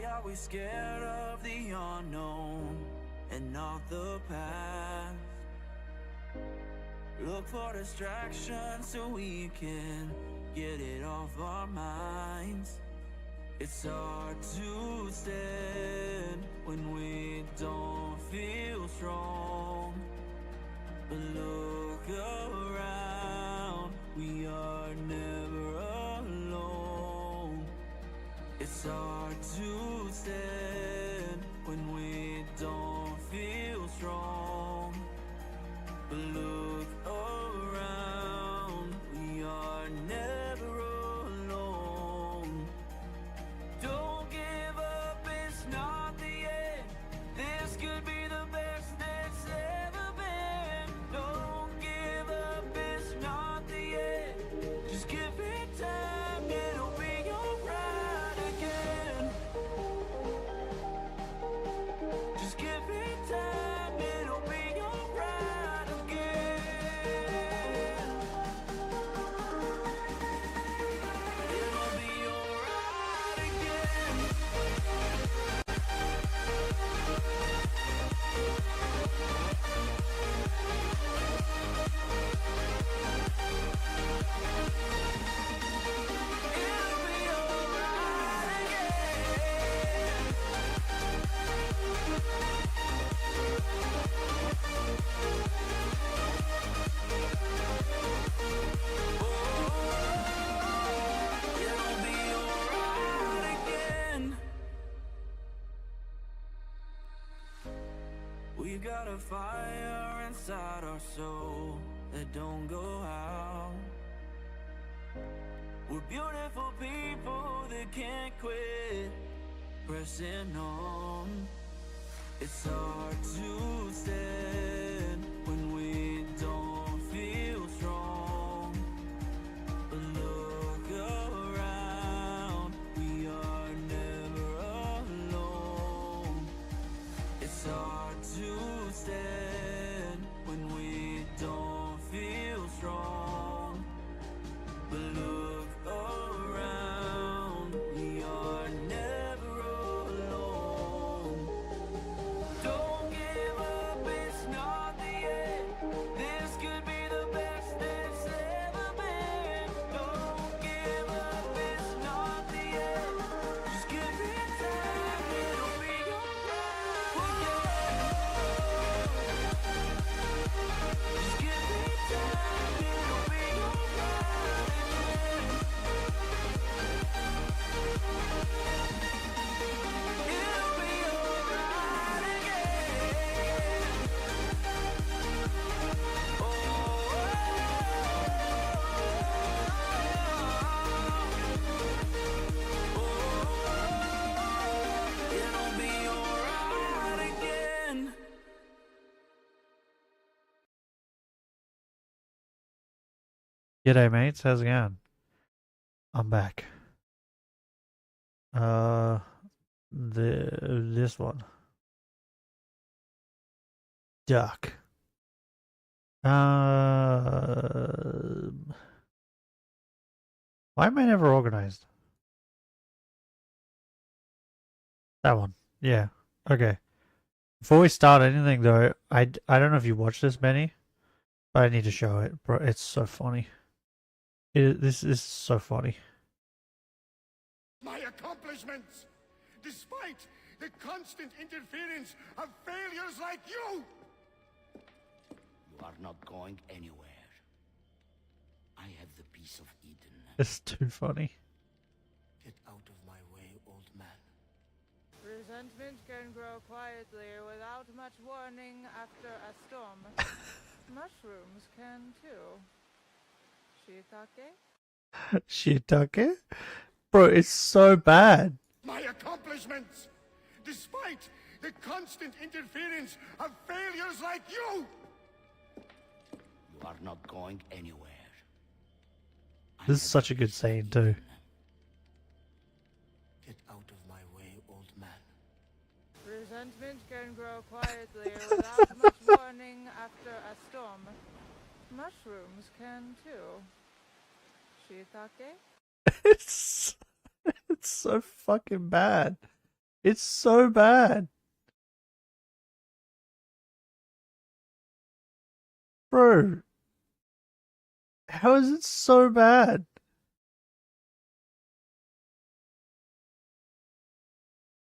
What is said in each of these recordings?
Why are we scared of the unknown and not the past? Look for distractions so we can get it off our minds. It's hard to stand when we don't feel strong. But look around, we are never alone. It's hard to stand when we don't feel strong. But look around, we are never alone. Don't give up, it's not the end. This could be the best that's ever been. Don't give up, it's not the end. Just give it time, it'll be alright again. Just give it time, it'll be alright again. It'll be alright again. It'll be alright It'll be alright again. We've got a fire inside our soul that don't go out. We're beautiful people that can't quit pressing on. It's hard to stand when we don't feel strong. But look around, we are never alone. It's hard to stand when we don't feel strong. But look around, we are never alone. Don't give up, it's not the end. This could be the best that's ever been. Don't give up, it's not the end. Just give it time, it'll be alright. Just give it time, it'll be alright again. It'll be alright again. Oh, it'll be alright again. G'day mates, how's it going? I'm back. This one. Duck. Why am I never organized? That one. Yeah. Okay. Before we start anything though, I don't know if you watched this, Benny, but I need to show it, bro. It's so funny. This is so funny. My accomplishments, despite the constant interference of failures like you. You are not going anywhere. I have the piece of Eden. It's too funny. Get out of my way, old man. Resentment can grow quietly without much warning after a storm. Mushrooms can too. Shiitake? Shiitake? Bro, it's so bad. My accomplishments, despite the constant interference of failures like you. You are not going anywhere. This is such a good scene too. Get out of my way, old man. Resentment can grow quietly without much warning after a storm. Mushrooms can too. Shiitake? It's so fucking bad. It's so bad. Bro, how is it so bad?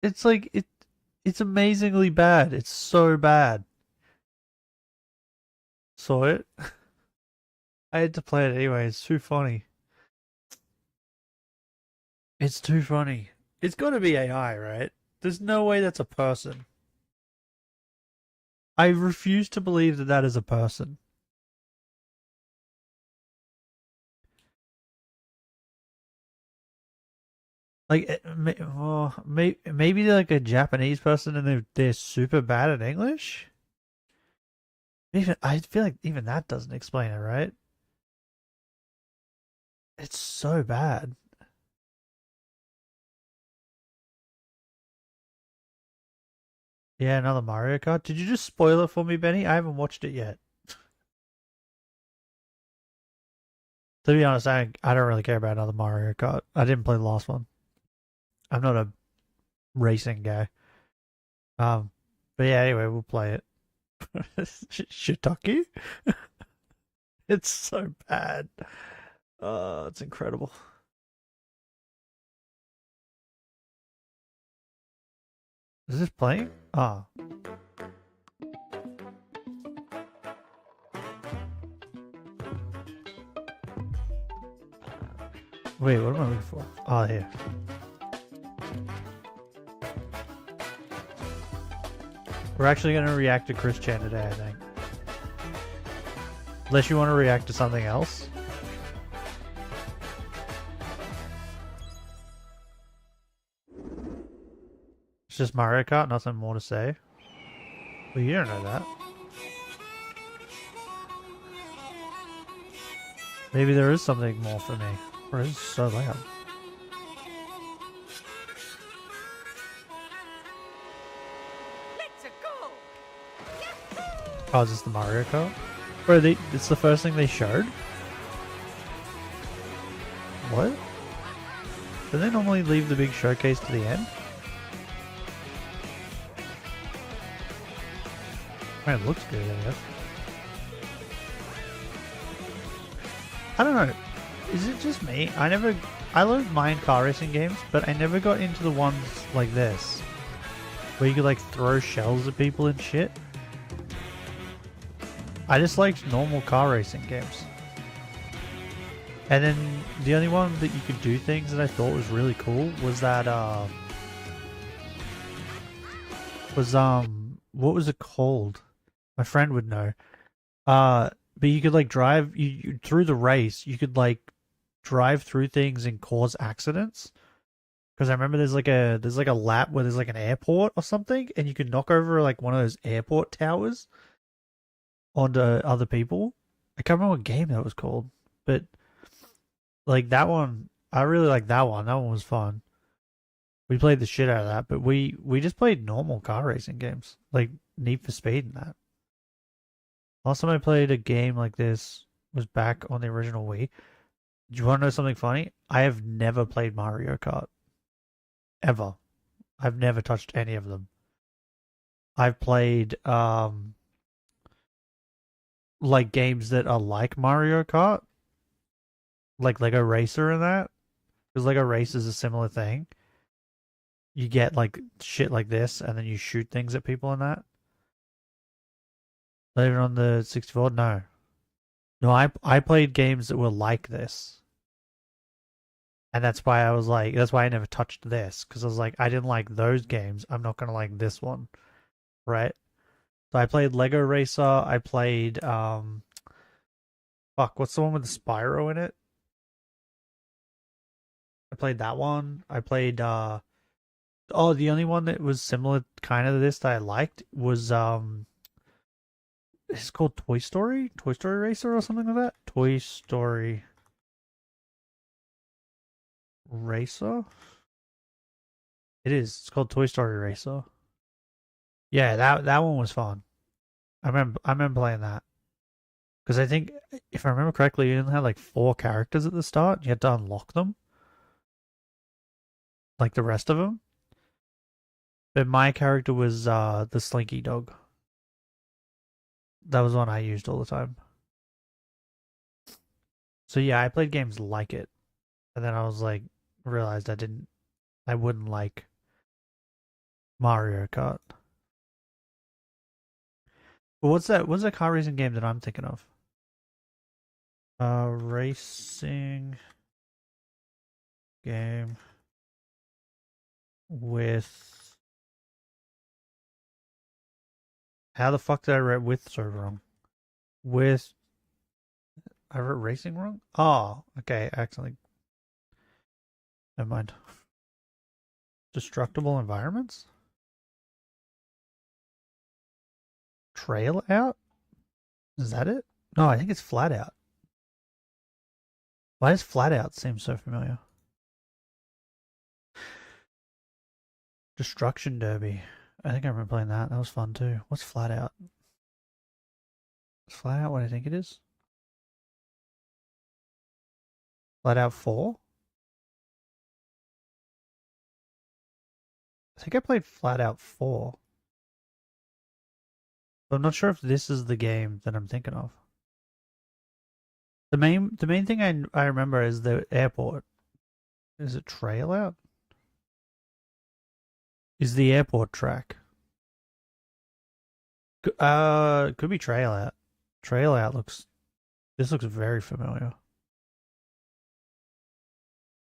It's like it's amazingly bad. It's so bad. Saw it. I had to play it anyway. It's too funny. It's too funny. It's got to be AI, right? There's no way that's a person. I refuse to believe that that is a person. Like, maybe they're like a Japanese person and they're super bad at English. Even I feel like even that doesn't explain it, right? It's so bad. Yeah, another Mario Kart. Did you just spoil it for me, Benny? I haven't watched it yet. To be honest, I don't really care about another Mario Kart. I didn't play the last one. I'm not a racing guy. But yeah, anyway, we'll play it. Shiitake? It's so bad. Oh, it's incredible. Is this playing? Ah. Wait, what am I looking for? Oh, here. We're actually going to react to Chris Chan today, I think. Unless you want to react to something else. It's just Mario Kart, nothing more to say. Well, you don't know that. Maybe there is something more for me. Bro, this is so loud. Let's go. Oh, is this the Mario Kart? Bro, it's the first thing they showed? What? Do they normally leave the big showcase to the end? Man, it looks good, I guess. I don't know. Is it just me? I don't mind car racing games, but I never got into the ones like this. Where you could like throw shells at people and shit. I just liked normal car racing games. And then the only one that you could do things that I thought was really cool was that what was it called? My friend would know. But you could like drive you through the race, you could like drive through things and cause accidents. Because I remember there's like a lap where there's like an airport or something, and you can knock over like one of those airport towers onto other people. I can't remember what game that was called, but like that one, I really like that one. That one was fun. We played the shit out of that, but we just played normal car racing games, like Need for Speed and that. Last time I played a game like this was back on the original Wii. Do you want to know something funny? I have never played Mario Kart. Ever. I've never touched any of them. I've played like games that are like Mario Kart. Like Lego Racer and that. Because Lego Racer is a similar thing. You get like shit like this and then you shoot things at people and that. Not even on the 64? No. No, I played games that were like this. And that's why I never touched this. Because I was like, I didn't like those games. I'm not going to like this one. Right? So I played Lego Racer. I played, fuck, what's the one with the Spyro in it? I played that one. I played, the only one that was similar kind of to this that I liked was, it's called Toy Story? Toy Story Racer or something like that? Toy Story Racer? It is. It's called Toy Story Racer. Yeah, that one was fun. I remember playing that. Because I think, if I remember correctly, you only had like 4 characters at the start. You had to unlock them. Like the rest of them. But my character was the Slinky Dog. That was one I used all the time. So yeah, I played games like it. And then I was like, realized I wouldn't like Mario Kart. But what's that car racing game that I'm thinking of? Racing game with... How the fuck did I write with so wrong? With... I wrote racing wrong? Oh, okay, accidentally. Never mind. Destructible environments? Trail out? Is that it? No, I think it's flat out. Why does flat out seem so familiar? Destruction Derby. I think I remember playing that. That was fun too. What's flat out? Is flat out what I think it is? Flat out 4? I think I played Flat Out 4. But I'm not sure if this is the game that I'm thinking of. The main thing I remember is the airport. Is it Trail Out? Is the airport track? Could be Trail Out. Trail Out this looks very familiar.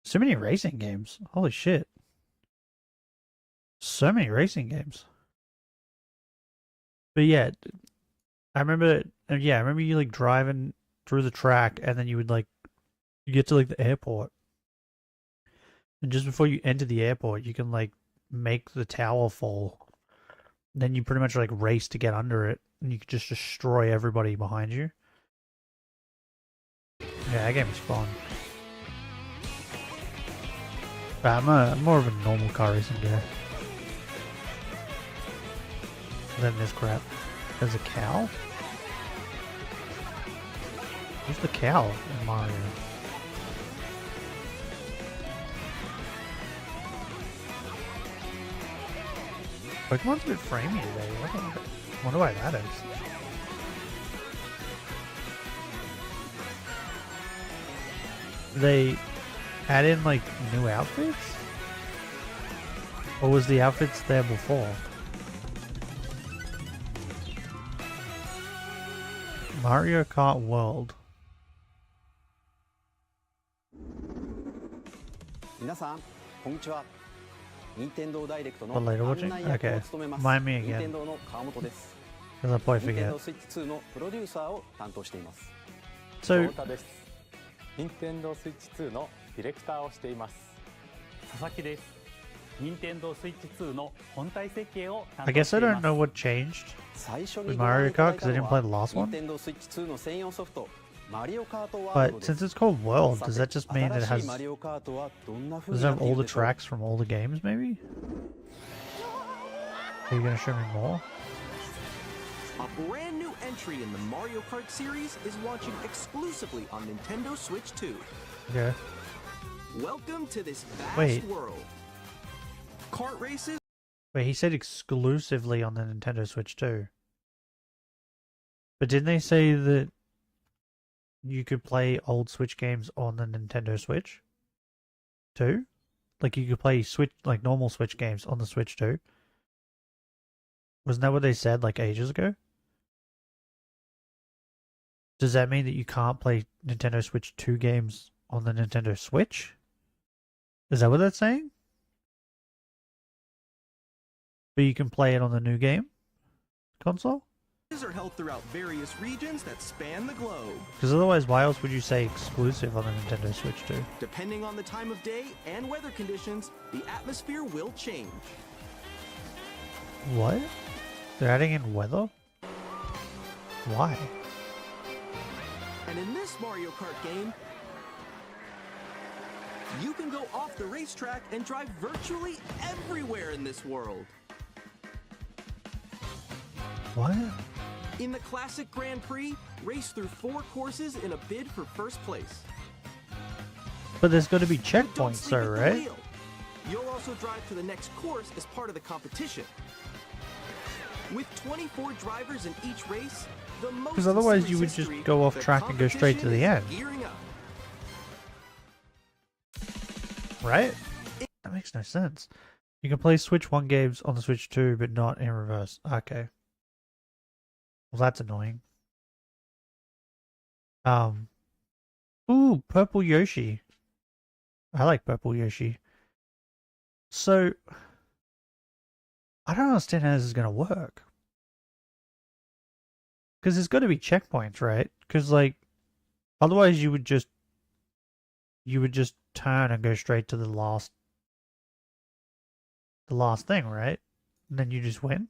So many racing games. Holy shit. So many racing games. But yeah, I remember you like driving through the track and then you would like, you get to like the airport. And just before you enter the airport, you can like make the tower fall. Then you pretty much like race to get under it and you can just destroy everybody behind you. Yeah, that game is fun. But I'm more of a normal car racing guy than this crap. There's a cow? Where's the cow in Mario? Pokemon's a bit framey today. I wonder why that is. They add in like new outfits? Or was the outfits there before? Mario Kart World. What, later watching? Okay. Mind me again. Because I'll probably forget. So, 任天堂スイッチ2のディレクターをしています佐々木です任天堂スイッチ2の本体設計を担当 I guess I don't know what changed with Mario Kart because I didn't play the last one. But since it's called World, does that just mean that it has... Does it have all the tracks from all the games, maybe? Are you going to show me more? A brand new entry in the Mario Kart series is launching exclusively on Nintendo Switch 2. Okay. Welcome to this vast world. Kart races. Wait, he said exclusively on the Nintendo Switch 2. But didn't they say that you could play old Switch games on the Nintendo Switch too? Like you could play Switch, like normal Switch games on the Switch too? Wasn't that what they said like ages ago? Does that mean that you can't play Nintendo Switch 2 games on the Nintendo Switch? Is that what that's saying? But you can play it on the new game console? Are held throughout various regions that span the globe. Because otherwise, why else would you say exclusive on the Nintendo Switch 2? Depending on the time of day and weather conditions, the atmosphere will change. What? They're adding in weather? Why? And in this Mario Kart game, you can go off the racetrack and drive virtually everywhere in this world. What? In the classic Grand Prix, race through 4 courses in a bid for first place. But there's got to be checkpoints though, right? You'll also drive to the next course as part of the competition. With 24 drivers in each race, the most Because otherwise in you would series just history, go off the track and go straight to the competition end. is gearing up. Right? That makes no sense. You can play Switch 1 games on the Switch 2, but not in reverse. Okay. Well, that's annoying. Ooh, Purple Yoshi. I like Purple Yoshi. So, I don't understand how this is going to work. Because there's got to be checkpoints, right? Because, like, otherwise you would just turn and go straight to the last thing, right? And then you just win.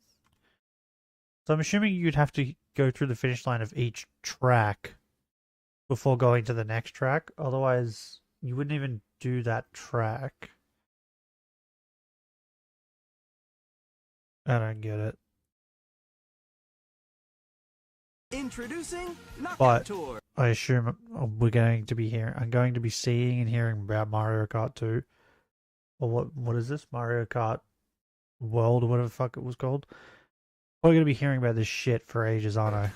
So I'm assuming you'd have to go through the finish line of each track before going to the next track. Otherwise, you wouldn't even do that track. I don't get it. Introducing Knockout But Tour. I assume I'm going to be seeing and hearing about Mario Kart 2. Or what is this? Mario Kart World or whatever the fuck it was called. Probably gonna be hearing about this shit for ages, aren't I?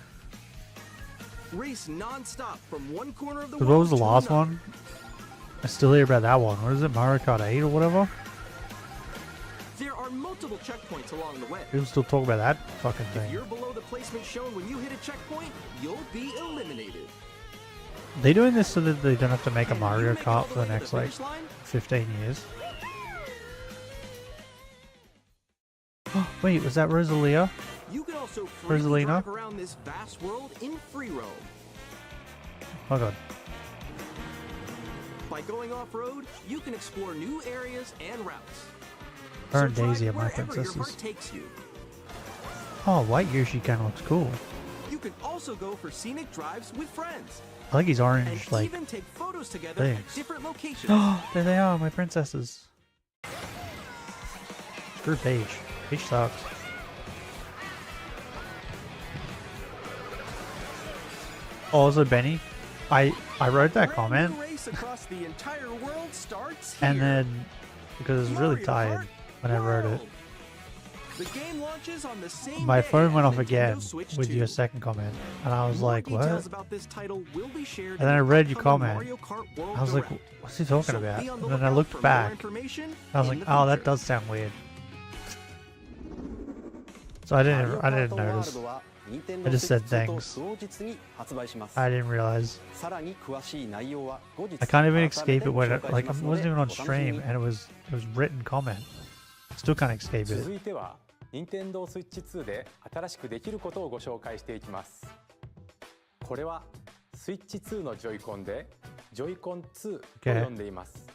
Race non-stop from one corner of the 'Cause world what was the to last another. one? I still hear about that one. What is it? Mario Kart 8 or whatever? There are multiple checkpoints along the way. People still talk about that fucking If thing. you're below the placement shown when you hit a checkpoint, you'll be eliminated. They doing this so that they don't have to make a And Mario you make it all Kart the for way the to next like finish line, 15 years. Wait, was that Rosalia? you can also freely Rosalina? drive around this vast world in free roam. Oh god. By going off-road, you can explore new areas and routes. Her and So drive Daisy are my wherever your princesses. heart takes you. Oh, White Yoshi kinda looks cool. You can also go for scenic drives with friends. I like his And orange, like... even take photos together at things. different locations. Oh, there they are, my princesses. Screw Paige. Paige sucks. Oh, also Benny, I wrote that Brand comment, new race across the entire world starts and here. then, because I was really Mario tired Kart when I wrote it, World. The game launches on the same my day phone went as off Nintendo again Switch with 2. your second comment, and I was More like, details what? about this title will be shared And then in I the read your upcoming comment. Mario Kart World I was like, Direct. what's he talking So about? be on the And then I lookout looked for more back, information I was in like, the oh, that future. does sound weird. So I didn't notice. I just said thanks. I didn't realize. I can't even escape it when it, like I wasn't even on stream and it was written comment. Still can't escape 続 it.いては Nintendo Switch 2で新しくできることをご紹介していきます。これは Switch 2のジョイコンでジョイコン2と呼んでいます。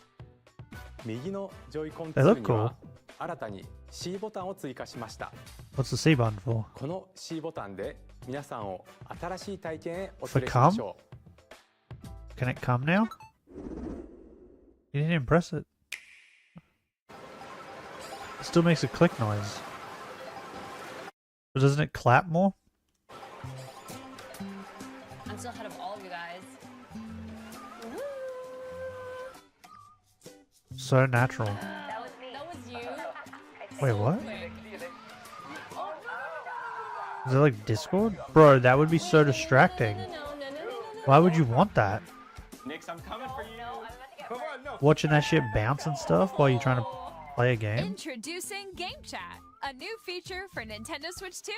右のジョイコン They 2 look に cool. は新たに C ボタンを追加しました。 What's the C button for? この C ボタンで皆さんを新しい体験へお連れしましょう。 Can it come now? You didn't even press it. It still makes a click noise. But doesn't it clap more? I'm still ahead of all of you guys. So natural. That was you. Wait, what? Quick. Is it like Discord? Bro, that would be so distracting. No. Why would you want that? Nix, I'm coming for you. Come on, no. Watching that shit bounce and stuff while you're trying to play a game? Introducing Game Chat, a new feature for Nintendo Switch 2.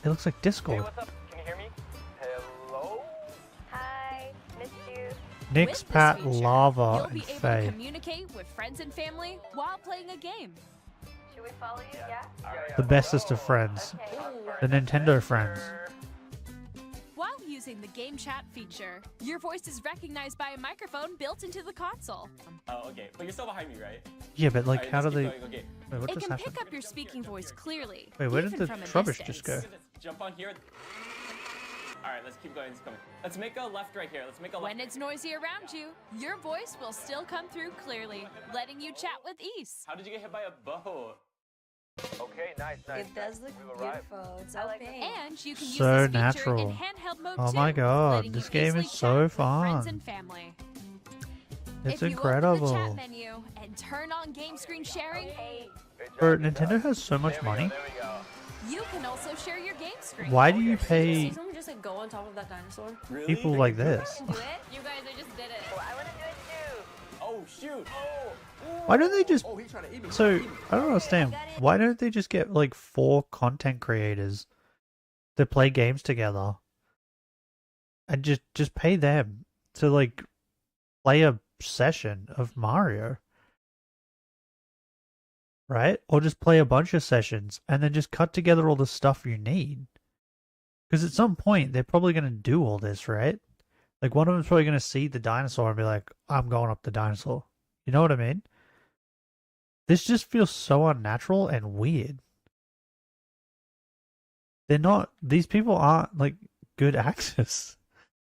It looks like Hey, Discord. what's up? Can you hear me? Hello? Hi, missed you. Nyx, With this Pat, feature, Lava, you'll and be able to Faye. communicate with friends and family while playing a game. Should we follow you? Yeah? The bestest of friends. The Nintendo friends. While using the Game Chat feature, your voice is recognized by a microphone built into the console. Oh, okay. But you're still behind me, right? Yeah, but like, Alright, how do let's they... keep going. Okay. Wait, what It just can happened? pick up your speaking voice clearly, Wait, where did even the from a rubbish distance. just go? Let's jump on here. Alright, let's keep going. Let's come. Let's make a left right here. Let's make a left. When it's noisy around you, your voice will still come through clearly, letting you chat with ease. How did you get hit by a boat? Okay, nice. It does look beautiful. It's so pink. And you can use So this feature natural. in handheld mode Oh too, my god, letting this you game easily is chat so with friends fun. and family. It's if you open the incredible. chat menu and turn on game screen sharing, Bro, Nintendo has so much money. you can also share your game screen. Why do you pay Someone just like go on top of that dinosaur. people like this? Do it? You guys, I just did it. I want to do it too. Oh shoot! Why don't they just... Oh, he's trying to eat me. So, I don't understand. Why don't they just get like 4 content creators to play games together and just pay them to like play a session of Mario? Right? Or just play a bunch of sessions and then just cut together all the stuff you need. Because at some point, they're probably going to do all this, right? Like, one of them's probably going to see the dinosaur and be like, I'm going up the dinosaur. You know what I mean? This just feels so unnatural and weird. They're not... These people aren't, like, good actors.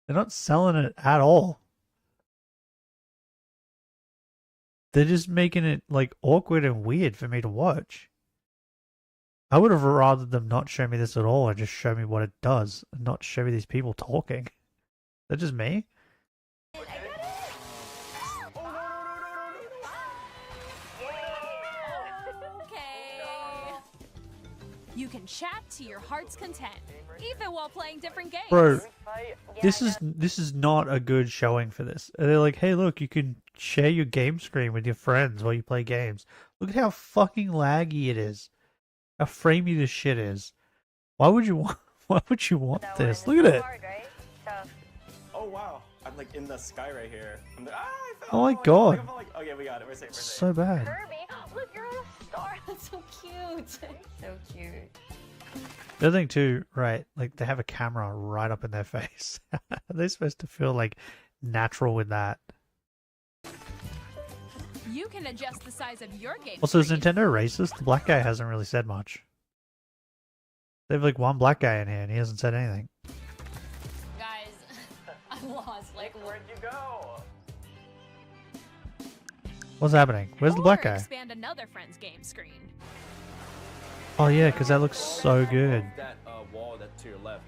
They're not selling it at all. They're just making it, like, awkward and weird for me to watch. I would have rather them not show me this at all and just show me what it does, and not show me these people talking. Is that just me? Okay. You can chat to your heart's content, even while playing different games. Bro, this is not a good showing for this. They're like, hey, look, you can share your game screen with your friends while you play games. Look at how fucking laggy it is. How framey this shit is. Why would you want? Why would you want this? Look at it. Oh wow! I'm like in the sky right here. I'm like, I fell. Oh my god. Okay, we got it. We're safe. We're safe. So bad. Kirby, look, you're on a star. That's so cute. So cute. The other thing too, right? Like they have a camera right up in their face. Are they supposed to feel like natural with that? You can adjust the size of your game Also, is screen. Nintendo racist? The black guy hasn't really said much. They have like one black guy in here and he hasn't said anything. Guys, I'm lost. Like, Where'd you go? What's happening? Where's the black Or guy? expand another friend's game screen. Oh yeah, because that looks so good. That wall that's to your left.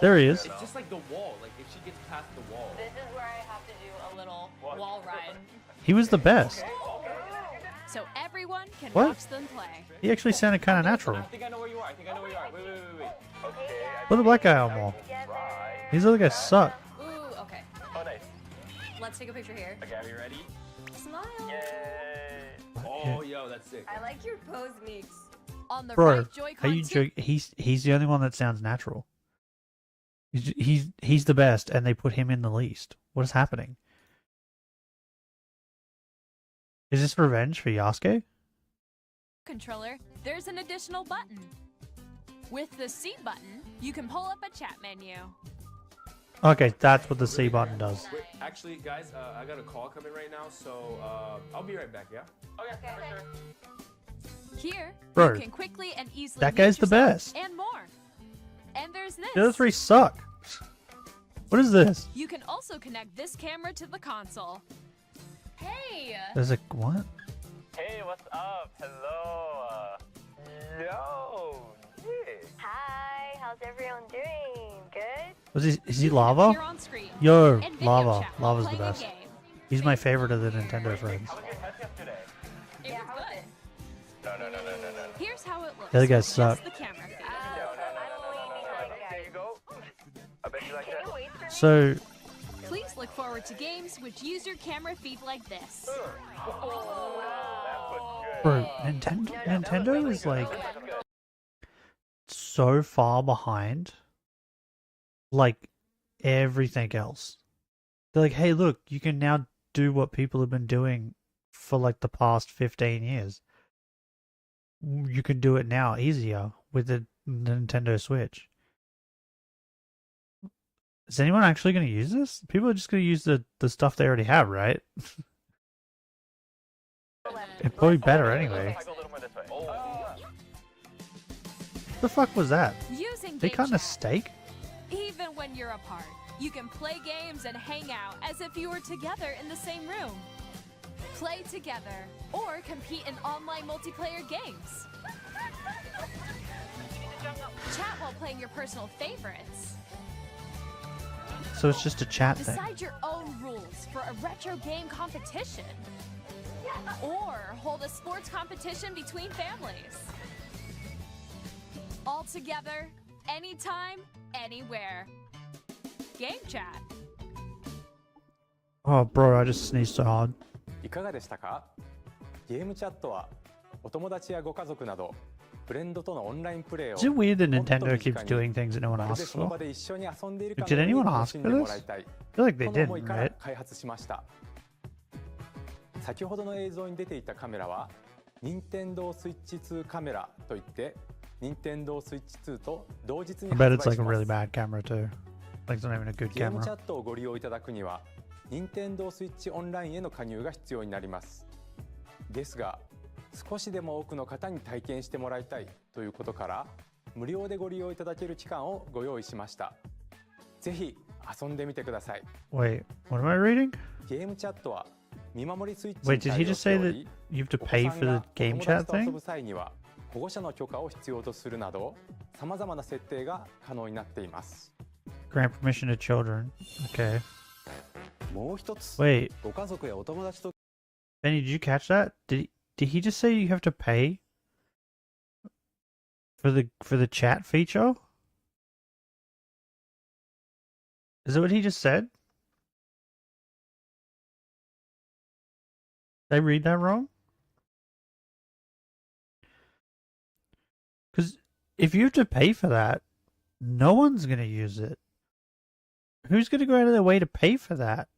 There he is. It's just like the wall. Like if she gets past the wall. this is where I have to do a little wall ride. He was the best. So everyone can What? watch them play. He actually sounded kind of I natural. think I know where you are. I think I know where you are. Wait. Put the black guy on more. These other guys suck. Ooh, okay. Oh nice. Let's take a picture here. Okay, are you ready? Smile. Oh, yo, that's sick. I like your pose mix. On the Bro, right Joy-Con are you tip, joking? He's the only one that sounds natural. He's the best, and they put him in the least. What is happening? Is this revenge for Yasuke? controller, there's an additional button. With the C button, you can pull up a chat menu. Okay, that's what the C button does. Wait, actually, guys, I got a call coming right now, so I'll be right back. Yeah. Okay, for sure. Here, Bro, you can quickly and easily that guy's mute the yourself best. and more. And there's this. The other 3 suck. What is this? You can also connect this camera to the console. Hey. There's a what? Hey, what's up? Hello. Yo. Hi, how's everyone doing? Good? Is he lava? Here on screen. Yo, and video lava. chat while Lava's the playing a best. game. He's my favorite of the Nintendo friends. How was your test yesterday? It was good. No. Here's how it looks. The other guys with suck. just the camera feed. There you go. I bet you like that. So, Please look forward to games which use your camera feed like this. bro, Nintendo is like so far behind like everything else. They're like, hey, look, you can now do what people have been doing for like the past 15 years. You can do it now easier with the Nintendo Switch. Is anyone actually going to use this? People are just going to use the stuff they already have, right? It's probably better anyway. Go a little more this way. What the fuck was that? Using They game cutting a chat. steak? Even when you're apart, you can play games and hang out as if you were together in the same room. Play together or compete in online multiplayer games. Chat while playing your personal favorites. So it's just a chat thing. Decide your own rules for a retro game competition. Or hold a sports competition between families. All together, anytime, anywhere. Game chat. Oh, bro, I just sneezed so hard. いかがでしたか？ゲームチャットはお友達やご家族などフレンドとのオンラインプレイを Is it weird that Nintendo keeps doing things that no one まるで asks その for? 場で一緒に遊んでいるか Did のように anyone 楽 ask しん for でも this? らいたい I feel like they この思 didn't, いから right? 開発しました。先ほどの映像に出ていたカメラは任天堂スイッチ2カメラといって任天堂スイッチ2と同日に I 発 bet 売 it's し like a ま really す。 bad camera too. Like it's not even a good ゲームチャ camera. ットをご利用いただくには任天堂スイッチオンラインへの加入が必要になります。ですが少しでも多くの方に体験してもらいたいということから無料でご利用いただける期間をご用意しました。ぜひ遊んでみてください。 Wait, what am I reading? ゲームチャットは見守りスイッチ Wait, に did 対 he 応 just して say お that り you have to お子 pay さん for が the game お友 chat 達と遊 thing? ぶ際には保護者の許可を必要とするなどさまざまな設定が可能になっています。 Grant permission to children. Okay. もう一つ Wait, ご家族やお友達と Benny, did you catch that? Did he just say you have to pay for the chat feature? Is that what he just said? Did I read that wrong? Because if you have to pay for that, no one's going to use it. Who's going to go out of their way to pay for that?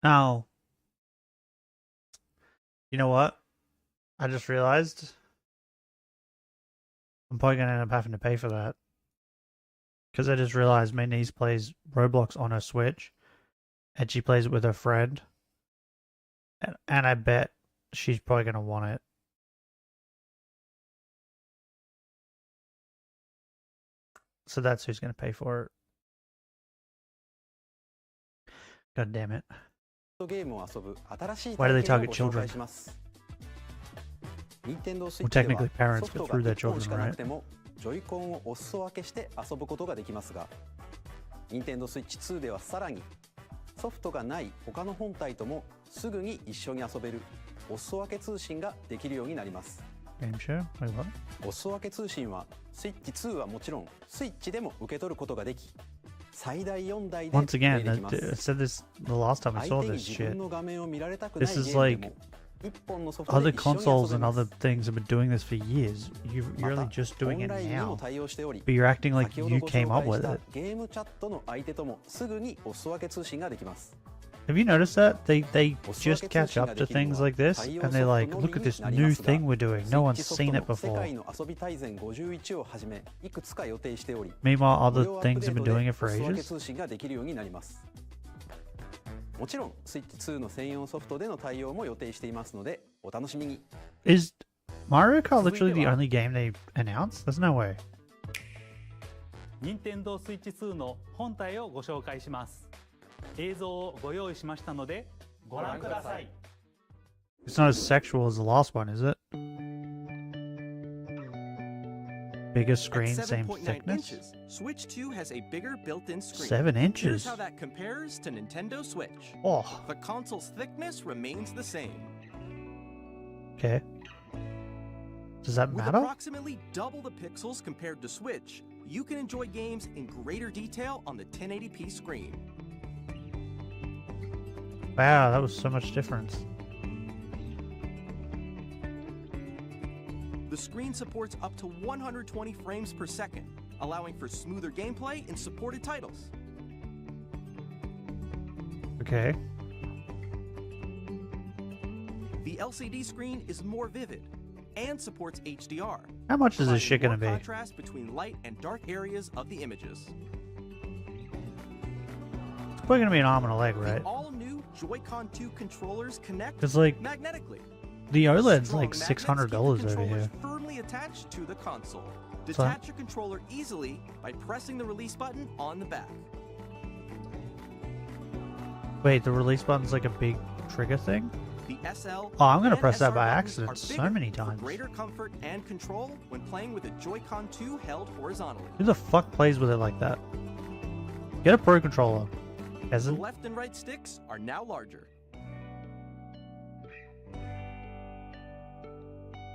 Now, you know what? I just realized I'm probably going to end up having to pay for that. Because I just realized my niece plays Roblox on her Switch. And she plays it with her friend. And I bet she's probably going to want it. So that's who's going to pay for it. God damn it. ゲームを遊ぶ新しい Why do they 体験を target ご紹介 children? します。任天堂スイ Well, ッチで technically は parents ソフト go が through their 1本 children, しかな right? くてもジョイコンをお裾分けして遊ぶことができますが、任天堂スイッチ2ではさらにソフトがない他の本体ともすぐに一緒に遊べるお裾分け通信ができるようになります。 Game show? Wait, what? お裾分け通信はスイッチ2はもちろんスイッチでも受け取ることができ、最大4台で Once プレイ again, できま I す。 said this the last time I 相 saw 手に this 自分 shit. の画面を見られたくない This ゲ is ームで like も一本のソフトで other 一緒に遊 consoles べ and ます other things have been doing this for years. You're ま only た just オ doing ン it ラインにも now. 対応しており、 But you're acting like 先ほど you ご came 紹 up 介 with した it. ゲームチャットの相手ともすぐにお裾分け通信ができます。 Have you noticed that? They just お裾分け catch 通信 up が to できる things のは like this 対応 and ソ they're フ like, トの look み at this になり new ますが、 thing we're doing. スイ No ッ one's チソフ seen ト it も世 before. 界の遊び大全51をはじめいくつか予定しており、 Meanwhile, 無 other 料アップ things デ have ー been ト doing で it for お裾分け ages. 通信ができるようになります。もちろんスイッチ2の専用ソフトでの対応も予定していますのでお楽しみに。 Is Mario Kart literally the only game they announced? There's no way. 任天堂スイッチ2の本体をご紹介します。映像をご用意しましたのでご覧ください。 It's not as sexual as the last one, is it? Bigger screen, At same 7.9 thickness. inches, Switch 2 has a bigger built-in screen. 7 Here's inches. how that compares to Nintendo Switch. Oh. The console's thickness remains the same. Okay. Does that With matter? approximately double the pixels compared to Switch, you can enjoy games in greater detail on the 1080p screen. Wow, that was so much difference. The screen supports up to 120 frames per second, allowing for smoother gameplay in supported titles. Okay. The LCD screen is more vivid and supports HDR. How much is this providing shit gonna more be? contrast between light and dark areas of the images. It's probably gonna be an arm and a leg, right? The all-new Joy-Con 2 controllers connect It's like magnetically. the OLED's Strong like magnets $600 keep the over controllers here. firmly attached to the console. So- Detach your controller easily by pressing the release button on the back. Wait, the release button's like a big trigger thing? The SL Oh, I'm gonna and press that SR by buttons accident are so bigger many for times. greater comfort and control when playing with a Joy-Con 2 held horizontally. Who the fuck plays with it like that? Get a Pro Controller. The Peasant. left and right sticks are now larger.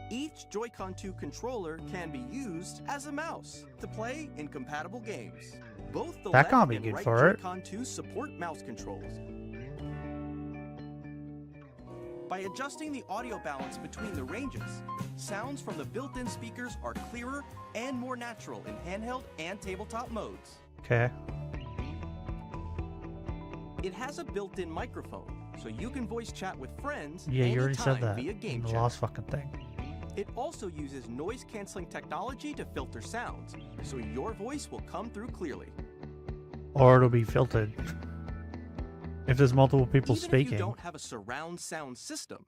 Each Joy-Con 2 controller can be used as a mouse to play in compatible games. Both the That left can't be and good right for it. Joy-Con 2 support mouse controls. By adjusting the audio balance between the ranges, sounds from the built-in speakers are clearer and more natural in handheld and tabletop modes. Okay. It has a built-in microphone, so you can voice chat with friends Yeah, you already anytime said that via in game the chat. last fucking thing. It also uses noise-canceling technology to filter sounds, so your voice will come through clearly. Or it'll be filtered. If there's multiple people Even if speaking. you don't have a surround sound system,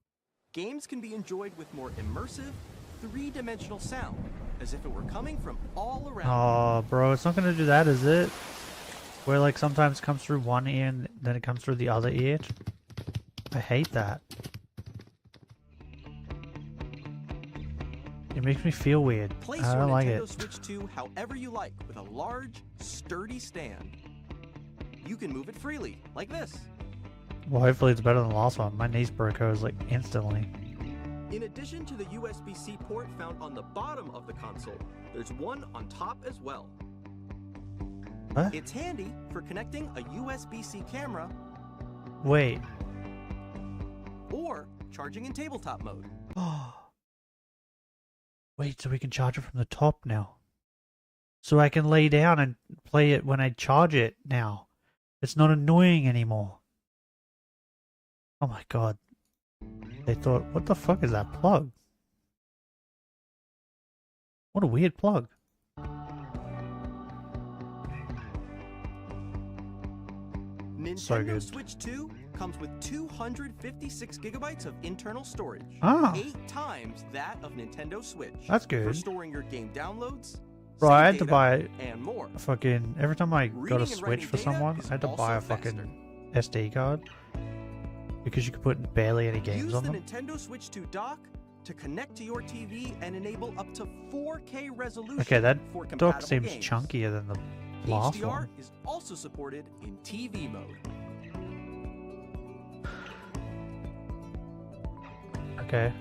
games can be enjoyed with more immersive, three-dimensional sound, as if it were coming from all around. Oh, bro, it's not gonna do that, is it? Where like sometimes it comes through one ear and then it comes through the other ear. I hate that. It makes me feel weird. Place I your don't like Nintendo it. Switch 2 however you like with a large, sturdy stand. You can move it freely, like this. Well, hopefully it's better than the last one. My niece broke hers like instantly. In addition to the USB-C port found on the bottom of the console, there's one on top as well. What? It's handy for connecting a USB-C camera Wait. or charging in tabletop mode. Wait, so we can charge it from the top now. So I can lay down and play it when I charge it now. It's not annoying anymore. Oh my god. They thought, what the fuck is that plug? What a weird plug. Nintendo So good. Switch 2 comes with 256 gigabytes of internal storage. Ah. 8 times that of Nintendo Switch. That's For good. storing your game downloads, Bro, I save had to data, buy and more. a fucking every time I got Reading a and Switch writing for data someone, is I had to buy a also fucking SD card because you could put barely any games Use on the them. Nintendo Switch 2 dock to connect to your TV and enable up to 4K resolution. Okay, that for dock compatible seems games. chunkier than the last HDR one. is also supported in TV mode. Okay.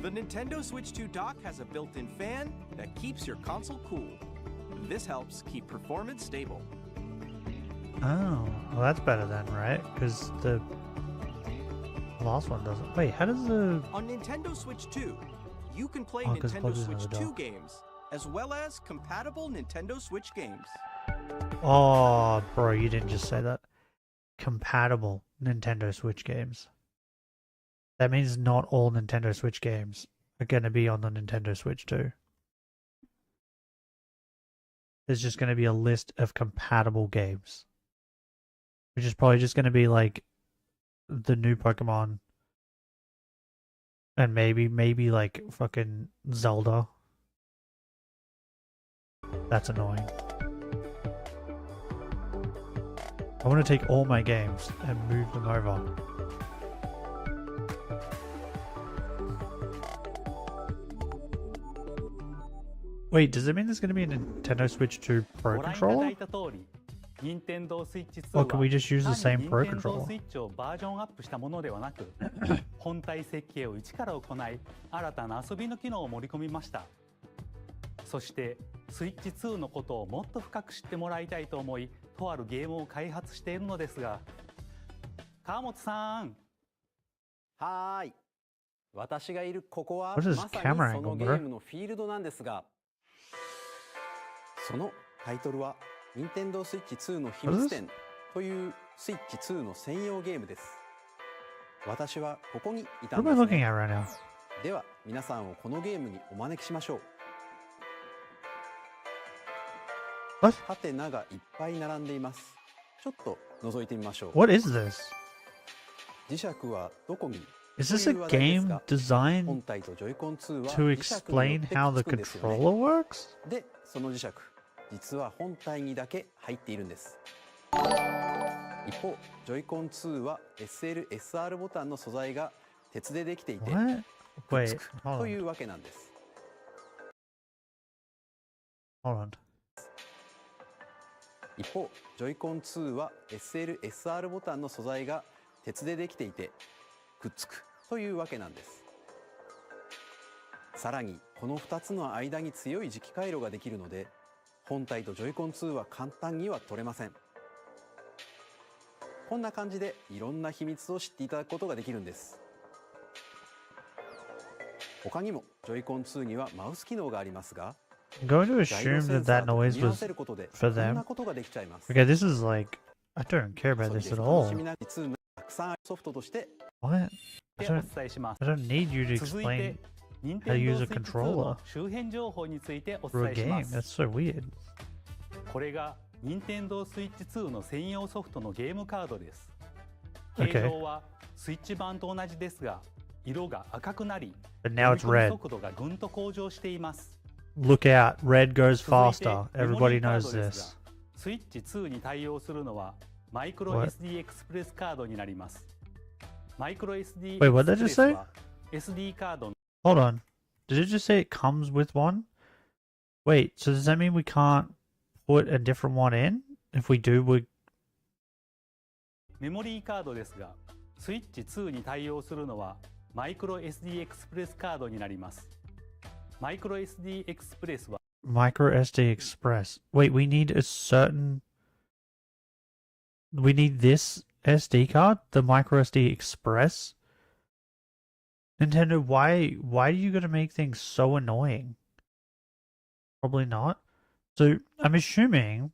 The Nintendo Switch 2 dock has a built-in fan that keeps your console cool. This helps keep performance stable. Oh, well that's better then, right? Because the last one doesn't. Wait, how does the... On Nintendo Switch 2, you can play Oh, 'cause it Nintendo plugs into Switch the 2 dock. games, as well as compatible Nintendo Switch games. Oh, bro, you didn't just say that. Compatible Nintendo Switch games. That means not all Nintendo Switch games are going to be on the Nintendo Switch too. There's just going to be a list of compatible games. Which is probably just going to be like the new Pokemon. And maybe like fucking Zelda. That's annoying. I want to take all my games and move them over. Wait, does it mean there's going to be a Nintendo Switch 2 Pro ご覧いただ controller? いた通り、Nintendo Switch 2 Or can we just use the 単 same に Pro Nintendo controller? Switch をバージョンアップしたものではなく、本体設計を一から行い、新たな遊びの機能を盛り込みました。そして、Switch 2のことをもっと深く知ってもらいたいと思い、とあるゲームを開発しているのですが、川本さん。はーい。私がいるここは What is まさに camera その angle, ゲ bro? ームのフィールドなんですが、そのタイトルは Nintendo Switch 2の秘密展という Switch 2の専用ゲームです。私はここにいた What ん am で I す、 looking at right now? では皆さんをこのゲームにお招きしましょう。 What? ハテナがいっぱい並んでいます。ちょっと覗いてみましょう。 What is this? 磁石はどこに Is this a という話です game が designed 本体とジョイコン2は to 磁石によ explain って how くっ the つくんですよね。 controller works? で、その磁石、実は本体にだけ入っているんです。一方ジョイコン2は SL、SR ボタンの素材が鉄でできていて What? くっ Wait, つく hold と on. いうわけなんです。 Hold on. 一方ジョイコン2は SL、SR ボタンの素材が鉄でできていてくっつくというわけなんです。さらにこの2つの間に強い磁気回路ができるので本体とジョイコン2は簡単には取れません。こんな感じでいろんな秘密を知っていただくことができるんです。他にもジョイコン2にはマウス機能がありますが I'm going to assume that that noise was for them. Okay, this is like, I don't care about this at all. What? I don't need you to explain how to use a controller for a game. That's so weird. これが任天堂スイッチ2の専用ソフトのゲームカードです。 Okay. 形状はスイッチ版と同じですが、色が赤くなり、 But now it's 読み込み red. 速度がぐんと向上しています。 Look out, red goes 続いて faster. メモリ Everybody ーカー knows ドです this. が、スイッチ2に対応するのはマイクロ What? SD エクスプレスカードになります。マイクロ SD エ Wait, ク what ス did プ you レス say? は SD カードの Hold on. Did it just say it comes with one? Wait, so does that mean we can't put a different one in? If we do, we... メモリーカードですが、スイッチ2に対応するのはマイクロ SD エクスプレスカードになります。マイクロ SD エクスプレスは Micro SD Express. Wait, we need a certain... We need this SD card? The Micro SD Express? Nintendo, why are you gonna make things so annoying? Probably not. So, I'm assuming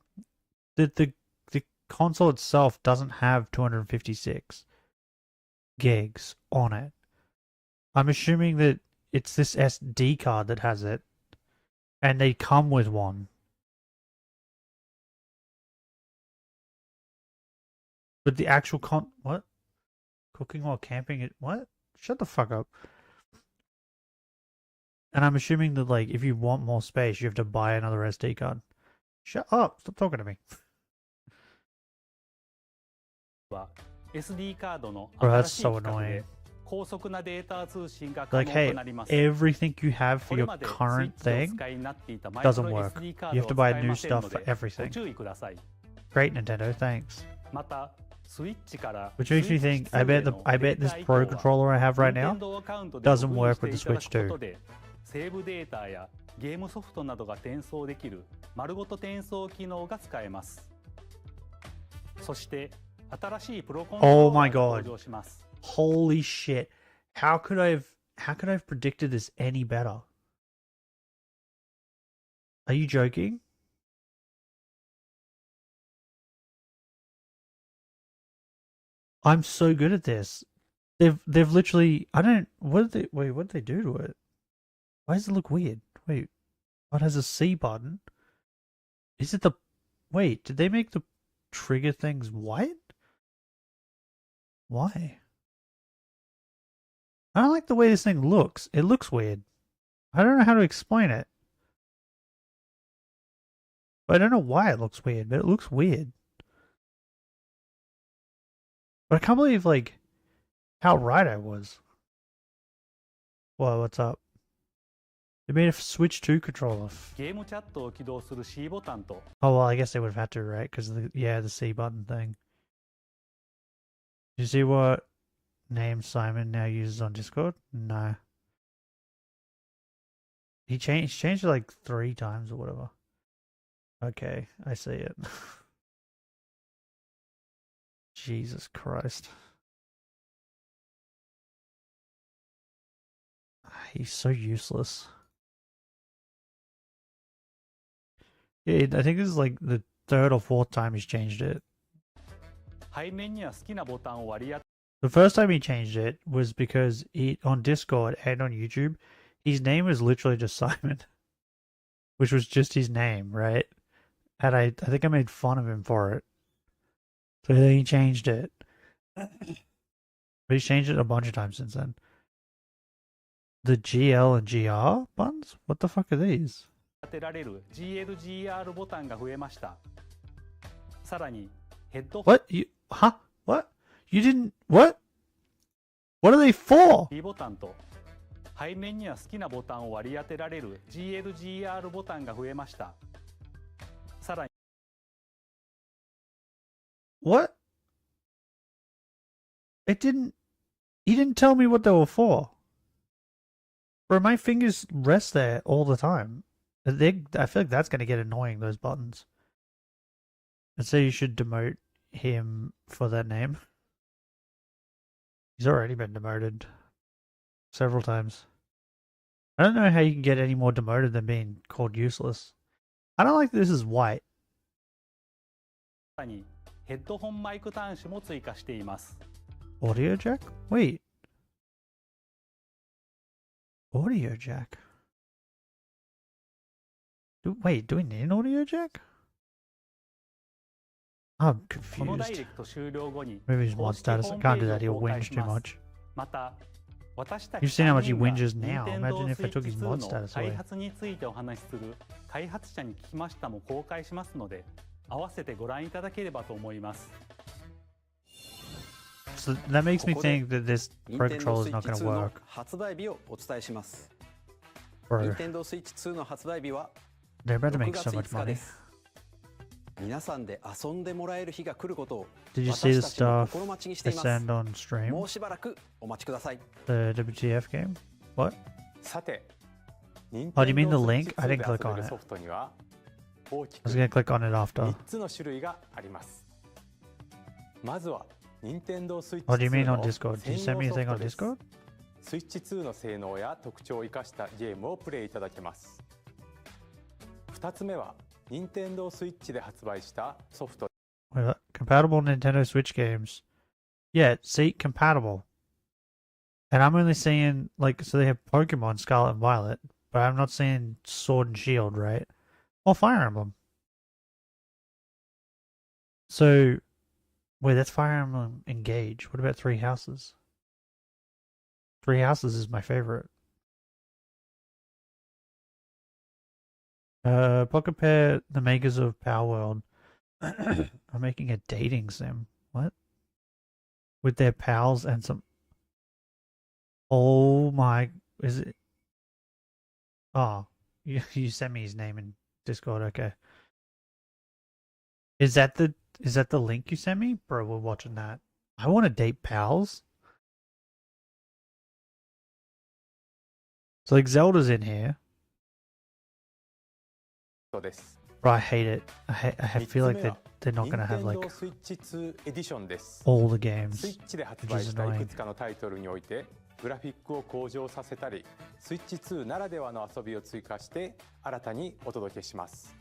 that the console itself doesn't have 256 gigs on it. I'm assuming that it's this SD card that has it, and they come with one. But the actual what? Cooking while camping what? Shut the fuck up. And I'm assuming that, like, if you want more space, you have to buy another SD card. Shut up! Stop talking to me. は SD カードの Bro, 新 that's しい so 規格 annoying. で高速なデータ通信が可 Like, 能 hey, となります。 everything you have こ for れ your までスイ current ッチを thing 使いになっていたマイク doesn't ロ work. SD カー You ド have を to 使 buy え new ません stuff の for で everything. ご注意ください。 Great, Nintendo, thanks. またスイッチから Which makes me think, I bet this Pro controller I have right now doesn't work with the Switch 2. セーブデータやゲームソフトなどが転送できる丸ごと転送機能が使えます。そして新しいプロコントローラーが登場します。 Holy shit. How could I have predicted this any better? Are you joking? I'm so good at this. They've literally what did they do to it? Why does it look weird? Wait. Oh, it has a C button. Is it wait, did they make the trigger things white? Why? I don't like the way this thing looks. It looks weird. I don't know how to explain it. I don't know why it looks weird, but it looks weird. But I can't believe, like, how right I was. Whoa, what's up? They made a Switch 2 controller. ゲームチャットを起動する C ボタンと Oh, well, I guess they would have had to, right? Because, the C button thing. You see what name Simon now uses on Discord? No. He changed it like 3 times or whatever. Okay, I see it. Jesus Christ. He's so useless. Yeah, I think this is like the 3rd or 4th time he's changed it. 背面には好きなボタンを割り当て The first time he changed it was because on Discord and on YouTube, his name was literally just Simon, which was just his name, right? And I think I made fun of him for it. So then he changed it. But he's changed it a bunch of times since then. The GL and GR buttons? What the fuck are these? 当てられる GLGR ボタンが増えました。さらにヘッド What? Huh? What? You didn't... What? What are they for? B ボタンと背面には好きなボタンを割り当てられる GLGR ボタンが増えました。さらに What? It didn't... He didn't tell me what they were for. Bro, my fingers rest there all the time. I feel like that's going to get annoying, those buttons. I'd say you should demote him for that name. He's already been demoted several times. I don't know how you can get any more demoted than being called useless. I don't like that this is white. さらにヘッドホンマイク端子も追加しています。 Audio jack? Wait. Audio jack? Wait, do we need an audio jack? I'm このダイレ confused. クト終了後に Maybe his mod 公式 status. ホ I ーム can't ペ do ー that. ジ He'll を公開 whinge し too ます。 much. また私た You've ち seen how 3 much he 人が whinges now. Nintendo Imagine if I took his Switch mod 2の status 開 away. 発についてお話しする開発者に聞きましたも公開しますので、合わせてご覧いただければと思います。 So that makes me ここで think that this Pro Nintendo Controller is not Switch going to 2の work. 発売日をお伝えします。 Bro, Nintendo Switch 2の発売日は they're about to 6 make 月 so much 5日 money. です。皆さんで遊んでもらえる日が来ることを Did you see the 私たちも stuff 心待ちにして I います。 sent on stream? もうしばらくお待ちください。 The WTF game? What? さて、 Oh, do you mean the Nintendo link? Switch I 2 didn't で click 遊べ on る it. ソフトには大き I く was gonna click on it after. 3つの種類があります。まずは Nintendo Switch Oh, do you 2 mean の on Discord? Did you 専 send me 用 a ソ thing フ on トです。 Discord? Switch 2の性能や特徴を生かしたゲームをプレイいただけます。2つ目は Nintendo Switch で発売したソフト Wait, what? Compatible Nintendo Switch games. Yeah, see, compatible. And I'm only seeing, like, so they have Pokemon Scarlet and Violet, but I'm not seeing Sword and Shield, right? Or Fire Emblem. So, wait, that's Fire Emblem Engage. What about Three Houses? Three Houses is my favorite. Pocket Pair, the makers of Power World, are making a dating sim. What? With their pals and some. Oh my! Is it? Oh, you sent me his name in Discord. Okay. Is that the link you sent me, bro? We're watching that. I want to date pals. So like Zelda's in here. です。 Bro, I hate it. I feel like they're not gonna have like Nintendo Switch 2 エディションです。 all the games. スイッチで発売したいくつかのタイトルにおいてグラフィックを向上させたり、スイッチ2ならではの遊びを追加して新たにお届けします。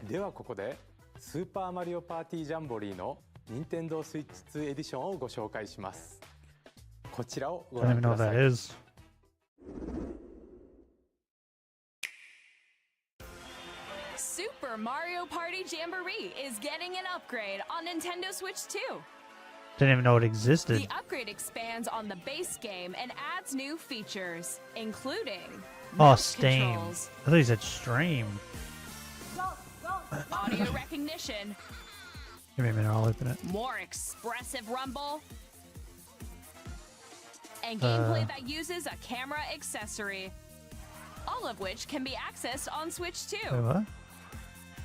ではここでスーパーマリオパーティージャンボリーの Nintendo Switch 2エディションをご紹介します。こちらをご I don't 覧 even く know だ what さ that い。 is. Super Mario Party Jamboree is getting an upgrade on Nintendo Switch 2. Didn't even know it existed. The upgrade expands on the base game and adds new features, including Oh, mouse Steam. controls, I thought you said stream. audio recognition, Give me a minute, I'll open it. more expressive rumble, and gameplay that uses a camera accessory. All of which can be accessed on Switch 2. Wait, what?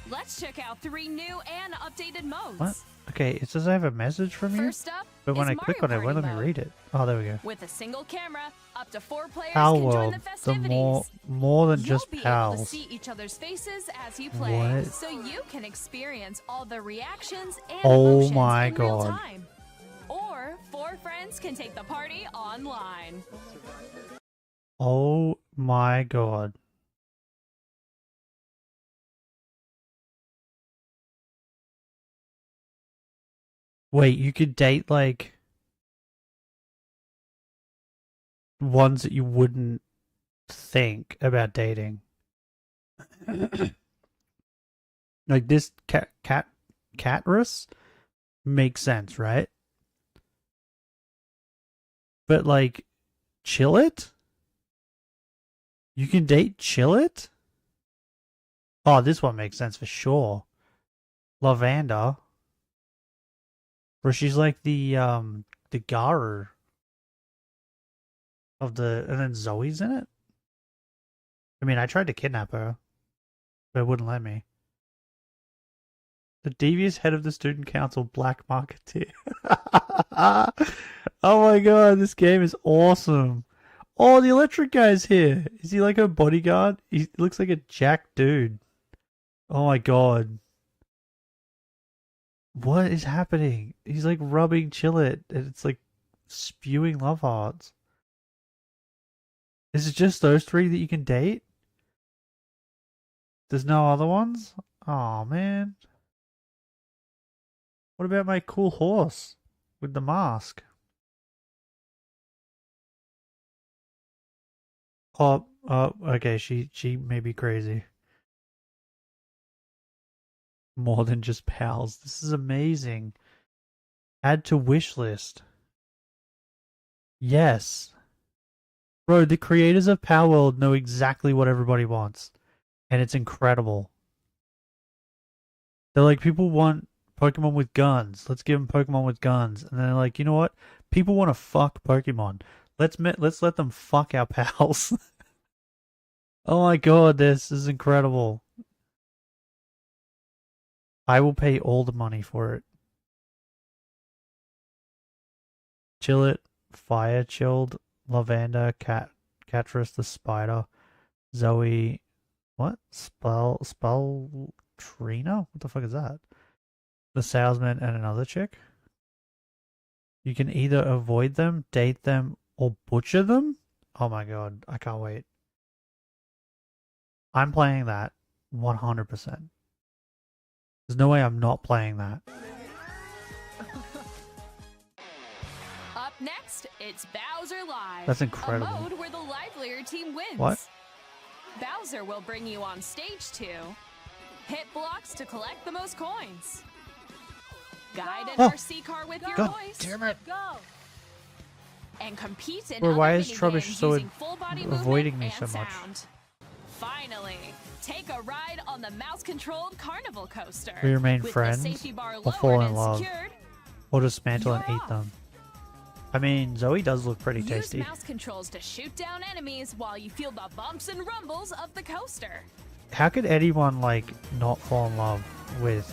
Let's check out 3 new and updated modes. What? Okay, it says I have a message from you. First up But when is I click on Mario it, won't let Party me mode. read it. Oh, there we go. With a single camera, up to 4 players Pal can join World. the The festivities. more than You'll just be able to pals. see each other's faces as you play, What? so you can experience all the reactions and Oh emotions my in real God. time. Or 4 friends can take the party online. Oh my god. Wait, you could date like ones that you wouldn't think about dating. Like this Catrus makes sense, right? But like Chillit? You can date Chillit? Oh, this one makes sense for sure. Lavanda. Bro, she's like the Garu of the, and then Zoe's in it. I mean, I tried to kidnap her, but it wouldn't let me. The devious head of the student council, black marketeer. Oh my god, this game is awesome. Oh, the electric guy's here. Is he like a bodyguard? He looks like a jack dude. Oh my god. What is happening? He's like rubbing Chillet and it's like spewing love hearts. Is it just those three that you can date? There's no other ones? Oh man. What about my cool horse with the mask? Oh, okay, she may be crazy. More than just pals. This is amazing. Add to wish list. Yes. Bro, the creators of Power World know exactly what everybody wants. And it's incredible. They're like, people want Pokemon with guns. Let's give them Pokemon with guns. And then they're like, you know what? People want to fuck Pokemon. Let's let them fuck our pals. Oh my god, this is incredible. I will pay all the money for it. Chillet, Fire Chilled, Lavender, Catrus the Spider, Zoe, what? Spelltrina? What the fuck is that? The Salesman and another chick? You can either avoid them, date them, or butcher them? Oh my god, I can't wait. I'm playing that 100%. There's no way I'm not playing that. Up next, it's Bowser Live. That's incredible. A mode where the livelier team wins. What? Bowser will bring you on stage 2. Hit blocks to collect the most coins. Guide an RC car with your God voice. damn it. Go. And compete in Bro, why other is Trubbish minigames so using full body avoiding movement me so and much? sound. Finally, take a ride on the mouse-controlled carnival coaster. We remain With friends, the safety bar or lowered fall in and love, secured, or dismantle and eat them. I mean, Zoe does look pretty tasty. use mouse controls to shoot down enemies while you feel the bumps and rumbles of the coaster. How could anyone, like, not fall in love with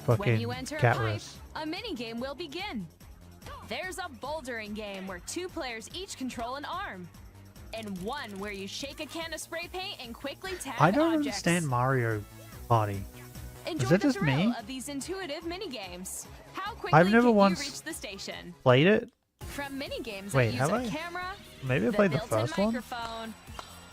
When fucking you enter a Catrus? pipe, a minigame will begin. There's a bouldering game where 2 players each control an arm. And one where you shake a can of spray paint and quickly tag I don't objects. understand Mario Party. Enjoy Is that the just thrill me? of these intuitive minigames. How quickly I've never can once you reach the station? played it. From minigames Wait, that use have a I? camera, Maybe I played the built-in first one. microphone,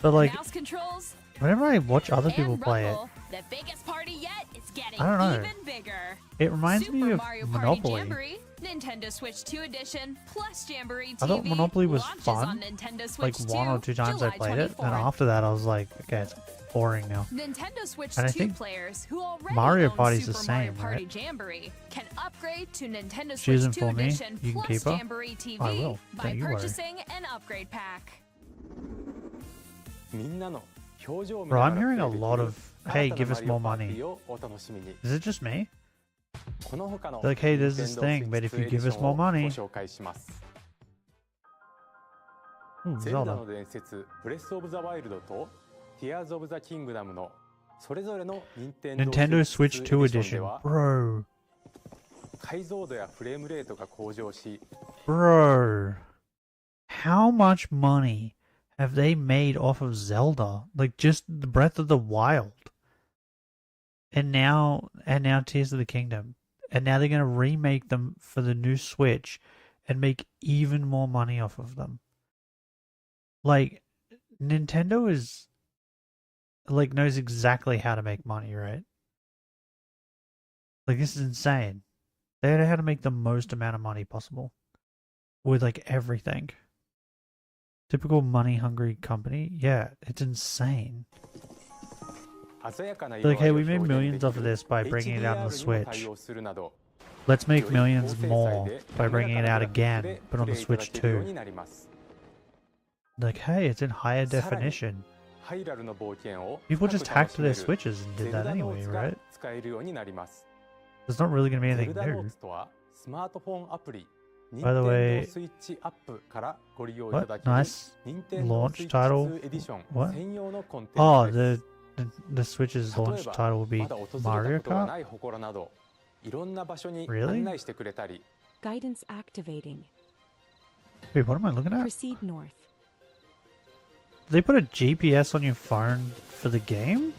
But like, mouse controls, whenever I watch other people and play it, rumble, the biggest party yet is getting I don't know. even bigger. it reminds Super me of Mario Party Monopoly. Jamboree, Nintendo Switch 2 edition, plus Jamboree TV. I thought Monopoly was launches fun, on Nintendo like Switch 1 or 2 times I July played it, and 24th. after that I was like, okay, it's boring now. Nintendo Switch And I 2 think players who already Mario own Party's Super the Mario same, Party right? Jamboree can upgrade to Nintendo She Switch isn't 2 for me. edition You can plus keep her. Jamboree TV I will. by Don't you worry. purchasing an upgrade pack. Bro, I'm hearing a lot of, hey, give us more money. Is it just me? Like, hey, there's this thing, but if you give us more money. Ooh, ゼルダ Zelda. の伝説ブレスオブザワイルドとティアーズオブザキングダムのそれぞれの Nintendo Switch 2 edition. Bro. 解像度やフレームレートが向上し Bro. How much money have they made off of Zelda? Like just the Breath of the Wild. And now Tears of the Kingdom. And now they're gonna remake them for the new Switch and make even more money off of them. Like Nintendo is like knows exactly how to make money, right? Like this is insane. They know how to make the most amount of money possible with like everything. Typical money hungry company. Yeah, it's insane. Like, hey, we made millions off of this by bringing it out on the Switch. Let's make millions more by bringing it out again, but on the Switch too. Like, hey, it's in higher definition. People just hacked their Switches and did that anyway, right? There's not really going to be anything new. スマートフォンアプリ By the way, Nintendo Switch アップからご利用いた what? だける Nice Nintendo launch Switch title. 2エディション What? 専用のコンテン Oh, ツです。 the Switch's 例 launch えば title will be まだ訪れ Mario たことが Kart. ない祠などいろんな場所に Really? 案内してくれたり Guidance activating. Wait, what am I looking at? Proceed north. Did they put a GPS on your phone for the game?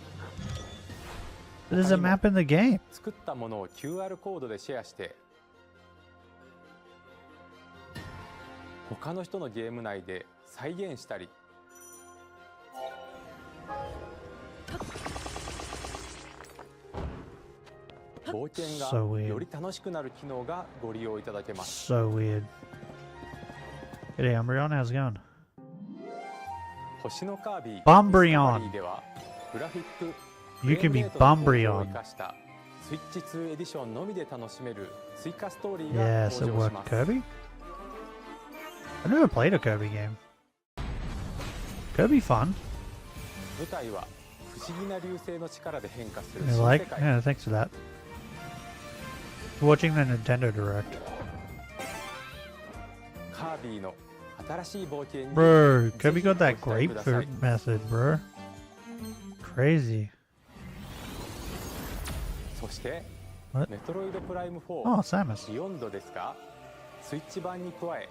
There's a map in the game. 作ったものを QR コードでシェアして他の人のゲーム内で再現したり冒険 So が weird. より楽しくなる機能がご利用いただけます。 So weird. Hey, Umbreon, how's it going? 星のカービィ Umbreon ではグラフィック You can be フレームレートの向上を Umbreon. 生かしたスイッチ2エディションのみで楽しめる追加ストーリーが Yes, it 登場し worked. ます。 Kirby? I never played a Kirby game. Kirby fun. 舞台は不思議な流星の力で変化する You 新 like? 世界。 Yeah, thanks for that. Watching the Nintendo Direct. カービィの新しい冒険に Bro, ぜ Kirby ひ got ご that 期待ください。 grapefruit method, bro. Crazy. そして What? メトロイドプライム Oh, 4 Samus. ビヨンドですがスイッチ版に加え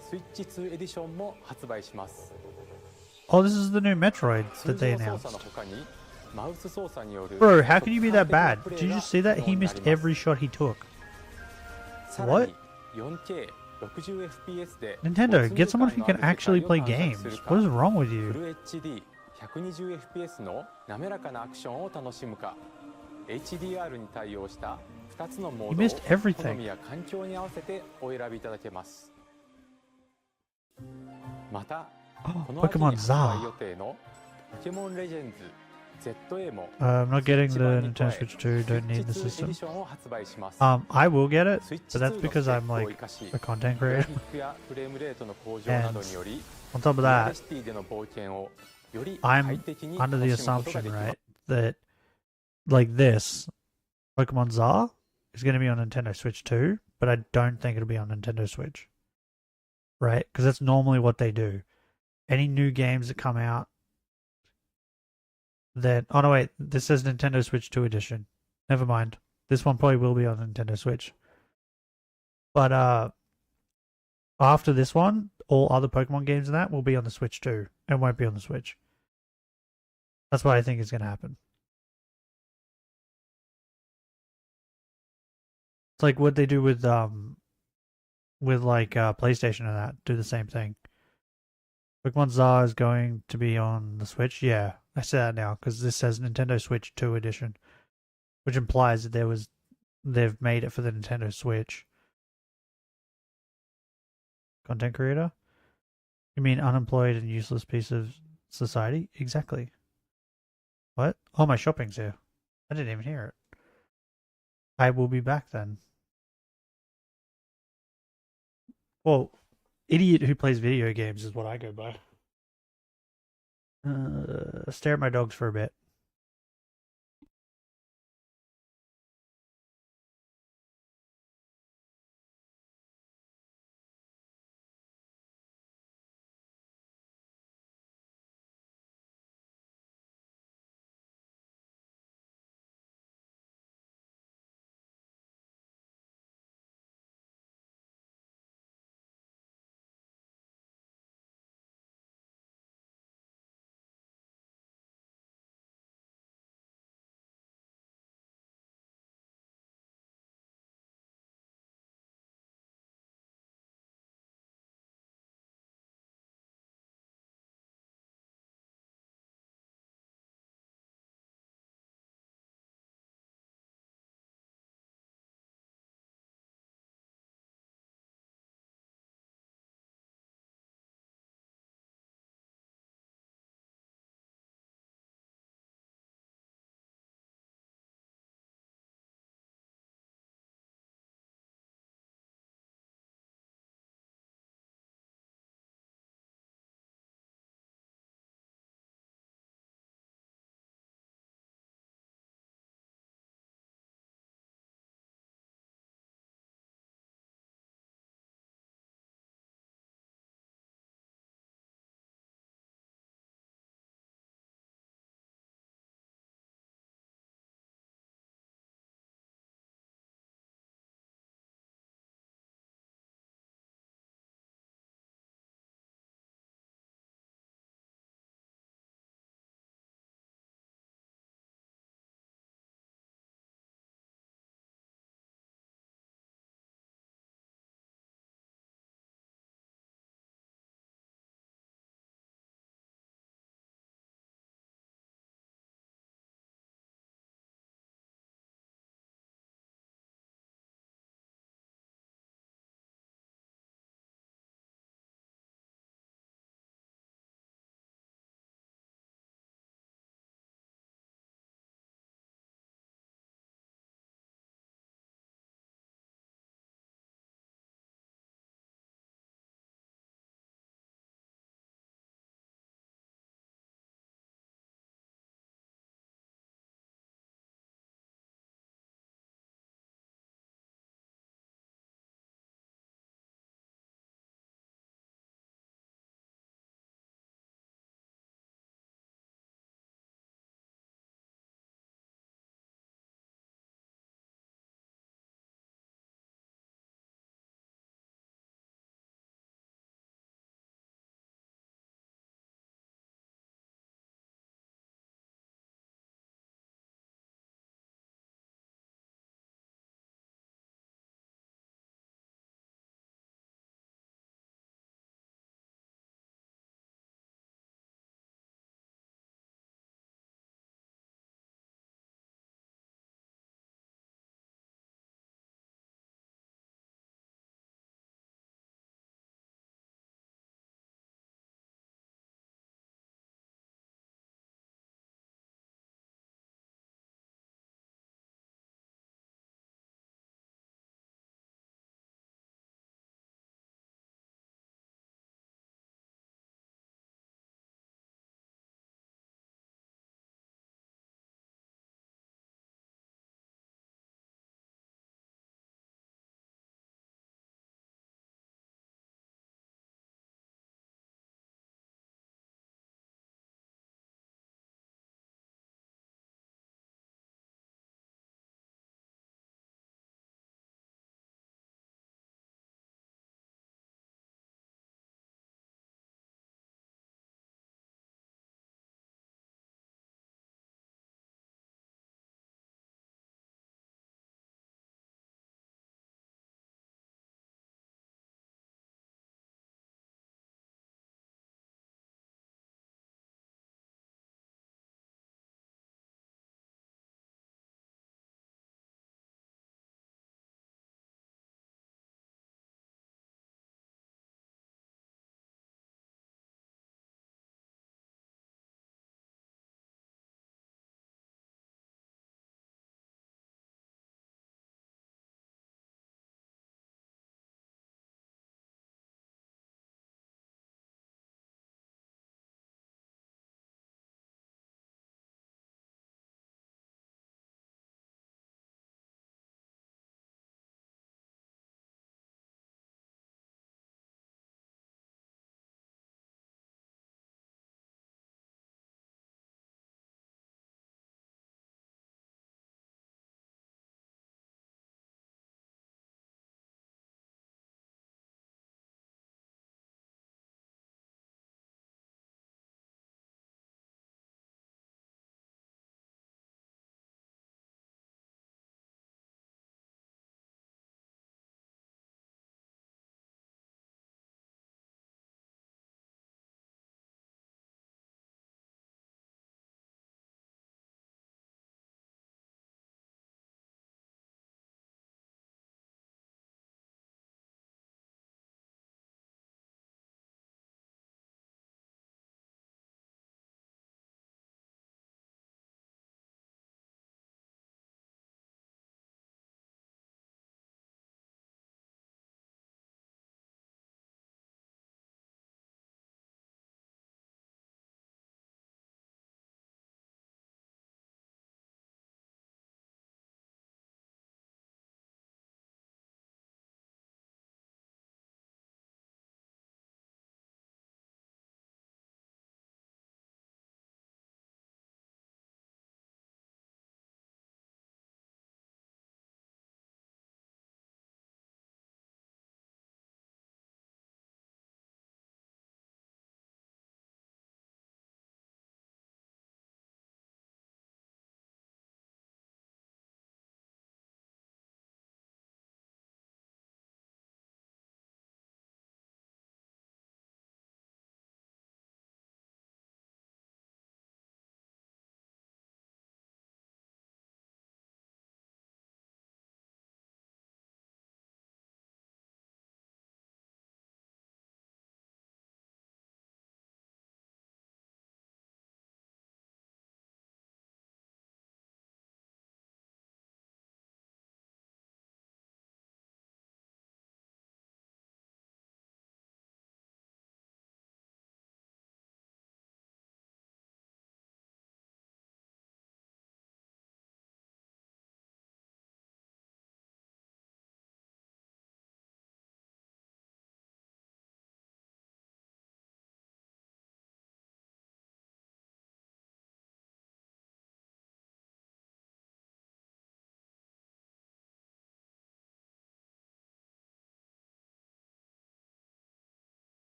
スイッチ2エディションも発売します。 Oh, this is the new Metroid 通 that they 常操作 announced. の他にマウス操作による Bro, how can you be that 直感 bad? 的なプレ Did you イが just see that? 可 He 能にな missed ります。 every shot he took. さら What? に 4K60fps で Nintendo, get someone who can actually play 没入感のある世界を games. 探索するか What is wrong with フ you? ル HD120fps の滑らかなアクションを楽しむか HDR に対応した2つのモ You ー missed ドを everything. 好みや環境に合わせてお選びいただけます。また Oh, この秋に Pokemon 発売 ZA. 予定のポケモンレジェンズ ZA も I'm not getting スイッチ the 版に Nintendo 加え Switch 2. スイ Don't ッ need チ the 2エディ system. ションを発売します。 I will get it, スイッチ but 2 that's の because スペッ I'm クを like 生かし a content グラ creator. フィックやフレームレートの向上などにより On top of リア that, リシティでの冒険をより快 I'm 適に under 楽 the しむことが assumption, できます。 right, that like this, Pokemon ZA is going to be on Nintendo Switch 2, but I don't think it'll be on Nintendo Switch. Right? Because that's normally what they do. Any new games that come out, then oh no wait, this says Nintendo Switch 2 edition. Never mind. This one probably will be on Nintendo Switch. But after this one, all other Pokemon games and that will be on the Switch too, and won't be on the Switch. That's what I think is going to happen. It's like what they do with like PlayStation and that. Do the same thing. Pokemon ZA is going to be on the Switch. Yeah, I say that now because this says Nintendo Switch 2 edition, which implies that they've made it for the Nintendo Switch. Content creator? You mean unemployed and useless piece of society? Exactly. What? Oh, my shopping's here. I didn't even hear it. I will be back then. Well, idiot who plays video games is what I go by. Stare at my dogs for a bit.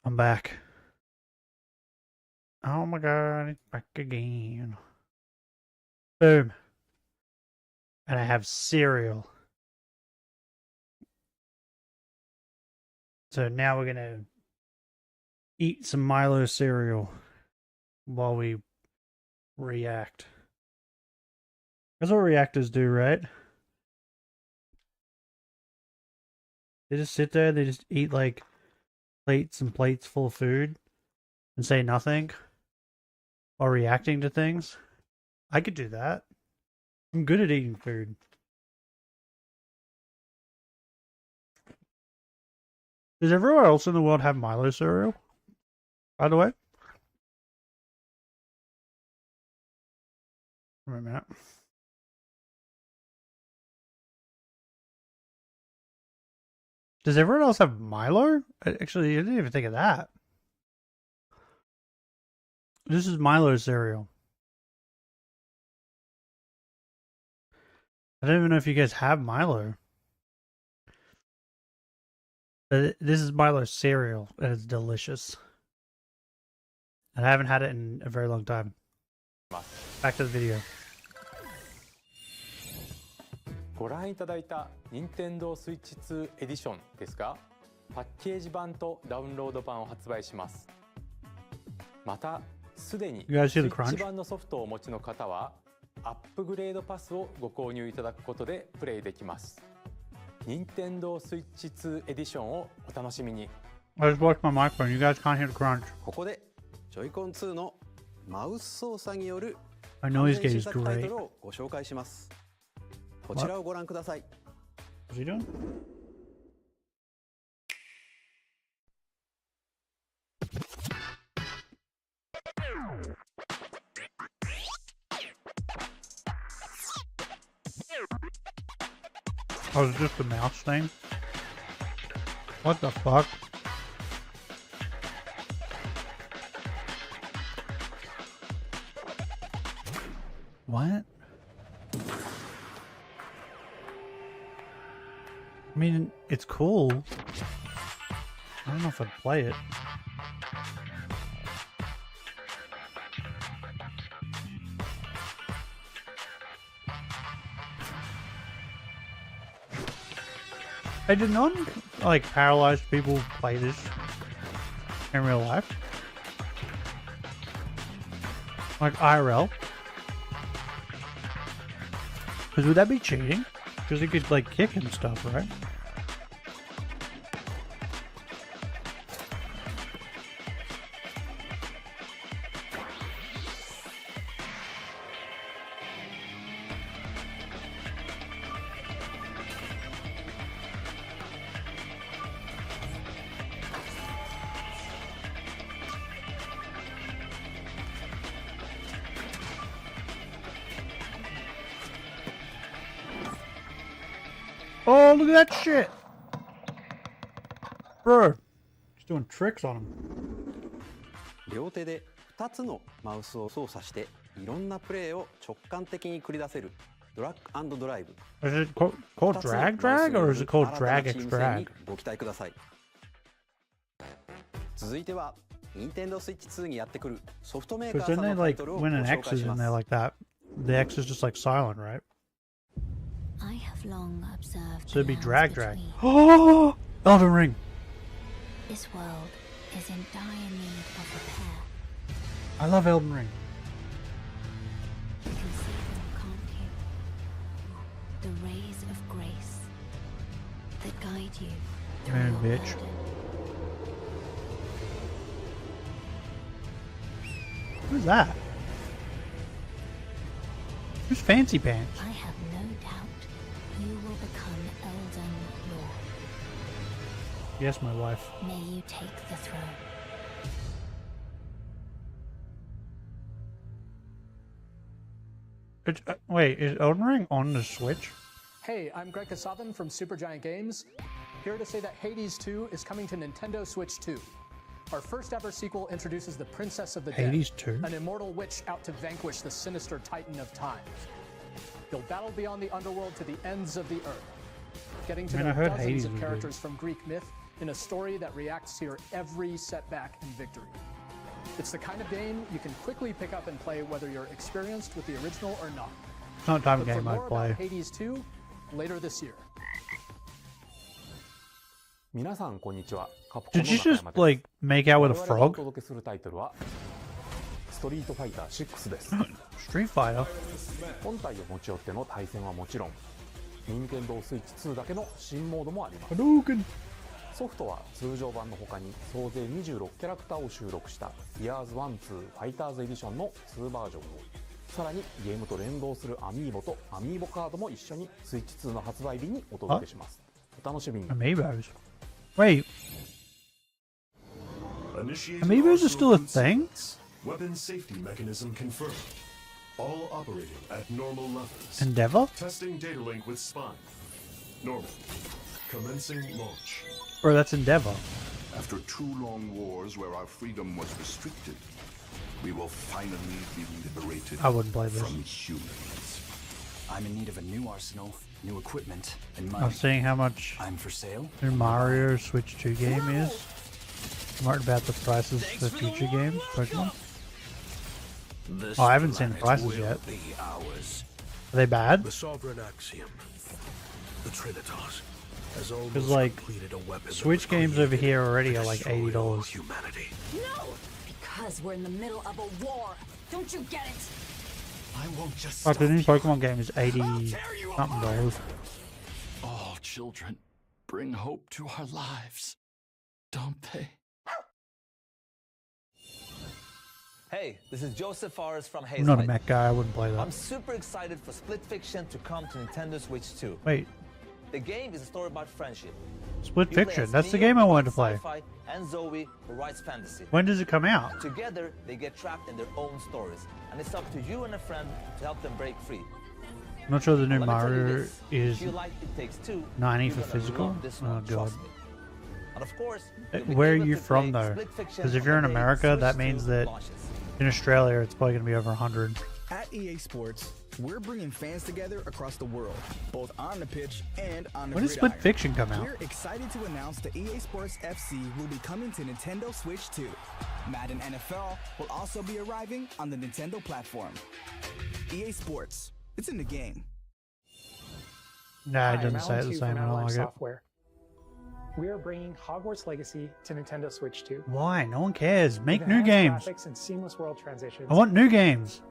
I'm back. Oh my god, it's back again. Boom. And I have cereal. So now we're gonna eat some Milo cereal while we react. That's what reactors do, right? They just sit there, they just eat like plates and plates full of food and say nothing while reacting to things. I could do that. I'm good at eating food. Does everywhere else in the world have Milo cereal? By the way? Wait a minute. Does everyone else have Milo? Actually, I didn't even think of that. This is Milo cereal. I don't even know if you guys have Milo. But this is Milo cereal, and it's delicious. And I haven't had it in a very long time. Back to the video. ご覧いただいた任天堂スイッチ2エディションですが、パッケージ版とダウンロード版を発売します。また、すでにスイ You guys see the ッチ crunch? 版のソフトをお持ちの方は、アップグレードパスをご購入いただくことでプレイできます。任天堂スイッチ2エディションをお楽しみに。I just watched my microphone. You guys can't hear the crunch. ここでジョイコン2のマウス操作による I 完 know 全 he's 新作タイ great. トルをご紹介します。こちらをご覧ください。 What's he doing? Oh, is it just the mouse thing? What the fuck? What? I mean, it's cool. I don't know if I'd play it. Hey, did non like paralyzed people play this in real life? Like IRL? Because would that be cheating? Because you could like kick and stuff, right? Oh, look at that shit! Bro, he's doing tricks on him. 両手で2つのマウスを操作していろんなプレーを直感的に繰り出せるドラッグ&ドライブ。 Is it called drag drag or is it called drag X drag? ご期待ください。続いては任天堂スイッチ2にやってくるソフトメーカ Because ーさ then ん they のタイ like トルをご when an 紹 X 介 is し in ま there す。 like that, the X is just like silent, right? I have long observed So it'd be the drag lines drag. between. Oh, Elden Ring. This world is in dire need of repair. I love Elden Ring. You can see them, can't you? The rays of grace that guide you through Man, your bitch. burden. Who's that? Who's Fancy Pants? I have no doubt you will become Elden Lord. Yes, my wife. May you take the throne. It's, wait, is Elden Ring on the Switch? Hey, I'm Greg Kasavin from Supergiant Games, here to say that Hades 2 is coming to Nintendo Switch 2. Our first ever sequel introduces the Princess of the Hades Dead, 2? an immortal witch out to vanquish the sinister Titan of Time. You'll battle beyond the underworld to the ends of the earth, getting to Man, know I heard dozens Hades of was good. characters from Greek myth in a story that reacts to your every setback and victory. It's the kind of game you can quickly pick up and play whether you're experienced with the original or not. It's not a time Look for game I'd more play. about Hades 2 later this year. 皆さんこんにちは。カプコン Did の you 中山 just です。 like make out with a 我々がお frog? 届けするタイトルはストリートファイター6です。 Street Fighter. 本体を持ち寄っての対戦はもちろん、任天堂スイッチ2だけの新モードもあります。ソフトは通常版の他に総勢26キャラクターを収録したイヤーズ1、2ファイターズエディションの2バージョンを、さらにゲームと連動するアミーボとアミーボカードも一緒にスイッチ2の発売日にお届けします。お楽しみに。 Amiibos. Wait, Initiate Amiibos are still a arsenal thing? sequence. Weapon safety mechanism confirmed. All operating at normal levels. Endeavor? Testing data link with spine. Normal. Commencing launch. Bro, that's Endeavor. After 2 long wars where our freedom was restricted, we will finally be liberated I wouldn't play this. from humans. I'm in need of a new arsenal, new equipment, and I money. was seeing how much I'm for sale. new Mario Switch 2 game is. Smart about the prices for future games, Pokemon. Oh, I haven't seen the prices yet. Are they bad? The sovereign axiom. The Trinitas has Because almost like completed a weapon Switch games over here already are like $80. humanity. No! Because we're in the middle of a war. Don't you get it? I won't just Like the new Pokemon game is $80 something dollars. All children bring hope to our lives, don't they? Hey, this is Joseph Forrest from I'm Haze not a Light. mech guy, I wouldn't play that. I'm super excited for Split Fiction to come to Nintendo Switch 2. Wait, The game is a story about friendship. Split You play Fiction, as that's the Neo, game I who wanted to writes play. sci-fi, and Zoe, who writes fantasy. When does it come out? Together, they get trapped in their own stories, and it's up to you and a friend to help them break free. I'm not sure the new Let me tell you Mario this, is if you like It Takes Two, 90 you're for gonna physical. love this Oh one, god. trust me. And of course, you'll be Where are able you to from play though? Split Fiction Because if on you're in the day America, Switch that 2 means that launches. in Australia it's probably going to be over 100. At EA Sports, we're bringing fans together across the world, both on the pitch and on the When does Split gridiron. Fiction come out? We're excited to announce that EA Sports FC will be coming to Nintendo Switch 2. Madden NFL will also be arriving on the Nintendo platform. EA Sports, it's in the game. Nah, it Hi, doesn't I'm say it Alan the Tu same. from I don't Avalanche like it. Software. We are bringing Hogwarts Legacy to Nintendo Switch 2. Why? No one cares. Make With new enhanced games. graphics and seamless world transitions. I want new games.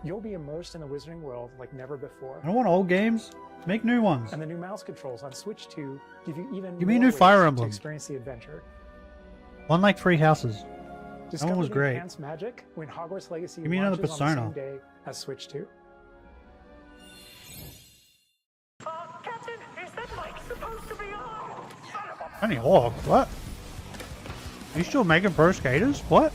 You'll be immersed in the Wizarding world like never before. I don't want old games. Make new ones. And the new mouse controls on Switch 2 give you even Give me a more new ways Fire to Emblem. experience the adventure. One like Three Houses. That one was the great. enhanced magic when Hogwarts Legacy Give me another launches on the Persona. same day as Switch 2. Captain, is that mic supposed to be on? Son of a... Honey Hawk, what? Are you still making pro skaters? What?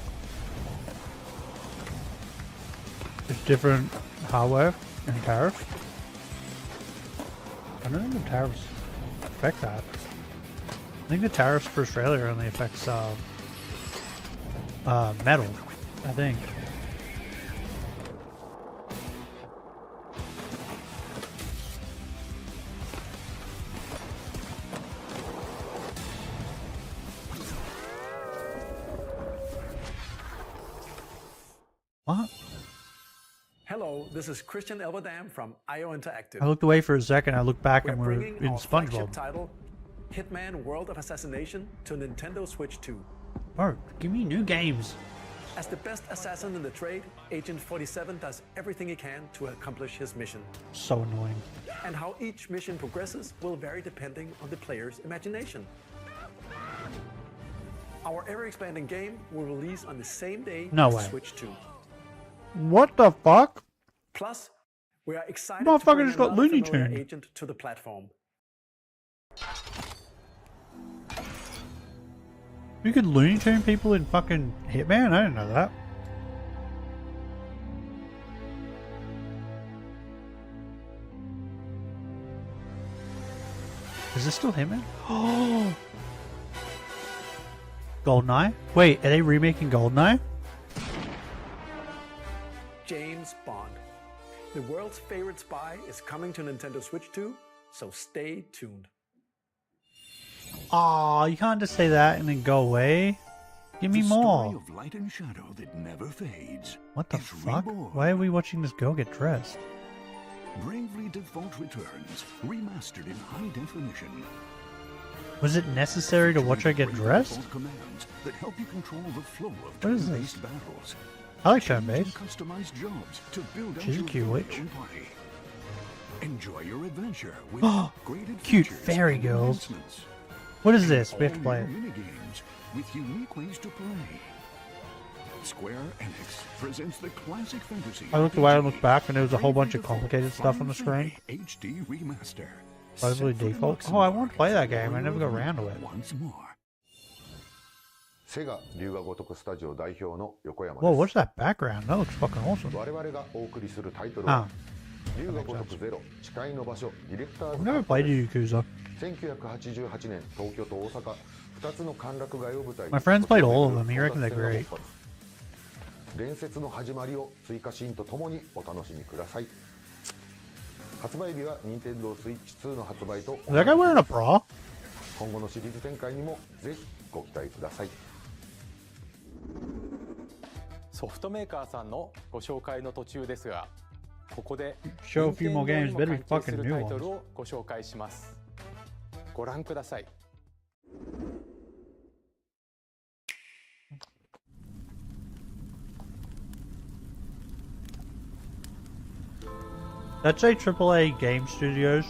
It's different hardware and tariffs. I don't think the tariffs affect that. I think the tariffs for Australia only affects metal, I think. What? Hello, this is Christian Elverdam from IO Interactive. I looked away for a second, I looked back and We're we're bringing in our flagship SpongeBob. title, Hitman World of Assassination, to Nintendo Switch 2. Bro, give me new games. As the best assassin in the trade, Agent 47 does everything he can to accomplish his mission. So annoying. And how each mission progresses will vary depending on the player's imagination. Our ever-expanding game will release on the same day No as way. Switch 2. What the fuck? Plus, we are excited Motherfucker to bring just got another Looney familiar Tune. agent to the platform. You could Looney Tune people in fucking Hitman? I didn't know that. Is this still Hitman? Oh! GoldenEye? Wait, are they remaking GoldenEye? James Bond. The world's favorite spy is coming to Nintendo Switch 2, so stay tuned. Aw, you can't just say that and then go away. Give me The more. story of light and shadow that never fades. What the is fuck? reborn. Why are we watching this girl get dressed? Bravely Default returns, remastered in high definition. Was it necessary to watch her get dressed? Default commands that help you control the flow of What is turn-based this? battles. I like Choose turn-based. and customize jobs to build out She's a your cute very witch. own party. Enjoy your adventure with Oh, upgraded cute features fairy and girls. enhancements. What is this? And We have to all play new it. minigames with unique ways to play. Square Enix presents the classic fantasy. I looked away and looked back, and there was a whole bunch of complicated stuff on the screen. HD remaster. Probably Set for the default. maximum Oh, I want to play that power game. I never got around to it. once more. セガ龍が如くスタジオ代表の横山 Whoa, です what's that background? That looks fucking awesome. 我々がお送りするタイトル Ah, は龍が如くゼロ誓いの場所ディレクター I've ズ never played Yakuza. 1988年東京と大阪2つの歓楽街を舞台に My friends played all of them. He reckon they're great. 伝説の始まりを追加シーンとともにお楽しみください発売日は任天堂スイッチ2の発売と Is that guy wearing a bra? 今後のシリーズ展開にもぜひご期待くださいソフトメーカーさんのご紹介の途中ですが、ここで Show a few more games, 任 better 天 be 堂にも関係す fucking る new タイト ones. ルをご紹介します。ご覧ください。That's a AAA game studios.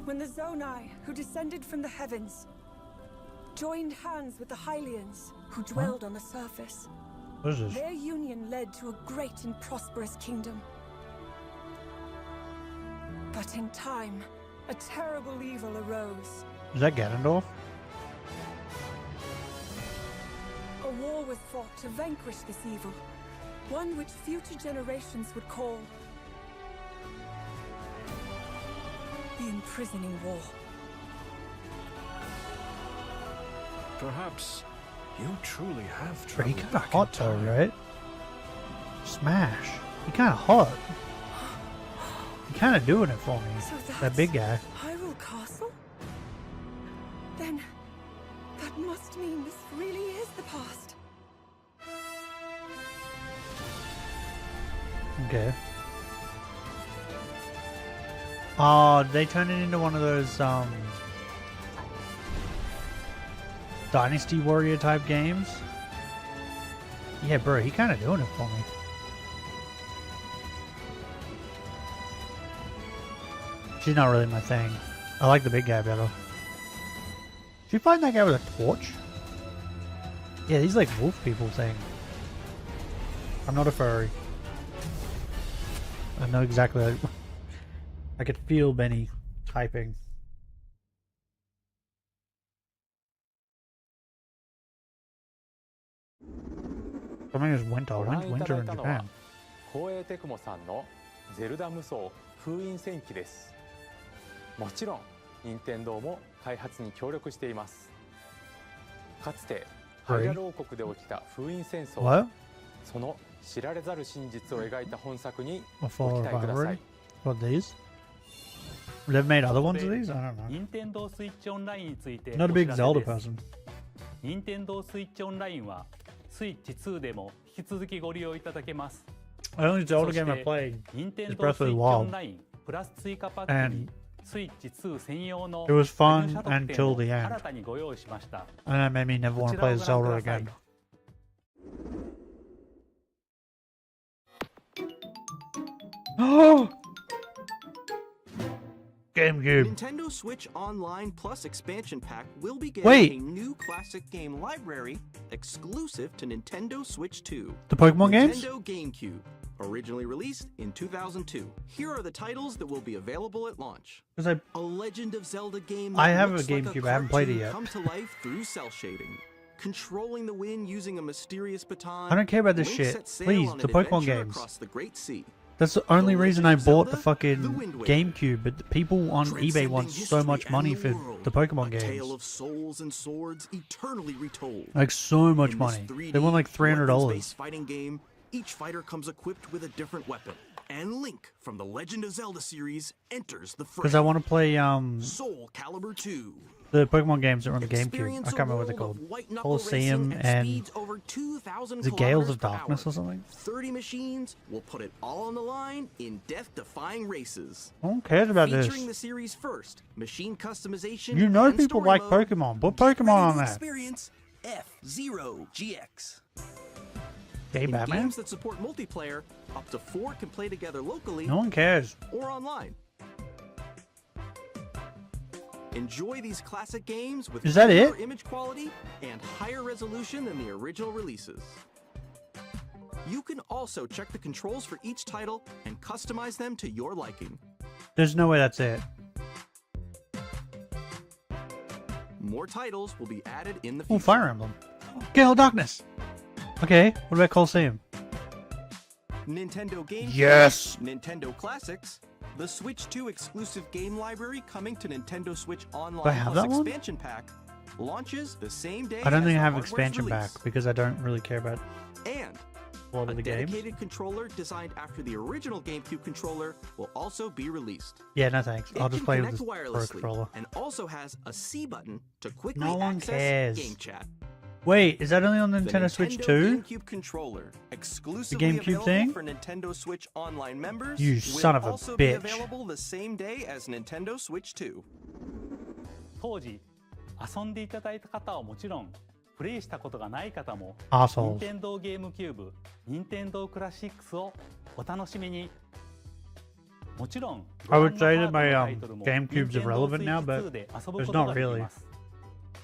When the Zonai, who descended from the heavens, joined hands with the Hylians, who dwelled on the surface, What is this? their union led to a great and prosperous kingdom. But in time, a terrible evil arose. Is that Ganondorf? A war was fought to vanquish this evil, one which future generations would call the Imprisoning War. Perhaps you truly have But he traveled kinda back hot in though, time. right? Smash. He kinda hot. He kinda doing it for me. So That that's big guy. Hyrule Castle? Then that must mean this really is the past. Okay. Oh, they turned it into one of those Dynasty Warrior type games. Yeah, bro, he kind of doing it for me. She's not really my thing. I like the big guy better. Did you find that guy with a torch? Yeah, these like wolf people thing. I'm not a furry. I know exactly. I could feel Benny typing. Something is winter. ご覧 When's いた winter だい in たのは Japan? 光栄テクモさんのゼルダ無双封印戦記です。もちろん任天堂も開発に協力しています。かつてハイラル王国で起きた封印戦争、 What? その知られざる真実を描いた本作に A ご fall 期 of 待くださ Ivory? い。 What, these? They've made other ones of these? I don't know. 任天堂スイッチオンラインについて Not a big お知ら Zelda せです。 person. 任天堂スイッチオンラインはスイッチ2でも引き続きご利用いただけます。 The only そ Zelda し game I て played 任天 is 堂 Breath スイ of the ッチオン Wild. ラインプラス追加パックに And スイッチ2専用の it was 加 fun 入者特典 until を the end. 新たにご用意しました。 And that made me never こ want ち to ら play をご覧 Zelda ください again. Oh! GameCube. Nintendo Switch Online Plus Expansion Pack will be getting Wait. a new classic game library exclusive to Nintendo Switch 2. The Pokemon games? Nintendo GameCube, originally released in 2002. Here are the titles that will be available at launch. 'Cause I- A Legend of Zelda game I that have a looks like GameCube, I haven't played it cartoon yet. come to life through cell shading. Controlling the wind using a mysterious baton. I don't care about this Link shit. set sail Please, on the an Pokemon adventure games. across the Great Sea. That's the only reason I bought the fucking Wind Waker. GameCube, but the people on eBay want so much money for the Pokemon A tale games. of souls and swords eternally retold. Like so much In this money. 3D They want like $300. weapons-based fighting game, each fighter comes equipped with a different weapon. And Link from the Legend of Zelda series enters the fray. Because I want to play Soul Calibur 2. The Pokemon games that are on the GameCube. Experience I can't remember what they're a called. world of white-knuckle Colosseum racing at and speeds over 2,000 is it Gales of kilometers per Darkness hour. or something? 30 machines will put it all on the line in death-defying races. No one cares about this. Featuring the series first, machine customization. You know and people story like mode, Pokemon. Put Pokemon on that. Experience F-Zero GX. Hey, In Batman. games that support multiplayer, up to 4 can play together locally. No one cares. Or online. Enjoy these classic games with Is that better it? image quality and higher resolution than the original releases. You can also check the controls for each title and customize them to your liking. There's no way that's it. More titles will be added in the Oh, future. Fire Emblem. Gale of Darkness. Okay, what about Colosseum? Nintendo Game Yes! Nintendo Classics, the Switch 2 exclusive game library coming to Nintendo Switch Do I Online have Plus that one? expansion pack, launches the same day I don't as think the I have hardware's expansion release. back because I don't really care about And a lot a of the games. dedicated controller designed after the original GameCube controller will also be released. Yeah, no thanks. I'll It just can play with connect this pro wirelessly controller. and also has a C button to quickly No one access cares. game chat. Wait, is that only on the The Nintendo Switch Nintendo 2? GameCube controller, exclusively GameCube available thing? for Nintendo Switch Online members, You will son of a also be bitch. available the same day as Nintendo Switch 2. 当時遊んでいただいた方はもちろんプレイしたことがない方も Assholes. 任天堂ゲームキューブ任天堂クラシックスをお楽しみに。もちろん I would say that my タイトルも GameCube's irrelevant now, but 任天堂 Switch 2で遊ぶ there's ことが not でき really. ます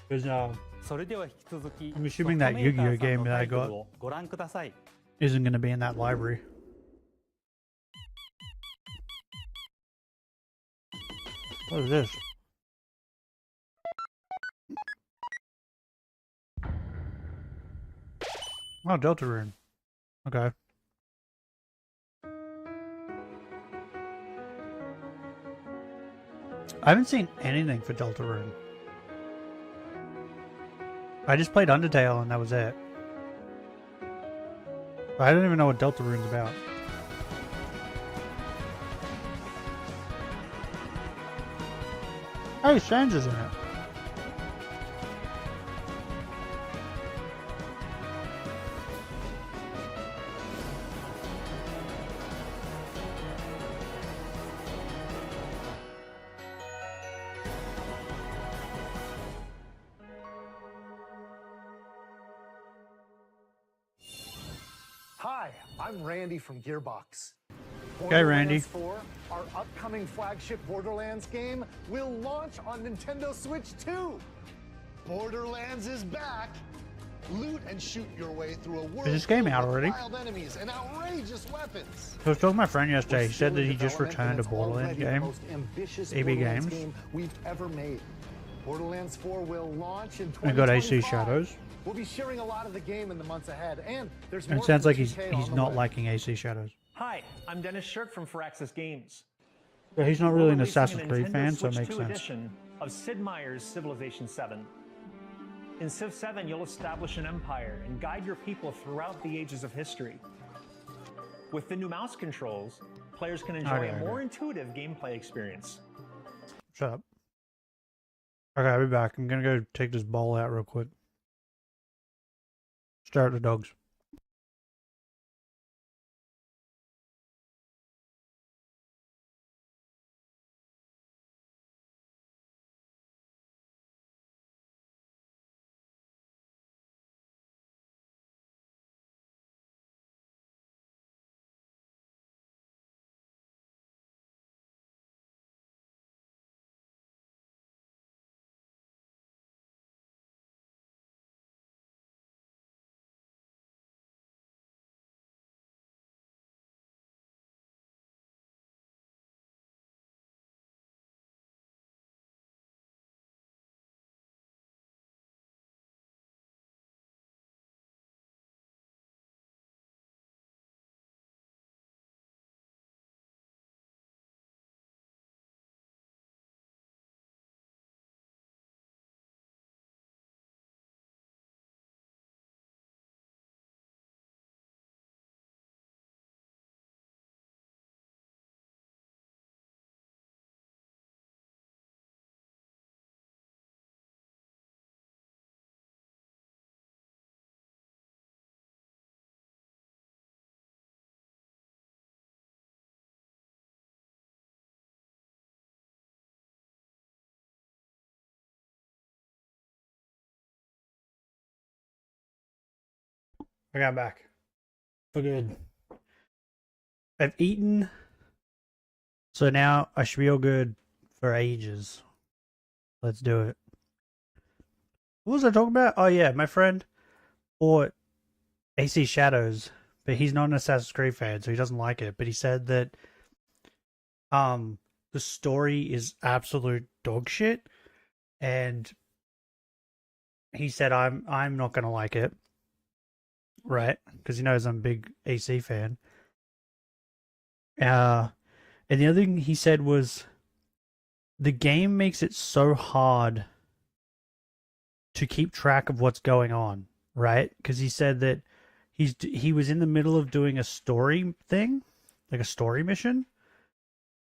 Because それでは引き続き I'm assuming that Yu-Gi-Oh game that I got をご覧ください。 isn't going to be in that library. What is this? Oh, Deltarune. Okay. I haven't seen anything for Deltarune. I just played Undertale and that was it. I don't even know what Deltarune's about. Hey, Sansa's in it. Hi, I'm Randy from Gearbox. Okay, Randy. Borderlands 4, our upcoming flagship Borderlands game, will launch on Nintendo Switch 2. Borderlands is back. Loot and shoot your way through a world Is this game filled out with already? wild enemies and outrageous weapons. So I was talking to my friend yesterday. He We're said still that in he just development, returned and a it's Borderlands already the game. most ambitious EB Borderlands Games. game we've ever made. Borderlands 4 will launch in We got AC 2025. Shadows. We'll be sharing a lot of the game in the months ahead, and there's And more it sounds from like he's 2K on the not way. liking AC Shadows. Hi, I'm Dennis Shirk from Firaxis Games. Yeah, he's not really We're an releasing Assassin's a Creed Nintendo fan, so it Switch makes 2 sense. edition of Sid Meier's Civilization 7. In Civ 7, you'll establish an empire and guide your people throughout the ages of history. With the new mouse controls, players can enjoy Okay, a okay. more intuitive gameplay experience. Shut up. Okay, I'll be back. I'm gonna go take this ball out real quick. Start the dogs. I got back. For good. I've eaten. So now I should be all good for ages. Let's do it. What was I talking about? Oh yeah, my friend bought AC Shadows, but he's not an Assassin's Creed fan, so he doesn't like it. But he said that the story is absolute dog shit, and he said I'm not gonna like it, right? Because he knows I'm a big AC fan. And the other thing he said was the game makes it so hard to keep track of what's going on, right? Because he said that he was in the middle of doing a story thing, like a story mission,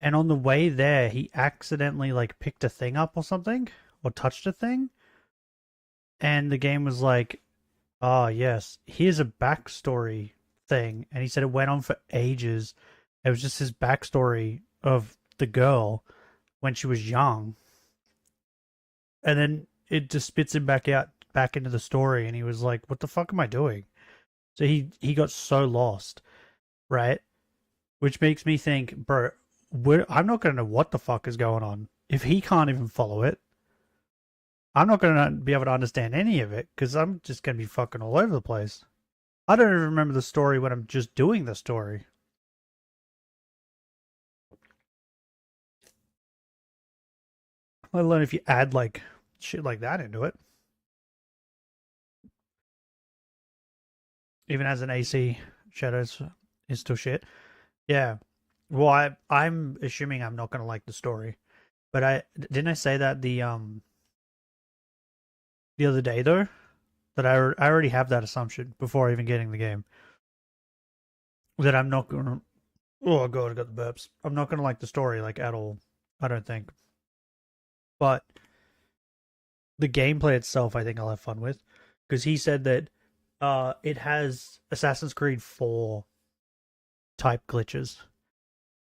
and on the way there he accidentally like picked a thing up or something, or touched a thing, and the game was like, oh yes, here's a backstory thing, and he said it went on for ages. It was just his backstory of the girl when she was young, and then it just spits him back into the story, and he was like, what the fuck am I doing? So he got so lost, right? Which makes me think, bro, I'm not going to know what the fuck is going on. If he can't even follow it, I'm not going to be able to understand any of it, because I'm just going to be fucking all over the place. I don't even remember the story when I'm just doing the story. Let alone if you add like shit like that into it. Even as an AC, Shadows is still shit. Yeah. Well, I'm assuming I'm not gonna like the story, but didn't I say that the other day though, that I already have that assumption before even getting the game, that I'm not gonna. Oh god, I got the burps. I'm not gonna like the story like at all. I don't think. But the gameplay itself, I think I'll have fun with, because he said that it has Assassin's Creed 4 type glitches.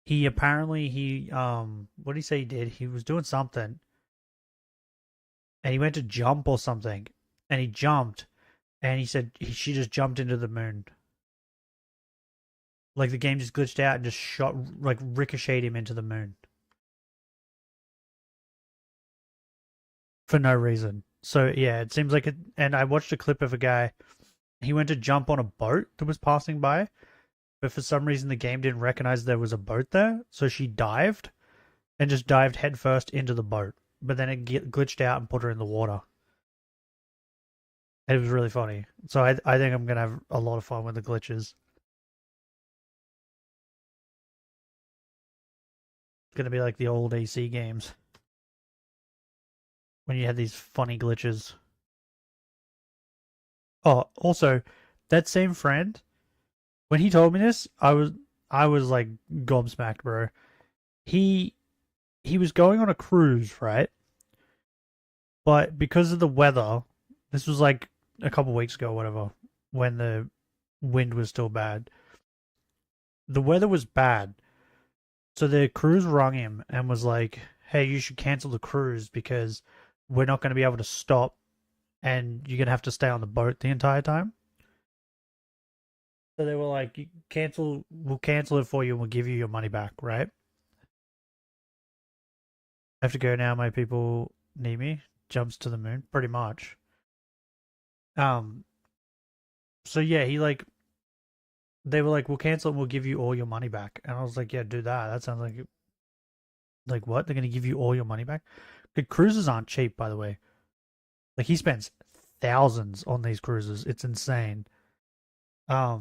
He apparently what did he say he did? He was doing something, and he went to jump or something, and he jumped, and he said she just jumped into the moon. Like the game just glitched out and just shot, like ricocheted him into the moon. For no reason. So yeah, it seems like it. And I watched a clip of a guy. He went to jump on a boat that was passing by, but for some reason the game didn't recognize there was a boat there, so she dived, and just dived headfirst into the boat. But then it glitched out and put her in the water. And it was really funny. So I think I'm gonna have a lot of fun with the glitches. It's gonna be like the old AC games, when you had these funny glitches. Oh, also, that same friend, when he told me this, I was like gobsmacked, bro. He was going on a cruise, right? But because of the weather, this was like a couple weeks ago, whatever, when the wind was still bad. The weather was bad. So the cruise rung him and was like, hey, you should cancel the cruise because we're not going to be able to stop, and you're going to have to stay on the boat the entire time. So they were like, we'll cancel it for you and we'll give you your money back, right? I have to go now, my people need me. Jumps to the moon, pretty much. So yeah, they were like, we'll cancel and we'll give you all your money back. And I was like, yeah, do that. That sounds like what? They're going to give you all your money back? The cruises aren't cheap, by the way. Like, he spends thousands on these cruises. It's insane. But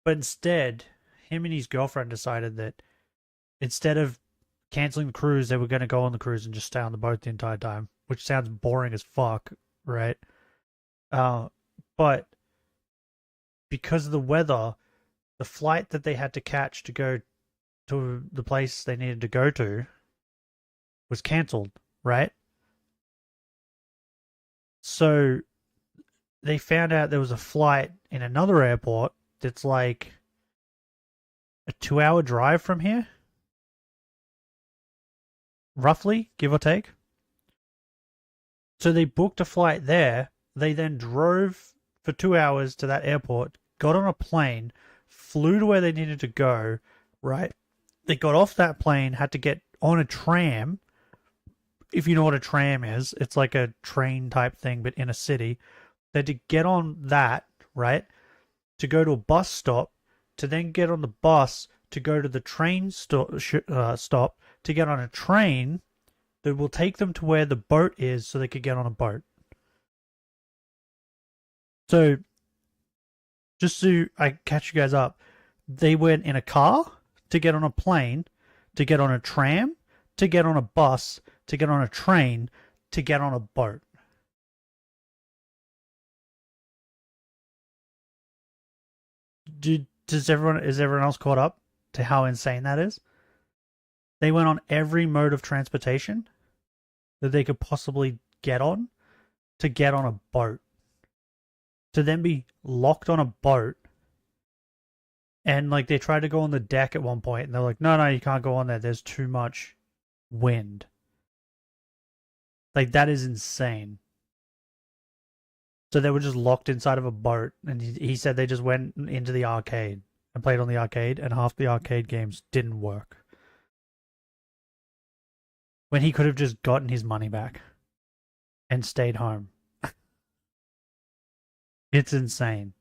instead, him and his girlfriend decided that instead of canceling the cruise, they were going to go on the cruise and just stay on the boat the entire time, which sounds boring as fuck, right? But because of the weather, the flight that they had to catch to go to the place they needed to go to was cancelled, right? So they found out there was a flight in another airport that's like a 2-hour drive from here, roughly, give or take. So they booked a flight there. They then drove for 2 hours to that airport, got on a plane, flew to where they needed to go, right? They got off that plane, had to get on a tram. If you know what a tram is, it's like a train type thing, but in a city. They had to get on that, right? To go to a bus stop, to then get on the bus to go to the train stop to get on a train that will take them to where the boat is so they could get on a boat. So, just so I catch you guys up, they went in a car to get on a plane, to get on a tram, to get on a bus, to get on a train, to get on a boat. Is everyone else caught up to how insane that is? They went on every mode of transportation that they could possibly get on to get on a boat. To then be locked on a boat. And like they tried to go on the deck at one point and they're like, no, you can't go on there. There's too much wind. Like that is insane. So they were just locked inside of a boat, and he said they just went into the arcade and played on the arcade, and half the arcade games didn't work. When he could have just gotten his money back and stayed home. It's insane.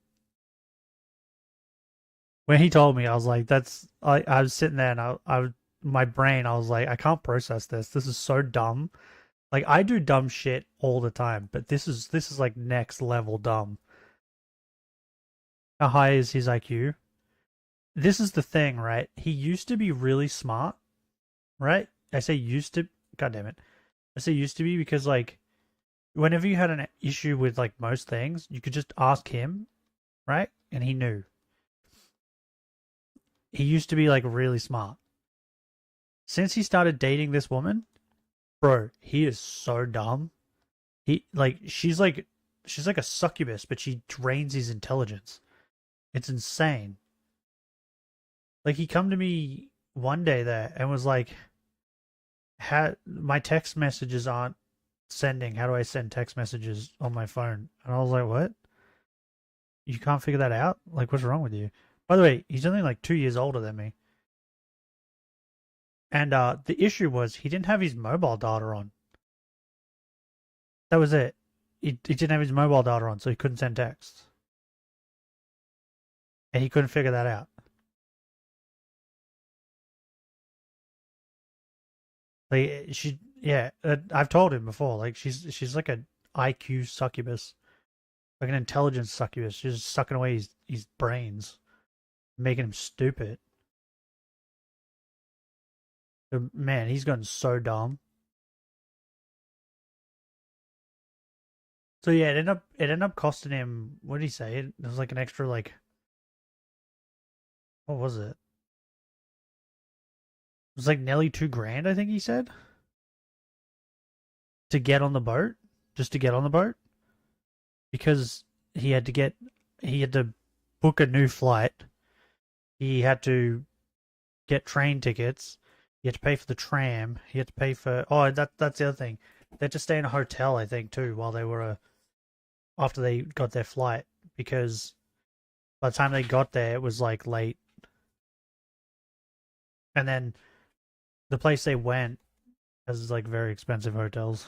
When he told me, I was like, I was sitting there and my brain, I was like, I can't process this. This is so dumb. Like, I do dumb shit all the time, but this is like next level dumb. How high is his IQ? This is the thing, right? He used to be really smart, right? I say used to, god damn it. I say used to be because, like, whenever you had an issue with, like, most things, you could just ask him, right? And he knew. He used to be, like, really smart. Since he started dating this woman, bro, he is so dumb. She's like a succubus, but she drains his intelligence. It's insane. Like, he come to me one day there and was like, my text messages aren't sending. How do I send text messages on my phone? And I was like, what? You can't figure that out? Like, what's wrong with you? By the way, he's only like 2 years older than me. And the issue was he didn't have his mobile data on. That was it. He didn't have his mobile data on, so he couldn't send texts. And he couldn't figure that out. Like, I've told him before, like, she's like an IQ succubus. Like an intelligence succubus. She's just sucking away his brains. Making him stupid. Man, he's gotten so dumb. So yeah, it ended up costing him, what did he say? It was like an extra, like, what was it? It was like nearly $2,000, I think he said. To get on the boat. Just to get on the boat. Because he had to book a new flight. He had to get train tickets. He had to pay for the tram. He had to pay for... Oh, that's the other thing. They had to stay in a hotel, I think, too, while they were... after they got their flight. Because by the time they got there, it was, like, late. And then the place they went has, like, very expensive hotels.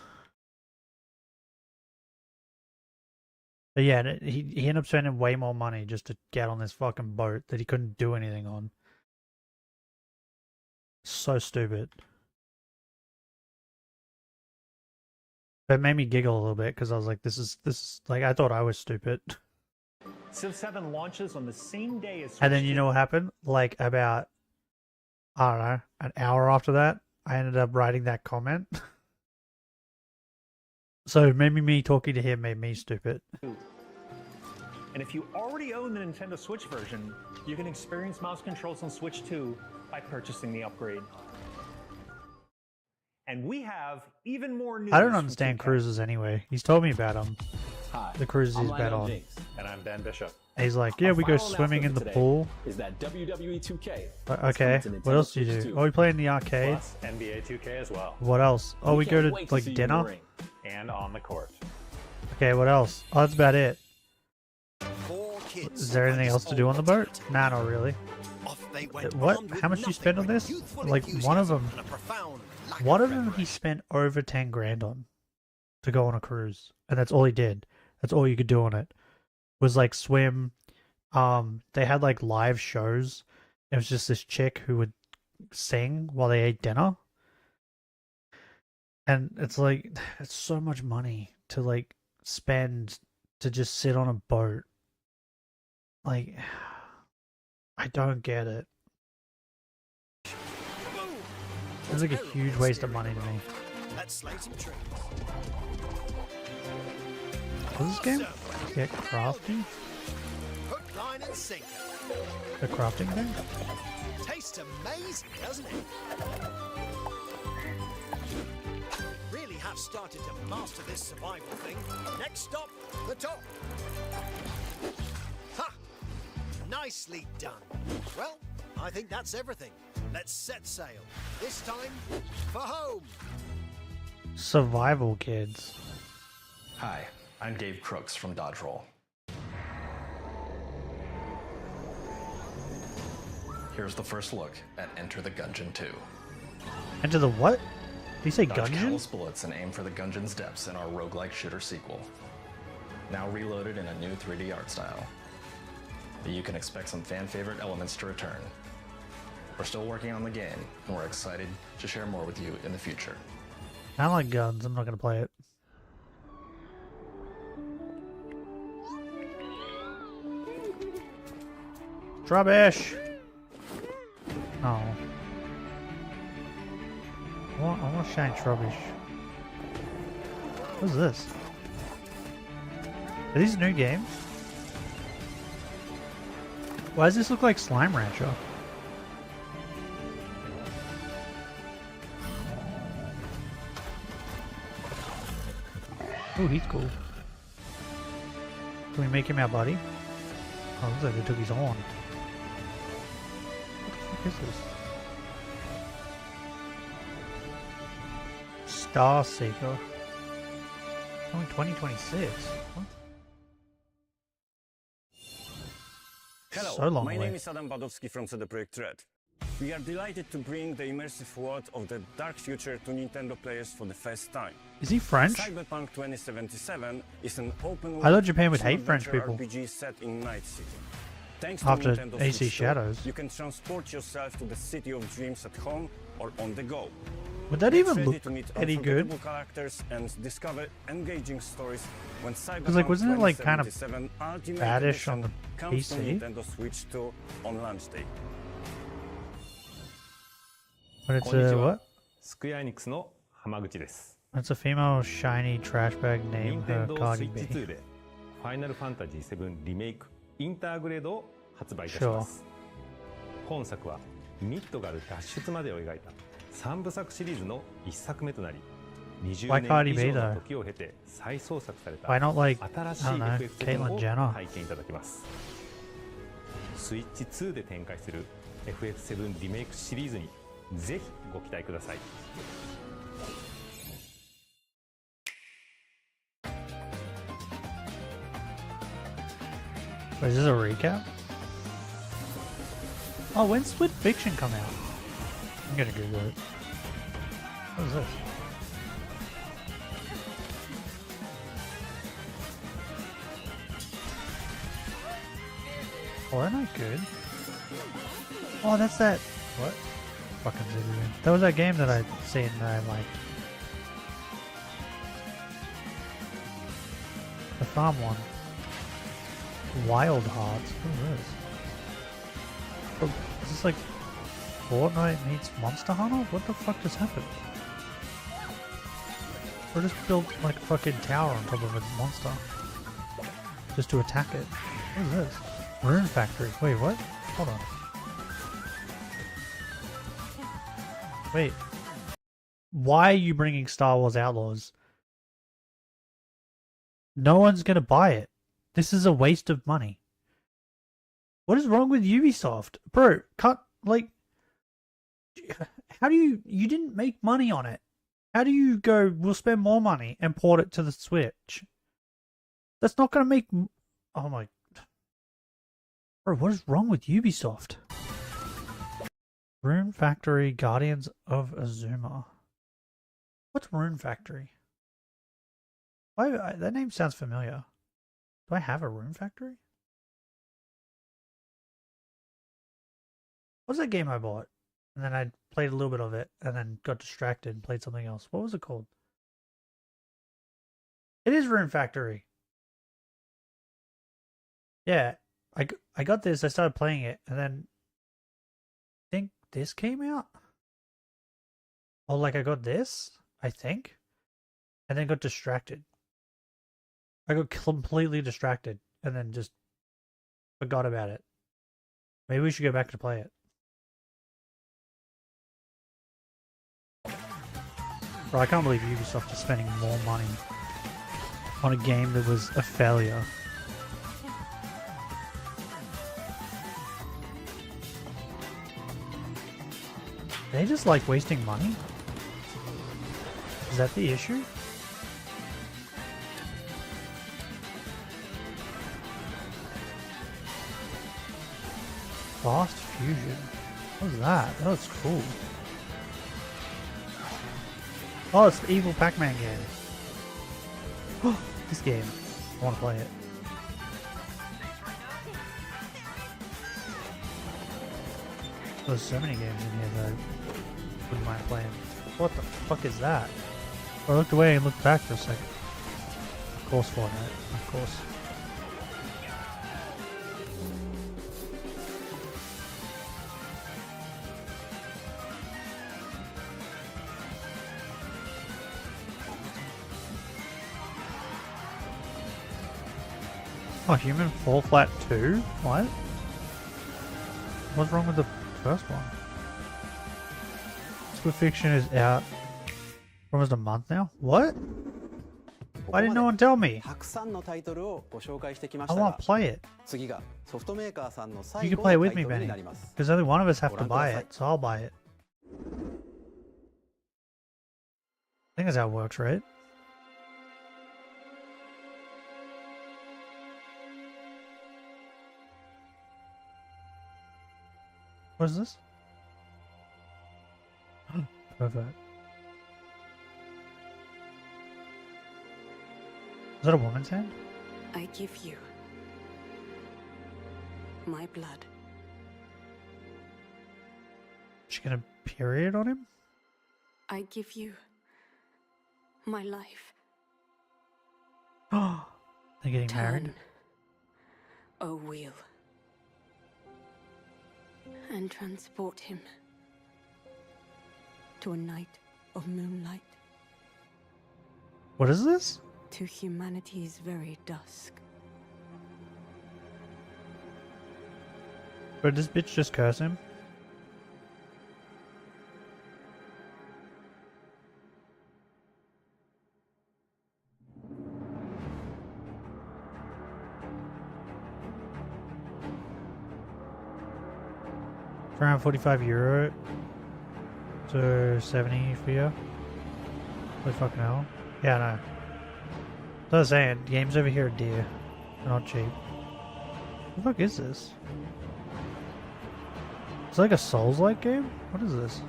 But yeah, he ended up spending way more money just to get on this fucking boat that he couldn't do anything on. So stupid. But it made me giggle a little bit because I was like, this is like, I thought I was stupid. Civ 7 launches on the same day as Switch And then you know what happened? Like about, I don't know, an hour after that, I ended up writing that comment. So maybe me talking to him made me stupid. And if you already own the Nintendo Switch version, you can experience mouse controls on Switch 2 by purchasing the upgrade. And we have even more news. I don't understand cruises anyway. He's told me about them. Hi, The cruises he's I'm bet Lionel on. Jinx. And I'm Ben Bishop. And he's like, yeah, Our we go final swimming in the announcement pool. today is that WWE 2K. Okay, what else do you do? Oh, we play in the arcade. Plus NBA 2K as well. What else? Oh, we go to like dinner. And on the court. Okay, what else? Oh, that's about it. Is there anything else to do on the boat? Nah, not really. What? How much do you spend on this? Like one of them he spent over 10 grand on to go on a cruise, and that's all he did. That's all you could do on it. Was like swim. They had like live shows. It was just this chick who would sing while they ate dinner. And it's like, it's so much money to like spend to just sit on a boat. Like, I don't get it. It's like a huge waste of money to me. Let's slay some trees. What's this game? Get crafty? Hook, line, and sinker. The crafting thing? Tastes amazing, doesn't it? Really have started to master this survival thing. Next stop, the top. Ha! Nicely done. Well, I think that's everything. Let's set sail. This time, for home. Survival kids. Hi, I'm Dave Crooks from Dodge Roll. Here's the first look at Enter the Gungeon 2. Enter the what? Did you say Dodge Gungeon? callous bullets and aim for the Gungeon's depths in our roguelike shooter sequel. Now reloaded in a new 3D art style. You can expect some fan favorite elements to return. We're still working on the game, and we're excited to share more with you in the future. I don't like guns. I'm not going to play it. Rubbish! Oh. I want to shine rubbish. What's this? Are these new games? Why does this look like Slime Rancher? Oh, he's cool. Can we make him our buddy? Oh, looks like they took his horn. What the fuck is this? Star Seeker. Oh, 2026. What? Hello, So long my away. name is Adam Badowski from CD Projekt Red. We are delighted to bring the immersive world of the dark future to Nintendo players for the first time. Is he French? Cyberpunk 2077 is an open I thought Japan would hate French action-adventure people. RPG set in Night City. Thanks to After Nintendo AC Switch Shadows. you can transport yourself to the city of dreams at home or on the go. Would that Get even ready look to meet any good? unforgettable characters and discover engaging stories when Cyberpunk Because like, wasn't it like kind of 2077 Ultimate baddish on Edition the comes to PC? Nintendo Switch 2 on launch day. But it's a what? スクエアエニックスの浜口です。 It's a female shiny trash bag. Name her 任天堂 Cardi スイッチ B. 2でファイナルファンタジー7リメイクインターグレードを発売いたします。本作はミッドガル脱出までを描いた3部作シリーズの1作目となり、20 Why Cardi 年以 B 上の though? 時を経て再創作された Why not like, 新しい I don't know, FF7 Caitlyn を Jenner? 体験いただけます。スイッチ2で展開する FF7 リメイクシリーズにぜひご期待ください。 Wait, is this a recap? Oh, when's Split Fiction come out? I'm gonna Google it. What is this? Oh, they're not good. Oh, that's that. What? Fucking Ziggy. That was that game that I'd seen that I liked. The farm one. Wild Hearts. What is this? Oh, is this like Fortnite meets Monster Hunter? What the fuck just happened? Or just built like a fucking tower on top of a monster. Just to attack it. What is this? Rune Factory. Wait, what? Hold on. Wait. Why are you bringing Star Wars Outlaws? No one's gonna buy it. This is a waste of money. What is wrong with Ubisoft? Bro, cut, like... How do you didn't make money on it. How do you go, we'll spend more money and port it to the Switch? That's not gonna make... Oh my... Bro, what is wrong with Ubisoft? Rune Factory Guardians of Azuma. What's Rune Factory? Why, that name sounds familiar. Do I have a Rune Factory? What's that game I bought? And then I played a little bit of it and then got distracted and played something else. What was it called? It is Rune Factory. Yeah, I got this, I started playing it, and then I think this came out? Oh, like I got this, I think, and then got distracted. I got completely distracted and then just forgot about it. Maybe we should go back to play it. Bro, I can't believe Ubisoft is spending more money on a game that was a failure. They just like wasting money? Is that the issue? Fast Fusion. What is that? That looks cool. Oh, it's the evil Pac-Man game. Oh, this game. I want to play it. There's so many games in here that I wouldn't mind playing. What the fuck is that? I looked away and looked back for a second. Of course, Fortnite. Of course. Oh, Human Fall Flat 2? What? What's wrong with the first one? School Fiction is out for almost a month now? What? Why didn't no one tell me? I want to play it. You can play it with me, Benny. Because only one of us have to buy it, so I'll buy it. I think that's how it works, right? What is this? Perfect. Is that a woman's hand? I give you my blood. She gonna period on him? I give you my life. Oh, they're getting married. Turn a wheel and transport him to a night of moonlight. What is this? To humanity's very dusk. But this bitch just curse him? Around €45 to 70 for you. Holy fucking hell. Yeah, I know. That's what I was saying, games over here are dear. They're not cheap. What the fuck is this? It's like a Souls-like game? What is this?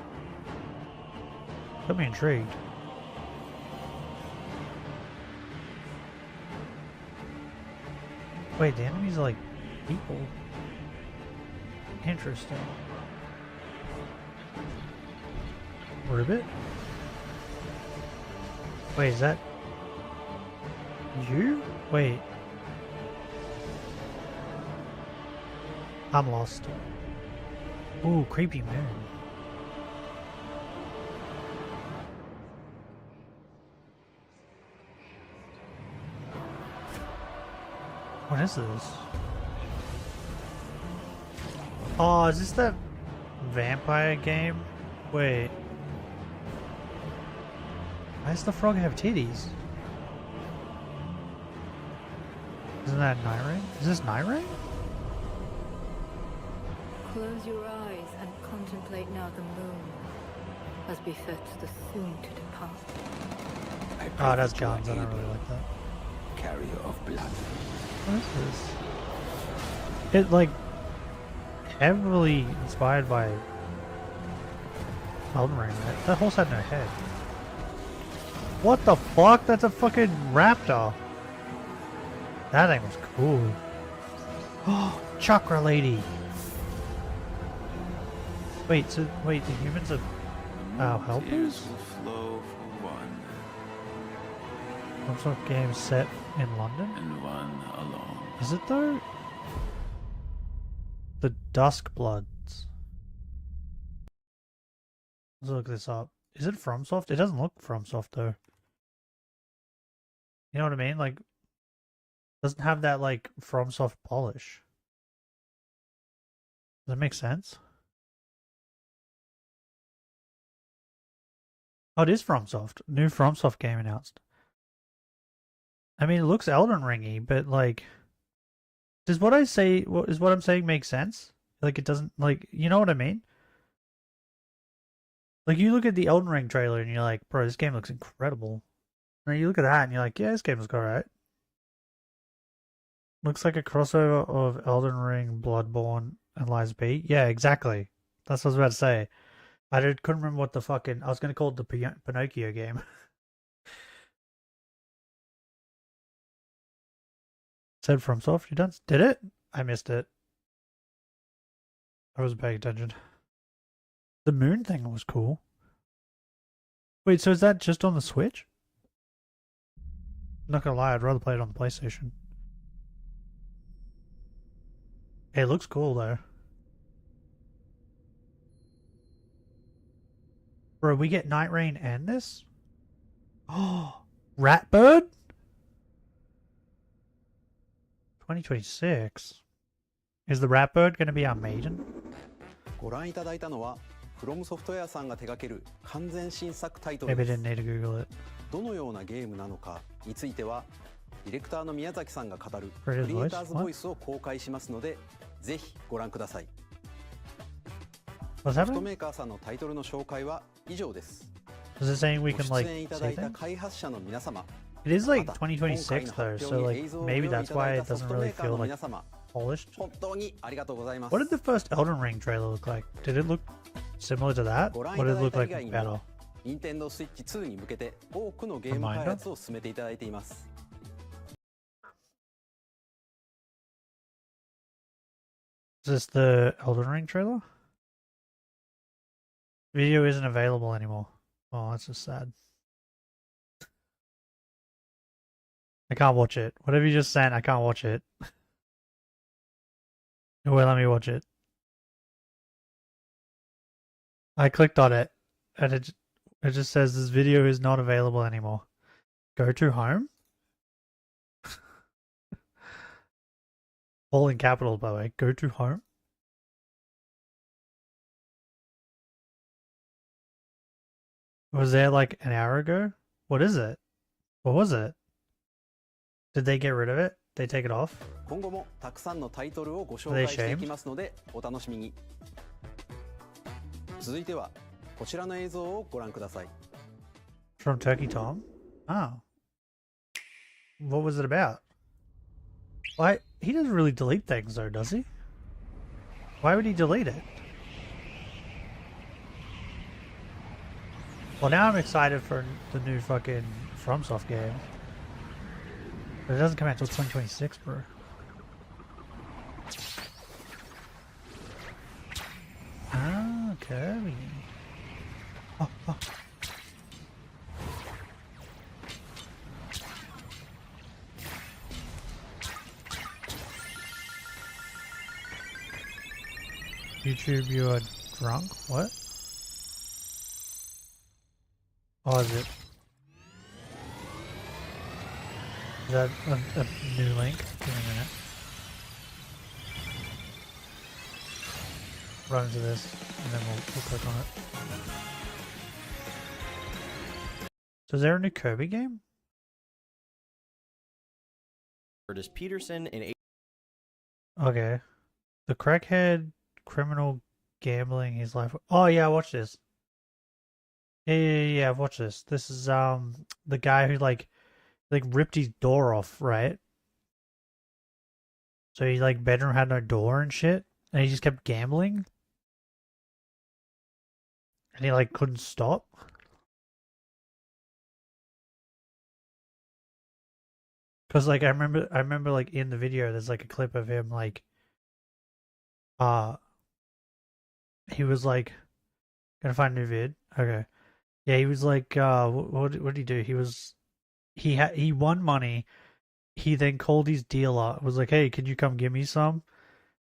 Got me intrigued. Wait, the enemies are like people. Interesting. Ribbit? Wait, is that you? Wait. I'm lost. Ooh, creepy moon. What is this? Oh, is this that vampire game? Wait. Why does the frog have titties? Isn't that Night Rain? Is this Night Rain? Close your eyes and contemplate now the moon, as befits the soon to depart. Oh, that's guns. I don't really like that. Carrier of blood. What is this? It like heavily inspired by Elden Ring, right? That horse had no head. What the fuck? That's a fucking raptor. That thing was cool. Oh, Chakra Lady. Wait, the humans are our helpers? Some sort of game set in London? And one alone. Is it though? The Dusk Bloods. Let's look this up. Is it FromSoft? It doesn't look FromSoft though. You know what I mean? Like, doesn't have that like FromSoft polish. Does that make sense? Oh, it is FromSoft. New FromSoft game announced. I mean, it looks Elden Ringy, but like, does what I say, what I'm saying make sense? Like, it doesn't, like, you know what I mean? Like, you look at the Elden Ring trailer and you're like, bro, this game looks incredible. And then you look at that and you're like, yeah, this game looks alright. Looks like a crossover of Elden Ring, Bloodborne, and Lies of P. Yeah, exactly. That's what I was about to say. Couldn't remember what the fucking, I was going to call it the Pinocchio game. Said FromSoft, you done? Did it? I missed it. I wasn't paying attention. The moon thing was cool. Wait, so is that just on the Switch? I'm not gonna lie, I'd rather play it on the PlayStation. Hey, it looks cool though. Bro, we get Night Rain and this? Oh, Ratbird? 2026? Is the Ratbird going to be our maiden? ご覧いただいたのは From Software さんが手掛ける完全新作タイトル Maybe で I す。 didn't need to Google it. どのようなゲームなのかについてはディレクターの宮崎さんが語る Creative クリエイ voice? ターズボイスを公開しますのでぜひご覧ください。 What's ソフト happening? メーカーさんのタイトルの紹介は以上です。 Is it saying we ご can 出 like 演いた say だいた things? 開発者の皆様 It is like また今回の 2026 発 though, 表 so に like 映像を maybe ご用意い that's ただ why い it たソ doesn't フトメ really ーカー feel の like 皆様 polished. 本当にありがとうございます。 What did the first Elden Ring trailer look like? Did it look similar to that? ご覧 Or い did た it だい look た like 以外に better? も Nintendo Switch 2に向けて多くのゲーム開発を進めていただいています。 Is this the Elden Ring trailer? Video isn't available anymore. Oh, that's just sad. I can't watch it. Whatever you just sent, I can't watch it. It won't let me watch it. I clicked on it, and it just says this video is not available anymore. Go to home? All in capitals, by the way. Go to home? Was there like an hour ago? What is it? What was it? Did they get rid of it? They take it off? 今後もたくさんのタイトルをご紹介していきますのでお楽しみに。続いてはこちらの映像をご覧ください。 From Turkey Tom? Oh. What was it about? Why? He doesn't really delete things though, does he? Why would he delete it? Well, now I'm excited for the new fucking FromSoft game. But it doesn't come out until 2026, bro. Ah, Kirby. Oh, oh. YouTube, you are drunk? What? Oh, is it? Is that a new link? Give me a minute. Run into this, and then we'll click on it. So is there a new Kirby game? Curtis Peterson in Okay. The crackhead criminal gambling his life. Oh yeah, I watched this. Yeah, I've watched this. This is the guy who like ripped his door off, right? So he like bedroom had no door and shit. And he just kept gambling. And he like couldn't stop. Cause like I remember like in the video there's like a clip of him like he was like gonna find a new vid. Okay. Yeah, he was like what did he do? He won money. He then called his dealer, was like, "Hey, can you come give me some?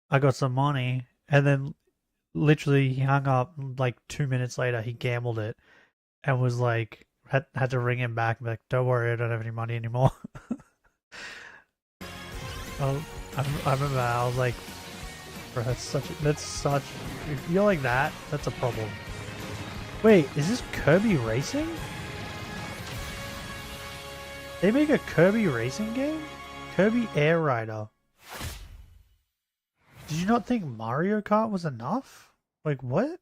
I got some money." And then literally he hung up. Like 2 minutes later he gambled it and was like had to ring him back and be like, "Don't worry, I don't have any money anymore." Oh, I remember I was like, bro, that's such if you're like that, that's a problem. Wait, is this Kirby Racing? They make a Kirby Racing game? Kirby Air Rider. Did you not think Mario Kart was enough? Like, what?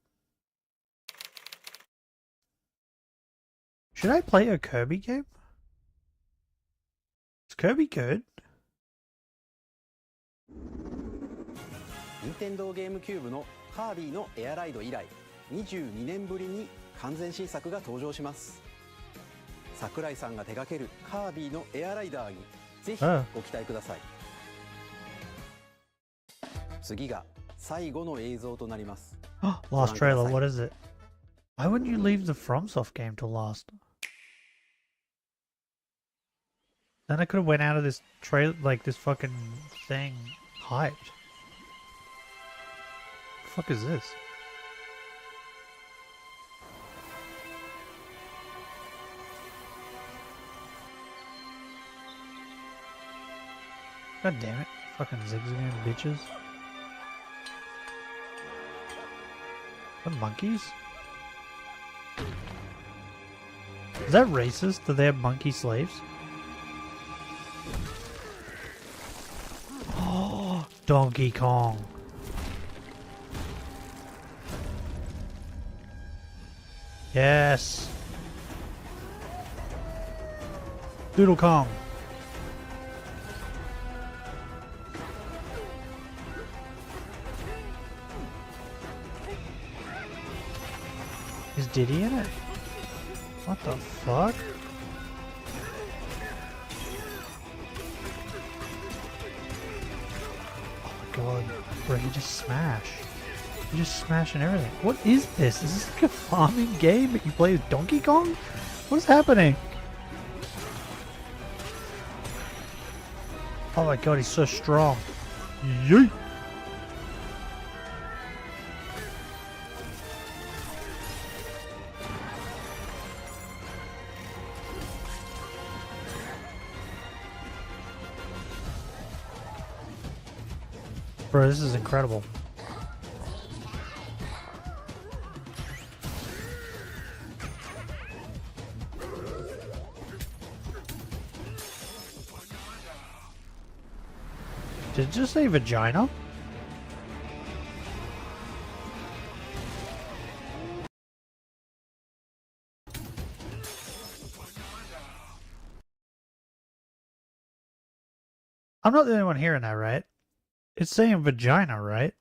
Should I play a Kirby game? Is Kirby good? 任天堂ゲームキューブのカービィのエアライド以来22年ぶりに完全新作が登場します。桜井さんが手掛けるカービィのエアライダーにぜひご期待ください。次が最後の映像となります。Last trailer, what is it? Why wouldn't you leave the FromSoft game till last? Then I could have went out of this trailer, like this fucking thing, hyped. The fuck is this? God damn it. Fucking zigzagging bitches. The monkeys? Is that racist? Do they have monkey slaves? Oh, Donkey Kong. Yes. Doodle Kong. Is Diddy in it? What the fuck? Oh my god. Bro, he just smashed. He just smashing everything. What is this? Is this like a farming game that you play with Donkey Kong? What's happening? Oh my god, he's so strong. Yeet! Bro, this is incredible. Did it just say vagina? I'm not the only one hearing that, right? It's saying vagina, right?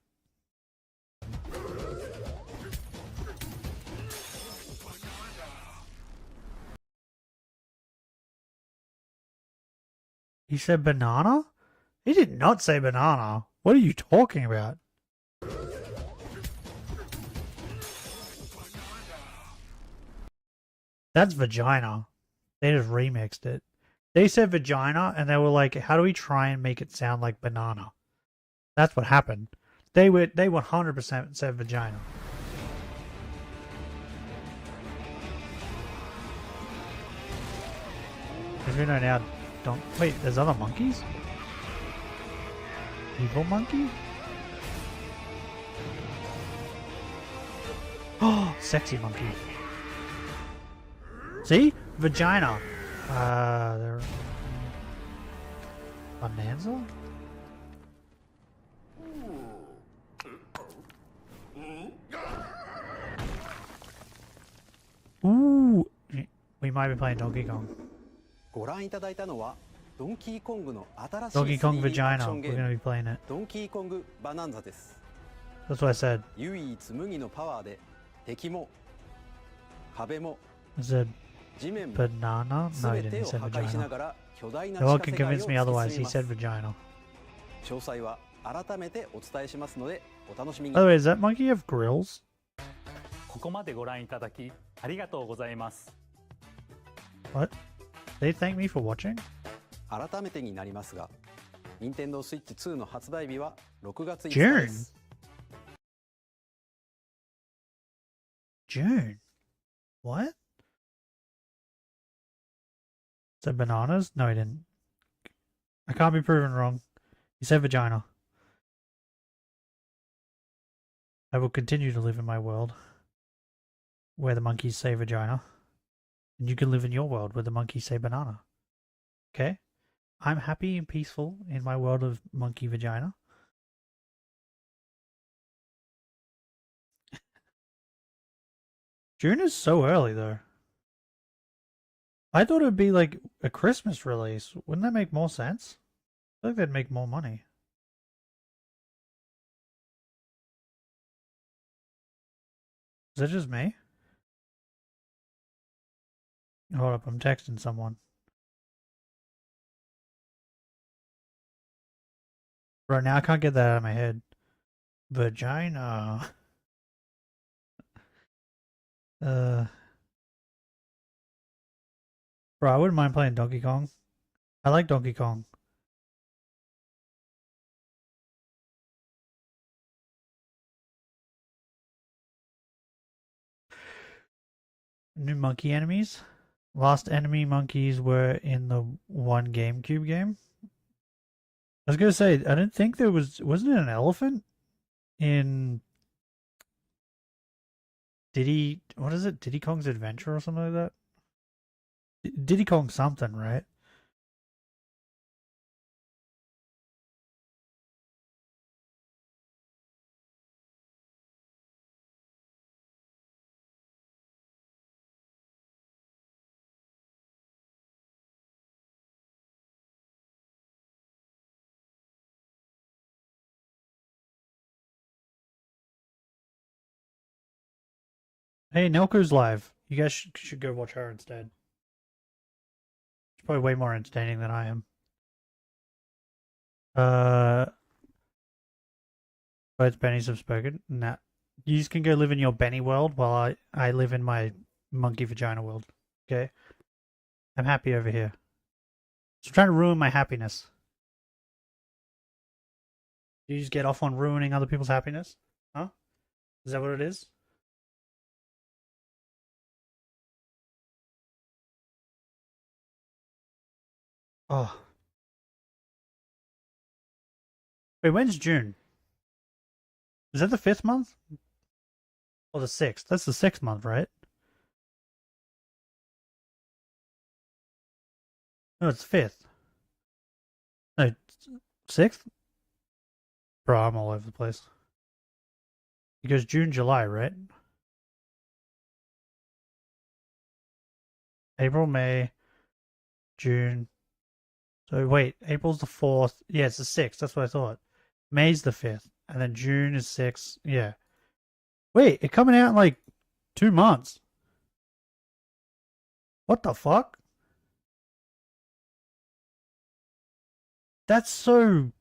He said banana? He did not say banana. What are you talking about? That's vagina. They just remixed it. They said vagina and they were like, how do we try and make it sound like banana? That's what happened. They 100% said vagina. Because we know now, wait, there's other monkeys? Evil monkey? Oh, sexy monkey. See? Vagina. There. Bonanza? Ooh, we might be playing Donkey Kong. ご覧いただいたのはドンキーコングの新しい Donkey Kong 3D アクシ Vagina. ョンゲ We're ーム gonna be playing it. ドンキーコングバナンザです。That's what I said. 唯一無二のパワーで敵も壁も I said 地面も banana? No, he 全 didn't. て He を said 破壊しな vagina. がら巨大な No 地 one 下 can 世界を convince me 突き otherwise. 進 He みます said vagina. 詳細は改めてお伝えしますのでお楽しみに By the way, does that monkey have grills? ここまでご覧いただきありがとうございます。 What? They thank me for watching? 改めてになりますが Nintendo Switch 2の発売日は6月5日 June. です June. What? Said bananas? No, he didn't. I can't be proven wrong. He said vagina. I will continue to live in my world where the monkeys say vagina. And you can live in your world where the monkeys say banana. Okay? I'm happy and peaceful in my world of monkey vagina. June is so early though. I thought it would be like a Christmas release. Wouldn't that make more sense? I feel like they'd make more money. Is that just me? Hold up, I'm texting someone. Right now I can't get that out of my head. Vagina. Bro, I wouldn't mind playing Donkey Kong. I like Donkey Kong. New monkey enemies. Last enemy monkeys were in the one GameCube game. I was gonna say, I didn't think there wasn't it an elephant in what is it? Diddy Kong's Adventure or something like that? Diddy Kong something, right? Hey, Nelko's live. You guys should go watch her instead. She's probably way more entertaining than I am. Both Bennies have spoken. Nah. You just can go live in your Benny world while I live in my monkey vagina world. Okay? I'm happy over here. Just trying to ruin my happiness. You just get off on ruining other people's happiness? Huh? Is that what it is? Oh. Wait, when's June? Is that the 5th month? Or the 6th? That's the 6th month, right? No, it's 5th. No, 6th? Bro, I'm all over the place. It goes June, July, right? April, May, June. So wait, April's the 4th. Yeah, it's the 6th. That's what I thought. May's the 5th. And then June is 6th. Yeah. Wait, it's coming out in like 2 months. What the fuck? That's so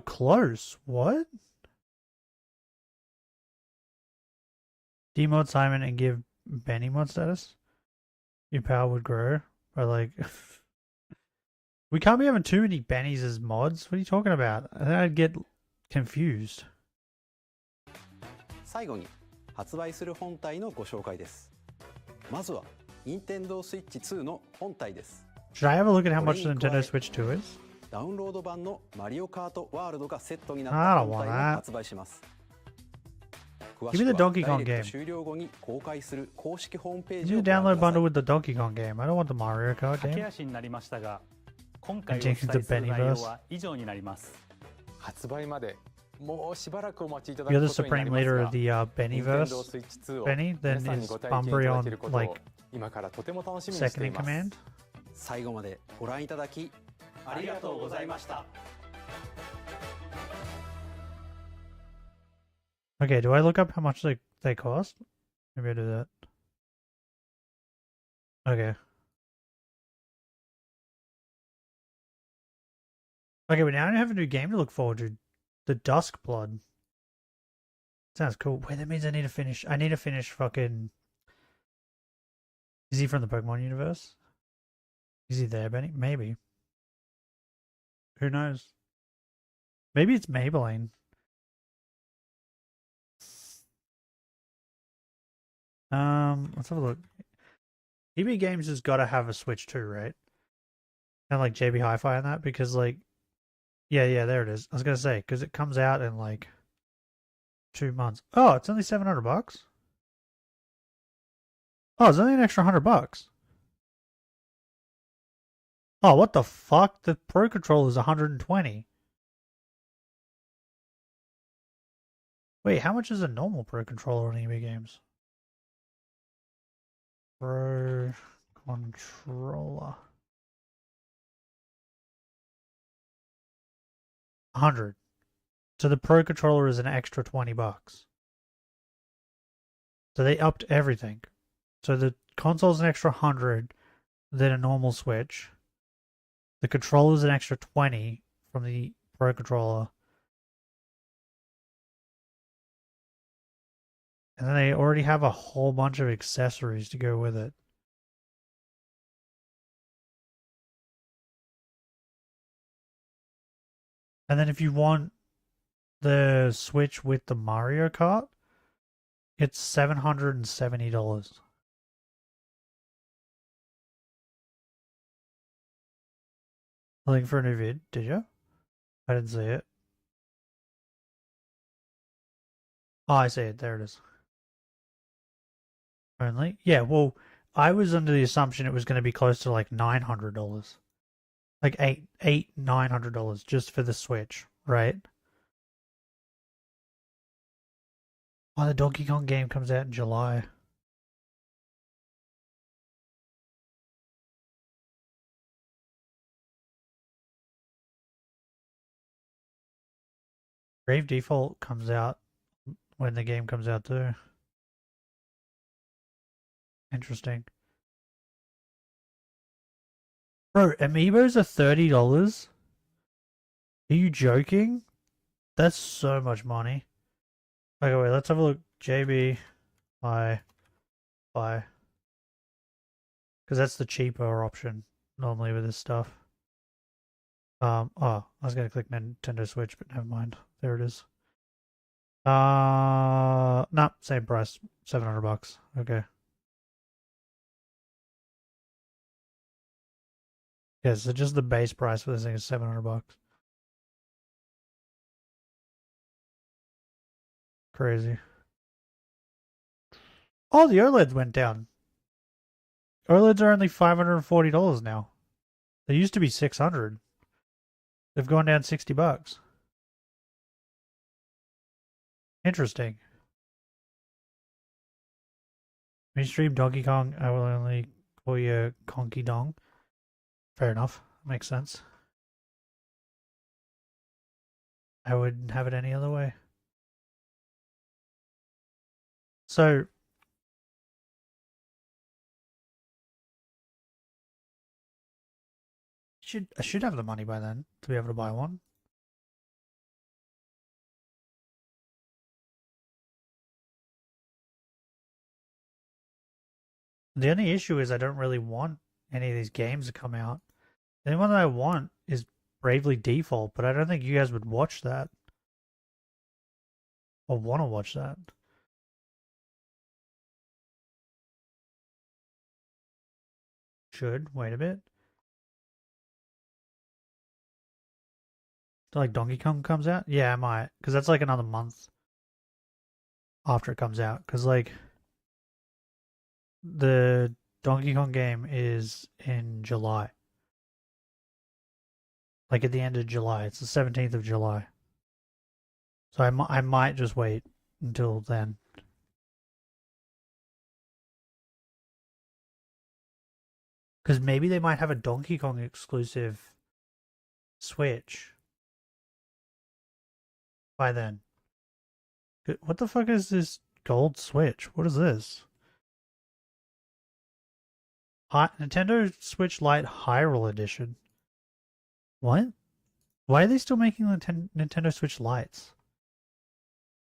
close. What? Demod Simon and give Benny mod status? Your power would grow. Or like... We can't be having too many Bennies as mods. What are you talking about? I think I'd get confused. 最後に発売する本体のご紹介です。まずは Nintendo Switch 2の本体です。 Should I have a look at how much the Nintendo Switch 2 is? ダウンロード版のマリオカートワールドがセットになった本体を発売します。詳しくはダイレクト終了後に公開する公式ホームページを You need a download bundle with the Donkey Kong game. I don't want the Mario Kart 駆け game. 足になりましたが、今回お伝えする内容は以上になります。発売までもうしばらくお待ちいただく You're こ the とになり supreme ます leader が、 of the Bennyverse. Nintendo Switch 2を Benny, 皆 then さんに is ご体験いただけ Umbreon ることを like 今からとても楽しみにしてい second in ます。 command? 最後までご覧いただきありがとうございました。Okay, do I look up how much they cost? Maybe I do that. Okay. Okay, but now I have a new game to look forward to. The Dusk Blood. Sounds cool. Wait, that means I need to finish fucking... Is he from the Pokemon universe? Is he there, Benny? Maybe. Who knows? Maybe it's Maybelline. Let's have a look. EB Games has got to have a Switch too, right? And like JB Hi-Fi and that, because like, yeah, there it is. I was gonna say because it comes out in like 2 months. Oh, it's only $700. Oh, it's only an extra $100. Oh, what the fuck? The Pro Controller is 120. Wait, how much is a normal Pro Controller on EB Games? Pro Controller. 100. So the Pro Controller is an extra $20. So they upped everything. So the console's an extra 100 than a normal Switch. The controller's an extra 20 from the Pro Controller. And then they already have a whole bunch of accessories to go with it. And then if you want the Switch with the Mario Kart, it's $770. Looking for a new vid, did you? I didn't see it. Oh, I see it. There it is. Only? Yeah, well, I was under the assumption it was going to be close to like $900. Like $900 just for the Switch, right? Oh, the Donkey Kong game comes out in July. Grave Default comes out when the game comes out too. Interesting. Bro, amiibos are $30? Are you joking? That's so much money. Okay, wait, let's have a look. JB, buy. Because that's the cheaper option normally with this stuff. Oh, I was gonna click Nintendo Switch, but never mind. There it is. No, same price, $700. Okay. Yeah, so just the base price for this thing is $700. Crazy. Oh, the OLEDs went down. OLEDs are only $540 now. They used to be $600. They've gone down $60. Interesting. When you stream Donkey Kong, I will only call you Conky Dong. Fair enough. Makes sense. I wouldn't have it any other way. So, I should have the money by then to be able to buy one. The only issue is I don't really want any of these games to come out. The only one that I want is Bravely Default, but I don't think you guys would watch that. Or want to watch that. Should. Wait a bit. So like Donkey Kong comes out? Yeah, I might. Because that's like another month after it comes out. Because like the Donkey Kong game is in July. Like at the end of July. It's the 17th of July. So I might just wait until then. Because maybe they might have a Donkey Kong exclusive Switch by then. What the fuck is this gold Switch? What is this? Nintendo Switch Lite Hyrule Edition. What? Why are they still making Nintendo Switch Lites?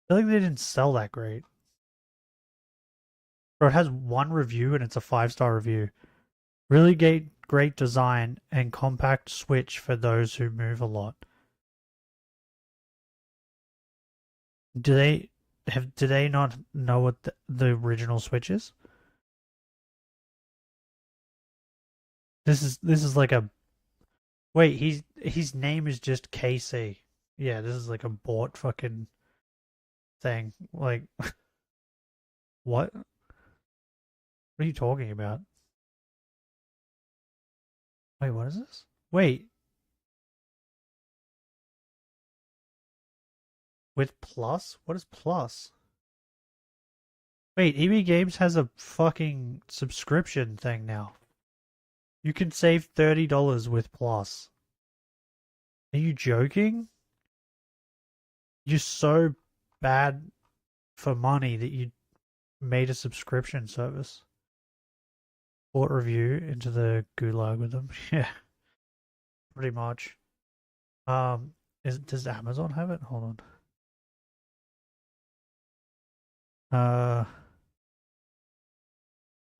I feel like they didn't sell that great. Bro, it has one review and it's a 5-star review. Really great design and compact Switch for those who move a lot. Do they not know what the original Switch is? This is like a wait, his name is just KC. Yeah, this is like a bought fucking thing. Like what? What are you talking about? Wait, what is this? Wait. With Plus? What is Plus? Wait, EB Games has a fucking subscription thing now. You can save $30 with Plus. Are you joking? You're so bad for money that you made a subscription service. Bought review into the gulag with them. Yeah. Pretty much. Does Amazon have it? Hold on.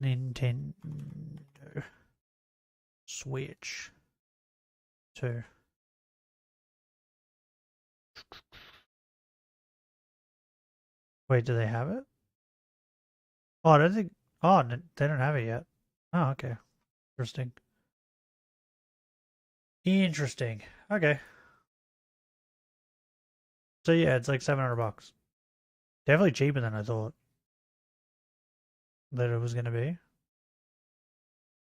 Nintendo Switch 2. Wait, do they have it? Oh, I don't think. Oh, they don't have it yet. Oh, okay. Interesting. Interesting. Okay. So yeah, it's like $700. Definitely cheaper than I thought that it was gonna be.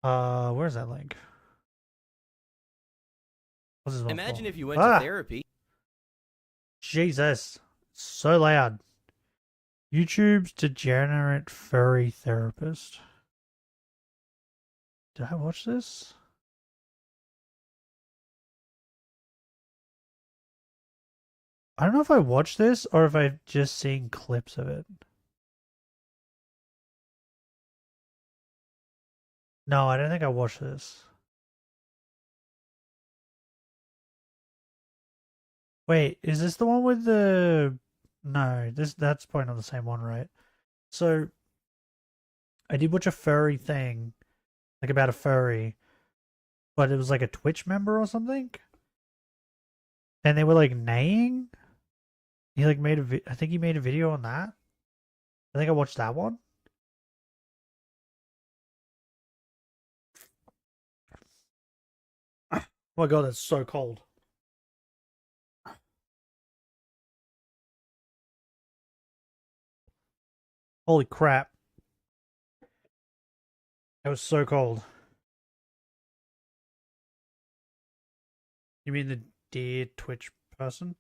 Where's that link? What's this one Imagine for? if you went to therapy. Jesus, so loud. YouTube's degenerate furry therapist. Did I watch this? I don't know if I watched this or if I've just seen clips of it. No, I don't think I watched this. Wait, is this the one with the... No, that's probably not the same one, right? So, I did watch a furry thing, like about a furry, but it was like a Twitch member or something, and they were like neighing. He like made I think he made a video on that. I think I watched that one. Oh my god, that's so cold. Holy crap. That was so cold. You mean the dear Twitch person?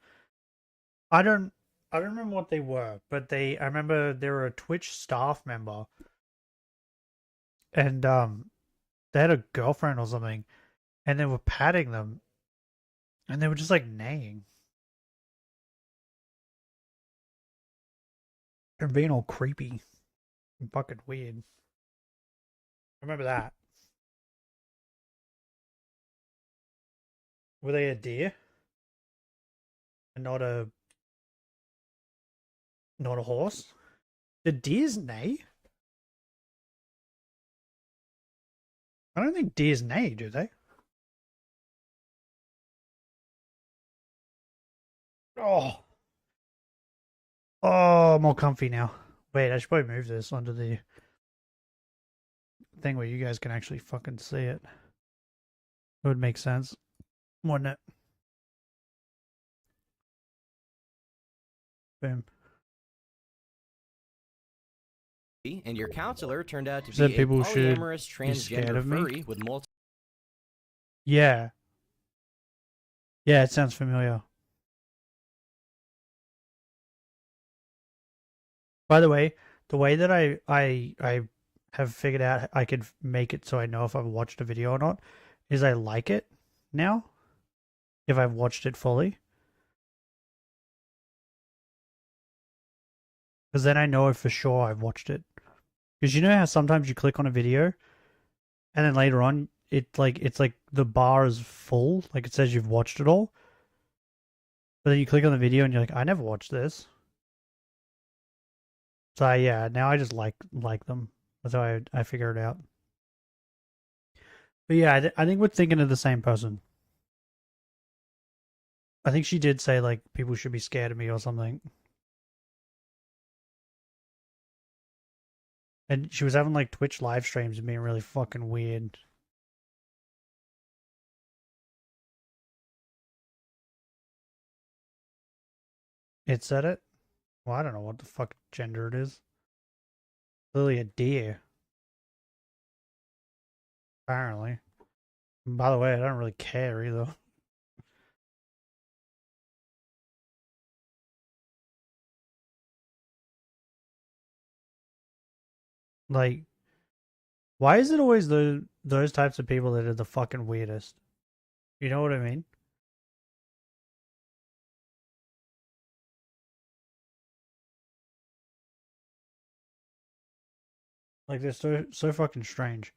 I don't remember what they were, but I remember they were a Twitch staff member. And they had a girlfriend or something, and they were patting them, and they were just like neighing. They're being all creepy and fucking weird. I remember that. Were they a deer? And not a horse? Did deers neigh? I don't think deers neigh, do they? Oh. Oh, more comfy now. Wait, I should probably move this onto the thing where you guys can actually fucking see it. It would make sense, wouldn't it? Boom. And your counselor turned out to Said be a people should polyamorous be scared transgender of me? furry with multiple. Yeah. Yeah, it sounds familiar. By the way that I have figured out I could make it so I know if I've watched a video or not is I like it now if I've watched it fully. Because then I know for sure I've watched it. Because you know how sometimes you click on a video, and then later on, it's like the bar is full, like it says you've watched it all. But then you click on the video and you're like, I never watched this. So yeah, now I just like them. That's how I figure it out. But yeah, I think we're thinking of the same person. I think she did say like people should be scared of me or something. And she was having like Twitch live streams and being really fucking weird. It said it? Well, I don't know what the fuck gender it is. Clearly a deer. Apparently. And by the way, I don't really care either. Like, why is it always those types of people that are the fucking weirdest? You know what I mean? Like, they're so fucking strange.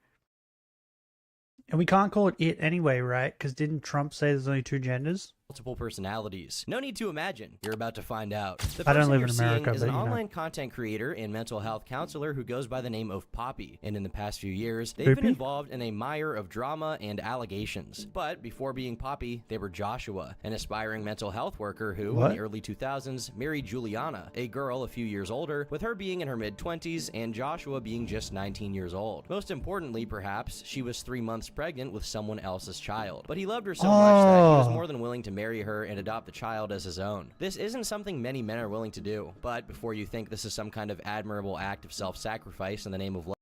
And we can't call it anyway, right? Because didn't Trump say there's only two genders? Multiple personalities. No need to imagine. You're about to find out. The I don't person live you're in seeing America, is but an you know. online content creator and mental health counselor who goes by the name of Poppy. And in the past few years, they've been Poopy? involved in a mire of drama and allegations. But before being Poppy, they were Joshua, an aspiring mental health worker who, What? in the early 2000s, married Juliana, a girl a few years older, with her being in her mid-20s and Joshua being just 19 years old. Most importantly, perhaps, she was 3 months pregnant with someone else's child. But he loved her so much that he was more than willing to marry her and adopt the child as his own. This isn't something many men are willing to do, but before you think this is some kind of admirable act of self-sacrifice in the name of love,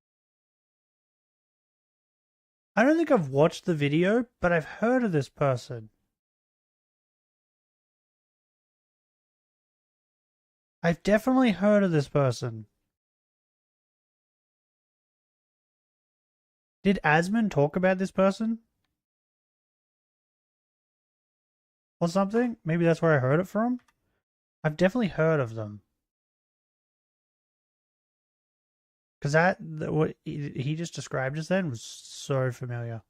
I don't think I've watched the video, but I've heard of this person. I've definitely heard of this person. Did Asmund talk about this person? Or something? Maybe that's where I heard it from? I've definitely heard of them. Because what he just described just then was so familiar.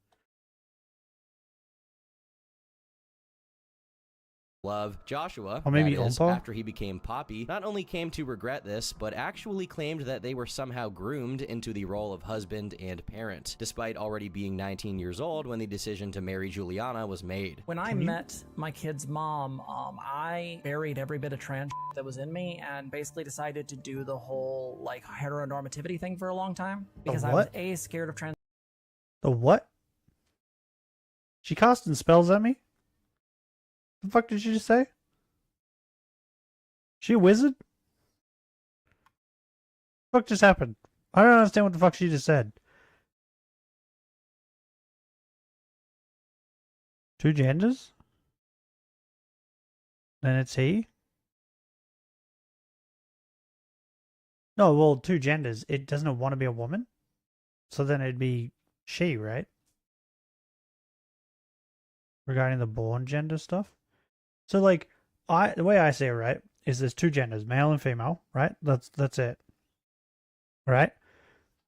Joshua, Or maybe that is, Ompa? after he became Poppy, not only came to regret this, but actually claimed that they were somehow groomed into the role of husband and parent, despite already being 19 years old when the decision to marry Juliana was made. When I met my kid's mom, I buried every bit of trans that was in me and basically decided to do the whole like heteronormativity thing for a long time because I was what? scared of trans. The what? She casting spells at me? The fuck did she just say? She a wizard? The fuck just happened? I don't understand what the fuck she just said. Two genders? Then it's he? No, well, two genders. It doesn't want to be a woman? So then it'd be she, right? Regarding the born gender stuff? So like the way I say it, right, is there's two genders, male and female, right? That's it. Right?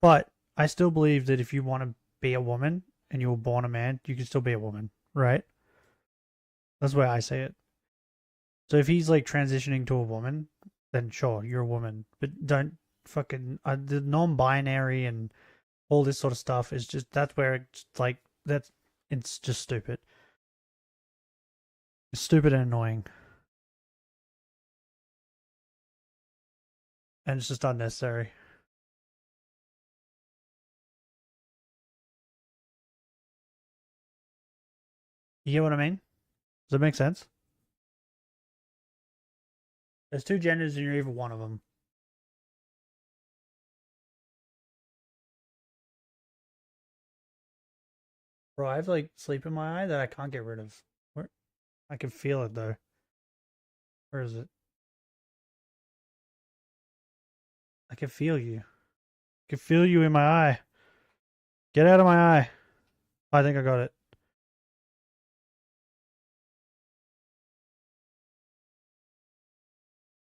But I still believe that if you want to be a woman and you were born a man, you can still be a woman, right? That's the way I say it. So if he's like transitioning to a woman, then sure, you're a woman. But don't fucking the non-binary and all this sort of stuff is just that's where it's like it's just stupid. It's stupid and annoying. And it's just unnecessary. You get what I mean? Does that make sense? There's two genders and you're either one of them. Bro, I have like sleep in my eye that I can't get rid of. Where? I can feel it though. Where is it? I can feel you. I can feel you in my eye. Get out of my eye. I think I got it.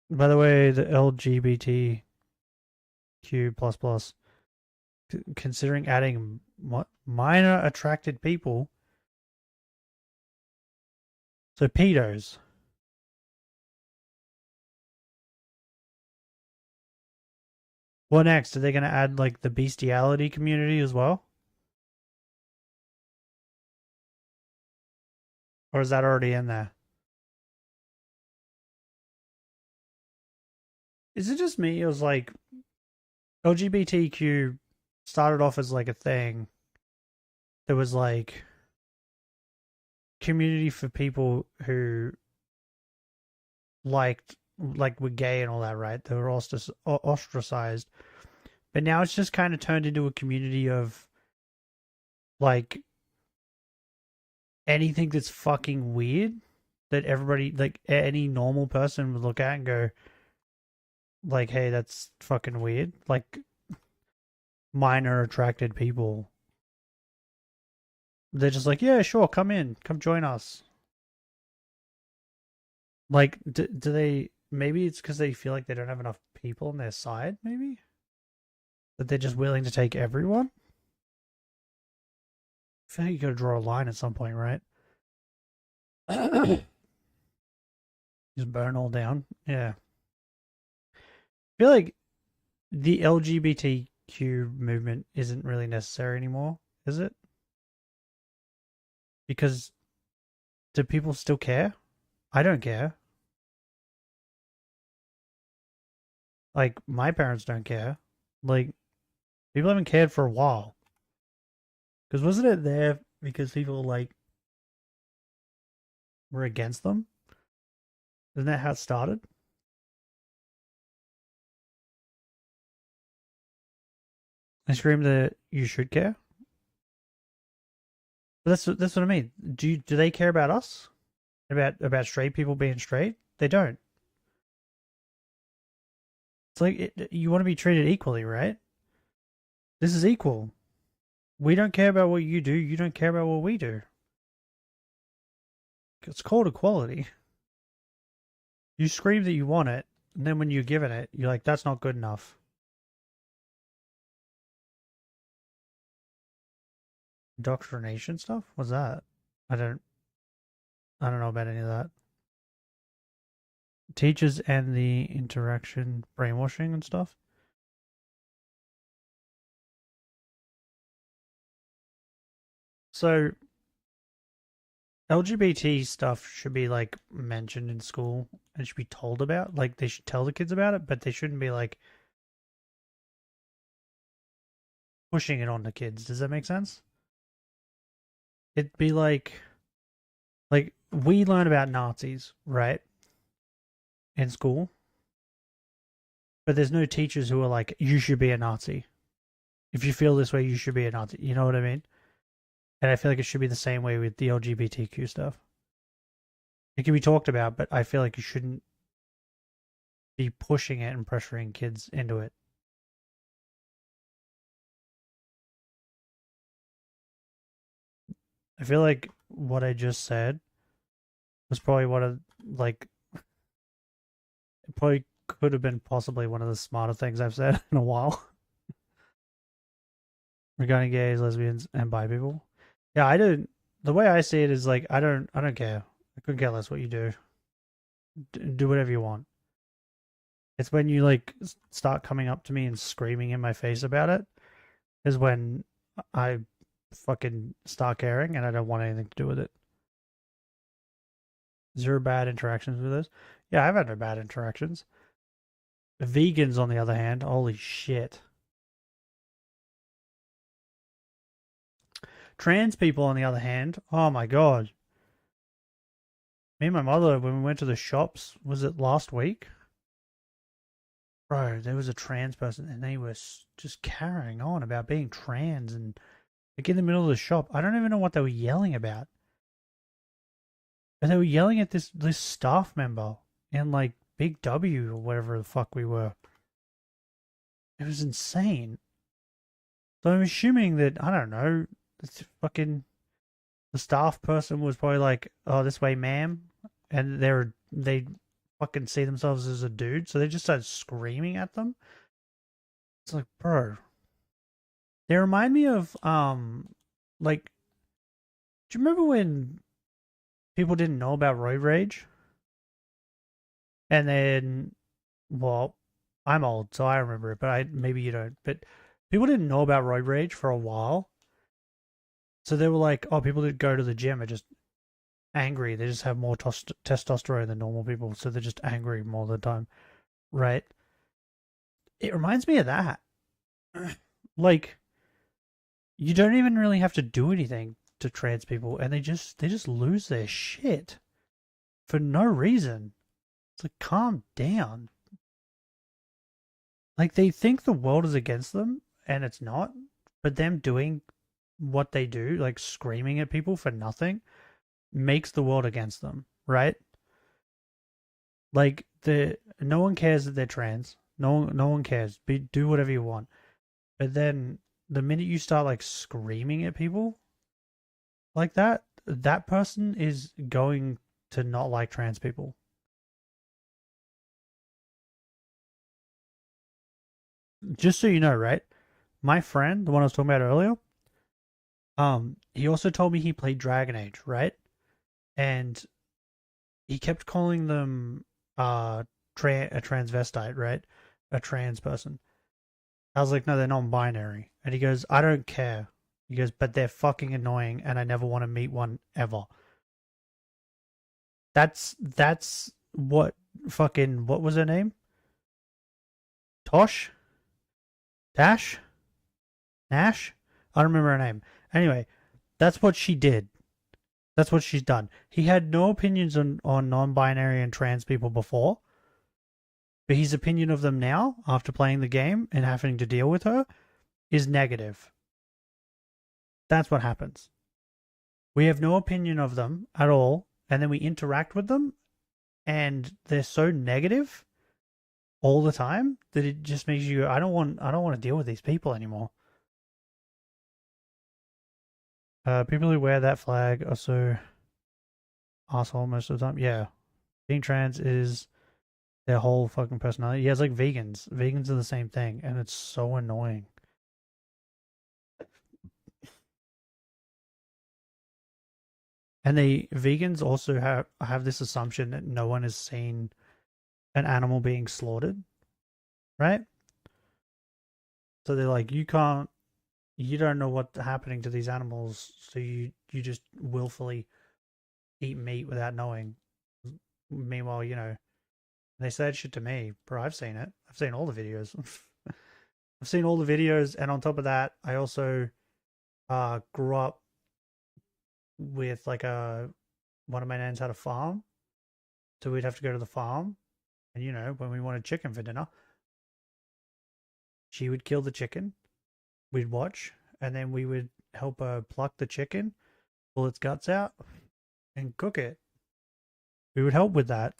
By the way, the LGBTQ++, considering adding minor attracted people. So pedos. What next? Are they going to add like the bestiality community as well? Or is that already in there? Is it just me? It was like LGBTQ started off as like a thing. There was like community for people who like were gay and all that, right? They were ostracized. But now it's just kind of turned into a community of like anything that's fucking weird that everybody, like any normal person would look at and go like, hey, that's fucking weird. Like minor attracted people. They're just like, yeah, sure, come join us. Like, do they, maybe it's because they feel like they don't have enough people on their side, maybe? That they're just willing to take everyone? I feel like you gotta draw a line at some point, right? Just burn all down? Yeah. I feel like the LGBTQ movement isn't really necessary anymore, is it? Because do people still care? I don't care. Like, my parents don't care. Like, people haven't cared for a while. Because wasn't it there because people, like, were against them? Isn't that how it started? I scream that you should care. But that's what I mean. Do they care about us? About straight people being straight? They don't. It's like you want to be treated equally, right? This is equal. We don't care about what you do. You don't care about what we do. It's called equality. You scream that you want it, and then when you're given it, you're like, that's not good enough. Indoctrination stuff? What's that? I don't know about any of that. Teachers and the interaction, brainwashing and stuff. So, LGBT stuff should be like mentioned in school and should be told about. Like they should tell the kids about it, but they shouldn't be like pushing it on the kids. Does that make sense? It'd be like we learn about Nazis, right? In school. But there's no teachers who are like, you should be a Nazi. If you feel this way, you should be a Nazi. You know what I mean? And I feel like it should be the same way with the LGBTQ stuff. It can be talked about, but I feel like you shouldn't be pushing it and pressuring kids into it. I feel like what I just said was probably one of, like, it probably could have been possibly one of the smarter things I've said in a while. Regarding gays, lesbians, and bi people. Yeah, I don't, the way I see it is like, I don't care. I couldn't care less what you do. Do whatever you want. It's when you, like, start coming up to me and screaming in my face about it, is when I fucking start caring and I don't want anything to do with it. Zero bad interactions with this? Yeah, I've had no bad interactions. Vegans, on the other hand, holy shit. Trans people, on the other hand, oh my god. Me and my mother, when we went to the shops, was it last week? Bro, there was a trans person and they were just carrying on about being trans and like in the middle of the shop. I don't even know what they were yelling about. And they were yelling at this staff member in like Big W or whatever the fuck we were. It was insane. So I'm assuming that, I don't know, the staff person was probably like, oh, this way, ma'am. And they fucking see themselves as a dude, so they just start screaming at them. It's like, bro. They remind me of like, do you remember when people didn't know about roid rage? And then, well, I'm old, so I remember it, but maybe you don't. But people didn't know about roid rage for a while. So they were like, oh, people that go to the gym are just angry. They just have more testosterone than normal people, so they're just angry more of the time, right? It reminds me of that. Like, you don't even really have to do anything to trans people, and they just lose their shit for no reason. It's like, calm down. Like, they think the world is against them, and it's not. But them doing what they do, like screaming at people for nothing, makes the world against them, right? Like, no one cares that they're trans. No one cares. Do whatever you want. But then the minute you start like screaming at people like that, that person is going to not like trans people. Just so you know, right? My friend, the one I was talking about earlier, he also told me he played Dragon Age, right? And he kept calling them a transvestite, right? A trans person. I was like, no, they're non-binary. And he goes, I don't care. He goes, but they're fucking annoying, and I never want to meet one ever. That's what fucking, what was her name? Tosh? Dash? Nash? I don't remember her name. Anyway, that's what she did. That's what she's done. He had no opinions on non-binary and trans people before. But his opinion of them now, after playing the game and having to deal with her, is negative. That's what happens. We have no opinion of them at all, and then we interact with them, and they're so negative all the time that it just makes you, I don't want to deal with these people anymore. People who wear that flag are so asshole most of the time. Yeah. Being trans is their whole fucking personality. Yeah, it's like vegans. Vegans are the same thing, and it's so annoying. And vegans also have this assumption that no one has seen an animal being slaughtered, right? So they're like, you don't know what's happening to these animals, so you just willfully eat meat without knowing. Meanwhile, you know, they say that shit to me, bro. I've seen it. I've seen all the videos. I've seen all the videos, and on top of that, I also grew up with like one of my nans had a farm, so we'd have to go to the farm, and you know, when we wanted chicken for dinner, she would kill the chicken, we'd watch, and then we would help her pluck the chicken, pull its guts out, and cook it. We would help with that.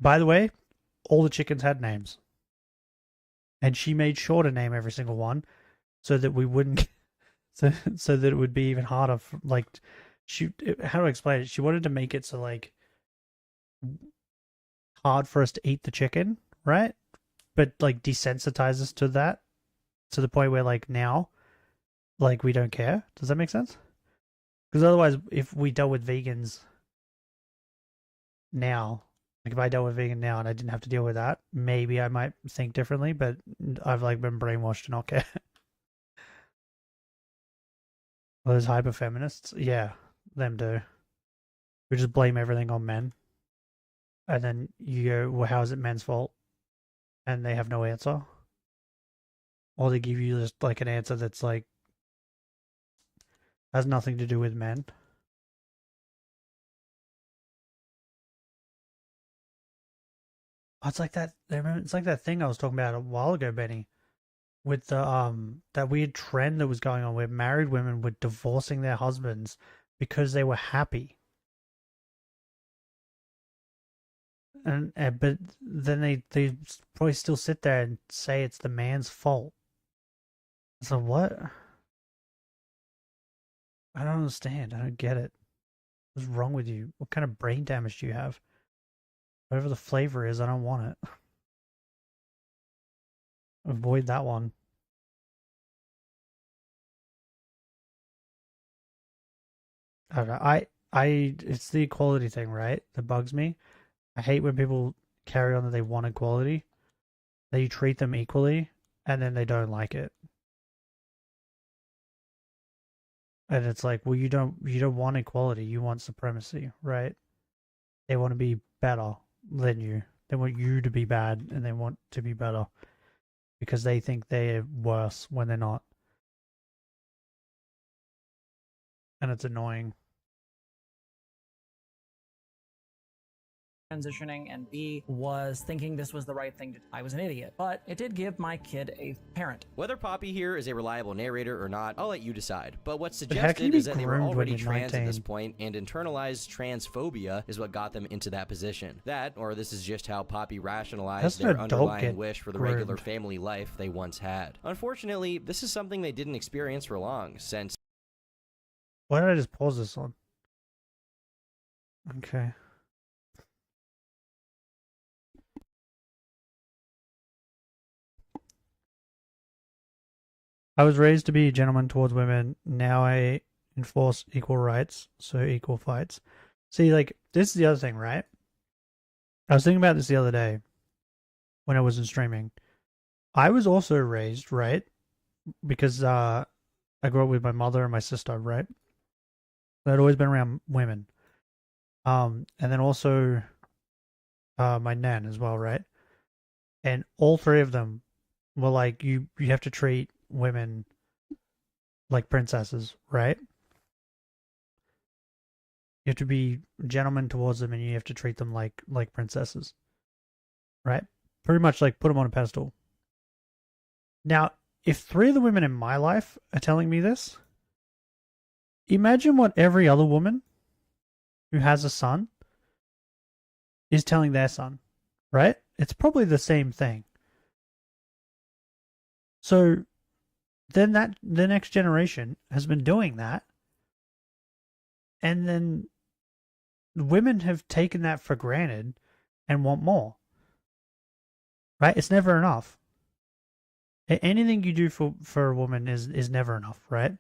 By the way, all the chickens had names, and she made sure to name every single one, so that we wouldn't, so that it would be even harder. Like, how do I explain it? She wanted to make it so like hard for us to eat the chicken, right? But like desensitize us to that, to the point where like now, like we don't care. Does that make sense? Because otherwise, if we dealt with vegans now, like if I dealt with vegan now and I didn't have to deal with that, maybe I might think differently. But I've like been brainwashed to not care. Those hyper feminists, yeah, them do. We just blame everything on men, and then you go, "Well, how is it men's fault?" And they have no answer, or they give you just like an answer that's like has nothing to do with men. Oh, it's like that. It's like that thing I was talking about a while ago, Benny, with the that weird trend that was going on where married women were divorcing their husbands because they were happy. And but then they probably still sit there and say it's the man's fault. So what? I don't understand. I don't get it. What's wrong with you? What kind of brain damage do you have? Whatever the flavor is, I don't want it. Avoid that one. I don't know. It's the equality thing, right? That bugs me. I hate when people carry on that they want equality. That you treat them equally, and then they don't like it. And it's like, well, you don't want equality. You want supremacy, right? They want to be better than you. They want you to be bad, and they want to be better because they think they're worse when they're not. And it's annoying. Transitioning, and B, was thinking this was the right thing to do. I was an idiot, but it did give my kid a parent. Whether Poppy here is a reliable narrator or not, I'll let you decide. But what's But how can you suggested be is that they were groomed when already you're trans at this 19? point, and internalized transphobia is what got them into that position. That, or this is just how Poppy rationalized How's an their adult underlying get wish for the groomed? regular family life they once had. Unfortunately, this is something they didn't experience for long, since Why did I just pause this one? Okay. I was raised to be a gentleman towards women. Now I enforce equal rights, so equal fights. See, like, this is the other thing, right? I was thinking about this the other day when I wasn't streaming. I was also raised, right? Because I grew up with my mother and my sister, right? I'd always been around women. And then also my nan as well, right? And all three of them were like, you have to treat women like princesses, right? You have to be gentlemen towards them, and you have to treat them like princesses, right? Pretty much like put them on a pedestal. Now, if three of the women in my life are telling me this, imagine what every other woman who has a son is telling their son, right? It's probably the same thing. So then the next generation has been doing that, and then women have taken that for granted and want more, right? It's never enough. Anything you do for a woman is never enough, right?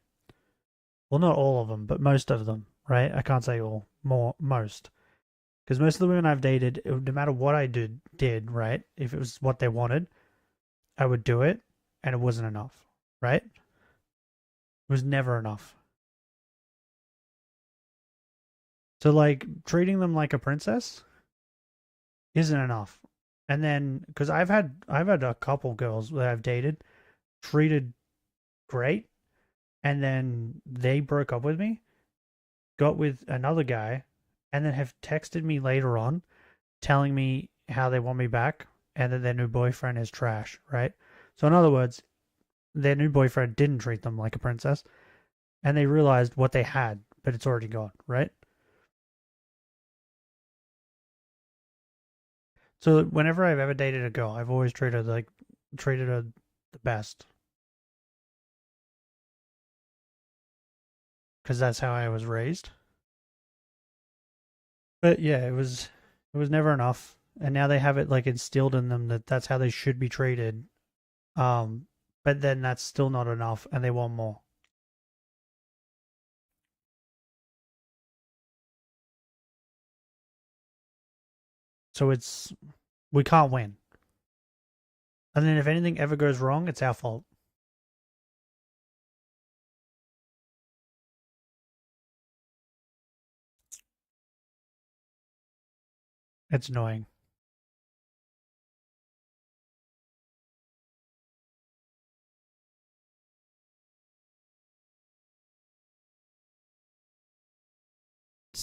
Well, not all of them, but most of them, right? I can't say all, most. Because most of the women I've dated, no matter what I did, right? If it was what they wanted, I would do it, and it wasn't enough, right? It was never enough. So, like, treating them like a princess isn't enough. And then, because I've had a couple girls that I've dated, treated great, and then they broke up with me, got with another guy, and then have texted me later on telling me how they want me back and that their new boyfriend is trash, right? So in other words, their new boyfriend didn't treat them like a princess, and they realized what they had, but it's already gone, right? So whenever I've ever dated a girl, I've always treated her the best. Because that's how I was raised. But yeah, it was never enough, and now they have it like instilled in them that that's how they should be treated. But then that's still not enough, and they want more. So we can't win. And then if anything ever goes wrong, it's our fault. It's annoying.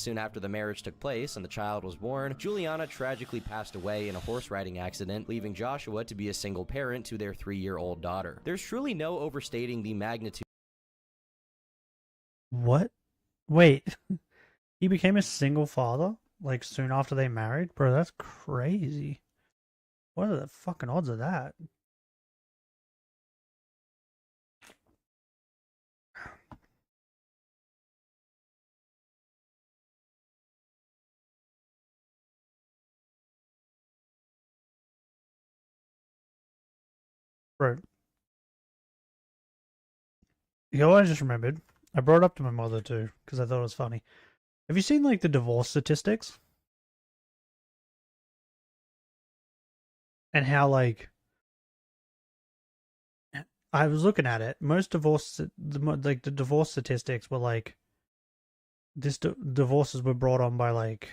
soon after the marriage took place and the child was born, Juliana tragically passed away in a horse riding accident, leaving Joshua to be a single parent to their 3-year-old daughter. There's truly no overstating the magnitude. What? Wait. He became a single father? Like, soon after they married? Bro, that's crazy. What are the fucking odds of that? Bro. You know what I just remembered? I brought it up to my mother too, because I thought it was funny. Have you seen, like, the divorce statistics? And how, like, I was looking at it. Most divorce, the divorce statistics were like, divorces were brought on by, like,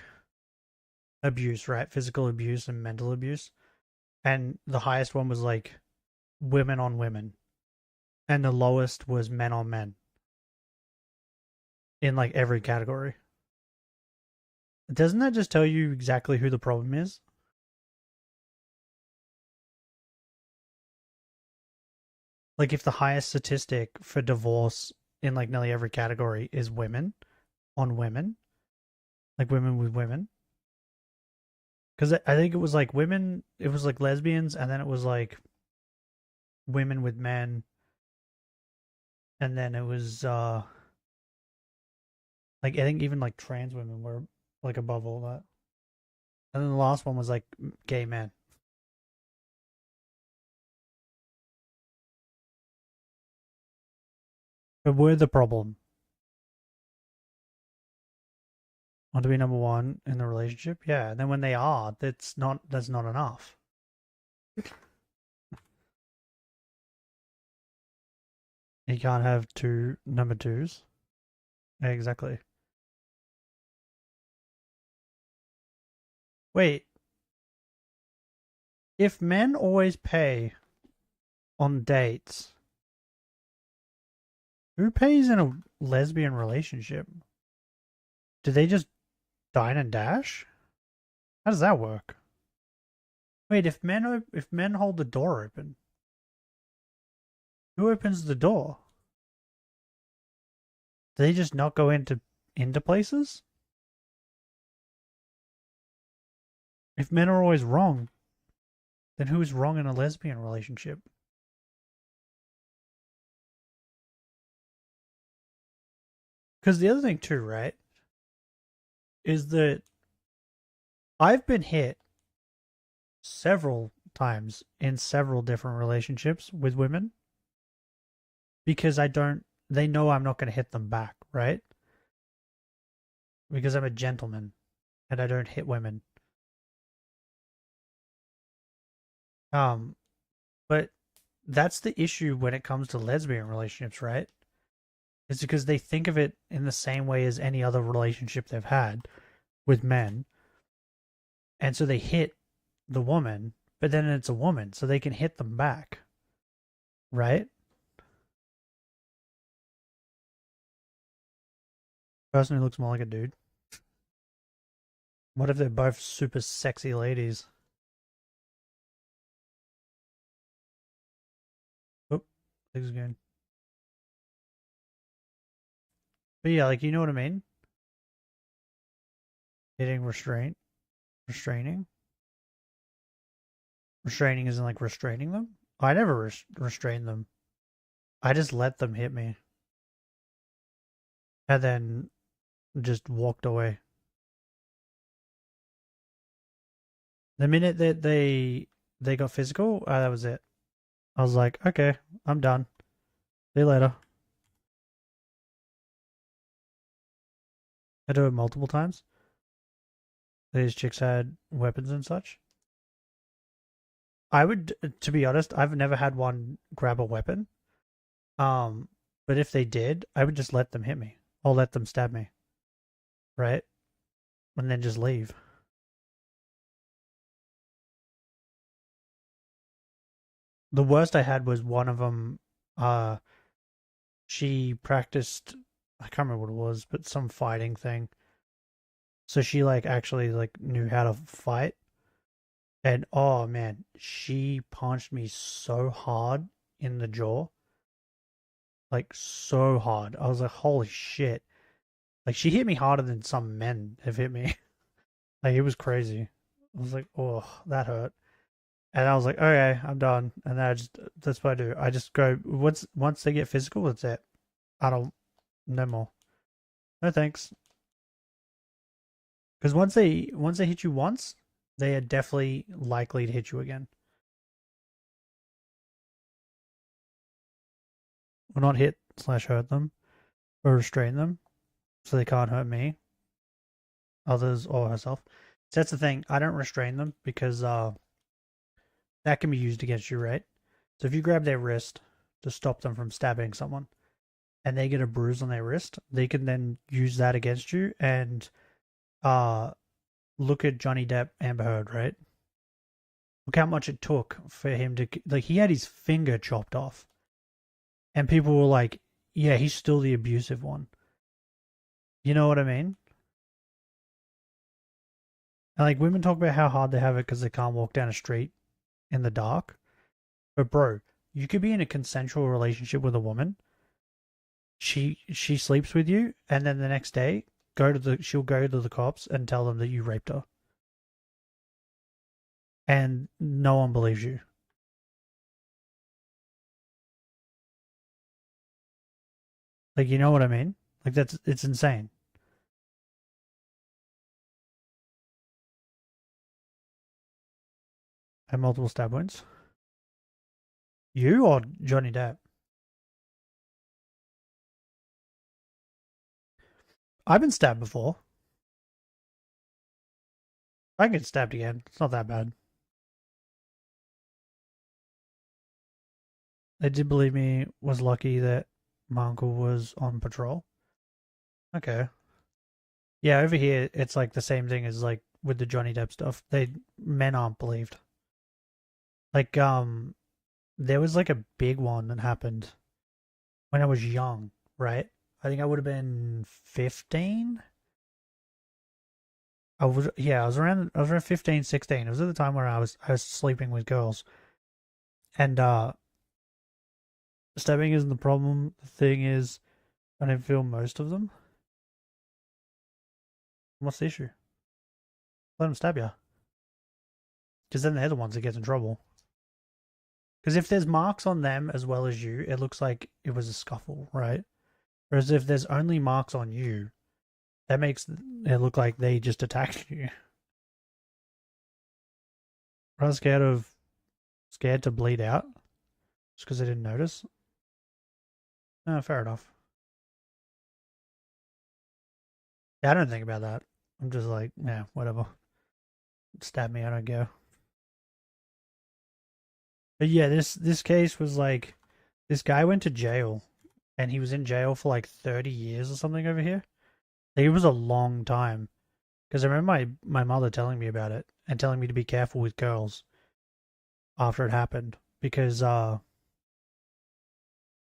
abuse, right? Physical abuse and mental abuse. And the highest one was, like, women on women. And the lowest was men on men. In, like, every category. Doesn't that just tell you exactly who the problem is? Like, if the highest statistic for divorce in, like, nearly every category is women on women, like women with women, because I think it was like women, it was like lesbians, and then it was like women with men, and then it was like, I think even like trans women were like above all that, and then the last one was like gay men. But we're the problem. Want to be number one in the relationship? Yeah, and then when they are, that's not enough. You can't have two number twos. Exactly. Wait. If men always pay on dates, who pays in a lesbian relationship? Do they just dine and dash? How does that work? Wait, if men hold the door open, who opens the door? Do they just not go into places? If men are always wrong, then who is wrong in a lesbian relationship? Because the other thing too, right, is that I've been hit several times in several different relationships with women because they know I'm not going to hit them back, right? Because I'm a gentleman and I don't hit women. But that's the issue when it comes to lesbian relationships, right? It's because they think of it in the same way as any other relationship they've had with men. And so they hit the woman, but then it's a woman, so they can hit them back. Right? Person who looks more like a dude. What if they're both super sexy ladies? Oh, things again. But yeah, like, you know what I mean? Hitting restraining? Restraining isn't like restraining them? I never restrained them. I just let them hit me. And then just walked away. The minute that they got physical, that was it. I was like, okay, I'm done. See you later. I do it multiple times. These chicks had weapons and such. I would, to be honest, I've never had one grab a weapon. But if they did, I would just let them hit me. Or let them stab me. Right? And then just leave. The worst I had was one of them, she practiced, I can't remember what it was, but some fighting thing. So she like actually like knew how to fight. And oh man, she punched me so hard in the jaw. Like so hard. I was like, holy shit. Like she hit me harder than some men have hit me. Like it was crazy. I was like, oh, that hurt. And I was like, okay, I'm done. And then that's what I do. I just go, once they get physical, that's it. No more. No thanks. Because once they hit you once, they are definitely likely to hit you again. or not hit/hurt them, or restrain them, so they can't hurt me, others, or herself. So that's the thing. I don't restrain them because that can be used against you, right? So if you grab their wrist to stop them from stabbing someone, and they get a bruise on their wrist, they can then use that against you. And look at Johnny Depp, Amber Heard, right? Look how much it took for him to, like, he had his finger chopped off. And people were like, yeah, he's still the abusive one. You know what I mean? And like, women talk about how hard they have it because they can't walk down a street in the dark. But bro, you could be in a consensual relationship with a woman. She sleeps with you, and then the next day, she'll go to the cops and tell them that you raped her. And no one believes you. Like, you know what I mean? Like, it's insane. I have multiple stab wounds. You or Johnny Depp? I've been stabbed before. I can get stabbed again. It's not that bad. They did believe me, was lucky that my uncle was on patrol. Okay. Yeah, over here, it's like the same thing as like with the Johnny Depp stuff. Men aren't believed. Like, there was like a big one that happened when I was young, right? I think I would have been 15. I was around 15, 16. It was at the time where I was sleeping with girls. And stabbing isn't the problem. The thing is, I didn't feel most of them. What's the issue? Let them stab you. Because then they're the ones that get in trouble. Because if there's marks on them as well as you, it looks like it was a scuffle, right? Whereas if there's only marks on you, that makes it look like they just attacked you. I was scared to bleed out just because I didn't notice. Fair enough. Yeah, I don't think about that. I'm just like, yeah, whatever. Stab me, I don't care. But yeah, this case was like, this guy went to jail, and he was in jail for like 30 years or something over here. Like, it was a long time. Because I remember my mother telling me about it, and telling me to be careful with girls after it happened. Because,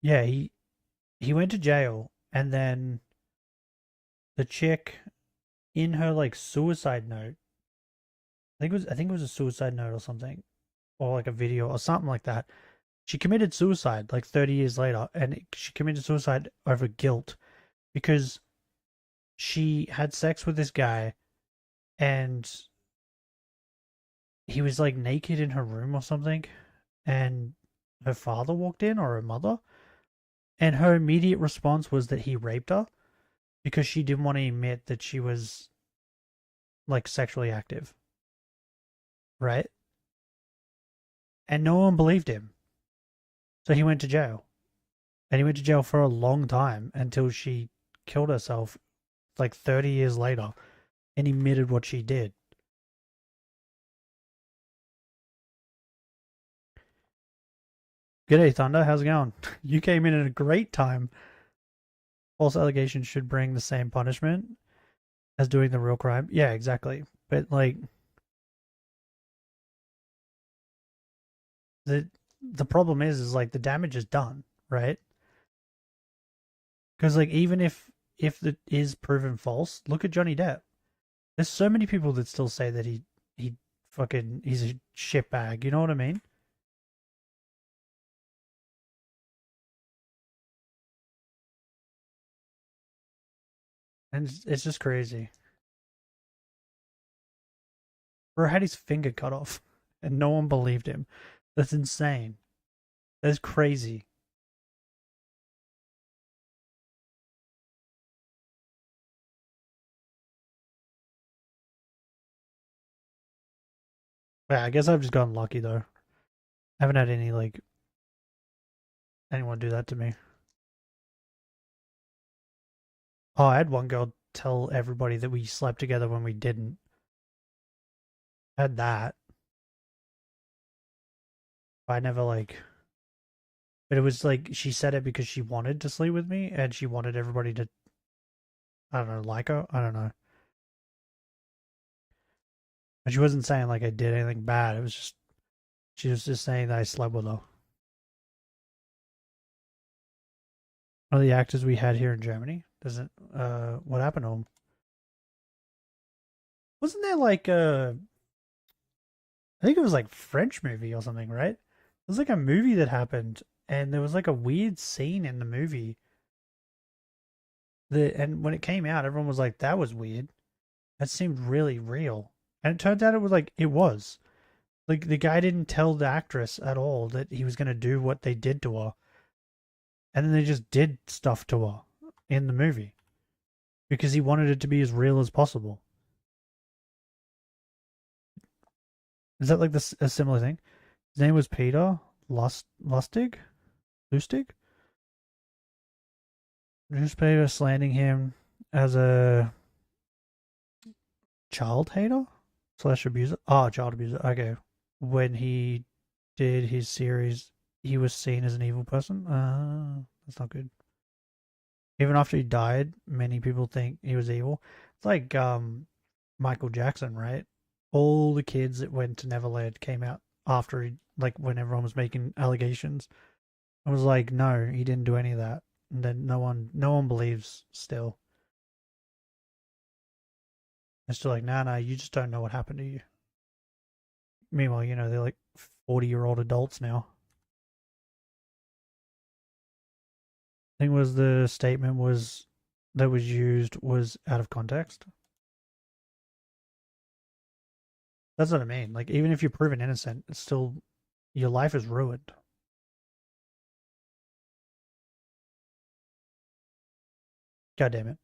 yeah, he went to jail, and then the chick in her like suicide note, I think it was a suicide note or something, or like a video or something like that. She committed suicide like 30 years later, and she committed suicide over guilt because she had sex with this guy, and he was like naked in her room or something, and her father walked in, or her mother, and her immediate response was that he raped her because she didn't want to admit that she was like sexually active. Right? And no one believed him. So he went to jail. And he went to jail for a long time until she killed herself like 30 years later and admitted what she did. G'day, Thunder. How's it going? You came in at a great time. False allegations should bring the same punishment as doing the real crime. Yeah, exactly. But like, the problem is like the damage is done, right? Because like, even if it is proven false, look at Johnny Depp. There's so many people that still say that he's a shitbag. You know what I mean? And it's just crazy. Bro had his finger cut off, and no one believed him. That's insane. That's crazy. Yeah, I guess I've just gotten lucky though. I haven't had any like anyone do that to me. Oh, I had one girl tell everybody that we slept together when we didn't. I had that. I never like... But it was like, she said it because she wanted to sleep with me, and she wanted everybody to, I don't know, like her? I don't know. And she wasn't saying like I did anything bad. It was just, she was just saying that I slept with her. One of the actors we had here in Germany doesn't, what happened to him? Wasn't there like I think it was like French movie or something, right? It was like a movie that happened, and there was like a weird scene in the movie. And when it came out, everyone was like, that was weird. That seemed really real. And it turns out it was like, it was. Like, the guy didn't tell the actress at all that he was going to do what they did to her. And then they just did stuff to her in the movie. Because he wanted it to be as real as possible. Is that like a similar thing? His name was Peter Lustig? Newspaper slandering him as a child hater / abuser. Oh, child abuser. Okay. When he did his series, he was seen as an evil person. That's not good. Even after he died, many people think he was evil. It's like Michael Jackson, right? All the kids that went to Neverland came out after he, like, when everyone was making allegations. I was like, no, he didn't do any of that. And then no one believes still. They're still like, nah, you just don't know what happened to you. Meanwhile, you know, they're like 40-year-old adults now. I think was the statement that was used was out of context. That's what I mean. Like, even if you're proven innocent, it's still, your life is ruined. God damn it.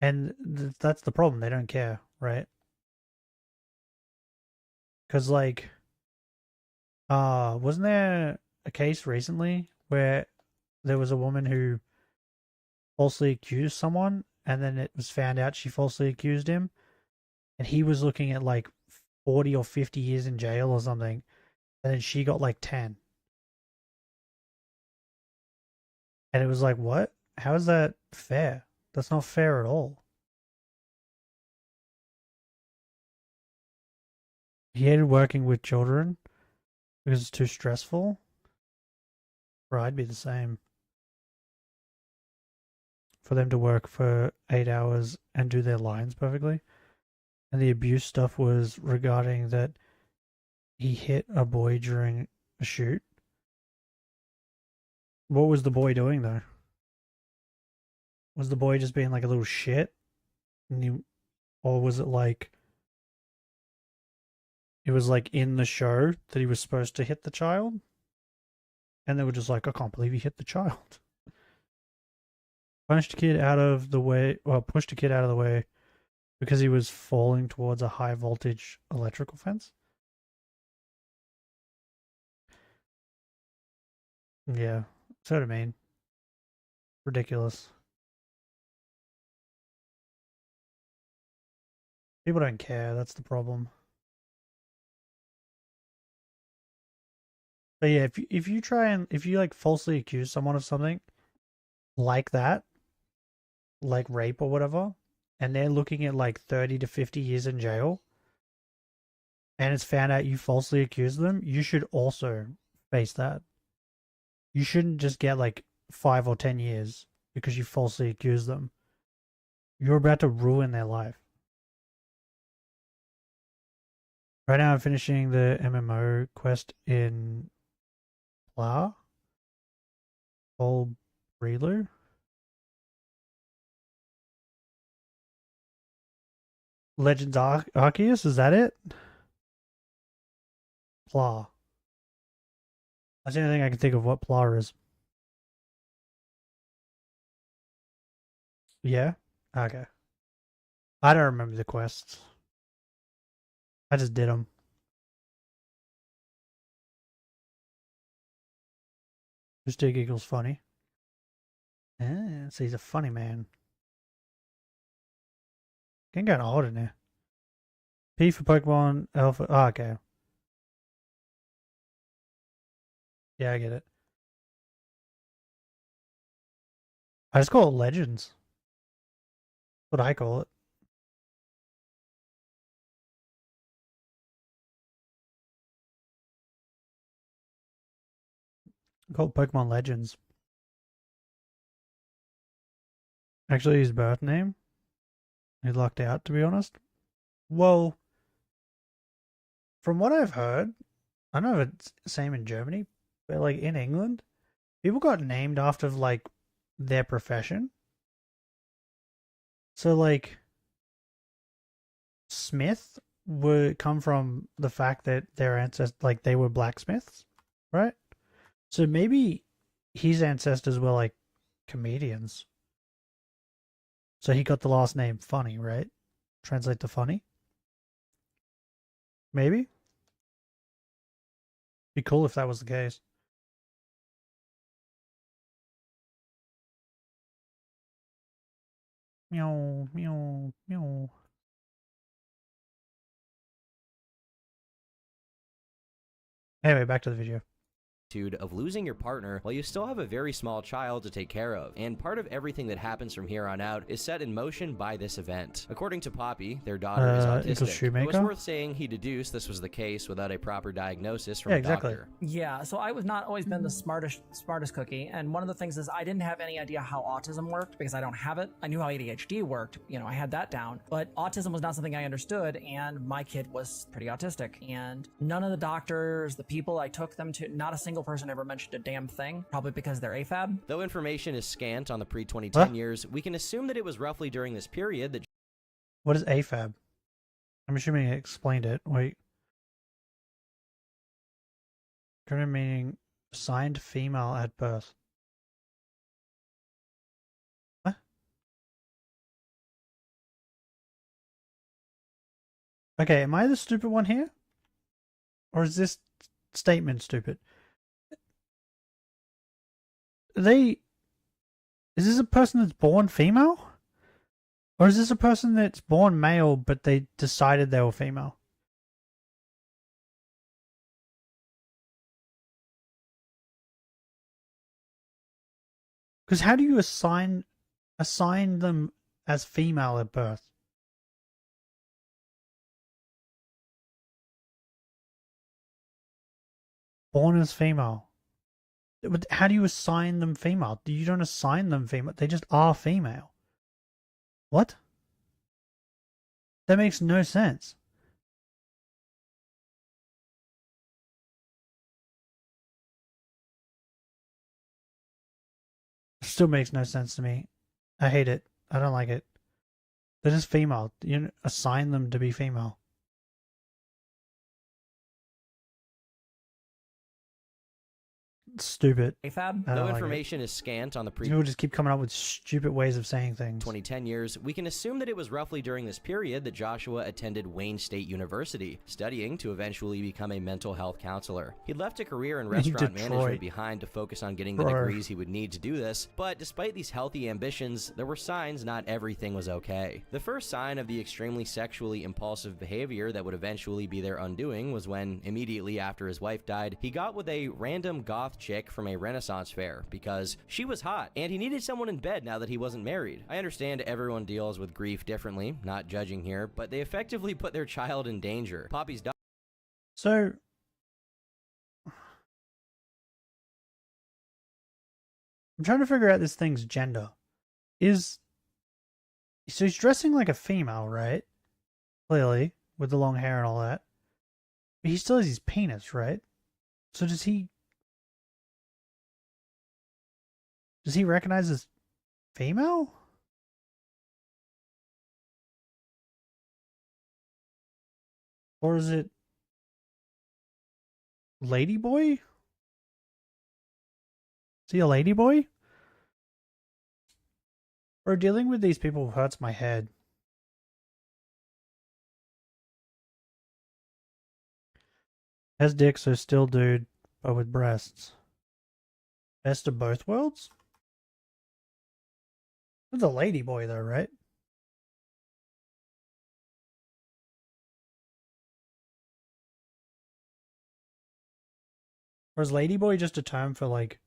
And that's the problem. They don't care, right? Because, like, wasn't there a case recently where there was a woman who falsely accused someone, and then it was found out she falsely accused him, and he was looking at like 40 or 50 years in jail or something, and then she got like 10. And it was like, what? How is that fair? That's not fair at all. He hated working with children because it's too stressful. Bro, I'd be the same. For them to work for 8 hours and do their lines perfectly. And the abuse stuff was regarding that he hit a boy during a shoot. What was the boy doing though? Was the boy just being like a little shit? Or was it like, it was like in the show that he was supposed to hit the child? And they were just like, I can't believe he hit the child. Pushed a kid out of the way because he was falling towards a high voltage electrical fence. Yeah, that's what I mean. Ridiculous. People don't care, that's the problem. But yeah, if you like falsely accuse someone of something like that, like rape or whatever, and they're looking at like 30 to 50 years in jail, and it's found out you falsely accused them, you should also face that. You shouldn't just get like 5 or 10 years because you falsely accused them. You're about to ruin their life. Right now I'm finishing the MMO quest in Pla? Old Relu? Legends Arceus, is that it? Pla. That's the only thing I can think of what Pla is. Yeah? Okay. I don't remember the quests. I just did them. Just dig equals funny. Yeah, so he's a funny man. Getting kind of old in there. P for Pokemon, L for... Oh, okay. Yeah, I get it. I just call it Legends. That's what I call it. I call it Pokemon Legends. Actually, his birth name. He's locked out, to be honest. Well, from what I've heard, I don't know if it's the same in Germany, but like in England, people got named after like their profession. So like Smith would come from the fact that their ancestors, like they were blacksmiths, right? So maybe his ancestors were like comedians. So he got the last name Funny, right? Translate to funny. Maybe. Be cool if that was the case. Meow, meow, meow. Anyway, back to the video. Of losing your partner while you still have a very small child to take care of, and part of everything that happens from here on out is set in motion by this event. According to Poppy, their daughter is autistic. It was worth saying he deduced this was the case without a proper diagnosis from a doctor. Yeah, so I was not always been the smartest cookie, and one of the things is I didn't have any idea how autism worked because I don't have it. I knew how ADHD worked, you know, I had that down, but autism was not something I understood, and my kid was pretty autistic, and none of the doctors, the people I took them to, not a single person ever mentioned a damn thing, probably because they're AFAB. Though information is scant on the pre-2010 years, we can assume that it was roughly during this period that... What is AFAB? I'm assuming it explained it. Wait. Current meaning assigned female at birth. What? Okay, am I the stupid one here? Or is this statement stupid? Is this a person that's born female? Or is this a person that's born male but they decided they were female? Because how do you assign them as female at birth? Born as female. But how do you assign them female? You don't assign them female. They just are female. What? That makes no sense. Still makes no sense to me. I hate it. I don't like it. They're just female. You assign them to be female. Stupid. AFAB? Though information is scant on the people just keep coming up with stupid ways of saying things. 2010 years, we can assume that it was roughly during this period that Joshua attended Wayne State University, studying to eventually become a mental health counselor. He'd left a career in restaurant management behind to focus on getting the degrees he would need to do this, but despite these healthy ambitions, there were signs not everything was okay. The first sign of the extremely sexually impulsive behavior that would eventually be their undoing was when, immediately after his wife died, he got with a random goth chick from a Renaissance fair because she was hot and he needed someone in bed now that he wasn't married. I understand everyone deals with grief differently, not judging here, but they effectively put their child in danger. Poppy's daughter. So I'm trying to figure out this thing's gender. So he's dressing like a female, right? Clearly, with the long hair and all that. But he still has his penis, right? So does he recognize as female? Or is it ladyboy? Is he a ladyboy? Or dealing with these people hurts my head. Has dick, so still dude, but with breasts. Best of both worlds? It's a lady boy though, right? Or is ladyboy just a term for like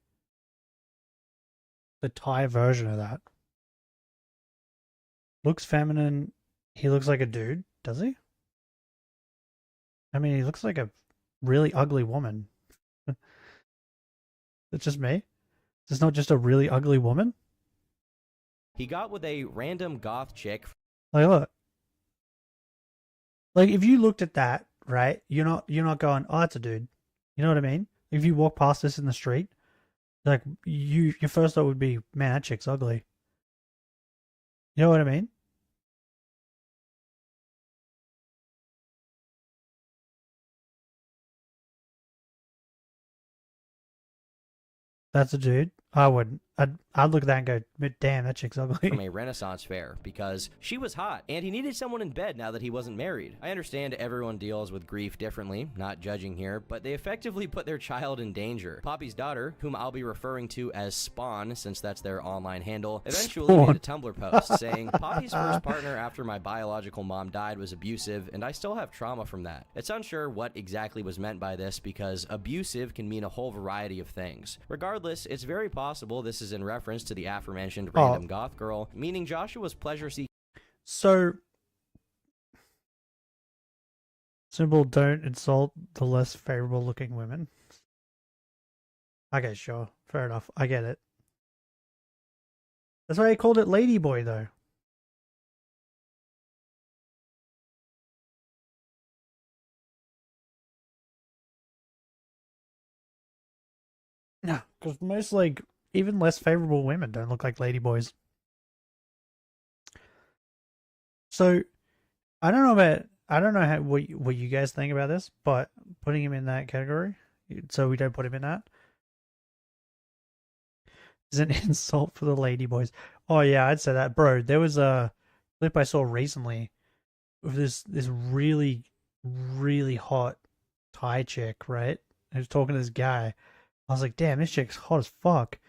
the Thai version of that? Looks feminine. He looks like a dude, does he? I mean, he looks like a really ugly woman. It's just me? It's not just a really ugly woman? He got with a random goth chick. Like, look. Like, if you looked at that, right, you're not going, oh, that's a dude. You know what I mean? If you walk past this in the street, like, your first thought would be, man, that chick's ugly. You know what I mean? That's a dude. I wouldn't. I'd look at that and go, damn, that chick's ugly. From a Renaissance fair because she was hot and he needed someone in bed now that he wasn't married. I understand everyone deals with grief differently, not judging here, but they effectively put their child in danger. Poppy's daughter, whom I'll be referring to as Spawn since that's their online handle, eventually made a Tumblr post saying, Poppy's first partner after my biological mom died was abusive and I still have trauma from that. It's unsure what exactly was meant by this because abusive can mean a whole variety of things. Regardless, it's very possible this is in reference to the aforementioned random goth girl, meaning Joshua's pleasure seeking. So, simple, don't insult the less favorable looking women. Okay, sure. Fair enough. I get it. That's why I called it Ladyboy, though. No, because most, like, even less favorable women don't look like ladyboys. So, I don't know how what you guys think about this, but putting him in that category, so we don't put him in that, is an insult for the ladyboys. Oh yeah, I'd say that, bro. There was a clip I saw recently of this really, really hot Thai chick, right? Who was talking to this guy. I was like, damn, this chick's hot as fuck.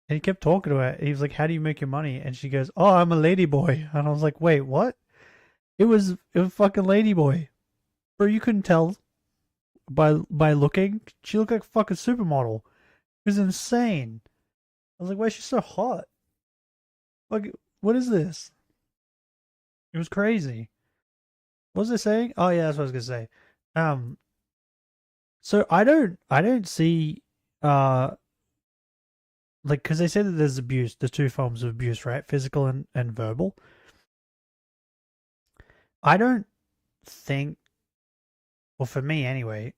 And he kept talking to her. He was like, how do you make your money? And she goes, oh, I'm a ladyboy. And I was like, wait, what? It was fucking ladyboy. Bro, you couldn't tell by looking. She looked like a fucking supermodel. It was insane. I was like, why is she so hot? Like, what is this? It was crazy. What was I saying? Oh yeah, that's what I was gonna say. So I don't see like, because they say that there's abuse, there's two forms of abuse, right? Physical and verbal. I don't think, well, for me anyway,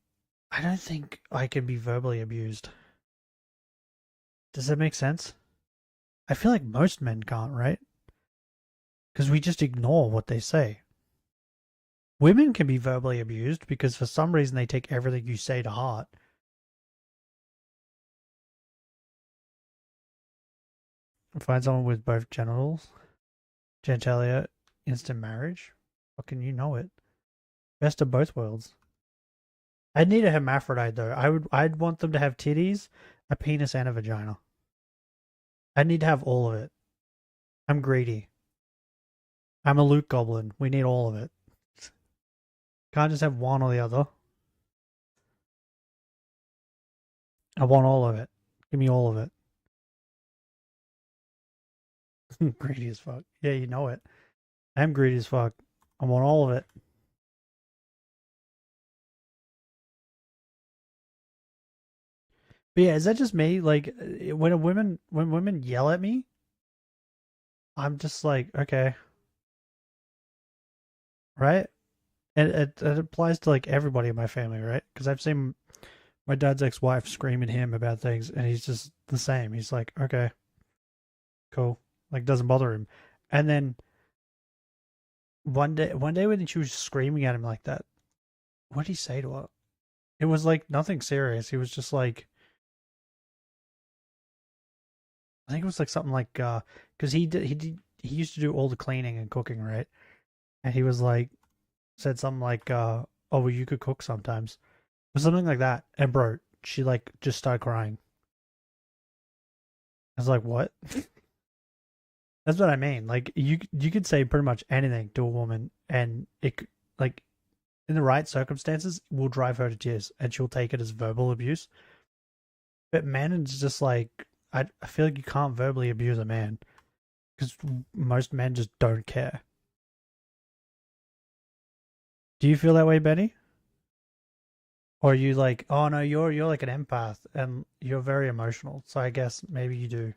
I don't think I can be verbally abused. Does that make sense? I feel like most men can't, right? Because we just ignore what they say. Women can be verbally abused because for some reason they take everything you say to heart. Find someone with both genitals. Genitalia, instant marriage. Fucking you know it. Best of both worlds. I'd need a hermaphrodite though. I'd want them to have titties, a penis, and a vagina. I'd need to have all of it. I'm greedy. I'm a loot goblin. We need all of it. Can't just have one or the other. I want all of it. Give me all of it. Greedy as fuck. Yeah, you know it. I'm greedy as fuck. I want all of it. But yeah, is that just me? Like, when women yell at me, I'm just like, okay. Right? And it applies to like everybody in my family, right? Because I've seen my dad's ex-wife scream at him about things, and he's just the same. He's like, okay, cool. Like, doesn't bother him. And then one day when she was screaming at him like that, what did he say to her? It was like nothing serious. He was just like, I think it was like something like, because he used to do all the cleaning and cooking, right? And he was like, said something like, oh, well, you could cook sometimes, or something like that. And bro, she like just started crying. I was like, what? That's what I mean. Like you could say pretty much anything to a woman, and it like in the right circumstances will drive her to tears, and she'll take it as verbal abuse. But men, it's just like I feel like you can't verbally abuse a man because most men just don't care. Do you feel that way, Benny? Or are you like, oh no, you're like an empath and you're very emotional, so I guess maybe you do.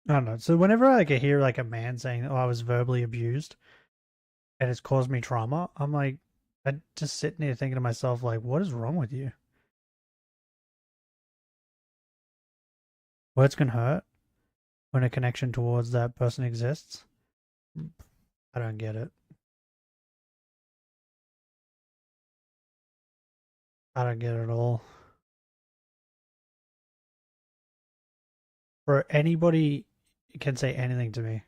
I don't know. So whenever I hear like a man saying, "Oh, I was verbally abused," and it's caused me trauma, I'm like, I just sitting there thinking to myself, like, what is wrong with you? Words can hurt when a connection towards that person exists. I don't get it. I don't get it at all. For anybody can say anything to me.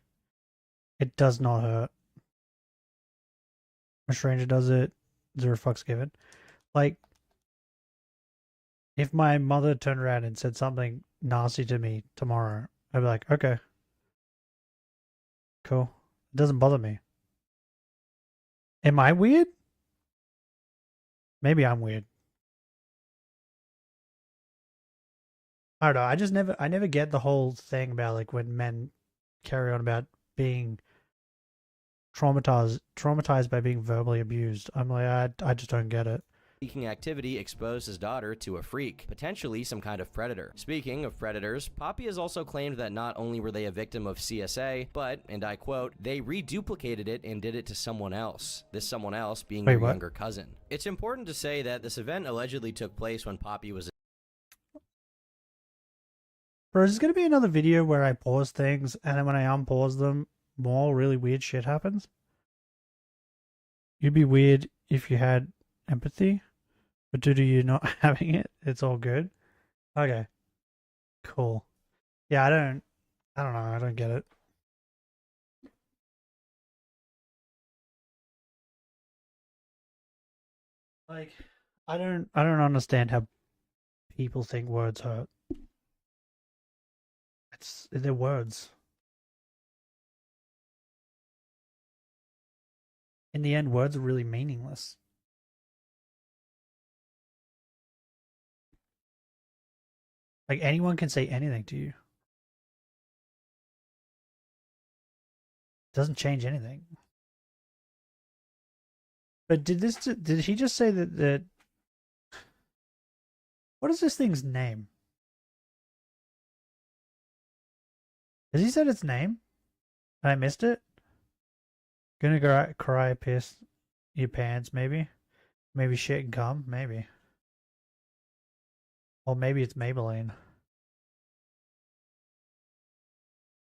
It does not hurt. A stranger does it, 0 fucks given. Like, if my mother turned around and said something nasty to me tomorrow, I'd be like, okay. Cool. It doesn't bother me. Am I weird? Maybe I'm weird. I don't know. I never get the whole thing about like when men carry on about being traumatized by being verbally abused. I'm like, I just don't get it. Seeking activity exposed his daughter to a freak, potentially some kind of predator. Speaking of predators, Poppy has also claimed that not only were they a victim of CSA, but, and I quote, they reduplicated it and did it to someone else. This someone else being your younger cousin. It's important to say that this event allegedly took place when Poppy was... Bro, is this going to be another video where I pause things, and then when I unpause them, more really weird shit happens? You'd be weird if you had empathy, but due to you not having it, it's all good? Okay. Cool. Yeah, I don't know, I don't get it. Like, I don't understand how people think words hurt. They're words. In the end, words are really meaningless. Like, anyone can say anything to you. It doesn't change anything. But did he just say that what is this thing's name? Has he said its name? I missed it? Gonna cry, piss your pants, maybe? Maybe shit and cum, maybe. Or maybe it's Maybelline.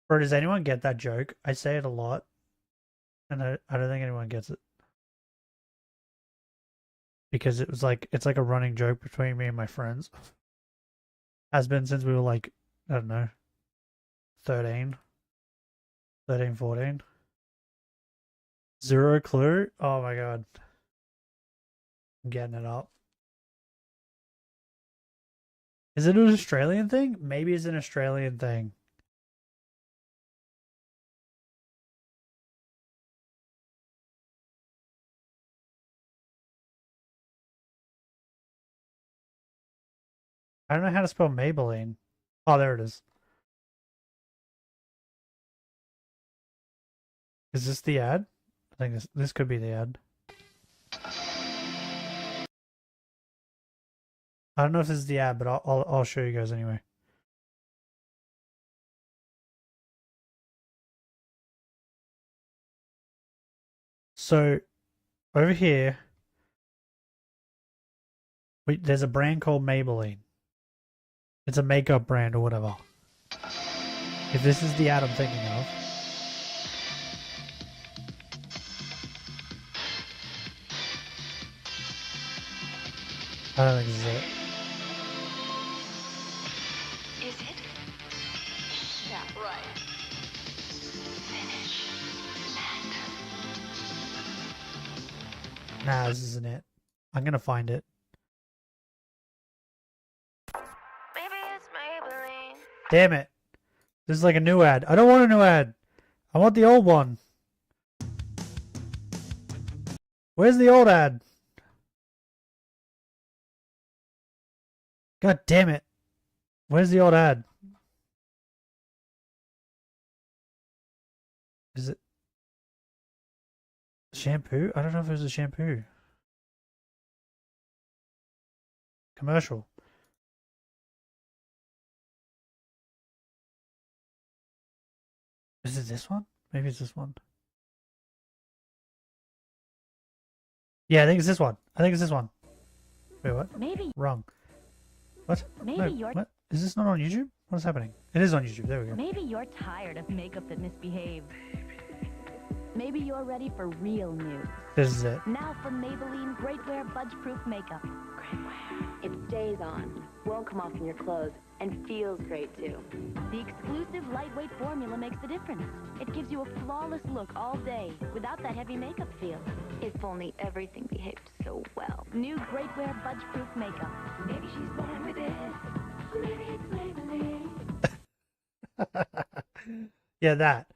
Bro, does anyone get that joke? I say it a lot. And I don't think anyone gets it. Because it's like a running joke between me and my friends. Has been since we were like, I don't know, 13, 14. Zero clue? Oh my god. I'm getting it up. Is it an Australian thing? Maybe it's an Australian thing. I don't know how to spell Maybelline. Oh, there it is. Is this the ad? I think this could be the ad. I don't know if this is the ad, but I'll show you guys anyway. So over here, there's a brand called Maybelline. It's a makeup brand or whatever. If this is the ad I'm thinking of. I don't think this is it. Is it? Yeah, right. Finish that. Nah, this isn't it. I'm gonna find it. Damn it. This is like a new ad. I don't want a new ad. I want the old one. Where's the old ad? God damn it. Where's the old ad? Is it shampoo? I don't know if it was a shampoo. Commercial. Is it this one? Maybe it's this one. Yeah, I think it's this one. I think it's this one. Wait, what? Maybe. Wrong. What? Maybe No, you're. what? Is this not on YouTube? What is happening? It is on YouTube. There we go. Maybe you're tired of makeup that misbehaves. Maybe you're ready for real news. This is it. Now from Maybelline Great Wear Budge Proof Makeup. Great Wear. It stays on, won't come off from your clothes, and feels great too. The exclusive lightweight formula makes the difference. It gives you a flawless look all day without that heavy makeup feel. If only everything behaved so well. New Great Wear Budge Proof Makeup. Maybe she's born with it. Maybe it's Maybelline. Yeah, that.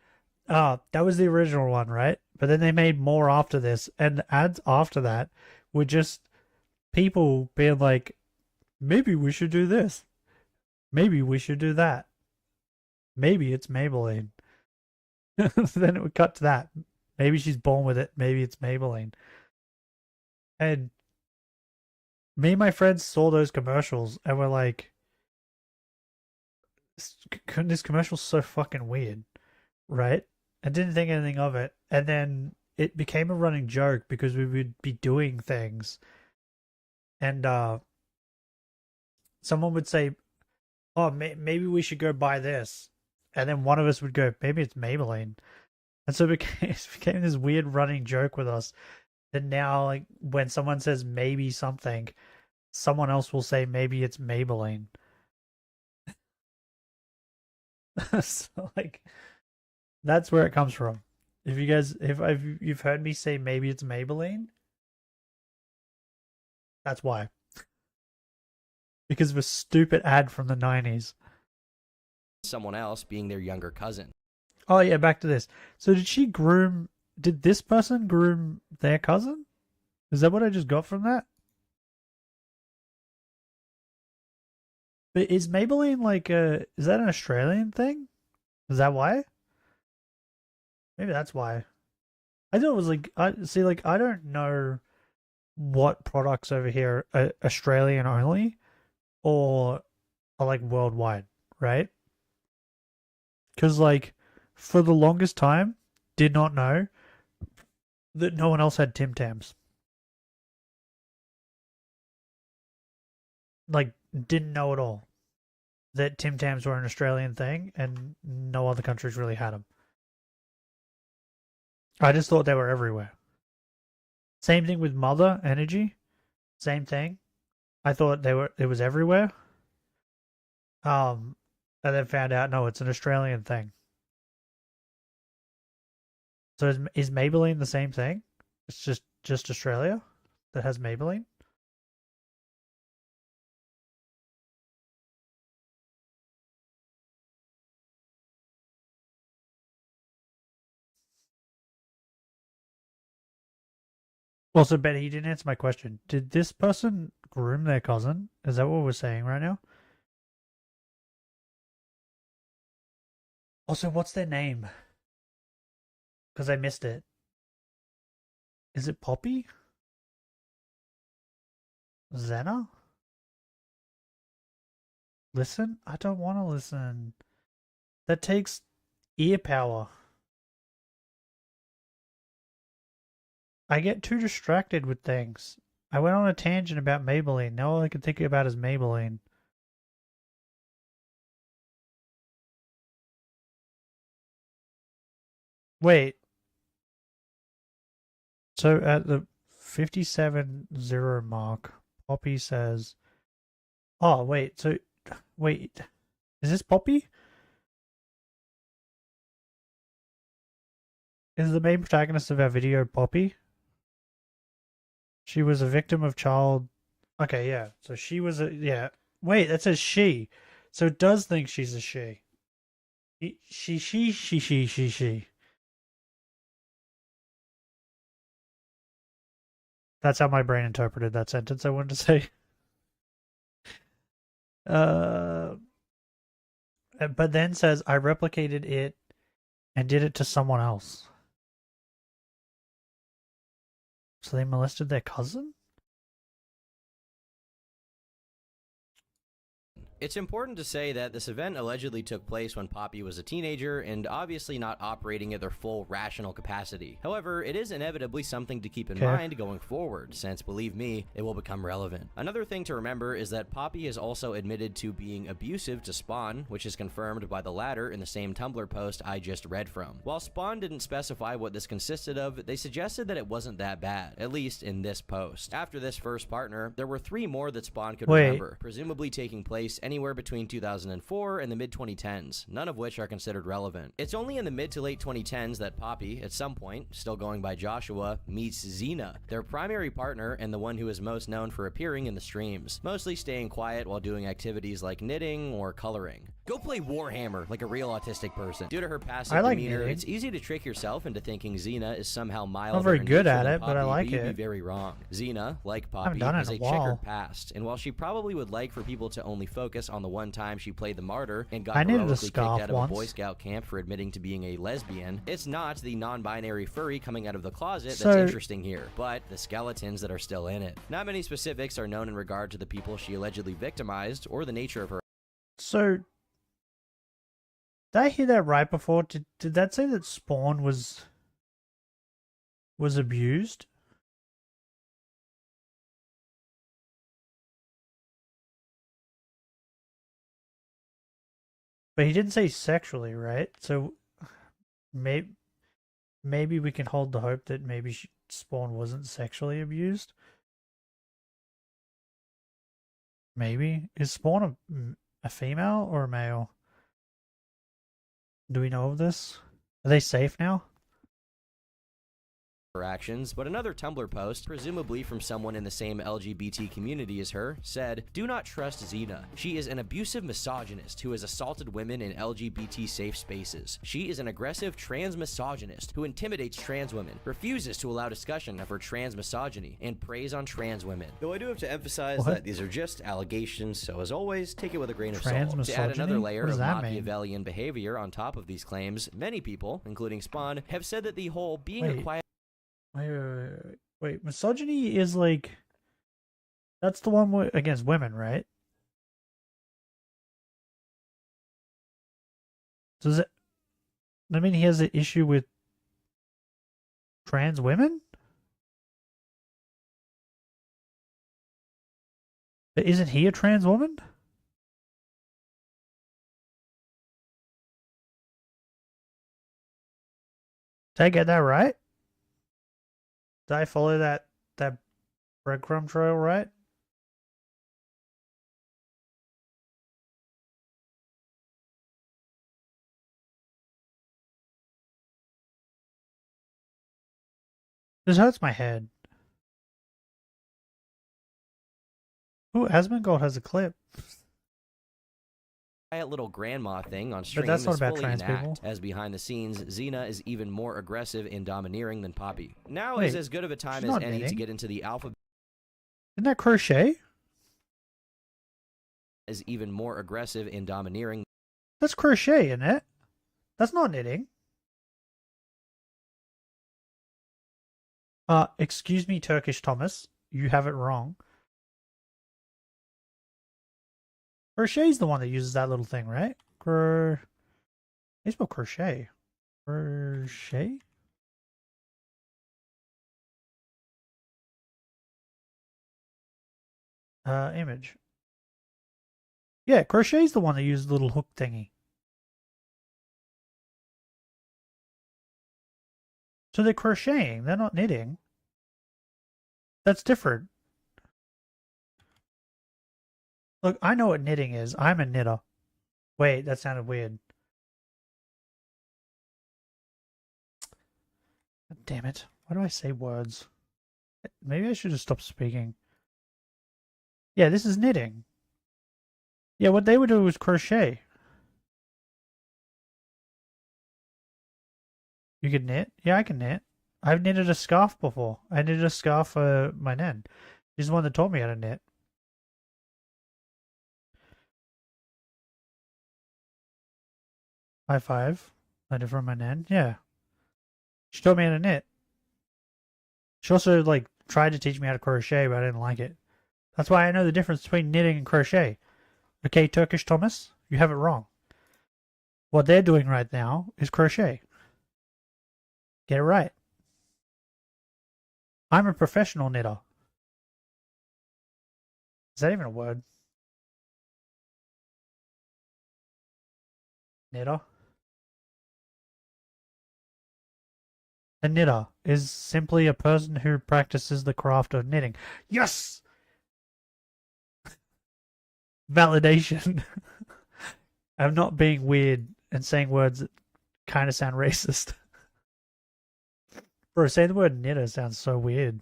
That was the original one, right? But then they made more after this, and the ads after that were just people being like, maybe we should do this. Maybe we should do that. Maybe it's Maybelline. Then it would cut to that. Maybe she's born with it. Maybe it's Maybelline. And me and my friends saw those commercials and were like, this commercial's so fucking weird, right? I didn't think anything of it. And then it became a running joke because we would be doing things. And someone would say, oh, maybe we should go buy this. And then one of us would go, maybe it's Maybelline. And so it became this weird running joke with us. And now, like, when someone says maybe something, someone else will say maybe it's Maybelline. So, like, that's where it comes from. If you guys, if you've heard me say maybe it's Maybelline, that's why. Because of a stupid ad from the 90s. Someone else being their younger cousin. Oh yeah, back to this. So did this person groom their cousin? Is that what I just got from that? But is Maybelline like is that an Australian thing? Is that why? Maybe that's why. I thought it was like, I don't know what products over here are Australian only or are like worldwide, right? Because like for the longest time, did not know that no one else had Tim Tams. Like, didn't know at all that Tim Tams were an Australian thing and no other countries really had them. I just thought they were everywhere. Same thing with Mother Energy. Same thing. I thought it was everywhere. And then found out, no, it's an Australian thing. So is Maybelline the same thing? It's just Australia that has Maybelline? Also, Betty, you didn't answer my question. Did this person groom their cousin? Is that what we're saying right now? Also, what's their name? Because I missed it. Is it Poppy? Zena? Listen? I don't want to listen. That takes ear power. I get too distracted with things. I went on a tangent about Maybelline. Now all I can think about is Maybelline. Wait. So at the 57-0 mark, Poppy says... Oh, wait. So, wait. Is this Poppy? Is the main protagonist of our video Poppy? She was a victim of child. Okay, yeah. So she was a yeah. Wait, that says she. So it does think she's a she. She. That's how my brain interpreted that sentence I wanted to say. But then says I replicated it and did it to someone else. So they molested their cousin? It's important to say that this event allegedly took place when Poppy was a teenager and obviously not operating at their full rational capacity. However, it is inevitably something to keep in mind going forward, since, believe me, it will become relevant. Another thing to remember is that Poppy has also admitted to being abusive to Spawn, which is confirmed by the latter in the same Tumblr post I just read from. While Spawn didn't specify what this consisted of, they suggested that it wasn't that bad, at least in this post. After this first partner, there were 3 more that Spawn could remember, presumably taking place anywhere between 2004 and the mid-2010s, none of which are considered relevant. It's only in the mid to late 2010s that Poppy, at some point, still going by Joshua, meets Xena, their primary partner and the one who is most known for appearing in the streams, mostly staying quiet while doing activities like knitting or coloring. Go play Warhammer like a real autistic person. Due to her passive demeanor, knitting. it's easy to trick yourself into thinking Xena is somehow milder Not very and good neutral at than it, but I Poppy, like you'd be it. very wrong. Xena, like haven't Poppy, done it has in a a while. checkered past, and while she probably would like for people to only focus on the one time she played the martyr and got I needed a heroically kicked scarf out of once. a Boy Scout camp for admitting to being a lesbian, it's not the non-binary furry coming out of the closet that's So- interesting here, but the skeletons that are still in it. Not many specifics are known in regard to the people she allegedly victimized or the nature of her. So did I hear that right before? Did that say that Spawn was abused? But he didn't say sexually, right? So maybe we can hold the hope that maybe Spawn wasn't sexually abused. Maybe. Is Spawn a female or a male? Do we know of this? Are they safe now? Actions, but another Tumblr post, presumably from someone in the same LGBT community as her, said, "Do not trust Xena. She is an abusive misogynist who has assaulted women in LGBT safe spaces. She is an aggressive trans misogynist who intimidates trans women, refuses to allow discussion of her trans misogyny, and preys on trans women." Though I do have to emphasize that these are just allegations, so as always, take it with a grain of Trans salt. To add another misogyny? layer What does of that mean? Machiavellian behavior on top of these claims, many people, including Spawn, have said that the whole being Wait. a quiet Wait, misogyny is like that's the one against women, right? Does it? I mean, he has an issue with trans women, but isn't he a trans woman? Did I get that right? Did I follow that breadcrumb trail right? This hurts my head. Ooh, Asmongold has a clip. little grandma thing on stream that's not is about fully trans an act, people. as behind the scenes, Xena is even more aggressive and domineering than Poppy. Now Wait, is as good of a time she's as not any to knitting. get into the alphabet. Isn't that crochet? Is even more aggressive and domineering. That's crochet, isn't it? That's not knitting. Excuse me, Turkish Thomas. You have it wrong. Crochet's the one that uses that little thing, right? They spell crochet. Crochet? Image. Yeah, crochet's the one that uses the little hook thingy. So they're crocheting, they're not knitting. That's different. Look, I know what knitting is. I'm a knitter. Wait, that sounded weird. God damn it. Why do I say words? Maybe I should have stopped speaking. Yeah, this is knitting. Yeah, what they would do was crochet. You can knit? Yeah, I can knit. I've knitted a scarf before. I knitted a scarf for my nan. She's the one that taught me how to knit. High five. I did from my nan. Yeah. She taught me how to knit. She also, like, tried to teach me how to crochet, but I didn't like it. That's why I know the difference between knitting and crochet. Okay, Turkish Thomas, you have it wrong. What they're doing right now is crochet. Get it right. I'm a professional knitter. Is that even a word? Knitter? A knitter is simply a person who practices the craft of knitting. Yes! Validation. I'm not being weird and saying words that kind of sound racist. Bro, saying the word knitter sounds so weird.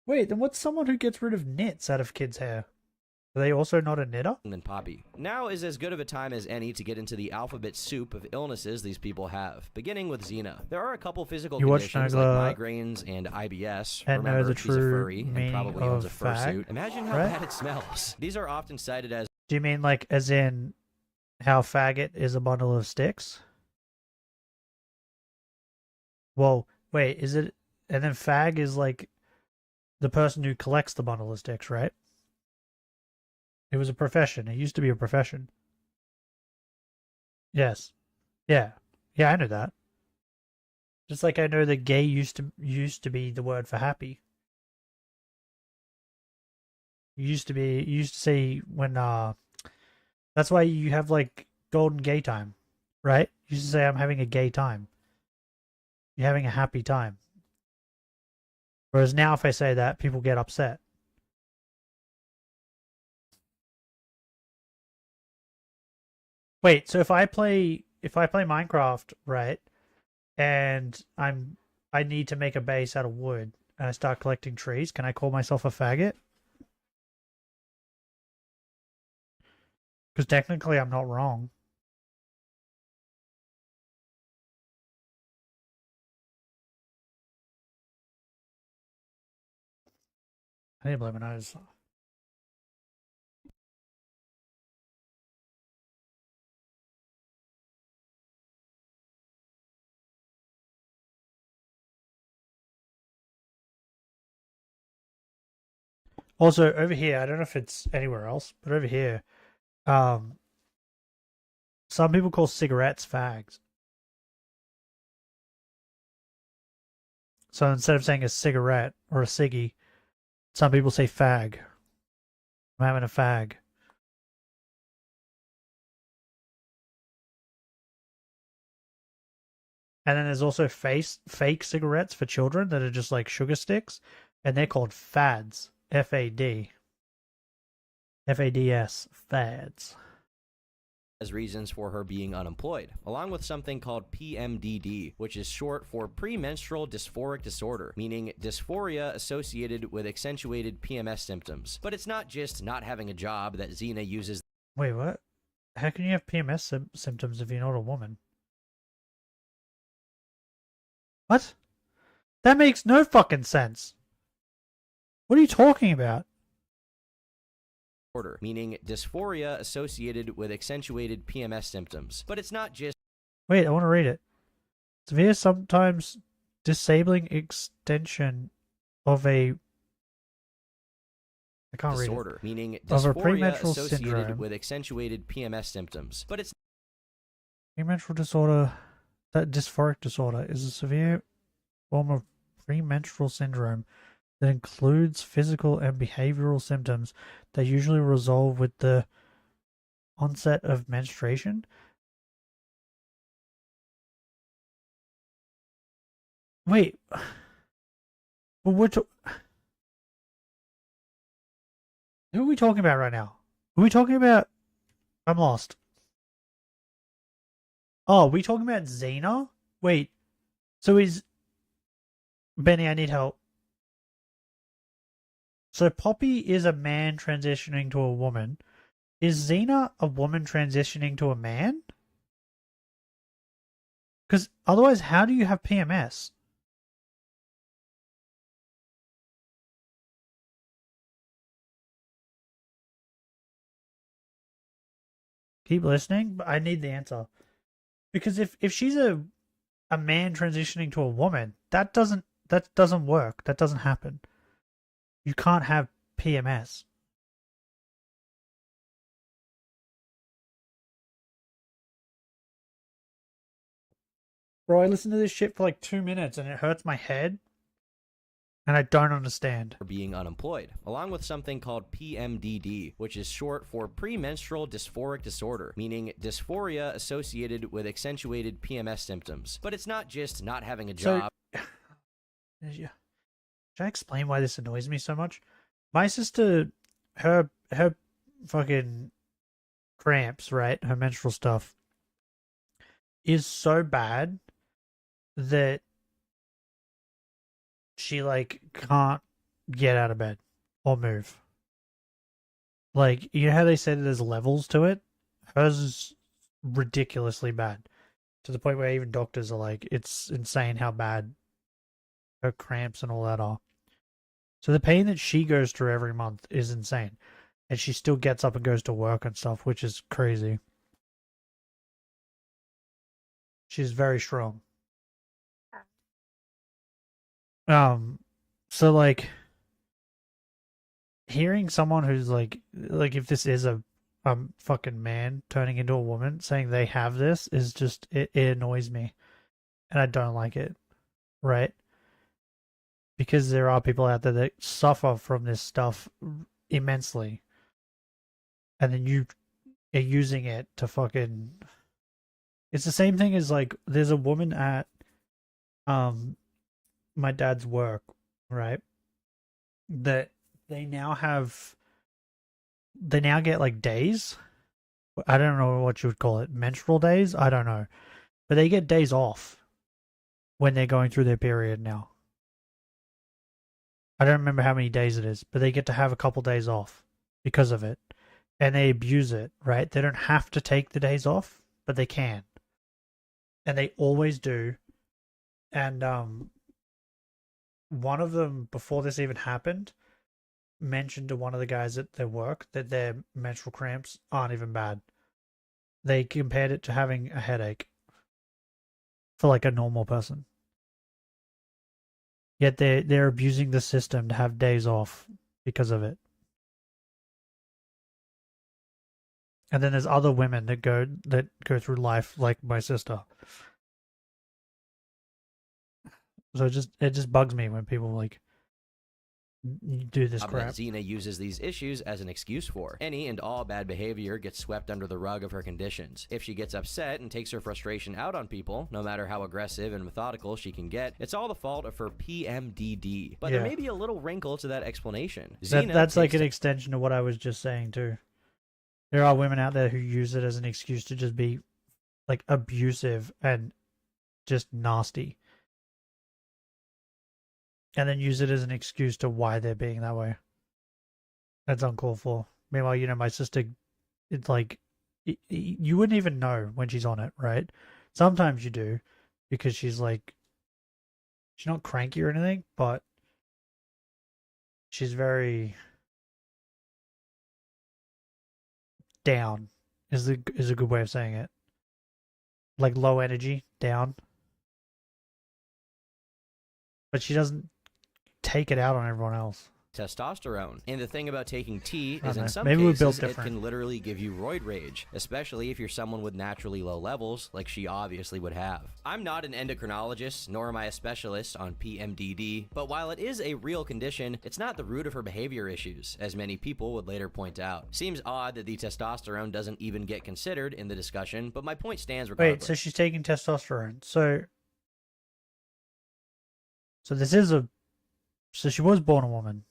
Wait, then what's someone who gets rid of knits out of kids' hair? Are they also not a knitter? And Poppy. Now is as good of a time as any to get into the alphabet soup of illnesses these people have, beginning with Xena. There are a couple physical conditions like migraines and IBS. And remember, know the she's a true furry and probably owns a fag, fursuit. Imagine how right? bad it smells. These are often cited as... Do you mean like as in how faggot is a bundle of sticks? Well, wait, is it... And then fag is like the person who collects the bundle of sticks, right? It was a profession. It used to be a profession. Yes. Yeah. Yeah, I know that. Just like I know that gay used to be the word for happy. You used to say when that's why you have like golden gay time, right? You used to say I'm having a gay time. You're having a happy time. Whereas now if I say that, people get upset. Wait, so if I play Minecraft, right, and I need to make a base out of wood and I start collecting trees, can I call myself a faggot? Because technically I'm not wrong. I need to blow my nose. Also, over here, I don't know if it's anywhere else, but over here, some people call cigarettes fags. So instead of saying a cigarette or a ciggy, some people say fag. I'm having a fag. And then there's also fake cigarettes for children that are just like sugar sticks, and they're called fads. F-A-D. F-A-D-S. Fads. As reasons for her being unemployed, along with something called PMDD, which is short for premenstrual dysphoric disorder, meaning dysphoria associated with accentuated PMS symptoms. But it's not just not having a job that Xena uses. Wait, what? How can you have PMS symptoms if you're not a woman? What? That makes no fucking sense. What are you talking about? Meaning dysphoria associated with accentuated PMS symptoms. But it's not just... Wait, I want to read it. Severe, sometimes disabling extension of a... I can't disorder, read it. Meaning of a dysphoria premenstrual associated syndrome. with accentuated PMS symptoms. But it's... Premenstrual disorder, that dysphoric disorder, is a severe form of premenstrual syndrome that includes physical and behavioral symptoms that usually resolve with the onset of menstruation. Wait, but who are we talking about right now? Are we talking about... I'm lost. Oh, are we talking about Xena? Wait, So is Benny? I need help. So Poppy is a man transitioning to a woman. Is Xena a woman transitioning to a man? Because otherwise, how do you have PMS? Keep listening, but I need the answer. Because if she's a man transitioning to a woman, that doesn't work. That doesn't happen. You can't have PMS. Bro, I listened to this shit for like 2 minutes and it hurts my head. And I don't understand. Being unemployed, along with something called PMDD, which is short for premenstrual dysphoric disorder, meaning dysphoria associated with accentuated PMS symptoms. But it's not just not having a job. Should I explain why this annoys me so much? My sister, her fucking cramps, right? Her menstrual stuff is so bad that she like can't get out of bed or move. Like, you know how they say that there's levels to it? Hers is ridiculously bad. To the point where even doctors are like, it's insane how bad her cramps and all that are. So the pain that she goes through every month is insane. And she still gets up and goes to work and stuff, which is crazy. She's very strong. So like hearing someone who's like if this is a fucking man turning into a woman saying they have this is just it annoys me, and I don't like it, right? Because there are people out there that suffer from this stuff immensely, and then you are using it to fucking. It's the same thing as like there's a woman at my dad's work, right? That they now get like days. I don't know what you would call it, menstrual days. I don't know, but they get days off when they're going through their period now. I don't remember how many days it is, but they get to have a couple days off because of it, and they abuse it, right? They don't have to take the days off, but they can, and they always do. And one of them, before this even happened, mentioned to one of the guys at their work that their menstrual cramps aren't even bad. They compared it to having a headache for like a normal person. Yet they're abusing the system to have days off because of it. And then there's other women that go through life like my sister. So it just bugs me when people like do this crap. Xena uses these issues as an excuse for. Any and all bad behavior gets swept under the rug of her conditions. If she gets upset and takes her frustration out on people, no matter how aggressive and methodical she can get, it's all the fault of her PMDD. But there may be a little wrinkle to that explanation. That's like an extension of what I was just saying too. There are women out there who use it as an excuse to just be like abusive and just nasty. And then use it as an excuse to why they're being that way. That's uncalled for. Meanwhile, you know, my sister, it's like, you wouldn't even know when she's on it, right? Sometimes you do, because she's like, she's not cranky or anything, but she's very down, is a good way of saying it. Like low energy, down. But she doesn't take it out on everyone else. Testosterone. And the thing about taking tea is in some Maybe we're built cases it different. can literally give you roid rage, especially if you're someone with naturally low levels like she obviously would have. I'm not an endocrinologist, nor am I a specialist on PMDD, but while it is a real condition, it's not the root of her behavior issues, as many people would later point out. Seems odd that the testosterone doesn't even get considered in the discussion, but my point stands regardless. Wait, so she's taking testosterone. So this is so she was born a woman.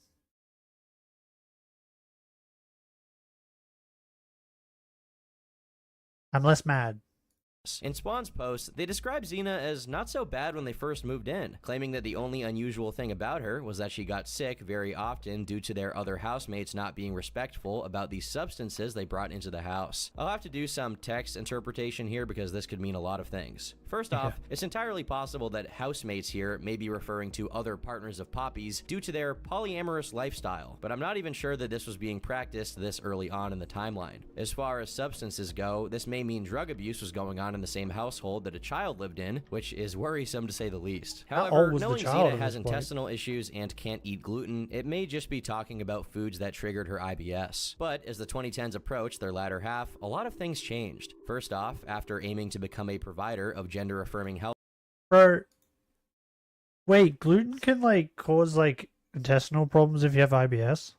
I'm less mad. In Spawn's post, they describe Xena as not so bad when they first moved in, claiming that the only unusual thing about her was that she got sick very often due to their other housemates not being respectful about the substances they brought into the house. I'll have to do some text interpretation here because this could mean a lot of things. First off, it's entirely possible that housemates here may be referring to other partners of Poppy's due to their polyamorous lifestyle, but I'm not even sure that this was being practiced this early on in the timeline. As far as substances go, this may mean drug abuse was going on in the same household that a child lived in, which is worrisome to say the least. However, knowing Xena has intestinal issues and can't eat gluten, it may just be talking about foods that triggered her IBS. But as the 2010s approached their latter half, a lot of things changed. First off, after aiming to become a provider of gender-affirming health. Bro, wait, gluten can like cause like intestinal problems if you have IBS?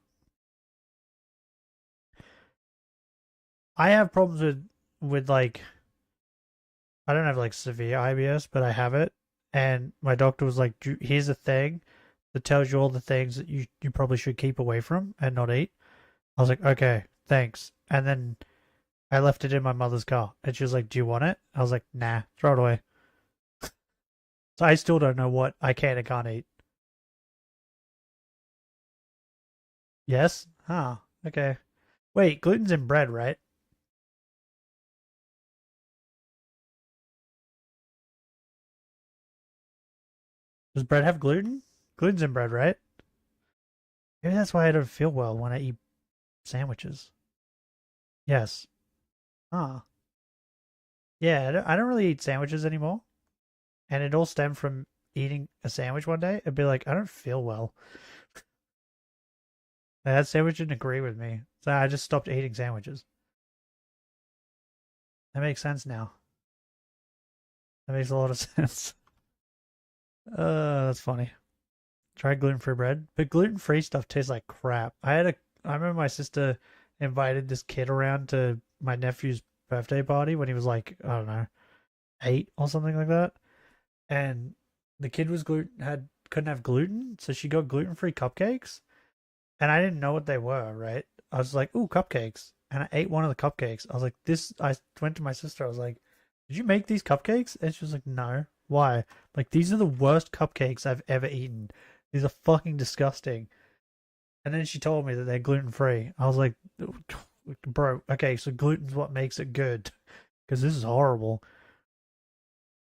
I have problems with like, I don't have like severe IBS, but I have it. And my doctor was like, here's a thing that tells you all the things that you probably should keep away from and not eat. I was like, okay, thanks. And then I left it in my mother's car. And she was like, do you want it? I was like, nah, throw it away. So I still don't know what I can and can't eat. Yes? Ah, okay. Wait, gluten's in bread, right? Does bread have gluten? Gluten's in bread, right? Maybe that's why I don't feel well when I eat sandwiches. Yes. Ah. Yeah, I don't really eat sandwiches anymore. And it all stemmed from eating a sandwich one day. It'd be like, I don't feel well. That sandwich didn't agree with me. So I just stopped eating sandwiches. That makes sense now. That makes a lot of sense. That's funny. Try gluten-free bread. But gluten-free stuff tastes like crap. I remember my sister invited this kid around to my nephew's birthday party when he was like, I don't know, 8 or something like that. And the kid was couldn't have gluten, so she got gluten-free cupcakes. And I didn't know what they were, right? I was like, ooh, cupcakes. And I ate one of the cupcakes. I was like, I went to my sister. I was like, did you make these cupcakes? And she was like, no. Why? Like, these are the worst cupcakes I've ever eaten. These are fucking disgusting. And then she told me that they're gluten-free. I was like, bro, okay, so gluten's what makes it good. Because this is horrible.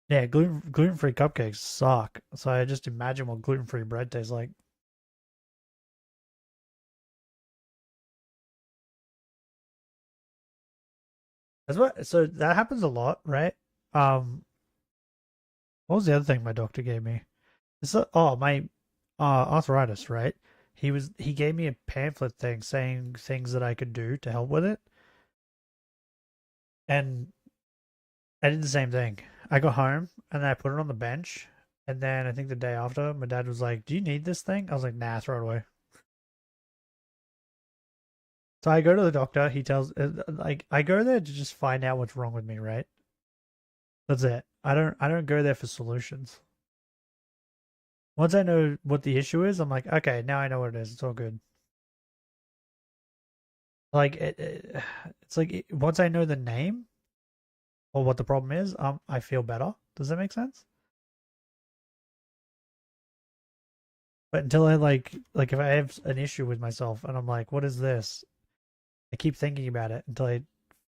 Yeah, gluten-free cupcakes suck. So I just imagine what gluten-free bread tastes like. So that happens a lot, right? What was the other thing my doctor gave me? My arthritis, right? He gave me a pamphlet thing saying things that I could do to help with it. And I did the same thing. I got home and then I put it on the bench. And then I think the day after, my dad was like, do you need this thing? I was like, nah, throw it away. So I go to the doctor. He tells, I go there to just find out what's wrong with me, right? That's it. I don't go there for solutions. Once I know what the issue is, I'm like, okay, now I know what it is. It's all good. Like it's like once I know the name or what the problem is, I feel better. Does that make sense? But until I like if I have an issue with myself and I'm like, what is this? I keep thinking about it until I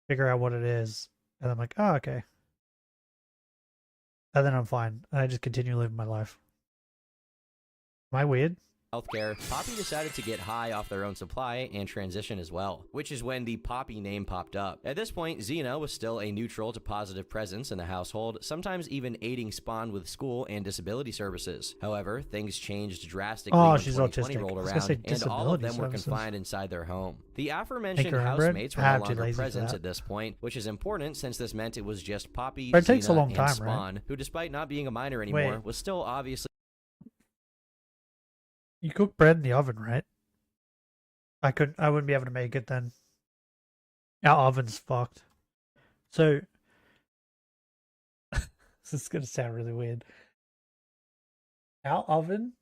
figure out what it is, and I'm like, oh, okay. And then I'm fine. I just continue living my life. Am I weird? Healthcare, Poppy decided to get high off their own supply and transition as well, which is when the Poppy name popped up. At this point, Xena was still a neutral to positive presence in the household, sometimes even aiding Spawn with school and disability services. However, things changed drastically when 2020 rolled around, and all of them were confined inside their home. The aforementioned housemates were no longer present at this point, which is important since this meant it was just Poppy, Xena, and Spawn, who despite not being a minor anymore, was still obviously... You cook bread in the oven, right? I wouldn't be able to make it then. Our oven's fucked. So this is gonna sound really weird. Our oven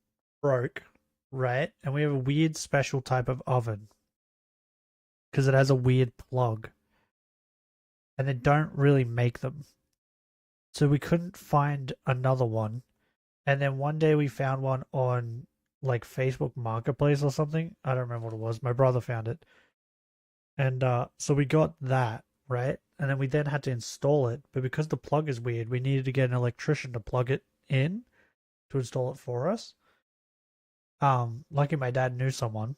broke, right? And we have a weird special type of oven. Because it has a weird plug. And they don't really make them. So we couldn't find another one. And then one day we found one on like Facebook Marketplace or something. I don't remember what it was. My brother found it. And so we got that, right? And then we then had to install it. But because the plug is weird, we needed to get an electrician to plug it in to install it for us. Lucky my dad knew someone.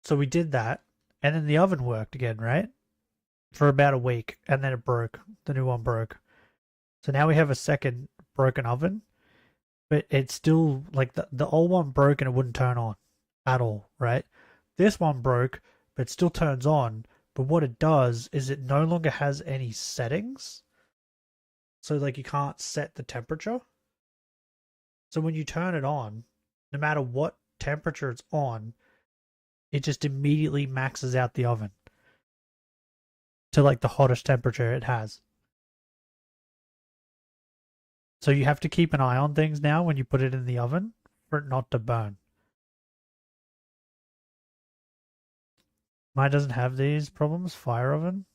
So we did that. And then the oven worked again, right? For about a week. And then it broke. The new one broke. So now we have a second broken oven. But it's still, like, the old one broke and it wouldn't turn on at all, right? This one broke, but it still turns on. But what it does is it no longer has any settings. So, like, you can't set the temperature. So when you turn it on, no matter what temperature it's on, it just immediately maxes out the oven to, like, the hottest temperature it has. So you have to keep an eye on things now when you put it in the oven for it not to burn. Mine doesn't have these problems. Fire oven.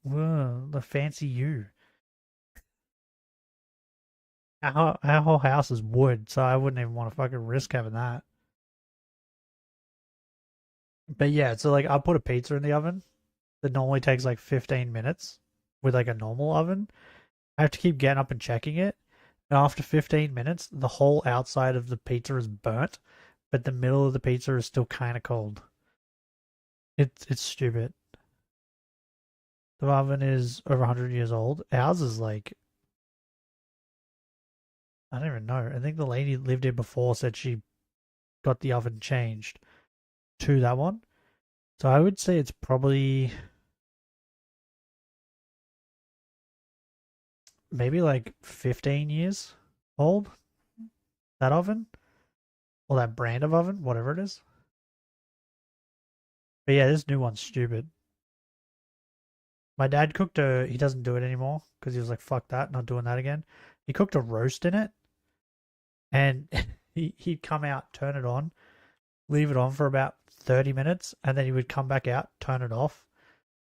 Whoa, the fancy you. Our whole house is wood, so I wouldn't even want to fucking risk having that. But yeah, so like I'll put a pizza in the oven that normally takes like 15 minutes with like a normal oven. I have to keep getting up and checking it. And after 15 minutes, the whole outside of the pizza is burnt, but the middle of the pizza is still kind of cold. It's stupid. The oven is over 100 years old. Ours is like, I don't even know. I think the lady lived here before said she got the oven changed to that one. So I would say it's probably maybe like 15 years old. That oven. Or that brand of oven, whatever it is. But yeah, this new one's stupid. My dad cooked he doesn't do it anymore because he was like, fuck that, not doing that again. He cooked a roast in it. And he'd come out, turn it on, leave it on for about 30 minutes, and then he would come back out, turn it off,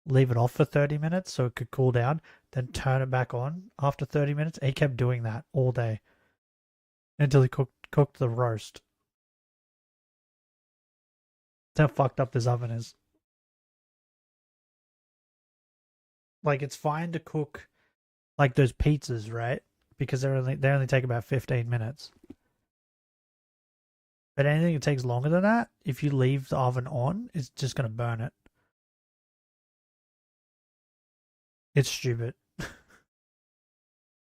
leave it off for 30 minutes so it could cool down, then turn it back on after 30 minutes. And he kept doing that all day until he cooked the roast. That's how fucked up this oven is. Like, it's fine to cook like those pizzas, right? Because they only take about 15 minutes. But anything that takes longer than that, if you leave the oven on, it's just going to burn it. It's stupid.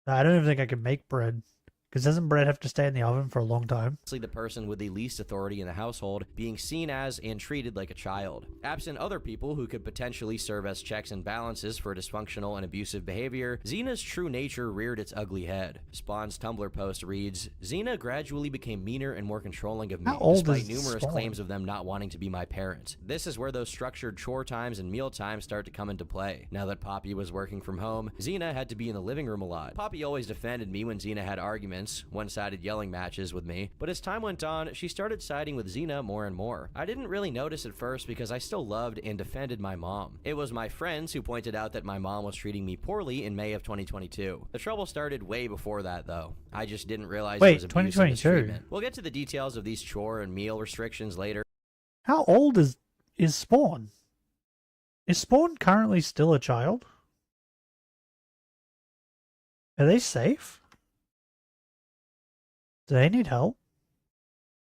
I don't even think I can make bread. Because doesn't bread have to stay in the oven for a long time? The person with the least authority in the household being seen as and treated like a child. Absent other people who could potentially serve as checks and balances for dysfunctional and abusive behavior, Xena's true nature reared its ugly head. Spawn's Tumblr post reads, Xena gradually became meaner and more controlling of me, despite numerous claims of them not wanting to be my parent. This is where those structured chore times and meal times start to come into play. Now that Poppy was working from home, Xena had to be in the living room a lot. Poppy always defended me when Xena had arguments, one-sided yelling matches with me, but as time went on, she started siding with Xena more and more. I didn't really notice at first because I still loved and defended my mom. It was my friends who pointed out that my mom was treating me poorly in May of 2022. The trouble started way before that, though. I just didn't realize it was abuse and mistreatment. We'll get to the details of these chore and meal restrictions later. How old is Spawn? Is Spawn currently still a child? Are they safe? Do they need help?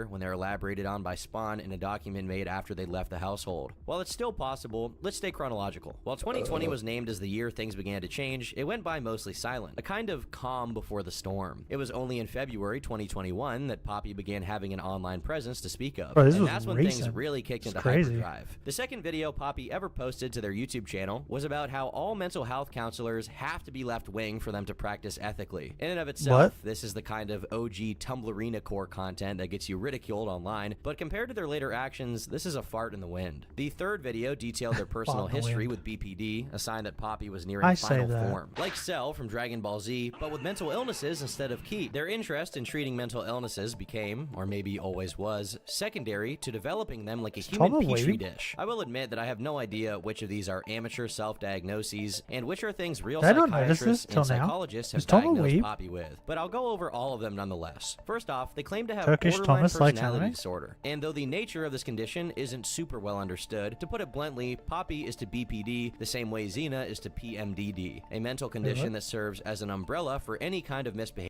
When they're elaborated on by Spawn in a document made after they left the household. While it's still possible, let's stay chronological. While 2020 was named as the year things began to change, it went by mostly silent, a kind of calm before the storm. It was only in February 2021 that Poppy began having an online presence to speak of, and that's when things really kicked into hyperdrive. The second video Poppy ever posted to their YouTube channel was about how all mental health counselors have to be left-wing for them to practice ethically. In and of itself, this is the kind of OG Tumblrina core content that gets you ridiculed online, but compared to their later actions, this is a fart in the wind. The third video detailed their personal history with BPD, a sign that Poppy was nearing final form. Like Cell from Dragon Ball Z, but with mental illnesses instead of Ki. Their interest in treating mental illnesses became, or maybe always was, secondary to developing them like a human petri dish. I will admit that I have no idea which of these are amateur self-diagnoses and which are things real psychiatrists and psychologists have diagnosed Poppy with, but I'll go over all of them nonetheless. First off, they claim to have borderline personality disorder, and though the nature of this condition isn't super well understood, to put it bluntly, Poppy is to BPD the same way Xena is to PMDD, a mental condition that serves as an umbrella for any kind of misbehavior.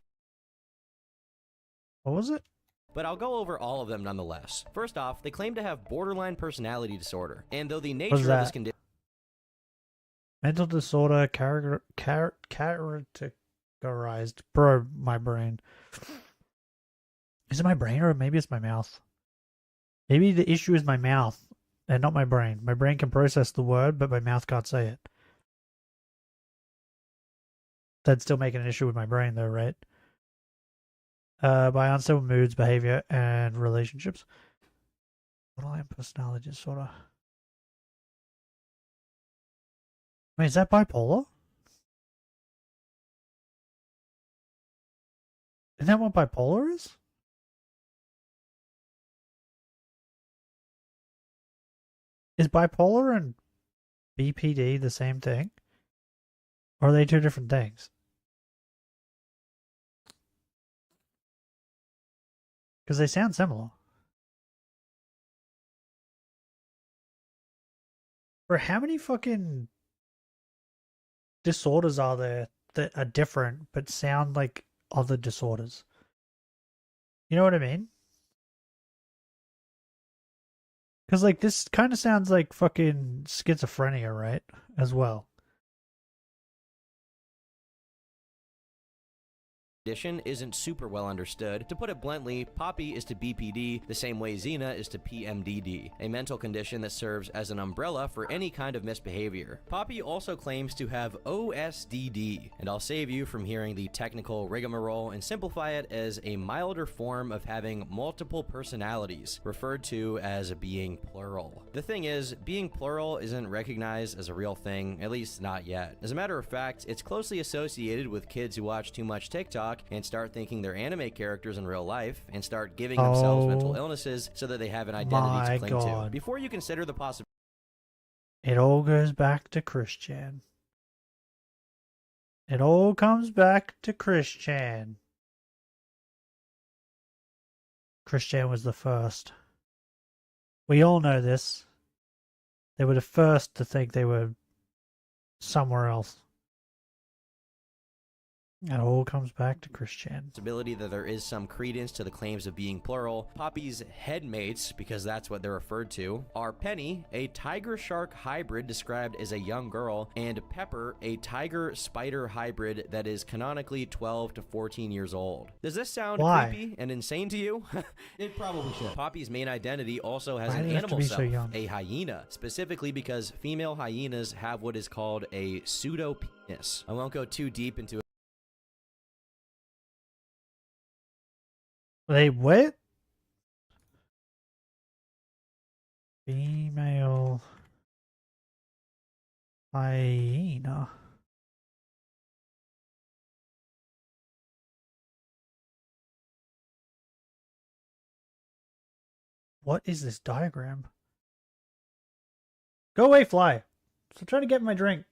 What was it? But I'll go over all of them nonetheless. First off, they claim to have borderline personality disorder, and though the nature of this condition... Mental disorder categorized. Bro, my brain. Is it my brain or maybe it's my mouth? Maybe the issue is my mouth and not my brain. My brain can process the word, but my mouth can't say it. That'd still make it an issue with my brain though, right? By unstable moods, behavior, and relationships. Borderline personality disorder. Wait, is that bipolar? Isn't that what bipolar is? Is bipolar and BPD the same thing? Or are they two different things? Because they sound similar. Bro, how many fucking disorders are there that are different but sound like other disorders? You know what I mean? Because, like, this kind of sounds like fucking schizophrenia, right? As well. Condition isn't super well understood. To put it bluntly, Poppy is to BPD the same way Xena is to PMDD, a mental condition that serves as an umbrella for any kind of misbehavior. Poppy also claims to have OSDD, and I'll save you from hearing the technical rigmarole and simplify it as a milder form of having multiple personalities, referred to as being plural. The thing is, being plural isn't recognized as a real thing, at least not yet. As a matter of fact, it's closely associated with kids who watch too much TikTok and start thinking they're anime characters in real life and start giving themselves mental illnesses so that they have an identity to cling to. Before you consider the possibility, it all goes back to Christian. It all comes back to Christian. Christian was the first. We all know this. They were the first to think they were somewhere else. It all comes back to Christian. That there is some credence to the claims of being plural. Poppy's headmates, because that's what they're referred to, are Penny, a tiger-shark hybrid described as a young girl, and Pepper, a tiger-spider hybrid that is canonically 12 to 14 years old. Does this sound creepy and insane to you? It probably should. Poppy's main identity also has an animal self, a hyena, specifically because female hyenas have what is called a pseudo-penis. I won't go too deep into it. They what? Female hyena. What is this diagram? Go away, fly. So try to get my drink.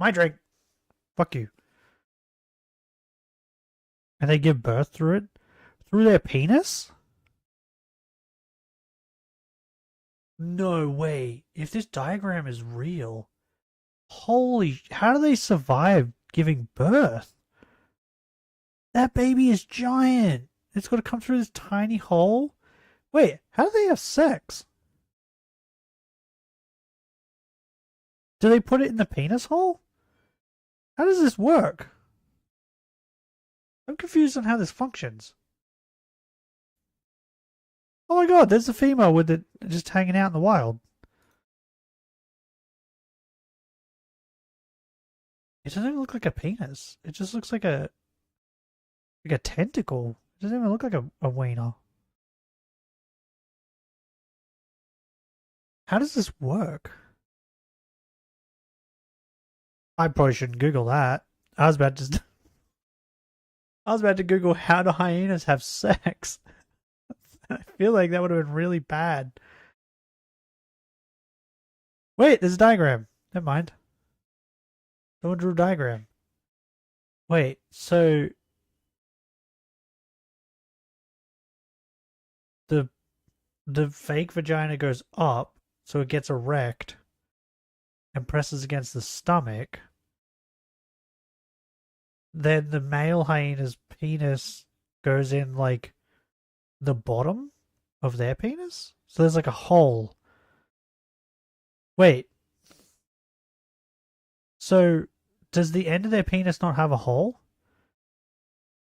My drink. Fuck you. And they give birth through it? Through their penis? No way. If this diagram is real, holy, how do they survive giving birth? That baby is giant. It's got to come through this tiny hole. Wait, how do they have sex? Do they put it in the penis hole? How does this work? I'm confused on how this functions. Oh my god, there's a female with it just hanging out in the wild. It doesn't even look like a penis. It just looks like a tentacle. It doesn't even look like a wiener. How does this work? I probably shouldn't Google that. I was about to Google how do hyenas have sex. I feel like that would have been really bad. Wait, there's a diagram. Never mind. Someone drew a diagram. Wait, so the fake vagina goes up, so it gets erect and presses against the stomach. Then the male hyena's penis goes in like the bottom of their penis? So there's like a hole. Wait. So does the end of their penis not have a hole?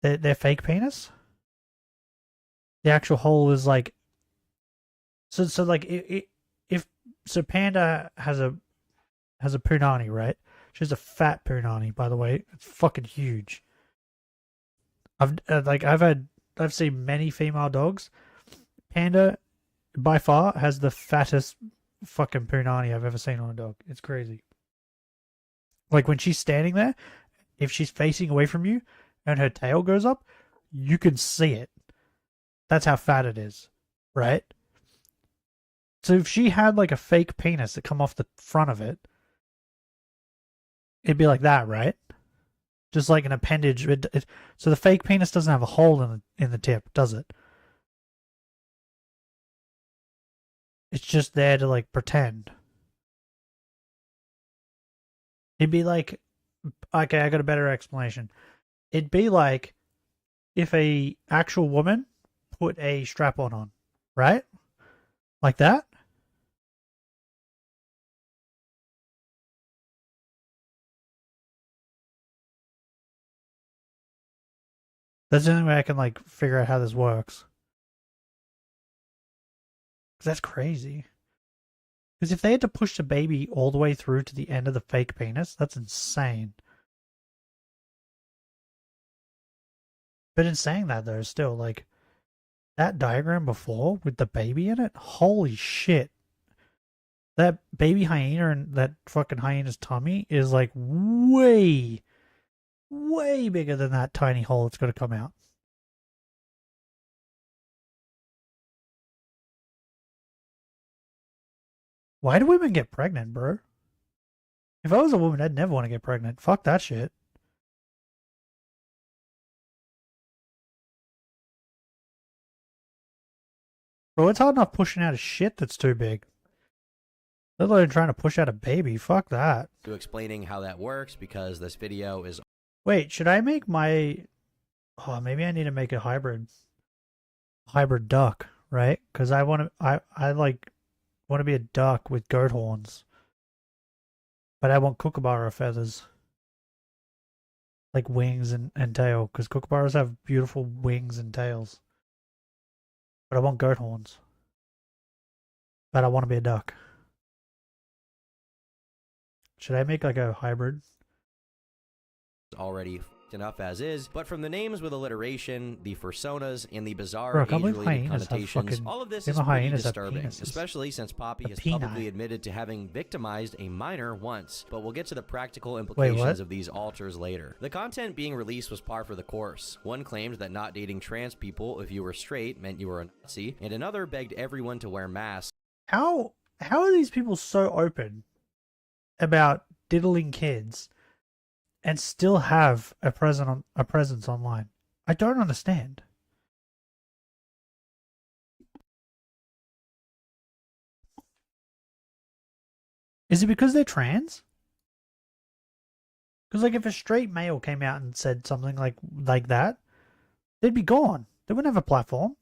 Their fake penis? The actual hole is like so like if Panda has a punani, right? She has a fat punani, by the way. It's fucking huge. I've seen many female dogs. Panda, by far, has the fattest fucking punani I've ever seen on a dog. It's crazy. Like when she's standing there, if she's facing away from you and her tail goes up, you can see it. That's how fat it is, right? So if she had like a fake penis that come off the front of it, it'd be like that, right? Just like an appendage. So the fake penis doesn't have a hole in the tip, does it? It's just there to like pretend. It'd be like, okay, I got a better explanation. It'd be like if a actual woman put a strap-on on, right? Like that? That's the only way I can like figure out how this works. 'Cause that's crazy. Because if they had to push the baby all the way through to the end of the fake penis, that's insane. But in saying that though, still like that diagram before with the baby in it, holy shit. That baby hyena and that fucking hyena's tummy is like way bigger than that tiny hole it's going to come out. Why do women get pregnant, bro? If I was a woman, I'd never want to get pregnant. Fuck that shit. Bro, it's hard enough pushing out a shit that's too big. Let alone trying to push out a baby. Fuck that. To explaining how that works, because this video is... Wait, should I make my... Oh, maybe I need to make a hybrid duck, right? Because I want to... I like... want to be a duck with goat horns. But I want kookaburra feathers. Like wings and tail. Because kookaburras have beautiful wings and tails. But I want goat horns. But I want to be a duck. Should I make like a hybrid? Already enough as is, but from the names with alliteration, the personas, and the bizarre Bro, I can't believe age-related hyenas have connotations, fucking- all of this them is pretty hyenas have disturbing, penises. especially since Poppy A has peni. publicly admitted to having victimized a minor once, but we'll get to the practical what? implications of these alters later. The content being released was par for the course. One claimed that not dating trans people if you were straight meant you were a Nazi, and another begged everyone to wear masks. How are these people so open about diddling kids and still have a presence online? I don't understand. Is it because they're trans? Because like if a straight male came out and said something like that, they'd be gone. They wouldn't have a platform.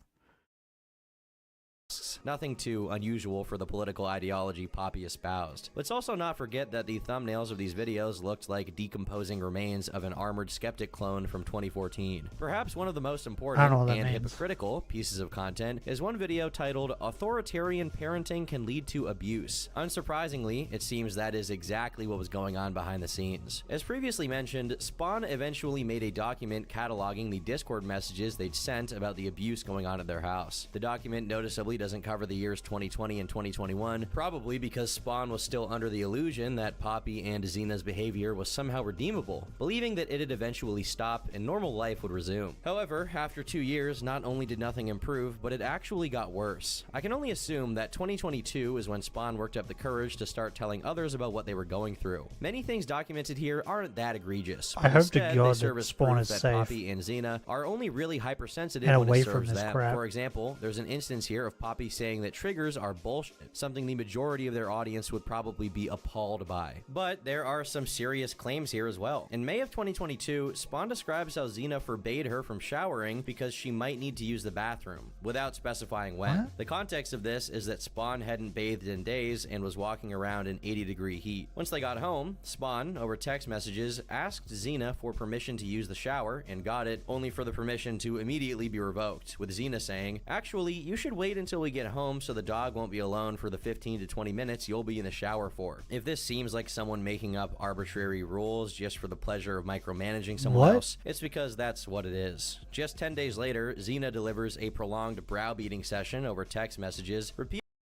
Nothing too unusual for the political ideology Poppy espoused. Let's also not forget that the thumbnails of these videos looked like decomposing remains of an Armored Skeptic clone from 2014. Perhaps one of the most important and hypocritical pieces of content is one video titled "Authoritarian Parenting Can Lead to Abuse." Unsurprisingly, it seems that is exactly what was going on behind the scenes. As previously mentioned, Spawn eventually made a document cataloging the Discord messages they'd sent about the abuse going on at their house. The document noticeably doesn't cover the years 2020 and 2021, probably because Spawn was still under the illusion that Poppy and Xena's behavior was somehow redeemable, believing that it'd eventually stop and normal life would resume. However, after 2 years, not only did nothing improve, but it actually got worse. I can only assume that 2022 is when Spawn worked up the courage to start telling others about what they were going through. Many things documented here aren't that egregious. I hope to Instead, God they that serve as Spawn proof is that safe Poppy and Xena are only really hypersensitive and when away it from serves this them. crap. For example, there's an instance here of Poppy saying that triggers are bullshit, something the majority of their audience would probably be appalled by. But there are some serious claims here as well. In May of 2022, Spawn describes how Xena forbade her from showering because she might need to use the bathroom, without specifying when. What? The context of this is that Spawn hadn't bathed in days and was walking around in 80-degree heat. Once they got home, Spawn, over text messages, asked Xena for permission to use the shower and got it, only for the permission to immediately be revoked, with Xena saying, "Actually, you should wait until we get home so the dog won't be alone for the 15 to 20 minutes you'll be in the shower for." If this seems like someone making up arbitrary rules just for the pleasure of micromanaging someone else, it's because that's what it is. Just 10 days later, Xena delivers a prolonged browbeating session over text messages,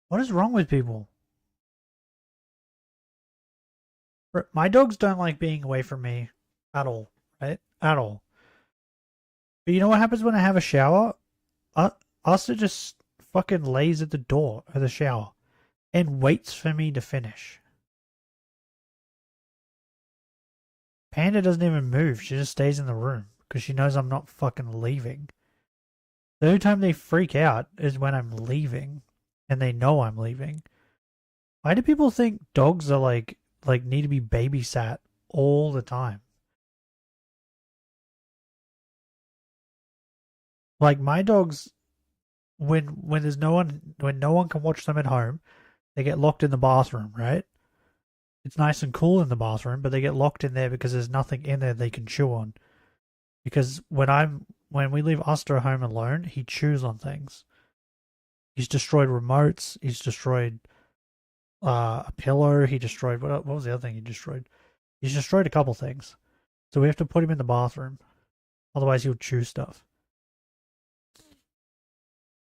What is wrong with people? My dogs don't like being away from me at all, right? At all. But you know what happens when I have a shower? Asta just fucking lays at the door of the shower and waits for me to finish. Panda doesn't even move. She just stays in the room because she knows I'm not fucking leaving. The only time they freak out is when I'm leaving and they know I'm leaving. Why do people think dogs are like need to be babysat all the time? Like my dogs, when there's no one can watch them at home, they get locked in the bathroom, right? It's nice and cool in the bathroom, but they get locked in there because there's nothing in there they can chew on. Because when we leave Asta home alone, he chews on things. He's destroyed remotes. He's destroyed a pillow. He destroyed what was the other thing he destroyed? He's destroyed a couple things. So we have to put him in the bathroom. Otherwise he'll chew stuff.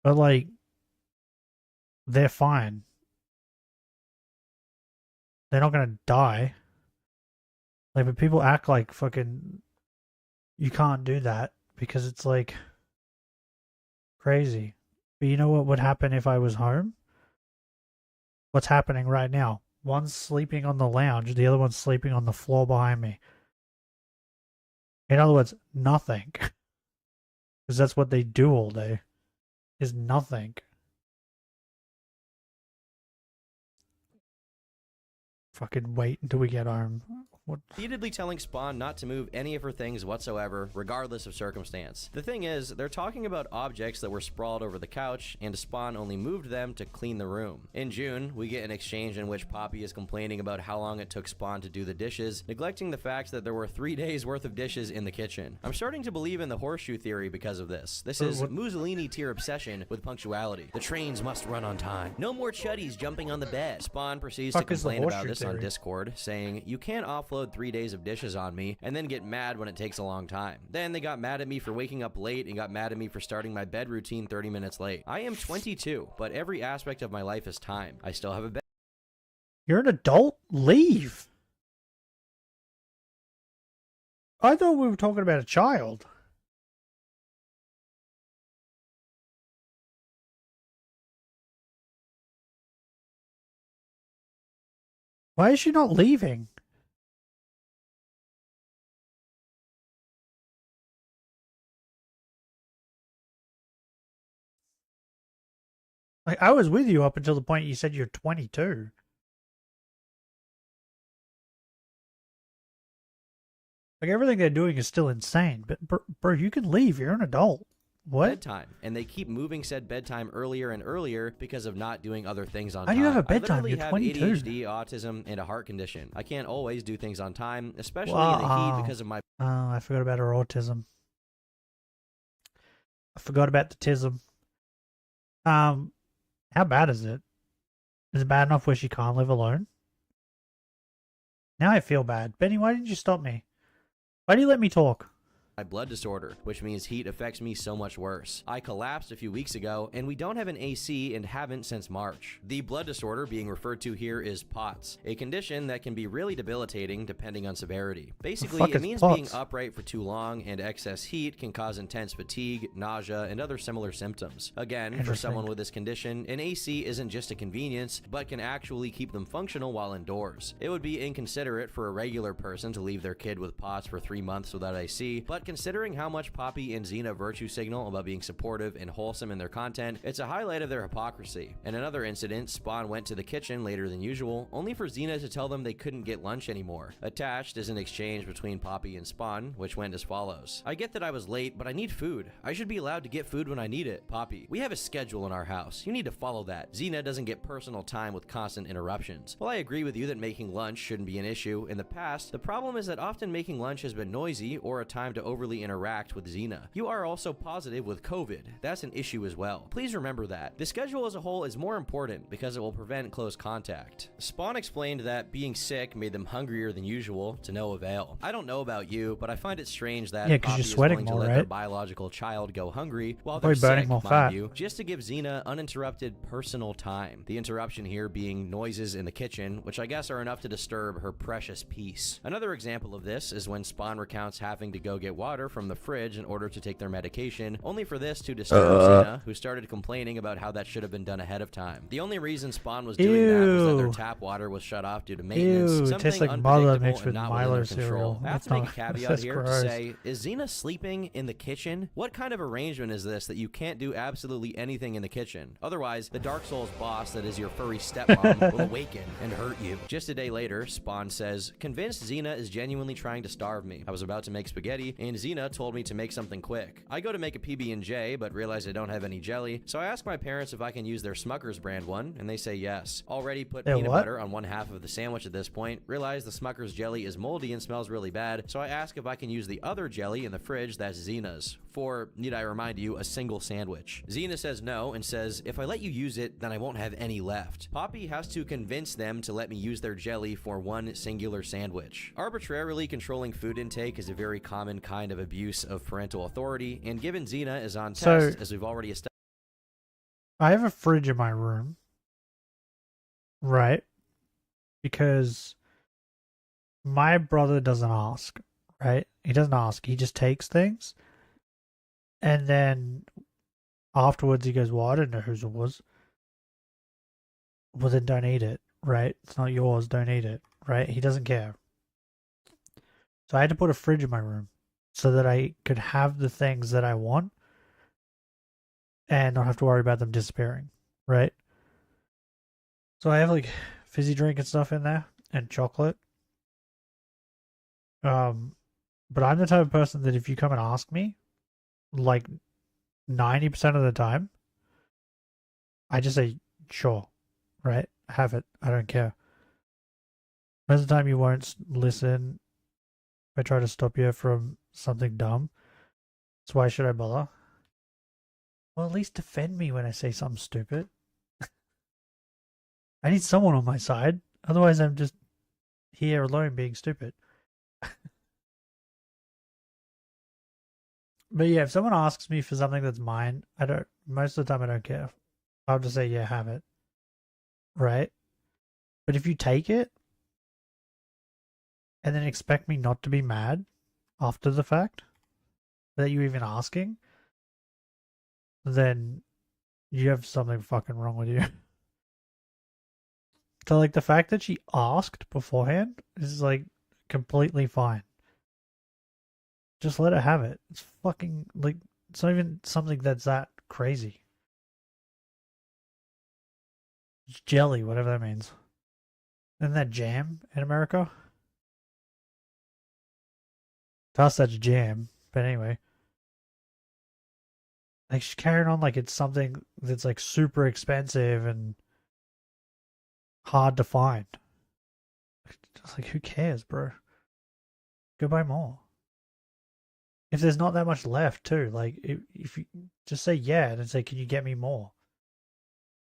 But like, they're fine. They're not gonna die. Like, but people act like fucking you can't do that because it's like crazy. But you know what would happen if I was home? What's happening right now? One's sleeping on the lounge, the other one's sleeping on the floor behind me. In other words, nothing. Because that's what they do all day, is nothing. Fucking wait until we get home. What? Repeatedly telling Spawn not to move any of her things whatsoever, regardless of circumstance. The thing is, they're talking about objects that were sprawled over the couch, and Spawn only moved them to clean the room. In June, we get an exchange in which Poppy is complaining about how long it took Spawn to do the dishes, neglecting the fact that there were 3 days worth of dishes in the kitchen. I'm starting to believe in the horseshoe theory because of this. This is Mussolini tier obsession with punctuality. The trains must run on time. No more chuddies jumping on the bed. Spawn proceeds to complain about this on Discord, saying, "You can't offload 3 days of dishes on me and then get mad when it takes a long time. Then they got mad at me for waking up late and got mad at me for starting my bed routine 30 minutes late. I am 22, but every aspect of my life is time. I still have a bed." You're an adult? Leave. I thought we were talking about a child. Why is she not leaving? Like, I was with you up until the point you said you're 22. Like, everything they're doing is still insane. But, bro, you can leave. You're an adult. What? Bedtime, and they keep moving said bedtime earlier and earlier because of not doing other things on How time. do you have a bedtime? I You're literally 22. have ADHD, autism, and a heart condition. I can't always do things on time, especially in the Wow. heat because of my... Oh, I forgot about her autism. I forgot about the tism. How bad is it? Is it bad enough where she can't live alone? Now I feel bad. Benny, why didn't you stop me? Why do you let me talk? my blood disorder, which means heat affects me so much worse. I collapsed a few weeks ago, and we don't have an AC and haven't since March. The blood disorder being referred to here is POTS, a condition that can be really debilitating depending on severity. Basically, it means being upright for too long, and excess heat can cause intense fatigue, nausea, and other similar symptoms. Again, for someone with this condition, an AC isn't just a convenience, but can actually keep them functional while indoors. It would be inconsiderate for a regular person to leave their kid with POTS for 3 months without AC, but considering how much Poppy and Xena virtue signal about being supportive and wholesome in their content, it's a highlight of their hypocrisy. In another incident, Spawn went to the kitchen later than usual, only for Xena to tell them they couldn't get lunch anymore. Attached is an exchange between Poppy and Spawn, which went as follows. I get that I was late, but I need food. I should be allowed to get food when I need it. Poppy, we have a schedule in our house. You need to follow that. Xena doesn't get personal time with constant interruptions. While I agree with you that making lunch shouldn't be an issue, in the past, the problem is that often making lunch has been noisy or a time to overly interact with Xena. You are also positive with COVID. That's an issue as well. Please remember that. The schedule as a whole is more important because it will prevent close contact. Spawn explained that being sick made them hungrier than usual, to no avail. I don't know about you, but I find it strange that Poppy is willing to let their biological child go hungry while they're sick, mind you, just to give Xena uninterrupted personal time. The interruption here being noises in the kitchen, which I guess are enough to disturb her precious peace. Another example of this is when Spawn recounts having to go get water from the fridge in order to take their medication, only for this to disturb Xena, who started complaining about how that should have been done ahead of time. The only reason Spawn was doing that was that their tap water was shut off due to maintenance, something unpredictable and not within their control. I have to make a caveat here to say, is Xena sleeping in the kitchen? What kind of arrangement is this that you can't do absolutely anything in the kitchen? Otherwise, the Dark Souls boss that is your furry stepmom will awaken and hurt you. Just a day later, Spawn says, convinced Xena is genuinely trying to starve me. I was about to make spaghetti, and Xena told me to make something quick. I go to make a PB&J, but realize I don't have any jelly, so I ask my parents if I can use their Smucker's brand one, and they say yes. Already put peanut butter on one half of the sandwich at this point, realize the Smucker's jelly is moldy and smells really bad, so I ask if I can use the other jelly in the fridge that's Xena's, for, need I remind you, a single sandwich. Xena says no and says, if I let you use it, then I won't have any left. Poppy has to convince them to let me use their jelly for one singular sandwich. Arbitrarily controlling food intake is a very common kind of abuse of parental authority, and given Xena is on test, as we've already established. I have a fridge in my room, right? Because my brother doesn't ask, right? He doesn't ask. He just takes things. And then afterwards he goes, well, I don't know whose it was. Well, then don't eat it, right? It's not yours. Don't eat it, right? He doesn't care. So I had to put a fridge in my room so that I could have the things that I want and not have to worry about them disappearing, right? So I have like fizzy drink and stuff in there and chocolate. But I'm the type of person that if you come and ask me, like 90% of the time, I just say, sure, right? Have it. I don't care. Most of the time you won't listen. If I try to stop you from something dumb, so why should I bother? Well, at least defend me when I say something stupid. I need someone on my side. Otherwise, I'm just here alone being stupid. But yeah, if someone asks me for something that's mine, most of the time I don't care. I'll just say, yeah, have it. Right? But if you take it, and then expect me not to be mad after the fact that you even asking, then you have something fucking wrong with you. So like the fact that she asked beforehand is like completely fine. Just let her have it. It's fucking like, it's not even something that's that crazy. It's jelly, whatever that means. Isn't that jam in America? To us, that's jam. But anyway. Like, she's carrying on like it's something that's like super expensive and hard to find. Just like, who cares, bro? Go buy more. If there's not that much left, too, like, if you just say yeah and say, can you get me more?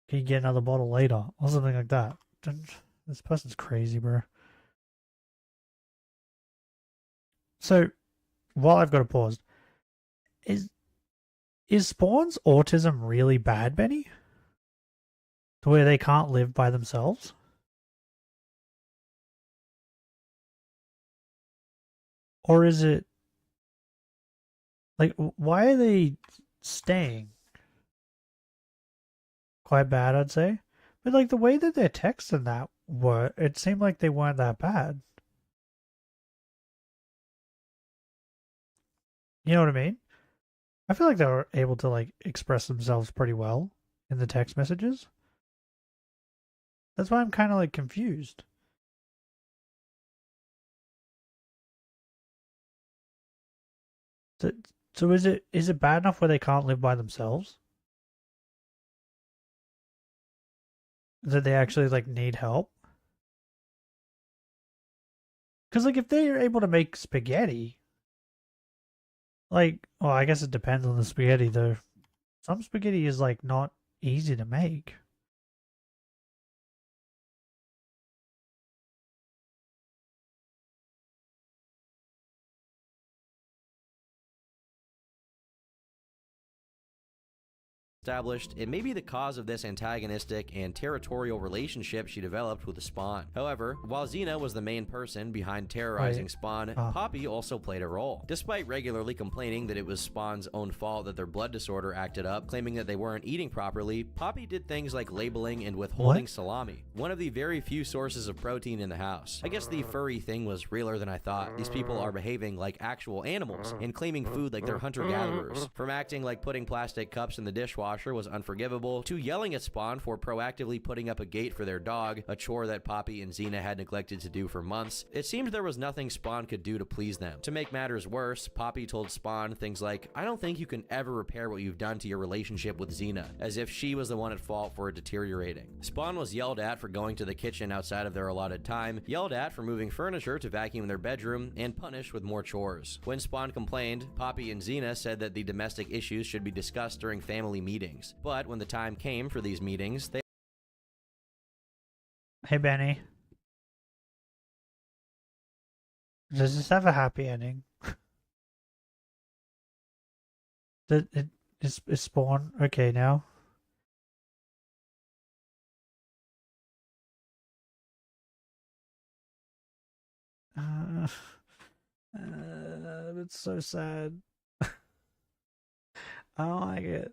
Can you get another bottle later? Or something like that. This person's crazy, bro. So, while I've got it paused, is Spawn's autism really bad, Benny? To where they can't live by themselves? Or is it like, why are they staying? Quite bad, I'd say. But like the way that their texts and that were, it seemed like they weren't that bad. You know what I mean? I feel like they were able to like express themselves pretty well in the text messages. That's why I'm kind of like confused. So is it bad enough where they can't live by themselves? That they actually like need help? Because like if they're able to make spaghetti, like, well, I guess it depends on the spaghetti though. Some spaghetti is like not easy to make. Established, it may be the cause of this antagonistic and territorial relationship she developed with the Spawn. However, while Xena was the main person behind terrorizing Spawn, Poppy also played a role. Despite regularly complaining that it was Spawn's own fault that their blood disorder acted up, claiming that they weren't eating properly, Poppy did things like labeling and withholding salami, one of the very few sources of protein in the house. I guess the furry thing was realer than I thought. These people are behaving like actual animals and claiming food like they're hunter-gatherers. From acting like putting plastic cups in the dishwasher was unforgivable, to yelling at Spawn for proactively putting up a gate for their dog, a chore that Poppy and Xena had neglected to do for months, it seemed there was nothing Spawn could do to please them. To make matters worse, Poppy told Spawn things like, "I don't think you can ever repair what you've done to your relationship with Xena," as if she was the one at fault for it deteriorating. Spawn was yelled at for going to the kitchen outside of their allotted time, yelled at for moving furniture to vacuum their bedroom, and punished with more chores. When Spawn complained, Poppy and Xena said that the domestic issues should be discussed during family meetings. But when the time came for these meetings, they... Hey, Benny. Does this have a happy ending? Is Spawn okay now? It's so sad. I don't like it.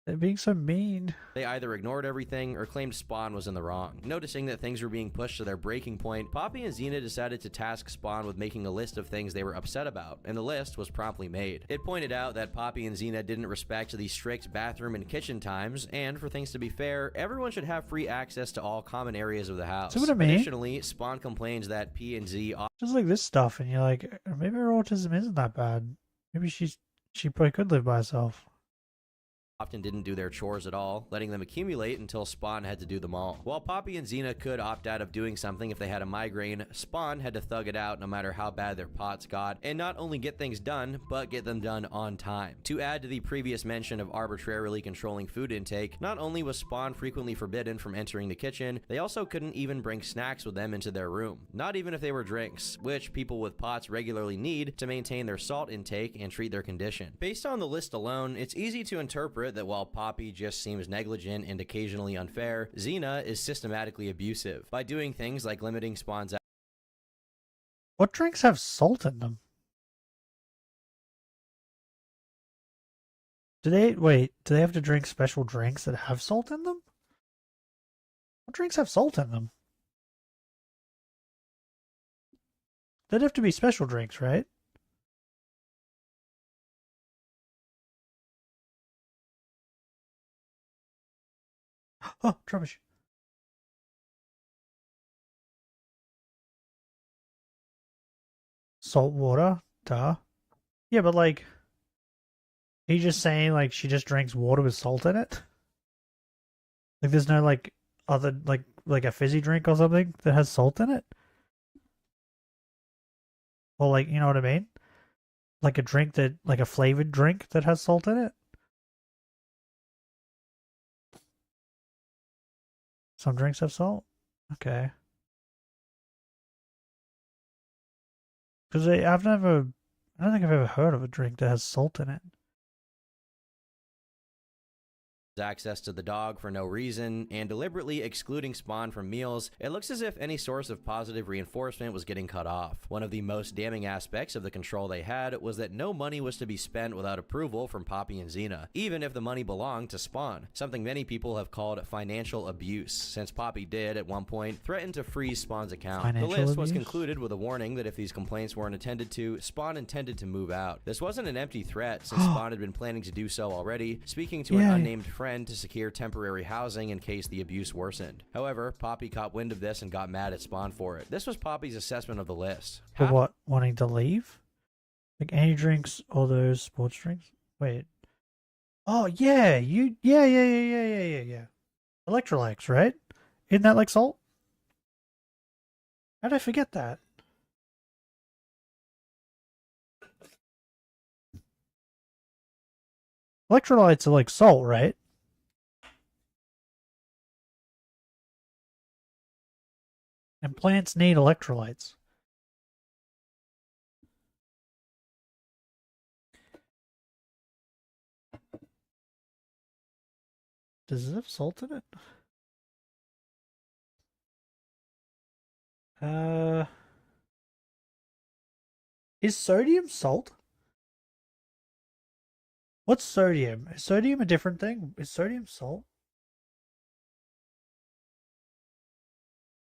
They're being so mean. They either ignored everything or claimed Spawn was in the wrong. Noticing that things were being pushed to their breaking point, Poppy and Xena decided to task Spawn with making a list of things they were upset about, and the list was promptly made. It pointed out that Poppy and Xena didn't respect the strict bathroom and kitchen times, and for things to be fair, everyone should have free access to all common areas of the house. See what I mean? Additionally, Spawn complains that P and Z Just like this stuff, and you're like, maybe her autism isn't that bad. Maybe she probably could live by herself. often didn't do their chores at all, letting them accumulate until Spawn had to do them all. While Poppy and Xena could opt out of doing something if they had a migraine, Spawn had to thug it out no matter how bad their pots got, and not only get things done, but get them done on time. To add to the previous mention of arbitrarily controlling food intake, not only was Spawn frequently forbidden from entering the kitchen, they also couldn't even bring snacks with them into their room, not even if they were drinks, which people with pots regularly need to maintain their salt intake and treat their condition. Based on the list alone, it's easy to interpret that while Poppy just seems negligent and occasionally unfair, Xena is systematically abusive by doing things like limiting Spawn's. What drinks have salt in them? Do they have to drink special drinks that have salt in them? What drinks have salt in them? They'd have to be special drinks, right? Oh, Trubbish. Salt water? Duh. Yeah, but like, are you just saying like she just drinks water with salt in it? Like there's no like other like a fizzy drink or something that has salt in it? Or like, you know what I mean? Like a drink that, like a flavored drink that has salt in it? Some drinks have salt? Okay. Because I I don't think I've ever heard of a drink that has salt in it. Access to the dog for no reason, and deliberately excluding Spawn from meals, it looks as if any source of positive reinforcement was getting cut off. One of the most damning aspects of the control they had was that no money was to be spent without approval from Poppy and Xena, even if the money belonged to Spawn, something many people have called financial abuse, since Poppy did, at one point, threaten to freeze Spawn's account. Financial the list was abuse? concluded with a warning that if these complaints weren't attended to, Spawn intended to move out. This wasn't an empty threat, since Spawn had been planning to do so already, speaking to an Yay. unnamed friend to secure temporary housing in case the abuse worsened. However, Poppy caught wind of this and got mad at Spawn for it. This was Poppy's assessment of the list. For what? Wanting to leave? Like any drinks or those sports drinks? Wait. Oh yeah, yeah. Electrolytes, right? Isn't that like salt? How did I forget that? Electrolytes are like salt, right? And plants need electrolytes. Does it have salt in it? Is sodium salt? What's sodium? Is sodium a different thing? Is sodium salt?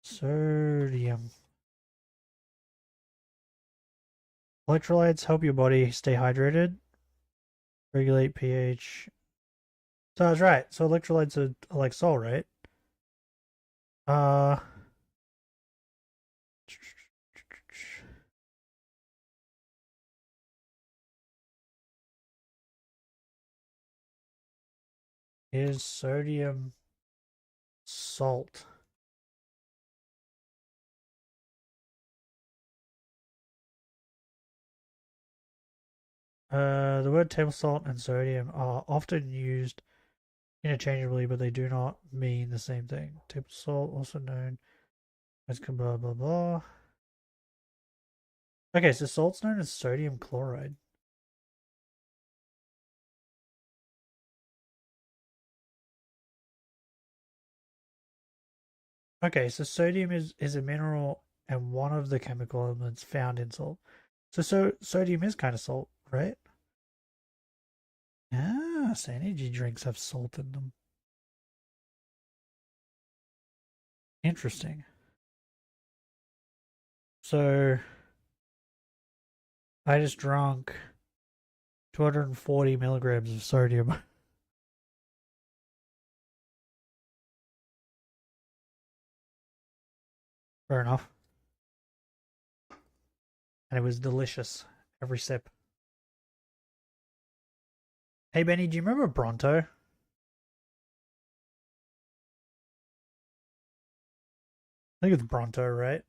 Sodium. Electrolytes help your body stay hydrated, regulate pH. So I was right. So electrolytes are like salt, right? Is sodium salt? The word table salt and sodium are often used interchangeably, but they do not mean the same thing. Table salt, also known as blah blah blah. Okay, so salt's known as sodium chloride. Okay, so sodium is a mineral and one of the chemical elements found in salt. So sodium is kind of salt, right? Ah, so energy drinks have salt in them. Interesting. So I just drank 240 milligrams of sodium. Fair enough. And it was delicious. Every sip. Hey Benny, do you remember Bronto? I think it's Bronto, right?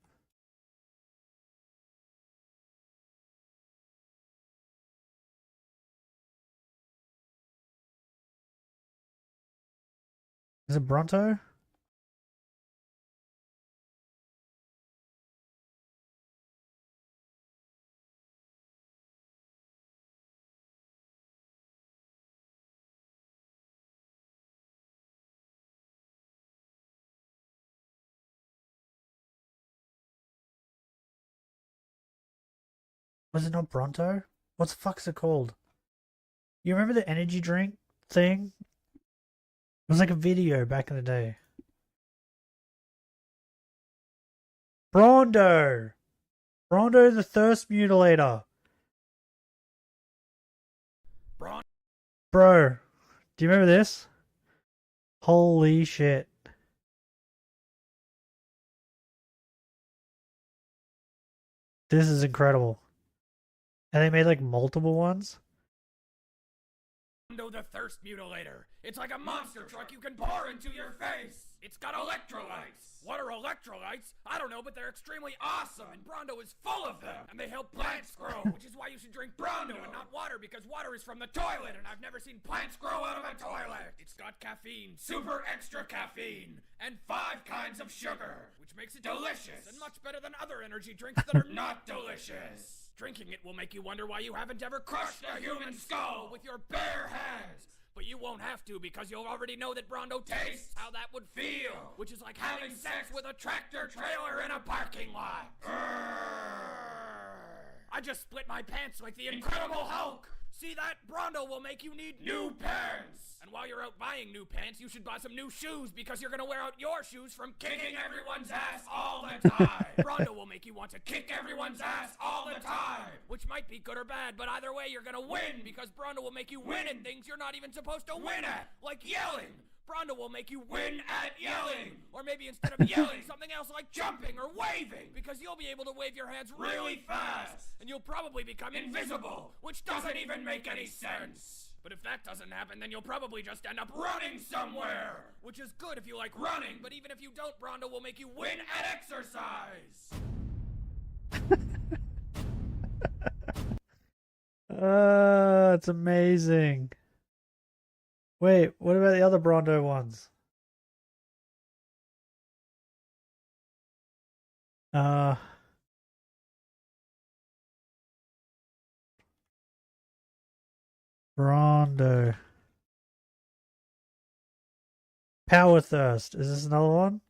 Is it Bronto? Was it not Bronto? What the fuck's it called? You remember the energy drink thing? It was like a video back in the day. Brondo! Brondo the Thirst Mutilator. Bro, do you remember this? Holy shit. This is incredible. And they made like multiple ones. The Thirst Mutilator. It's like a monster truck you can pour into your face. It's got electrolytes. What are electrolytes? I don't know, but they're extremely awesome, and Brondo is full of them. And they help plants grow, which is why you should drink Brondo and not water, because water is from the toilet, and I've never seen plants grow out of a toilet. It's got caffeine, super extra caffeine, and 5 kinds of sugar, which makes it delicious and much better than other energy drinks that are not delicious. Drinking it will make you wonder why you haven't ever crushed a human skull with your bare hands. But you won't have to because you'll already know that Brondo tastes how that would feel, which is like having sex with a tractor trailer in a parking lot. I just split my pants like the Incredible Hulk. See that? Brondo will make you need new pants. And while you're out buying new pants, you should buy some new shoes because you're gonna wear out your shoes from kicking everyone's ass all the time. Brondo will make you want to kick everyone's ass all the time, which might be good or bad, but either way, you're gonna win because Brondo will make you win at things you're not even supposed to win at, like yelling. Brondo will make you win at yelling. Or maybe instead of yelling, something else like jumping or waving, because you'll be able to wave your hands really fast, and you'll probably become invisible, which doesn't even make any sense. But if that doesn't happen, then you'll probably just end up running somewhere, which is good if you like running, but even if you don't, Brondo will make you win at exercise. It's amazing. Wait, what about the other Brondo ones? Brondo. Power Thirst. Is this another one?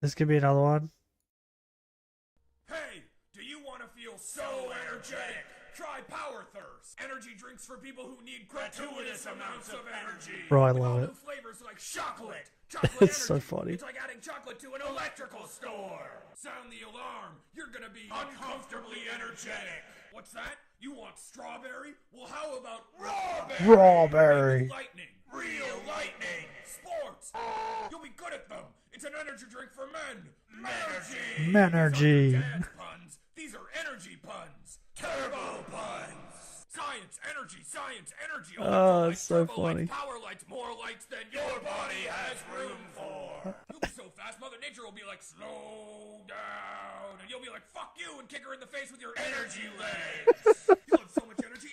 This could be another one. Hey, do you want to feel so energetic? Try Power Thirst. Energy drinks for people who need gratuitous amounts of energy. Bro, I With love all it. new flavors like chocolate. Chocolate It's so energy. funny. It's like adding chocolate to an electrical store. Sound the alarm. You're gonna be uncomfortably energetic. What's that? You want strawberry? Well, how about rawberry? Rawberry. Lightning. Real lightning. Sports. You'll be good at them. It's an energy drink for men. Menergy. Menergy. Dance puns. These are energy puns. Turbo puns. Science, energy. Oh, it's so Turbo funny. lights, power lights, more lights than your body has room for. You'll be so fast, Mother Nature will be like, slow down. And you'll be like, fuck you, and kick her in the face with your energy legs. You'll have so much energy.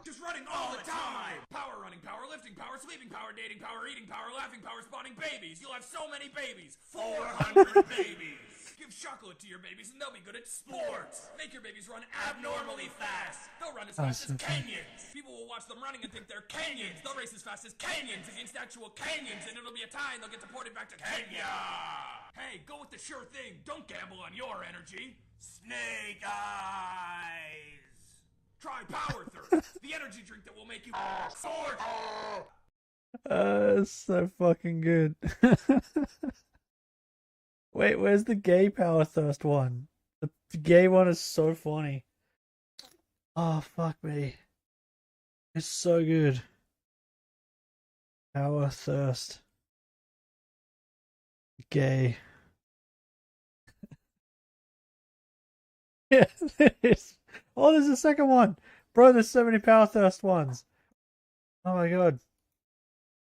Just running all the time. Power running, power lifting, power sleeping, power dating, power eating, power laughing, power spawning babies. You'll have so many babies. 400 babies. Give chocolate to your babies and they'll be good at sports. Make your babies run abnormally fast. They'll run as fast as Kenyans. People will watch them running and think they're Kenyans. They'll race as fast as Kenyans against actual Kenyans, and it'll be a tie and they'll get deported back to Kenya. Hey, go with the sure thing. Don't gamble on your energy. Snake eyes. Try Power Thirst, the energy drink that will make you soar. It's so fucking good. Wait, where's the gay Power Thirst one? The gay one is so funny. Oh, fuck me. It's so good. Power Thirst. Gay. Yeah, there is. Oh, there's a second one. Bro, there's so many Power Thirst ones. Oh my god.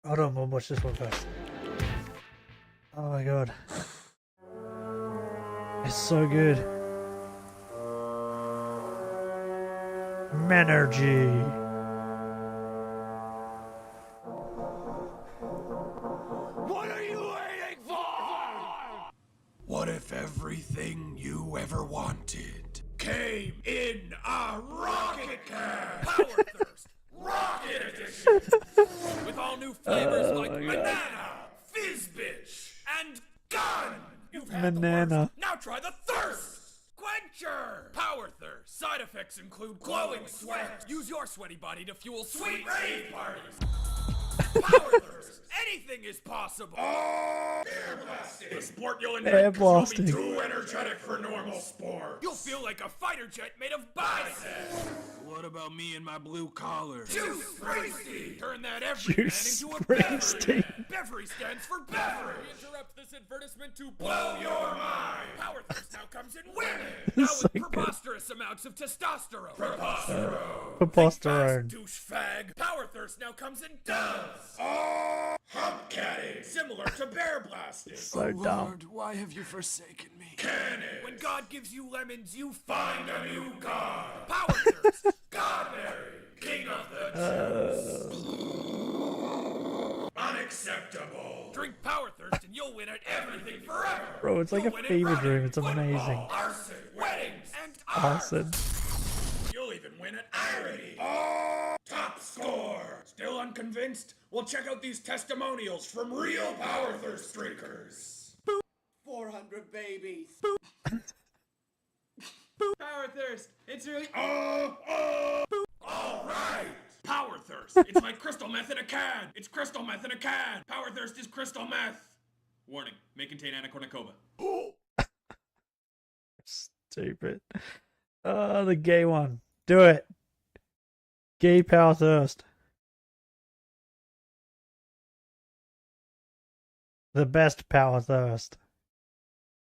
Hold on, we'll watch this one first. Oh my god. It's so good. Menergy. What are you waiting for? What if everything you ever wanted came in a rocket can? Power Thirst, Rocket Edition! With all new flavors like banana, fizz bitch, and gun! You've had the Banana. worst. Now try the thirst! Quencher! Power Thirst. Side effects include glowing sweat. Use your sweaty body to fuel sweet rave parties. Power Thirst. Anything is possible. Air blasting. The sport you'll Air invent 'cause you'll be blasting. too energetic for normal sport. You'll feel like a fighter jet made of biceps. What about me and my blue collar? Juice Springsteen. Turn that everyman Juice into a Springsteen. beverage. Beverage stands for beverage. We interrupt this advertisement to blow your mind. Power Thirst now comes in women. Now So with good. preposterous amounts of testosterone. Preposterone. Douche fag. Power Thirst now comes in doves. Hump catting. Similar to bear blasting. So dumb. Why have you forsaken me? Cannon. When God gives you lemons, you find a new God. Power Thirst. Godberry. King of the Unacceptable. Drink Power Thirst and you'll win at everything forever. Bro, it's like You'll a win at fever running, dream. It's football, amazing. arson, weddings, and Arson. You'll even win at irony. Oh, top score. Still unconvinced? Well, check out these testimonials from real power thirst streakers. 400 babies. Power thirst. It's really. All right. Power thirst. It's like crystal meth in a can. It's crystal meth in a can. Power thirst is crystal meth. Warning: may contain anacornicova. Stupid. Oh, the gay one. Do it. Gay power thirst. The best power thirst.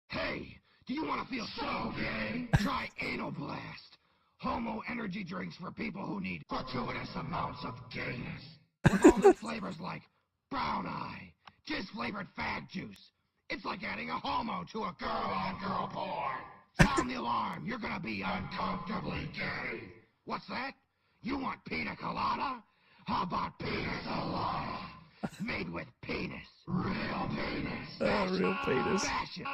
Hey, do you want to feel so gay? Try Anal Blast. Homo energy drinks for people who need gratuitous amounts of gayness. With all new flavors like brown eye, jizz-flavored fag juice. It's like adding a homo to a girl-on-girl porn. Sound the alarm. You're gonna be uncomfortably gay. What's that? You want pina colada? How about pina colada? Made with penis. Real penis. Oh, real penis. Fashion.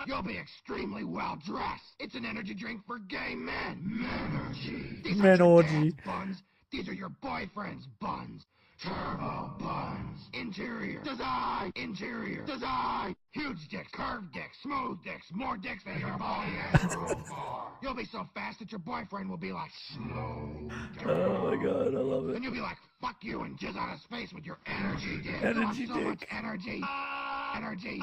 You'll be extremely well dressed. It's an energy drink for gay men. Menergy. These aren't your dad's buns. These are your boyfriend's buns. Turbo buns. Interior. Design. Interior. Design. Huge dicks. Curved dicks. Smooth dicks. More dicks than your body has room for. You'll be so fast that your boyfriend will be like, slow down. Oh my god, I love it. And you'll be like, fuck you, and jizz out of space with your energy dick. Energy You'll have so much dick. energy. Energy.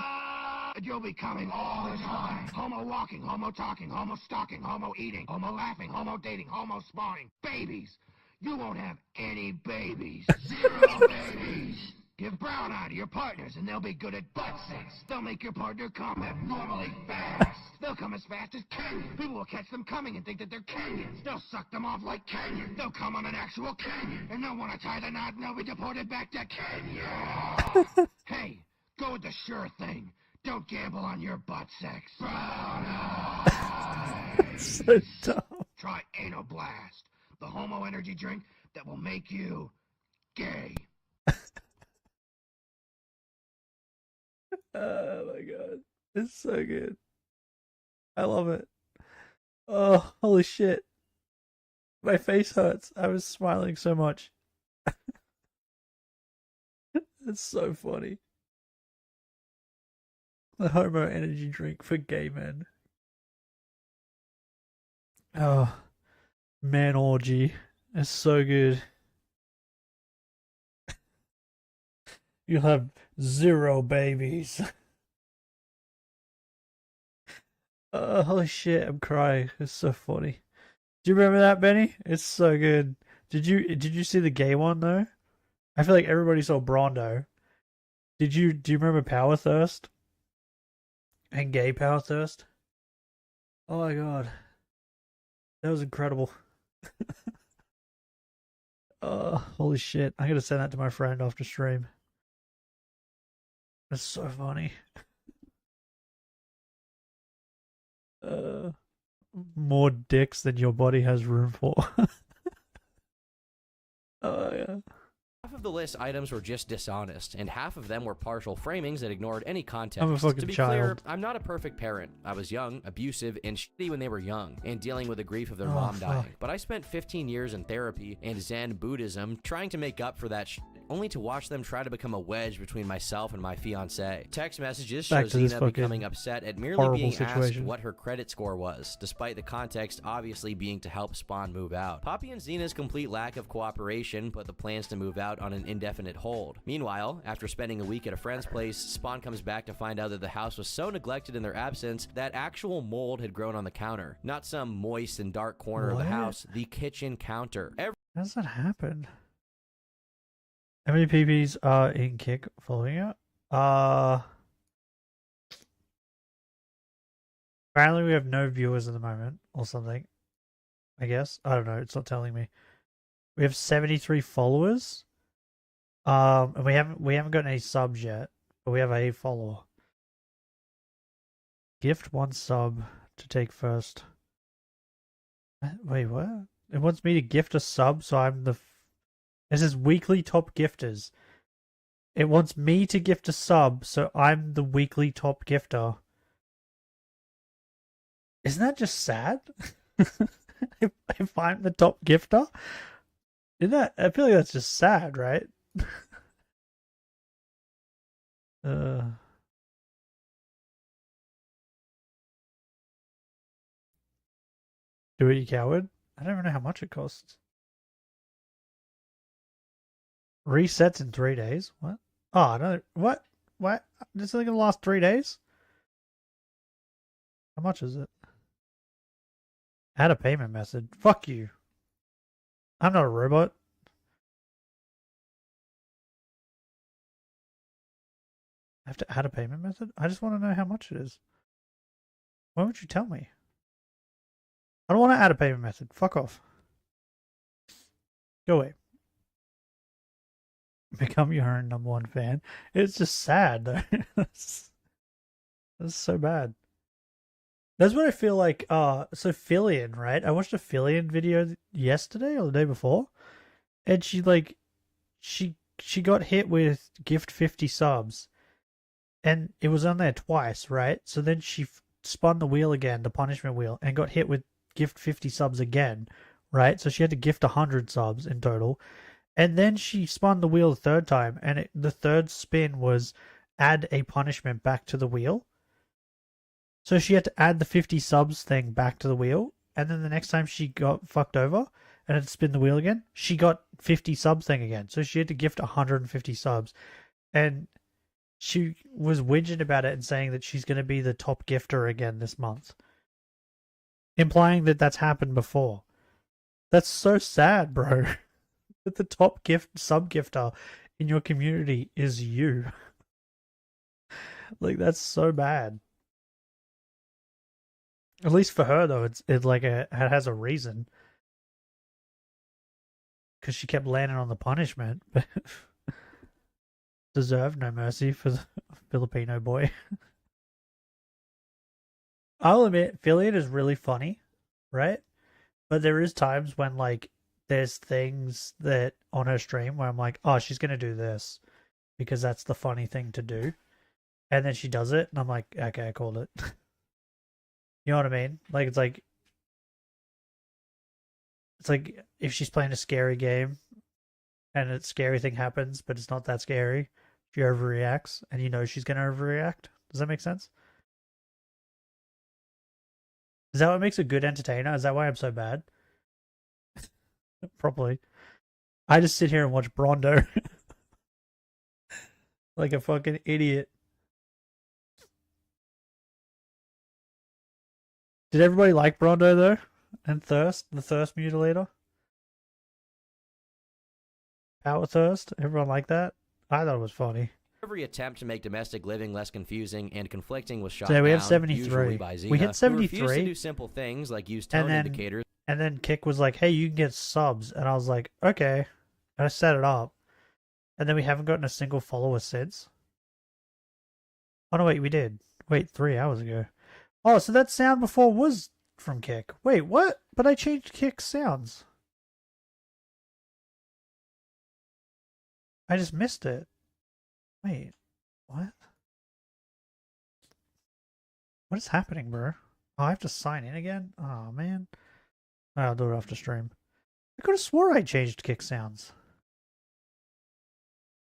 And you'll be coming all the time. Homo walking, homo talking, homo stalking, homo eating, homo laughing, homo dating, homo spawning. Babies. You won't have any babies. 0 babies. Give brown eye to your partners and they'll be good at butt sex. They'll make your partner come abnormally fast. They'll come as fast as Kenyans. People will catch them coming and think that they're Kenyans. They'll suck them off like Kenyans. They'll come on an actual Kenyan. And they'll want to tie the knot and they'll be deported back to Kenya. Hey, go with the sure thing. Don't gamble on your butt sex. Brown eyes. So dumb. Try Anal Blast, the homo energy drink that will make you gay. Oh my god. It's so good. I love it. Oh, holy shit. My face hurts. I was smiling so much. It's so funny. The homo energy drink for gay men. Oh, man orgy. It's so good. You'll have 0 babies. Holy shit, I'm crying. It's so funny. Do you remember that, Benny? It's so good. Did you see the gay one though? I feel like everybody saw Brondo. Do you remember Power Thirst? And gay Power Thirst? Oh my god. That was incredible. Oh, holy shit. I'm gonna send that to my friend after stream. That's so funny. More dicks than your body has room for. Oh yeah. Half of the list items were just dishonest, and half of them were partial framings that ignored any context. I'm a fucking to be child. clear, I'm not a perfect parent. I was young, abusive, and shitty when they were young, and dealing with the grief of their mom dying. fuck. But I spent 15 years in therapy and Zen Buddhism trying to make up for that shit, only to watch them try to become a wedge between myself and my fiancé. Text messages show Back to this Xena fucking becoming upset at merely horrible being situation. asked what her credit score was, despite the context obviously being to help Spawn move out. Poppy and Xena's complete lack of cooperation put the plans to move out on an indefinite hold. Meanwhile, after spending a week at a friend's place, Spawn comes back to find out that the house was so neglected in their absence that actual mold had grown on the counter. Not some moist and dark corner of the What? house, the kitchen counter. How does that happen? How many PPs are in kick following it? Apparently we have no viewers at the moment, or something. I guess. I don't know, it's not telling me. We have 73 followers. And we haven't gotten any subs yet, but we have a follower. Gift 1 sub to take first. Wait, what? It wants me to gift a sub, so I'm the... This is weekly top gifters. It wants me to gift a sub, so I'm the weekly top gifter. Isn't that just sad? if I'm the top gifter, isn't that? I feel like that's just sad, right? Do it, you coward. I don't even know how much it costs. Resets in 3 days? What? Oh, no. What? What? This is only gonna last 3 days? How much is it? Add a payment method. Fuck you. I'm not a robot. I have to add a payment method? I just want to know how much it is. Why would you tell me? I don't want to add a payment method. Fuck off. Go away. Become your own #1 fan. It's just sad, though. That's so bad. That's what I feel like. So Fillion, right? I watched a Fillion video yesterday or the day before, and she got hit with gift 50 subs, and it was on there twice, right? So then she spun the wheel again, the punishment wheel, and got hit with gift 50 subs again, right? So she had to gift 100 subs in total. And then she spun the wheel the third time, and the third spin was add a punishment back to the wheel. So she had to add the 50 subs thing back to the wheel, and then the next time she got fucked over and had to spin the wheel again, she got 50 subs thing again. So she had to gift 150 subs. And she was whinging about it and saying that she's going to be the top gifter again this month, implying that that's happened before. That's so sad, bro. That the top sub gifter in your community is you. Like, that's so bad. At least for her, though, it has a reason. Because she kept landing on the punishment. But deserved no mercy for the Filipino boy. I'll admit, Fillion is really funny, right? But there is times when, like, there's things that on her stream where I'm like, oh, she's going to do this because that's the funny thing to do. And then she does it, and I'm like, okay, I called it. You know what I mean? Like, it's like if she's playing a scary game and a scary thing happens, but it's not that scary, she overreacts, and you know she's going to overreact. Does that make sense? Is that what makes a good entertainer? Is that why I'm so bad? Probably. I just sit here and watch Brondo like a fucking idiot. Did everybody like Brondo though? And Thirst? The Thirst Mutilator? Power Thirst? Everyone like that? I thought it was funny. Every attempt to make domestic living less confusing and conflicting was shot So we have down, 73. usually by Xena, We hit 73. who refused to do simple things like use tone indicators. And then Kick was like, hey, you can get subs. And I was like, okay. And I set it up. And then we haven't gotten a single follower since. Oh, no, wait, we did. Wait, 3 hours ago. Oh, so that sound before was from Kick. Wait, what? But I changed Kick's sounds. I just missed it. Wait, what? What is happening, bro? Oh, I have to sign in again? Oh, man. I'll do it after stream. I could have swore I changed Kick sounds.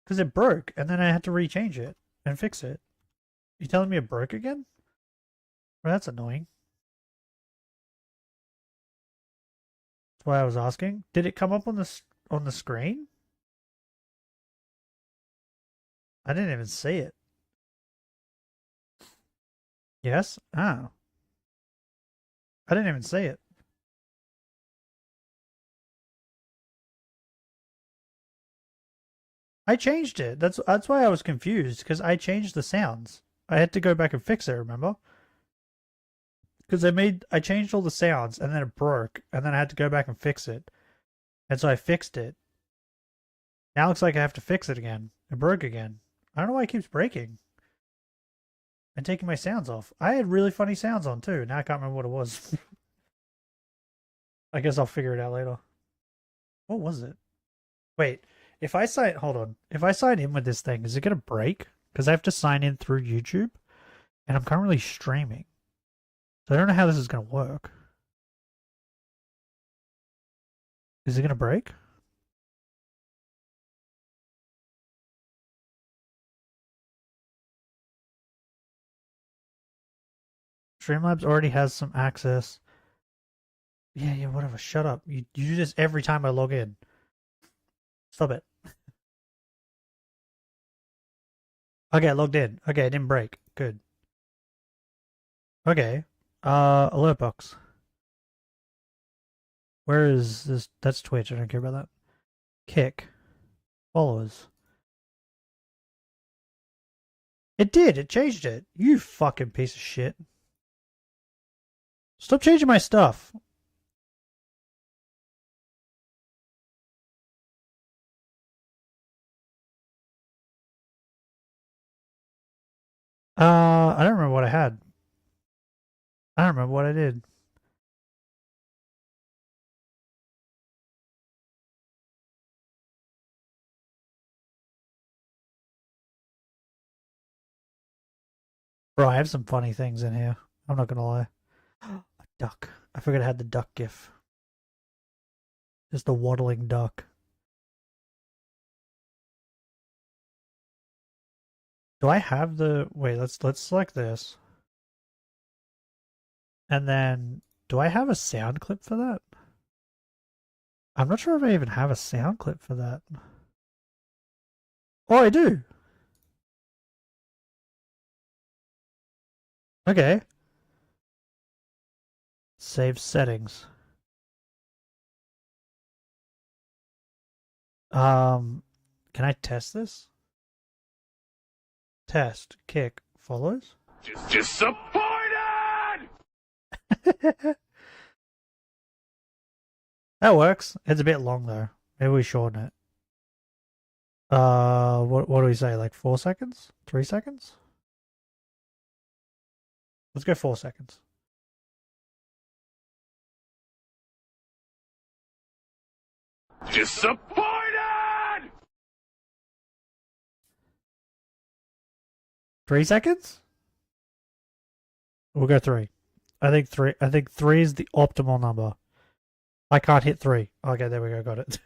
Because it broke, and then I had to rechange it and fix it. You telling me it broke again? Well, that's annoying. That's why I was asking. Did it come up on the screen? I didn't even see it. Yes? Oh. I didn't even see it. I changed it. That's why I was confused, because I changed the sounds. I had to go back and fix it, remember? Because I changed all the sounds, and then it broke, and then I had to go back and fix it. And so I fixed it. Now it looks like I have to fix it again. It broke again. I don't know why it keeps breaking. And taking my sounds off. I had really funny sounds on too. Now I can't remember what it was. I guess I'll figure it out later. What was it? Wait, hold on. If I sign in with this thing, is it going to break? Because I have to sign in through YouTube. And I'm currently streaming. So I don't know how this is going to work. Is it going to break? Streamlabs already has some access. Yeah, whatever. Shut up. You do this every time I log in. Stop it. Okay, I logged in. Okay, it didn't break. Good. Okay. Alert box. Where is this? That's Twitch. I don't care about that. Kick. Followers. It did. It changed it. You fucking piece of shit. Stop changing my stuff. I don't remember what I had. I don't remember what I did. Bro, I have some funny things in here. I'm not gonna lie. A duck. I forgot I had the duck gif. Just the waddling duck. Do I have the... Wait, let's select this. And then, do I have a sound clip for that? I'm not sure if I even have a sound clip for that. Oh, I do! Okay. Save settings. Can I test this? Test. Kick. Follows? Disappointed! That works. It's a bit long though. Maybe we shorten it. What do we say? Like 4 seconds? 3 seconds? Let's go 4 seconds. Disappointed! 3 seconds? We'll go 3. I think 3 is the optimal number. I can't hit 3. Okay, there we go, got it.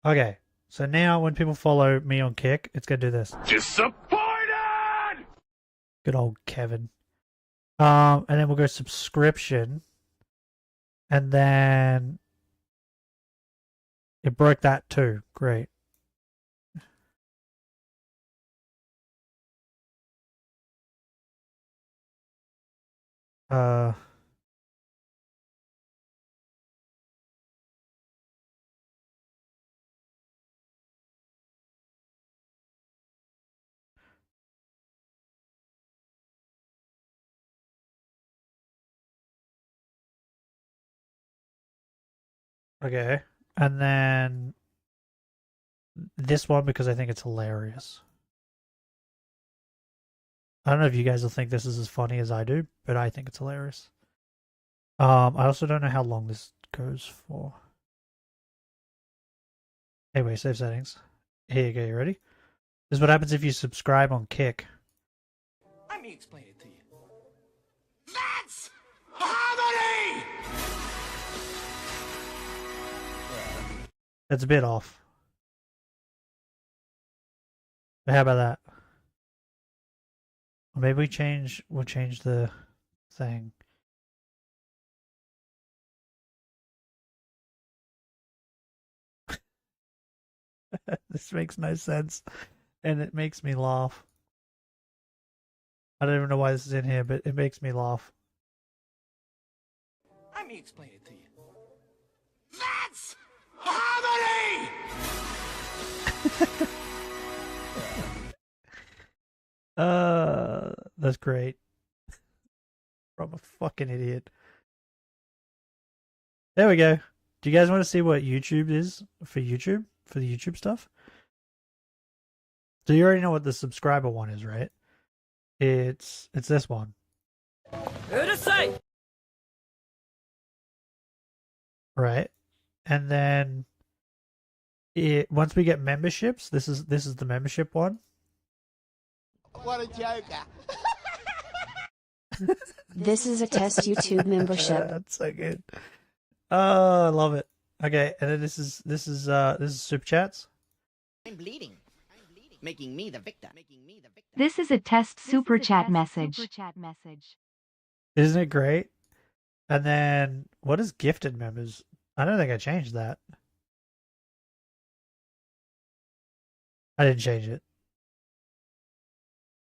Okay, so now when people follow me on Kick, it's gonna do this. Disappointed! Good old Kevin. And then we'll go subscription. And then it broke that too. Great. Okay. And then this one because I think it's hilarious. I don't know if you guys will think this is as funny as I do, but I think it's hilarious. I also don't know how long this goes for. Anyway, save settings. Here you go, you ready? This is what happens if you subscribe on Kick. Let me explain it to you. That's harmony! That's a bit off. But how about that? Or maybe we'll change the thing. This makes no sense. And it makes me laugh. I don't even know why this is in here, but it makes me laugh. Let me explain it to you. That's harmony! That's great. I'm a fucking idiot. There we go. Do you guys want to see what YouTube is for YouTube? For the YouTube stuff? So you already know what the subscriber one is, right? It's this one. Right? And then once we get memberships, this is the membership one. What a joker. This is a test YouTube membership. That's so good. Oh, I love it. Okay, and then this is super chats. I'm bleeding, making me the victor. This is a test super chat message. Isn't it great? And then what is gifted members? I don't think I changed that. I didn't change it.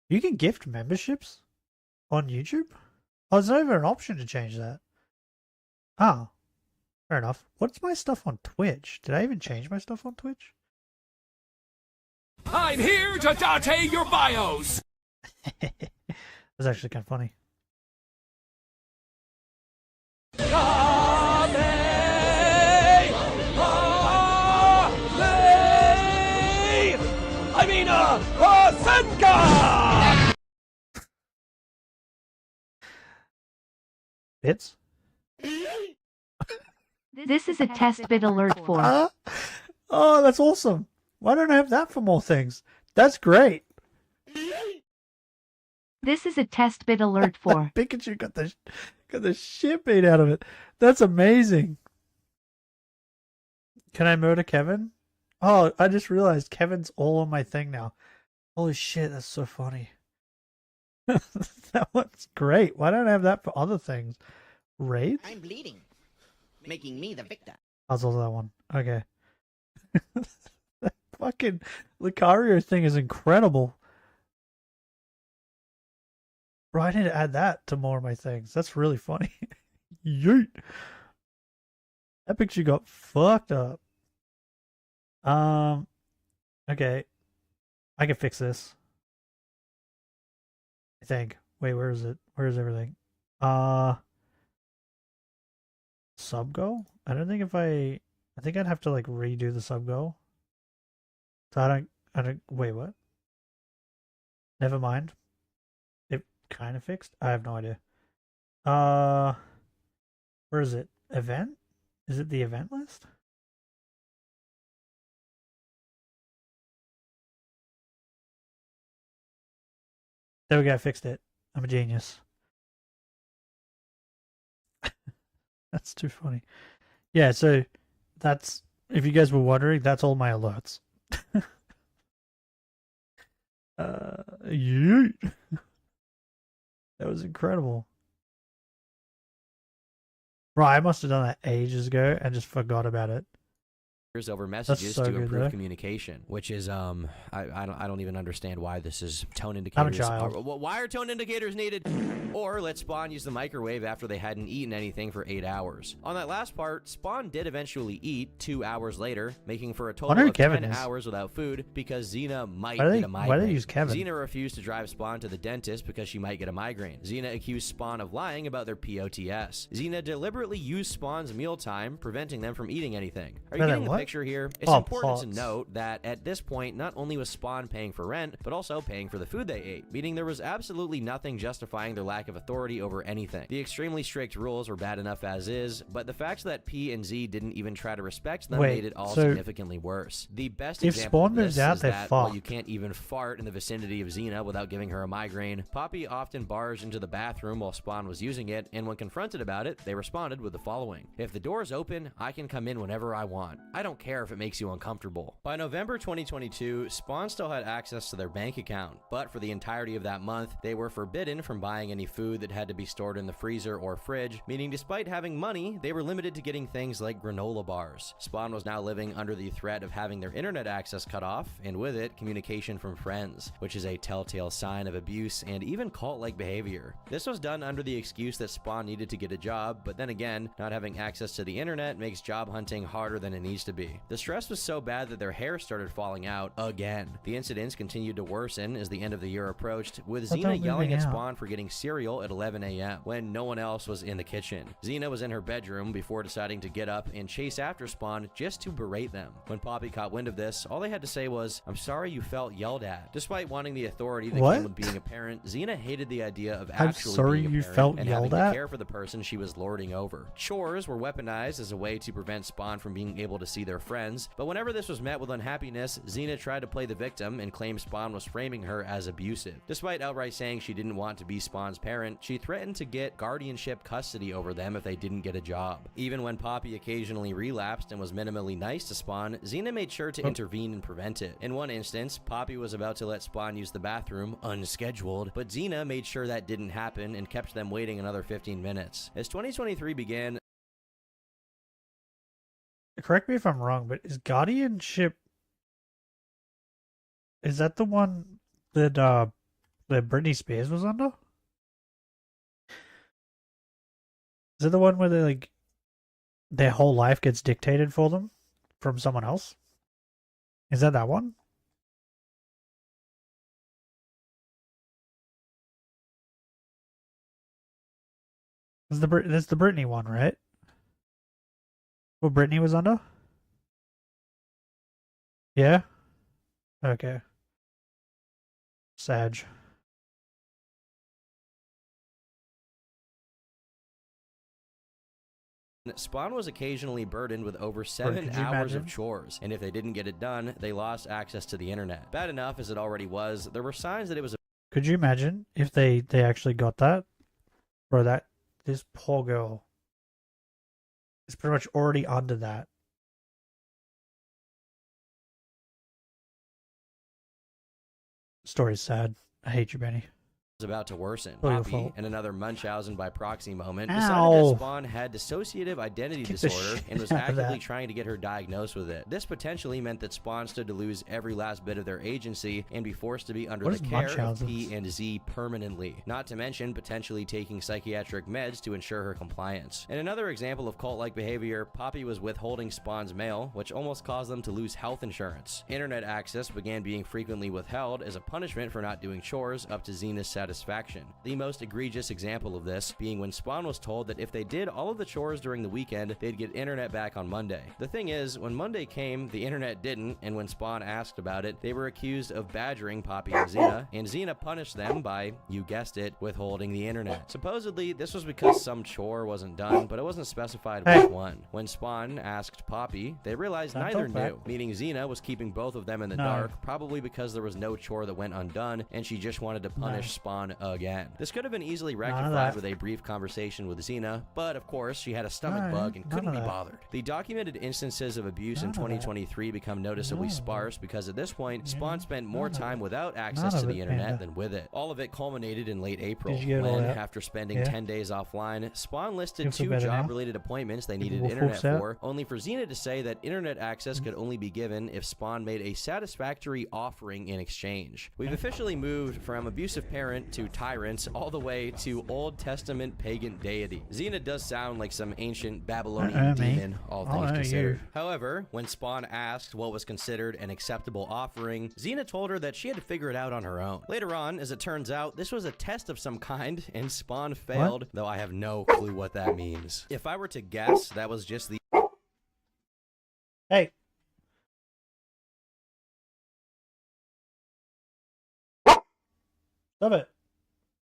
You can gift memberships on YouTube? Oh, there's not even an option to change that. Ah, fair enough. What's my stuff on Twitch? Did I even change my stuff on Twitch? I'm here to date your bios. That's actually kind of funny. Senka! Bits? This is a test bit alert for. Oh, that's awesome. Why don't I have that for more things? That's great. This is a test bit alert for. Pikachu got the shit beat out of it. That's amazing. Can I murder Kevin? Oh, I just realized Kevin's all on my thing now. Holy shit, that's so funny. That one's great. Why don't I have that for other things? Raid? I'm bleeding, making me the victor. That's also that one. Okay. That fucking Lucario thing is incredible. Bro, I need to add that to more of my things. That's really funny. Yeet. That picture got fucked up. Okay. I can fix this. I think. Wait, where is it? Where is everything? Sub goal? I don't think I think I'd have to like redo the sub goal. So I don't wait, what? Never mind. It kind of fixed? I have no idea. Where is it? Event? Is it the event list? There we go, I fixed it. I'm a genius. That's too funny. Yeah, so that's, if you guys were wondering, that's all my alerts. Yeet. That was incredible. Right, I must have done that ages ago and just forgot about it. Over messages so to good, improve though. communication, which is I don't even understand why this is tone indicators. child. Why are tone indicators needed? Or let Spawn use the microwave after they hadn't eaten anything for 8 hours. On that last part, Spawn did eventually eat 2 hours later, making for a total of 10 hours without food because Xena might get a migraine. Why did they use Kevin? Xena refused to drive Spawn to the dentist because she might get a migraine. Xena accused Spawn of lying about their POTS. Xena deliberately used Spawn's mealtime, preventing them from eating anything. Are you getting the picture here? It's important to note that at this point, not only was Spawn paying for rent, but also paying for the food they ate, meaning there was absolutely nothing justifying their lack of authority over anything. The extremely strict rules were bad enough as is, but the fact that P and Z didn't even try to respect them made it all significantly worse. The best example of this is that while you can't even fart in the vicinity of Xena without giving her a migraine, Poppy often barged into the bathroom while Spawn was using it, and when confronted about it, they responded with the following: "If the door's open, I can come in whenever I want. I don't care if it makes you uncomfortable." By November 2022, Spawn still had access to their bank account, but for the entirety of that month, they were forbidden from buying any food that had to be stored in the freezer or fridge, meaning despite having money, they were limited to getting things like granola bars. Spawn was now living under the threat of having their internet access cut off, and with it, communication from friends, which is a telltale sign of abuse and even cult-like behavior. This was done under the excuse that Spawn needed to get a job, but then again, not having access to the internet makes job hunting harder than it needs to be. The stress was so bad that their hair started falling out again. The incidents continued to worsen as the end of the year approached, with Xena yelling at Spawn for getting cereal at 11 a.m. when no one else was in the kitchen. Xena was in her bedroom before deciding to get up and chase after Spawn just to berate them. When Poppy caught wind of this, all they had to say was, "I'm sorry you felt yelled at." Despite wanting the authority that came with being a parent, Xena hated the idea of actually being a parent and having to care for the person she was lording over. Chores were weaponized as a way to prevent Spawn from being able to see their friends, but whenever this was met with unhappiness, Xena tried to play the victim and claimed Spawn was framing her as abusive. Despite outright saying she didn't want to be Spawn's parent, she threatened to get guardianship custody over them if they didn't get a job. Even when Poppy occasionally relapsed and was minimally nice to Spawn, Xena made sure to intervene and prevent it. In one instance, Poppy was about to let Spawn use the bathroom, unscheduled, but Xena made sure that didn't happen and kept them waiting another 15 minutes. As 2023 began... Correct me if I'm wrong, but is guardianship... Is that the one that Britney Spears was under? Is it the one where they like their whole life gets dictated for them from someone else? Is that one? That's the Britney one, right? What Britney was under? Yeah? Okay. Sag. Spawn was occasionally burdened with over 7 hours of chores, and if they didn't get it done, they lost access to the internet. Bad enough as it already was, there were signs that it was Could you imagine if they actually got that? Bro, this poor girl is pretty much already under that. Story's sad. I hate you, Benny. about to worsen. Oh, your Poppy, fault. in another Munchausen by proxy moment, Ow. decided that Spawn had dissociative identity Kick the disorder shit and was out of actively that. trying to get her diagnosed with it. This potentially meant that Spawn stood to lose every last bit of their agency and be forced to be under What the is care of Munchausen's? P and Z permanently, not to mention potentially taking psychiatric meds to ensure her compliance. In another example of cult-like behavior, Poppy was withholding Spawn's mail, which almost caused them to lose health insurance. Internet access began being frequently withheld as a punishment for not doing chores up to Xena's satisfaction. The most egregious example of this being when Spawn was told that if they did all of the chores during the weekend, they'd get internet back on Monday. The thing is, when Monday came, the internet didn't, and when Spawn asked about it, they were accused of badgering Poppy and Xena punished them by, you guessed it, withholding the internet. Supposedly, this was because some chore wasn't done, but it wasn't specified which one. When Spawn asked Poppy, they realized Don't neither talk back. knew, meaning Xena was keeping both of them in the No. dark, probably because there was no chore that went undone, and she just wanted to punish No. Spawn again. This could have been easily None of rectified that. with a brief conversation with Xena, but of course, she had a stomach No, bug and none couldn't of be that. bothered. The documented instances of abuse in None of that. 2023 become noticeably No. sparse because at this point, Yeah, Spawn spent more none of time it. without None access to of the it, internet Panda. than with it. All of it culminated in late April, Did you get all when, that? after spending Yeah. 10 days offline, Spawn listed You feel 2 better now? job-related appointments they Did the needed wolf internet wolf set? for, only for Xena to say that internet access Mm. could only be given if Spawn made a satisfactory offering in exchange. We've officially moved from abusive parent to tyrant all the way to Old Testament pagan deity. Xena does sound like some ancient Babylonian me. demon, all Oh, things considered. you. However, when Spawn asked what was considered an acceptable offering, Xena told her that she had to figure it out on her own. Later on, as it turns out, this was a test of some kind, and Spawn failed, though I have no clue what that means. If I were to guess, that was just the Hey. Stop it.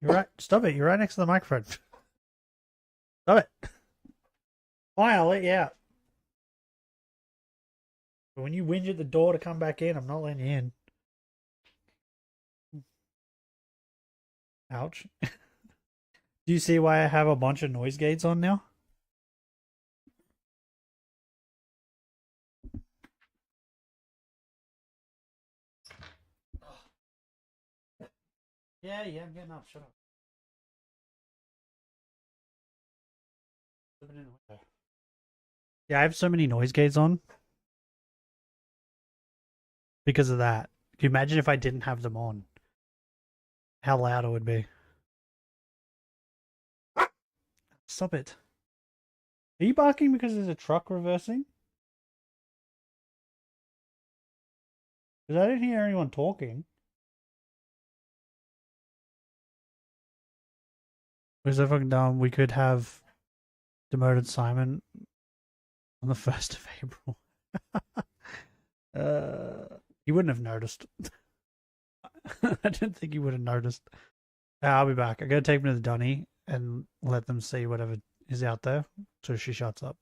You're right. Stop it. You're right next to the microphone. Stop it. Fine, I'll let you out. But when you whinge at the door to come back in, I'm not letting you in. Ouch. Do you see why I have a bunch of noise gates on now? Yeah, I'm getting up. Shut up. Yeah, I have so many noise gates on because of that. Can you imagine if I didn't have them on? How loud it would be. Stop it. Are you barking because there's a truck reversing? Because I didn't hear anyone talking. Was that fucking dumb? We could have demoted Simon on the 1st of April. He wouldn't have noticed. I don't think he would have noticed. I'll be back. I gotta take him to the dunny and let them see whatever is out there so she shuts up.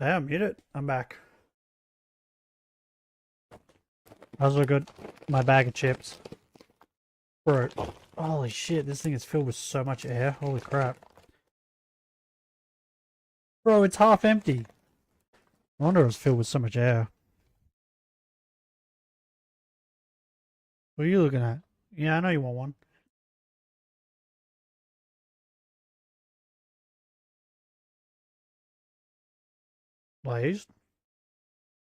Hey, I'm muted. I'm back. How's it good? My bag of chips. Bro, holy shit, this thing is filled with so much air. Holy crap. Bro, it's half empty. I wonder it was filled with so much air. What are you looking at? Yeah, I know you want one. Blaze?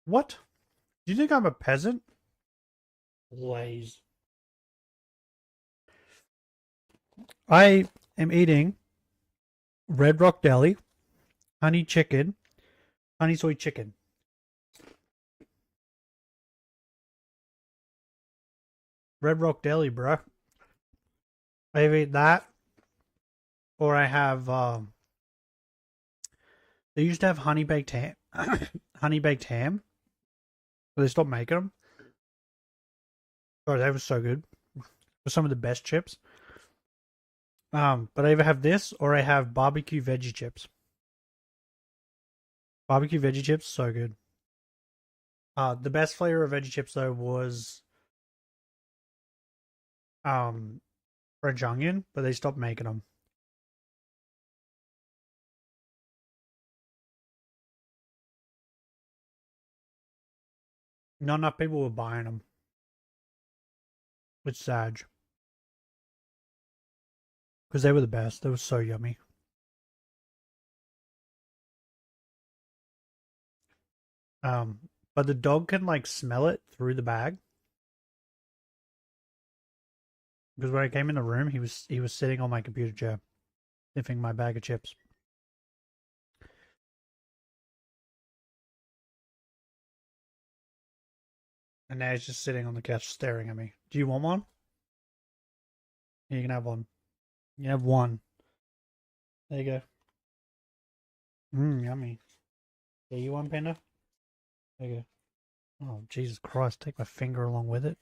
What? Do you think I'm a peasant? Blaze. I am eating Red Rock Deli, honey chicken, honey soy chicken. Red Rock Deli, bruh. I either eat that, or I have, they used to have honey baked ham, honey baked ham, but they stopped making them. Oh, that was so good. For some of the best chips. But I either have this or I have barbecue veggie chips. Barbecue veggie chips, so good. The best flavor of veggie chips though was French onion, but they stopped making them. Not enough people were buying them. It's sad. Because they were the best. They were so yummy. But the dog can like smell it through the bag. Because when I came in the room, he was sitting on my computer chair, sniffing my bag of chips. And now he's just sitting on the couch staring at me. Do you want one? You can have one. You can have one. There you go. Yummy. Yeah, you want, Panda? There you go. Oh, Jesus Christ. Take my finger along with it.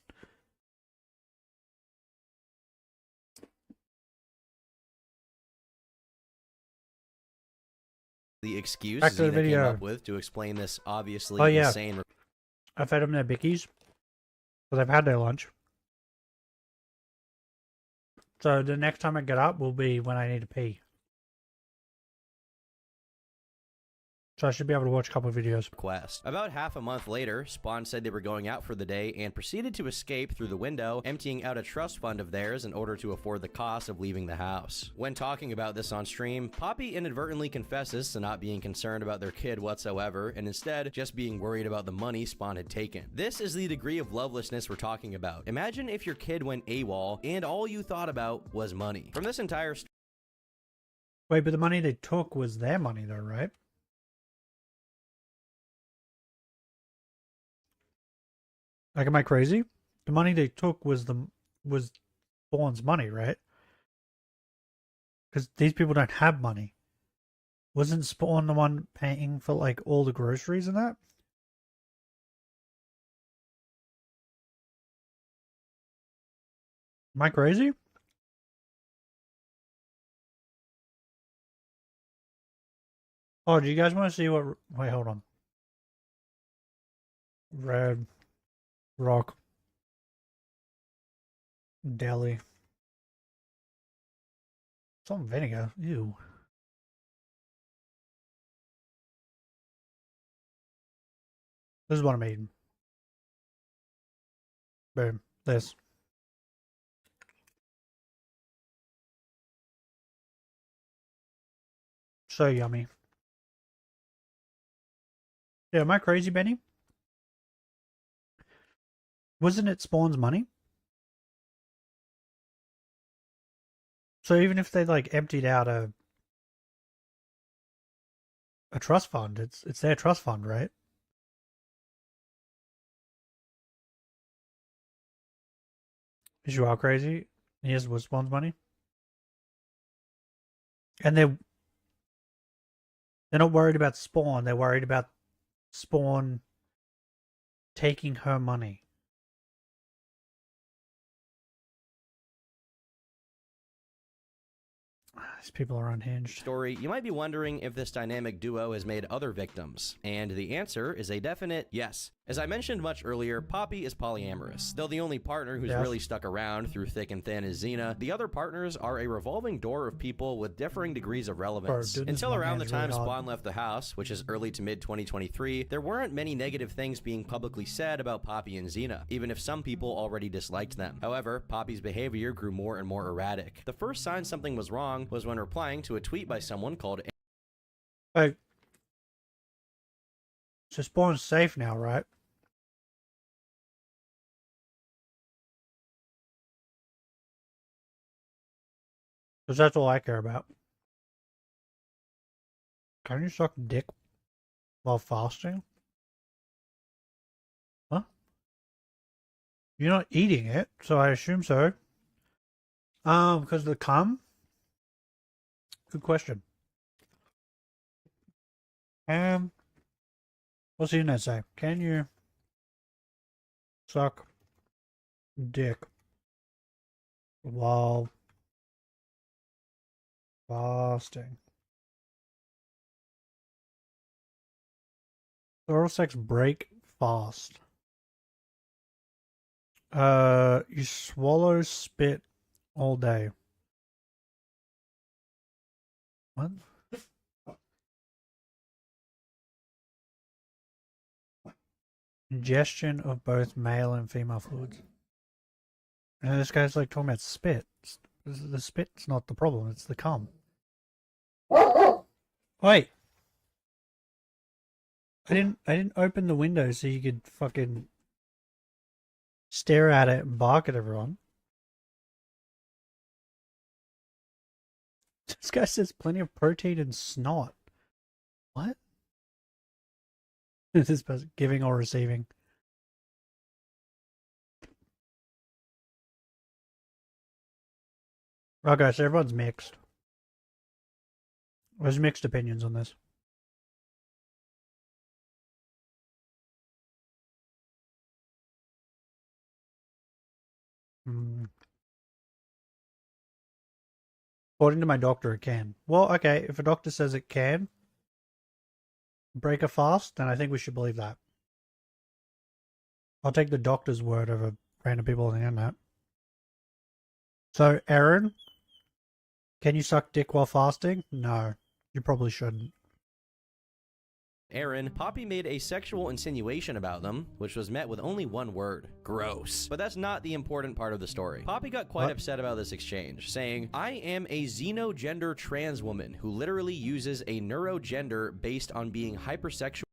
The excuse Back to the Xena came video. up with to explain this obviously insane. I fed them their bickies. Because I've had their lunch. So the next time I get up will be when I need to pee. So I should be able to watch a couple of videos. Quest. About half a month later, Spawn said they were going out for the day and proceeded to escape through the window, emptying out a trust fund of theirs in order to afford the cost of leaving the house. When talking about this on stream, Poppy inadvertently confesses to not being concerned about their kid whatsoever, and instead just being worried about the money Spawn had taken. This is the degree of lovelessness we're talking about. Imagine if your kid went AWOL and all you thought about was money. From this entire story. Wait, but the money they took was their money though, right? Like, am I crazy? The money they took was Spawn's money, right? Because these people don't have money. Wasn't Spawn the one paying for like all the groceries and that? Am I crazy? Oh, do you guys want to see what? Wait, hold on. Red Rock Deli. Some vinegar. Ew. This is what I'm eating. Boom. This. So yummy. Yeah, am I crazy, Benny? Wasn't it Spawn's money? So even if they like emptied out a trust fund, it's their trust fund, right? You are crazy. Yes, it was Spawn's money. And they're not worried about Spawn, they're worried about Spawn taking her money. These people are unhinged. Story, you might be wondering if this dynamic duo has made other victims. And the answer is a definite yes. As I mentioned much earlier, Poppy is polyamorous. Though the only partner who's really stuck around through thick and thin is Xena, the other partners are a revolving door of people with differing degrees of relevance. Until around the time Spawn left the house, which is early to mid 2023, there weren't many negative things being publicly said about Poppy and Xena, even if some people already disliked them. However, Poppy's behavior grew more and more erratic. The first sign something was wrong was when replying to a tweet by someone called Hey. So Spawn's safe now, right? Because that's all I care about. Can you suck dick while fasting? Huh? You're not eating it, so I assume so. Because of the cum? Good question. What's the internet say? Can you suck dick while fasting? Oral sex break fast. You swallow spit all day. What? Ingestion of both male and female fluids. And this guy's like talking about spit. The spit's not the problem, it's the cum. Wait. I didn't open the window so you could fucking stare at it and bark at everyone. This guy says plenty of protein and snot. What? Is this person giving or receiving? Okay, so everyone's mixed. There's mixed opinions on this. According to my doctor, it can. Well, okay, if a doctor says it can break a fast, then I think we should believe that. I'll take the doctor's word over random people on the internet. So, Aaron, can you suck dick while fasting? No, you probably shouldn't. Aaron, Poppy made a sexual insinuation about them, which was met with only one word: gross. But that's not the important part of the story. Poppy got quite upset about this exchange, saying, "I am a xenogender trans woman who literally uses a neurogender based on being hypersexual."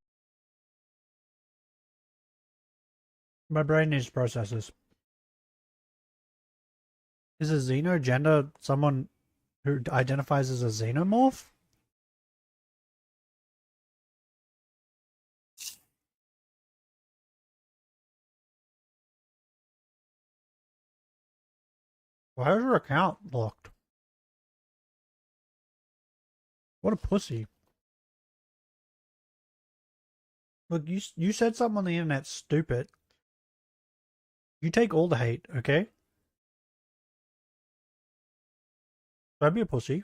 My brain needs to process this. Is a xenogender someone who identifies as a xenomorph? Why is her account blocked? What a pussy. Look, you said something on the internet stupid. You take all the hate, okay? Don't be a pussy.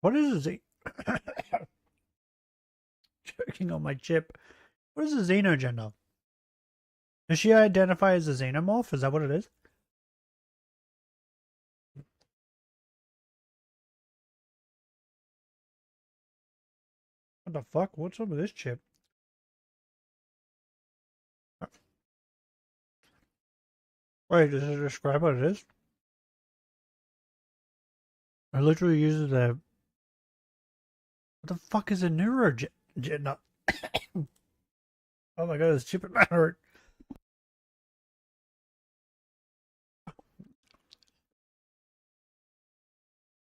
What is a choking on my chip? What is a xenogender? Does she identify as a xenomorph? Is that what it is? What the fuck? What's up with this chip? Wait, does it describe what it is? I literally use the... What the fuck is a neurogender? Oh my god, this chip might hurt.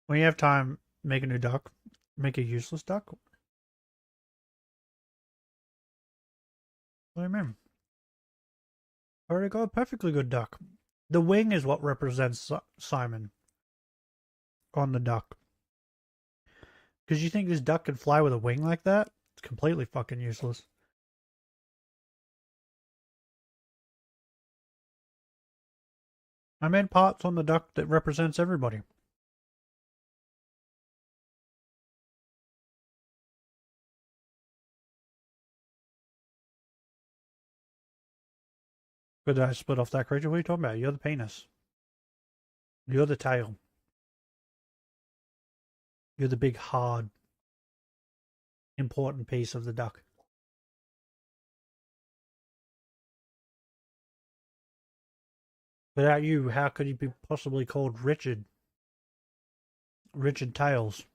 When you have time, make a new duck. Make a useless duck. What do you mean? I already got a perfectly good duck. The wing is what represents Simon on the duck. Because you think this duck can fly with a wing like that? It's completely fucking useless. I meant parts on the duck that represents everybody. But I split off that creature. What are you talking about? You're the penis. You're the tail. You're the big, hard, important piece of the duck. Without you, how could he be possibly called Richard? Richard Tails.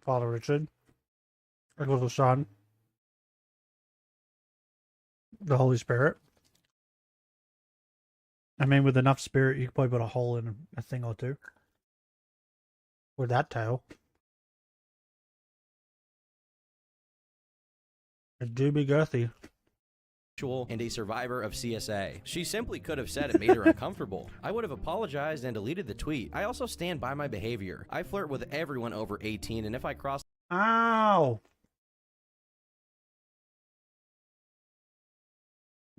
Father Richard. Equals the Son. The Holy Spirit. I mean, with enough spirit, you could probably put a hole in a thing or two. With that tail. It do be girthy. And a survivor of CSA. She simply could have said it made her uncomfortable. I would have apologized and deleted the tweet. I also stand by my behavior. I flirt with everyone over 18, and if I cross... Ow!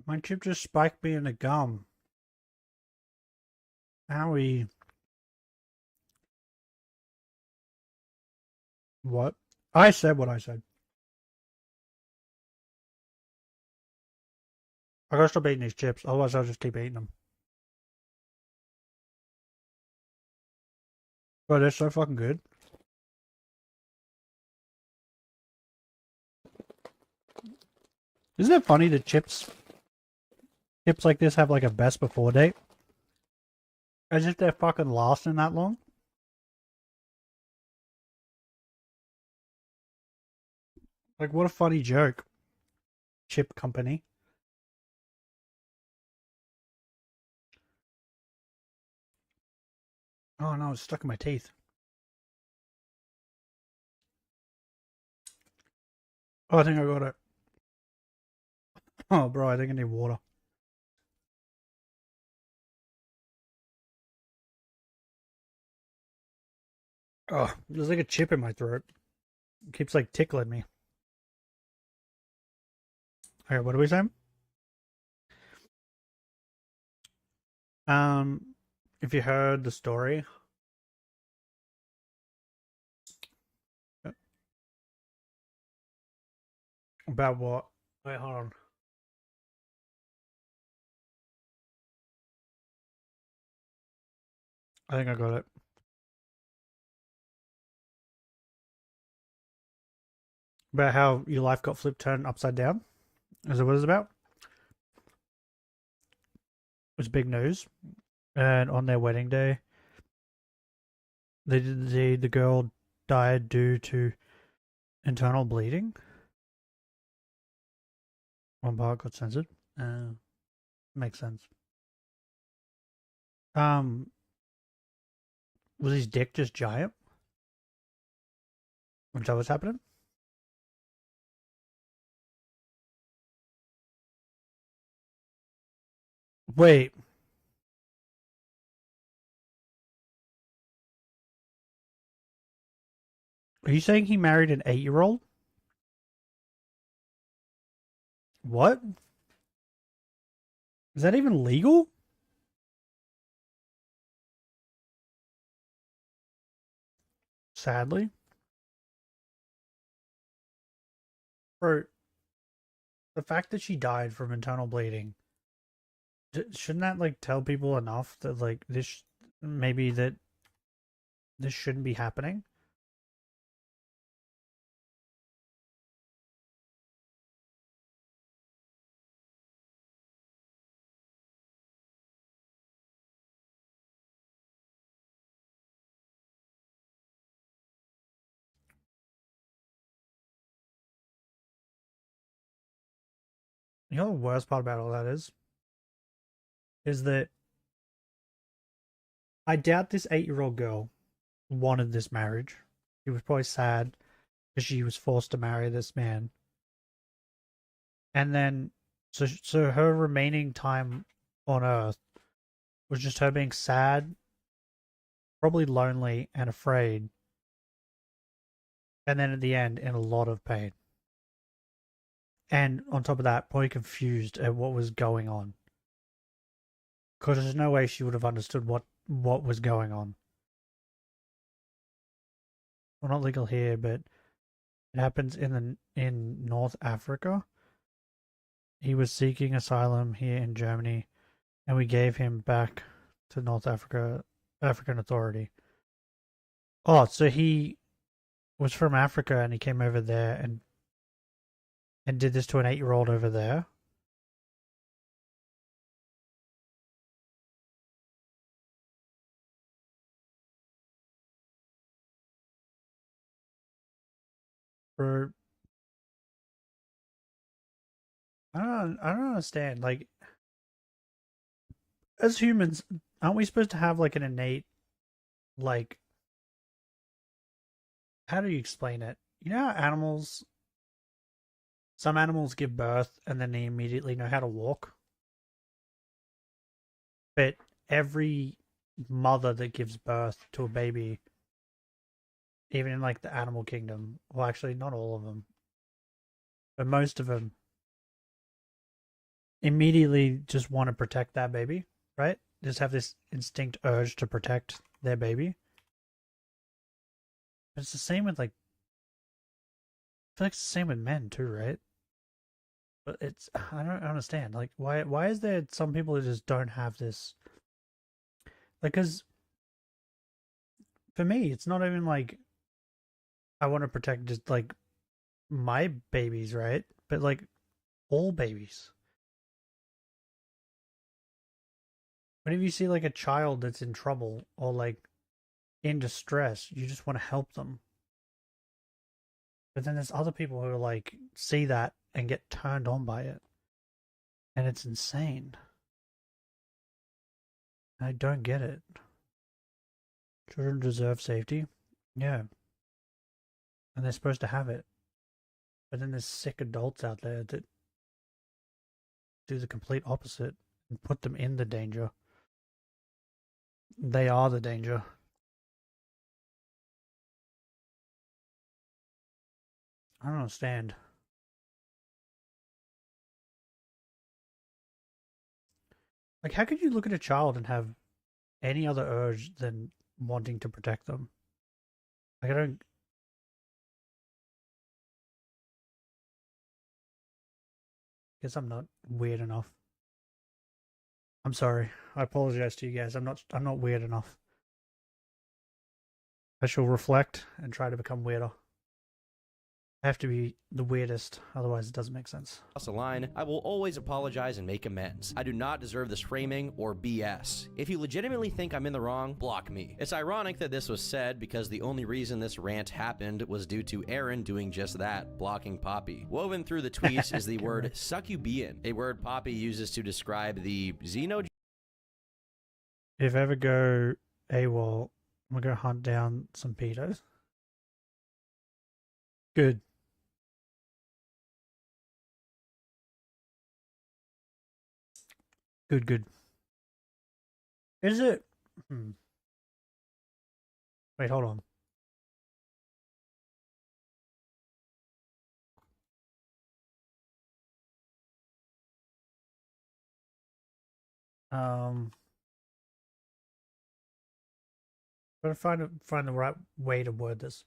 My chip just spiked me in the gum. Owie. What? I said what I said. I gotta stop eating these chips, otherwise I'll just keep eating them. Bro, they're so fucking good. Isn't it funny that chips like this have like a best before date? As if they're fucking lasting that long. Like, what a funny joke. Chip company. Oh no, it's stuck in my teeth. Oh, I think I got it. Oh, bro, I think I need water. Oh, there's like a chip in my throat. It keeps like tickling me. Alright, what are we saying? If you heard the story. About what? Wait, hold on. I think I got it. About how your life got flipped turned upside down? Is that what it's about? It was big news. And on their wedding day, the girl died due to internal bleeding. One part got censored. Makes sense. Was his dick just giant? Was that what's happening? Wait. Are you saying he married an 8-year-old? What? Is that even legal? Sadly. Bro, the fact that she died from internal bleeding, shouldn't that like tell people enough that like this maybe that this shouldn't be happening? You know the worst part about all that is that I doubt this 8-year-old girl wanted this marriage. She was probably sad because she was forced to marry this man. And then, so her remaining time on Earth was just her being sad probably lonely and afraid, and then at the end in a lot of pain. And on top of that, probably confused at what was going on. Because there's no way she would have understood what was going on. Well, not legal here, but it happens in North Africa. He was seeking asylum here in Germany, and we gave him back to North Africa, African Authority. Oh, so he was from Africa and he came over there and did this to an 8-year-old over there. Or I don't understand. Like, as humans, aren't we supposed to have like an innate, like, how do you explain it? You know how some animals give birth and then they immediately know how to walk? But every mother that gives birth to a baby, even in like the animal kingdom, well, actually not all of them, but most of them, immediately just want to protect that baby, right? Just have this instinct urge to protect their baby. But it's the same with like, I feel like it's the same with men too, right? But it's, I don't understand. Like, why is there some people that just don't have this? Like, because for me, it's not even like I want to protect just like my babies, right? But like all babies. Whenever you see like a child that's in trouble or like in distress, you just want to help them. But then there's other people who are like, see that and get turned on by it. And it's insane. I don't get it. Children deserve safety. Yeah. And they're supposed to have it. But then there's sick adults out there that do the complete opposite and put them in the danger. They are the danger. I don't understand. Like, how could you look at a child and have any other urge than wanting to protect them? Like, I don't... Guess I'm not weird enough. I'm sorry. I apologize to you guys. I'm not weird enough. I shall reflect and try to become weirder. I have to be the weirdest, otherwise it doesn't make sense. Cross a line, I will always apologize and make amends. I do not deserve this framing or BS. If you legitimately think I'm in the wrong, block me. It's ironic that this was said because the only reason this rant happened was due to Aaron doing just that, blocking Poppy. Woven through the tweets is the word succubian, a word Poppy uses to describe the xeno... If I ever go AWOL, I'm gonna go hunt down some pedos. Good. Good. Is it? Wait, hold on. Gotta find the right way to word this.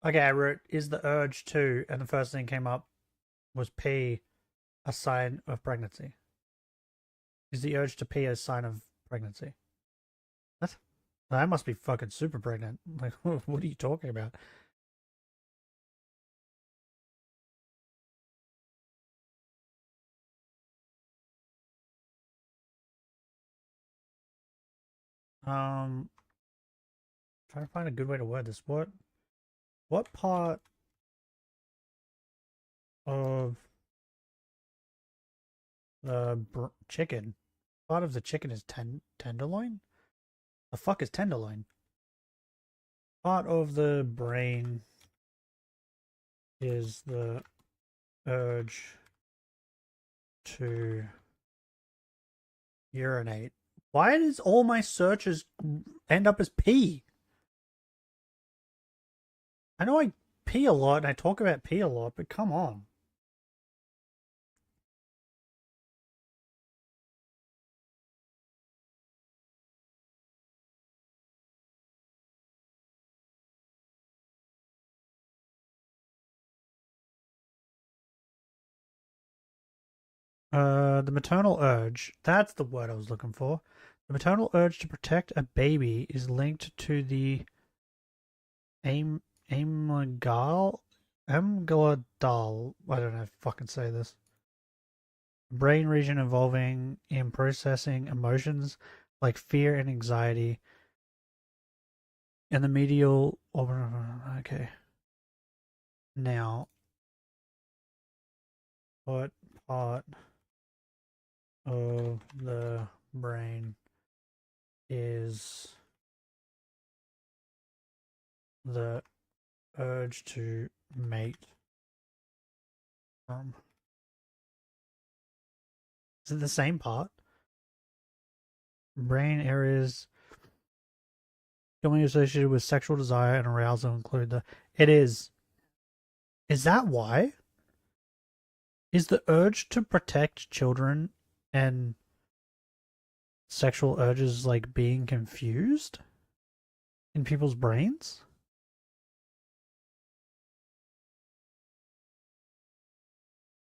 Okay, I wrote, is the urge to, and the first thing came up was pee, a sign of pregnancy. Is the urge to pee a sign of pregnancy? What? I must be fucking super pregnant. Like, what are you talking about? Trying to find a good way to word this. What part of the chicken? Part of the chicken is tenderloin? The fuck is tenderloin? Part of the brain is the urge to urinate. Why does all my searches end up as pee? I know I pee a lot and I talk about pee a lot, but come on. The maternal urge. That's the word I was looking for. The maternal urge to protect a baby is linked to the amygdala. I don't know how to fucking say this. Brain region involving in processing emotions like fear and anxiety. And the medial. Okay. Now, what part of the brain is the urge to mate from? Is it the same part? Brain areas commonly associated with sexual desire and arousal include the. It is. Is that why? Is the urge to protect children and sexual urges like being confused in people's brains?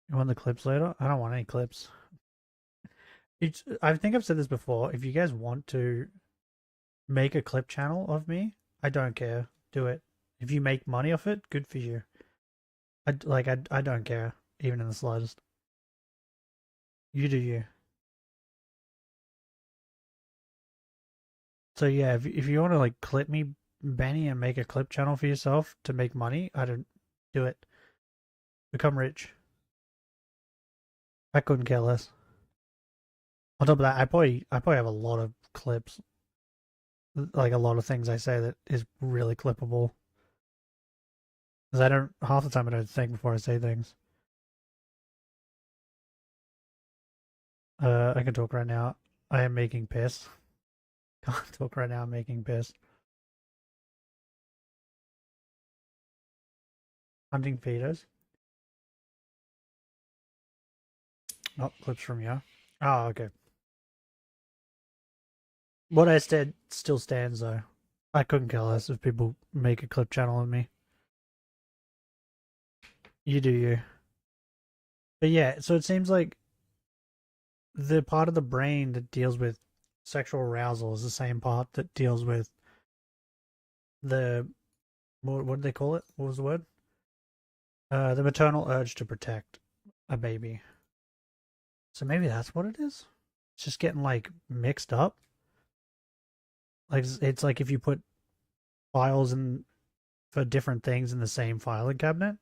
You want the clips later? I don't want any clips. I think I've said this before. If you guys want to make a clip channel of me, I don't care. Do it. If you make money off it, good for you. I don't care, even in the slightest. You do you. So yeah, if you want to like clip me, Benny, and make a clip channel for yourself to make money, I don't do it. Become rich. I couldn't care less. On top of that, I probably have a lot of clips, like a lot of things I say that is really clippable. Because half the time I don't think before I say things. I can talk right now. I am making piss. Can't talk right now. I'm making piss. Hunting feeders. Oh, clips from you. Oh, okay. What I said still stands though. I couldn't care less if people make a clip channel of me. You do you. But yeah, so it seems like the part of the brain that deals with sexual arousal is the same part that deals with the what did they call it? What was the word? The maternal urge to protect a baby. So maybe that's what it is. It's just getting like mixed up. Like it's like if you put files in for different things in the same filing cabinet,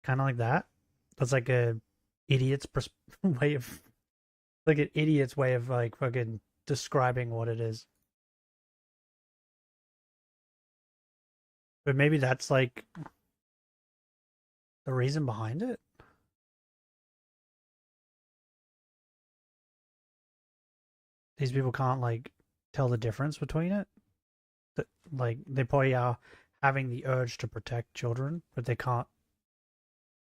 kind of like that. That's like a idiot's way of, like an idiot's way of like fucking describing what it is. But maybe that's like the reason behind it. These people can't like tell the difference between it. Like they probably are having the urge to protect children, but they can't.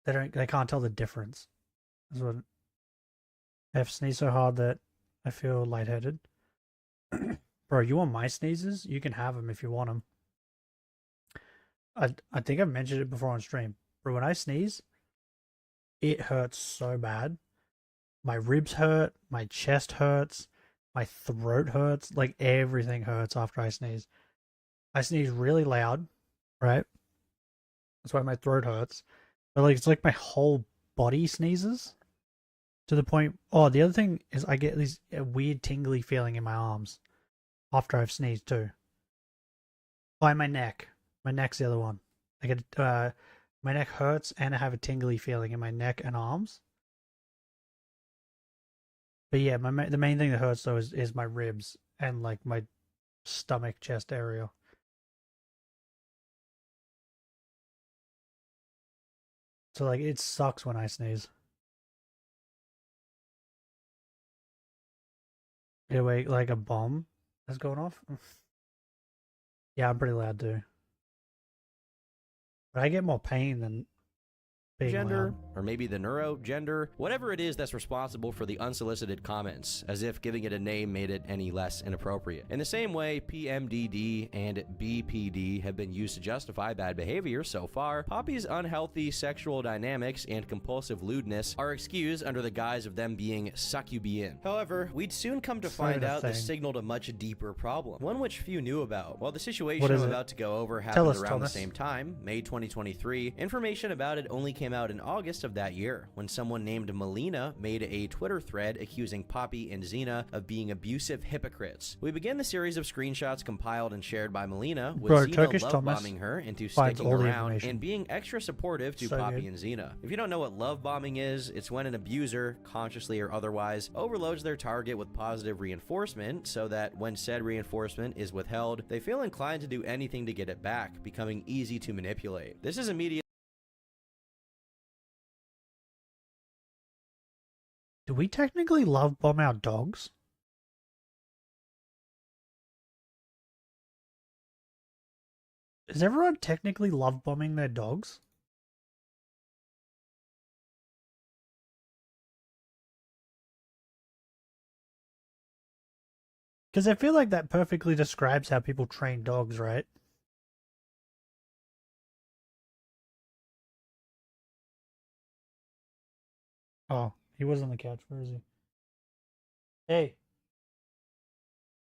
They can't tell the difference. That's what. I've sneezed so hard that I feel lightheaded. Bro, you want my sneezes? You can have them if you want them. I think I've mentioned it before on stream. Bro, when I sneeze, it hurts so bad. My ribs hurt, my chest hurts, my throat hurts, like everything hurts after I sneeze. I sneeze really loud, right? That's why my throat hurts. But like it's like my whole body sneezes. To the point. Oh, the other thing is I get this weird tingly feeling in my arms after I've sneezed too. Oh, and my neck. My neck's the other one. I get my neck hurts and I have a tingly feeling in my neck and arms. But yeah, the main thing that hurts though is my ribs and like my stomach, chest area. So like it sucks when I sneeze. Yeah, wait, like a bomb has gone off? Yeah, I'm pretty loud too. But I get more pain than being gender, loud. or maybe the neurogender, whatever it is that's responsible for the unsolicited comments, as if giving it a name made it any less inappropriate. In the same way PMDD and BPD have been used to justify bad behavior so far, Poppy's unhealthy sexual dynamics and compulsive lewdness are excused under the guise of them being succubian. However, we'd soon come to find out this signaled a much deeper problem, one which few knew about. While the situation I'm about to go over happened around the same time, May 2023, information about it only came out in August of that year, when someone named Melina made a Twitter thread accusing Poppy and Xena of being abusive hypocrites. We begin the series of screenshots compiled and shared by Melina, with Xena love-bombing her into sticking around and being extra supportive to Poppy and Xena. If you don't know what love-bombing is, it's when an abuser, consciously or otherwise, overloads their target with positive reinforcement so that when said reinforcement is withheld, they feel inclined to do anything to get it back, becoming easy to manipulate. This is immediate. Do we technically love bomb our dogs? Is everyone technically love bombing their dogs? Because I feel like that perfectly describes how people train dogs, right? Oh, he was on the couch. Where is he? Hey.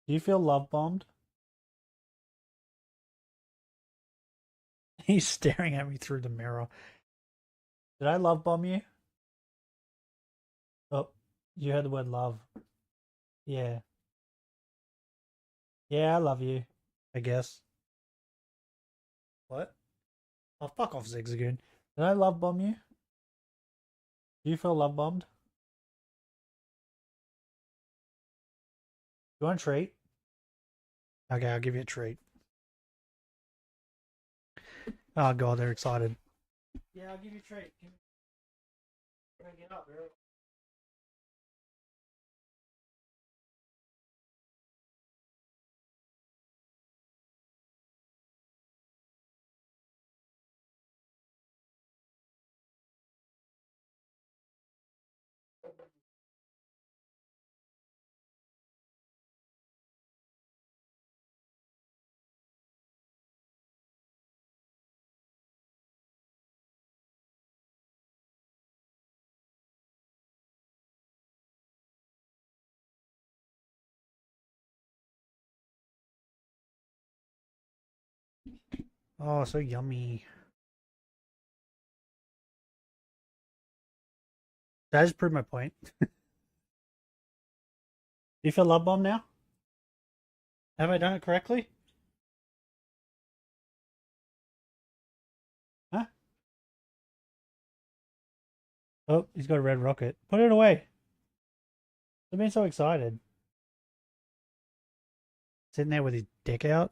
Do you feel love bombed? He's staring at me through the mirror. Did I love bomb you? Oh, you heard the word love. Yeah. Yeah, I love you, I guess. What? Oh, fuck off, Zigzagoon. Did I love bomb you? Do you feel love bombed? You want a treat? Okay, I'll give you a treat. Oh god, they're excited. Yeah, I'll give you a treat. Get up, girl. Oh, so yummy. That just proved my point. Do you feel love bombed now? Have I done it correctly? Huh? Oh, he's got a red rocket. Put it away. I've been so excited. Sitting there with his dick out.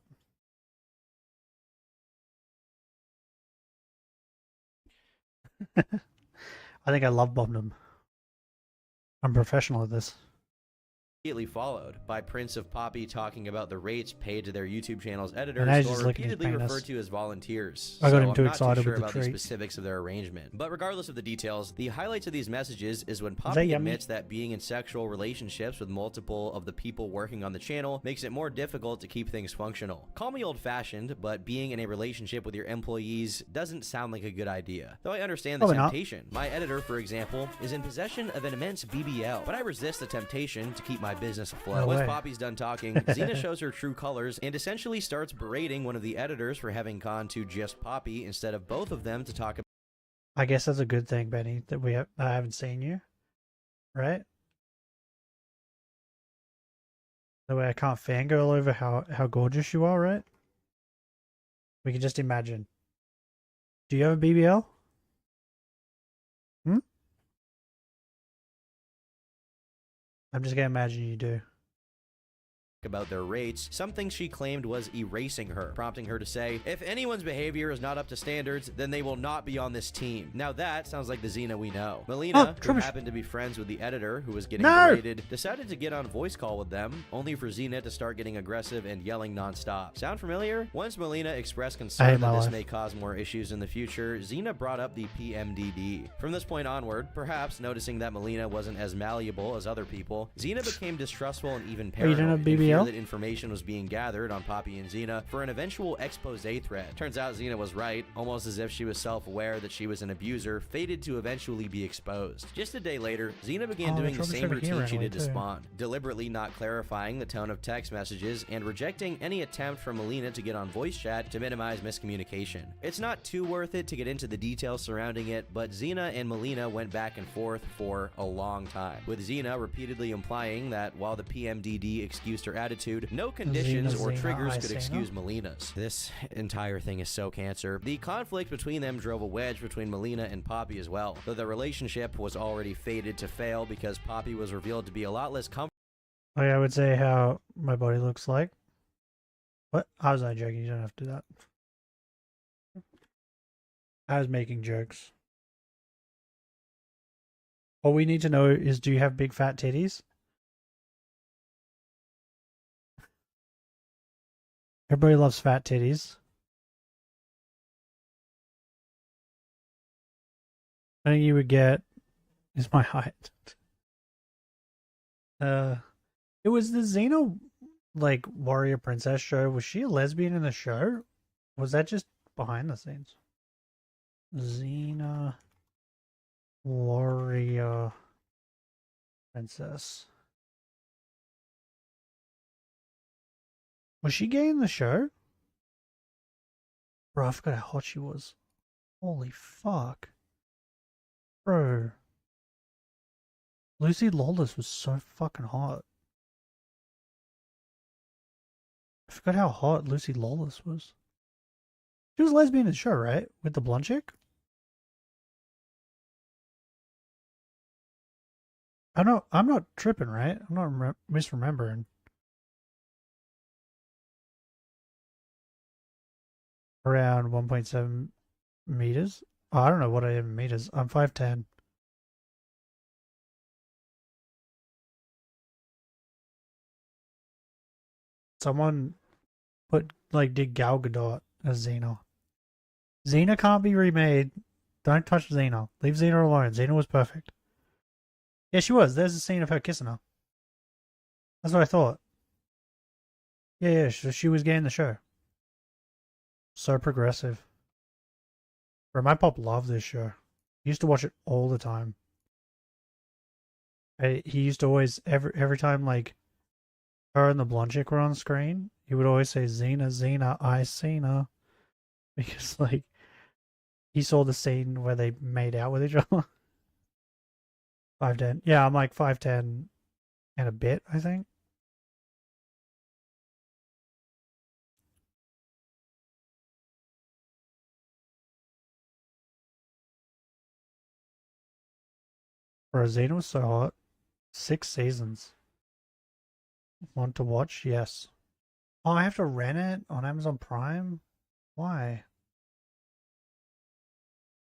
I think I love bombed him. I'm professional at this. Immediately followed by Prince of Poppy talking about the rates paid to their YouTube channel's editors, or repeatedly referred to as volunteers. I got him too I'm excited not too sure with the about the treats. specifics of their arrangement. But regardless of the details, the highlights of these messages is when Poppy admits that being in sexual relationships with multiple of the people working on the channel makes it more difficult to keep things functional. Call me old-fashioned, but being in a relationship with your employees doesn't sound like a good idea. Though I understand the temptation. My editor, for example, is in possession of an immense BBL, but I resist the temptation to keep my business afloat. Once Poppy's done talking, Xena shows her true colors and essentially starts berating one of the editors for having gone to just Poppy instead of both of them to talk about. I guess that's a good thing, Benny, that I haven't seen you. Right? That way I can't fangirl over how gorgeous you are, right? We can just imagine. Do you have a BBL? Hmm? I'm just gonna imagine you do. about their rates, something she claimed was erasing her, prompting her to say, if anyone's behavior is not up to standards, then they will not be on this team. Now that sounds like the Xena we know. Melina, who happened to be friends with the editor who was getting berated, decided to get on voice call with them, only for Xena to start getting aggressive and yelling nonstop. Sound familiar? Once Melina expressed concern that this may cause more issues in the future, Xena brought up the PMDD. From this point onward, perhaps noticing that Melina wasn't as malleable as other people, Xena became distrustful and even paranoid. That information was being gathered on Poppy and Xena for an eventual expose thread. Turns out Xena was right, almost as if she was self-aware that she was an abuser, fated to eventually be exposed. Just a day later, Xena began doing the same routine she did to Spawn, deliberately not clarifying the tone of text messages and rejecting any attempt from Melina to get on voice chat to minimize miscommunication. It's not too worth it to get into the details surrounding it, but Xena and Melina went back and forth for a long time, with Xena repeatedly implying that while the PMDD excused her attitude, no conditions or triggers could excuse Melina's. This entire thing is so cancer. The conflict between them drove a wedge between Melina and Poppy as well, though the relationship was already fated to fail because Poppy was revealed to be a lot less comfortable. I would say how my body looks like. What? How was I joking? You don't have to do that. I was making jokes. All we need to know is, do you have big fat titties? Everybody loves fat titties. I think you would get is my height. It was the Xena like warrior princess show. Was she a lesbian in the show? Was that just behind the scenes? Xena warrior princess. Was she gay in the show? Bro, I forgot how hot she was. Holy fuck. Bro. Lucy Lawless was so fucking hot. I forgot how hot Lucy Lawless was. She was a lesbian in the show, right? With the blonde chick? I'm not tripping, right? I'm not misremembering. Around 1.7 meters. Oh, I don't know what I am in meters. I'm 5'10". Someone did Gal Gadot as Xena. Xena can't be remade. Don't touch Xena. Leave Xena alone. Xena was perfect. Yeah, she was. There's a scene of her kissing her. That's what I thought. Yeah, she was gay in the show. So progressive. Bro, my pop loved this show. He used to watch it all the time. He used to always, every time like her and the blonde chick were on screen, he would always say, Xena, Xena, I seen her. Because like, he saw the scene where they made out with each other. 5'10". Yeah, I'm like 5'10" and a bit, I think. Bro, Xena was so hot. 6 seasons. Want to watch? Yes. Oh, I have to rent it on Amazon Prime? Why?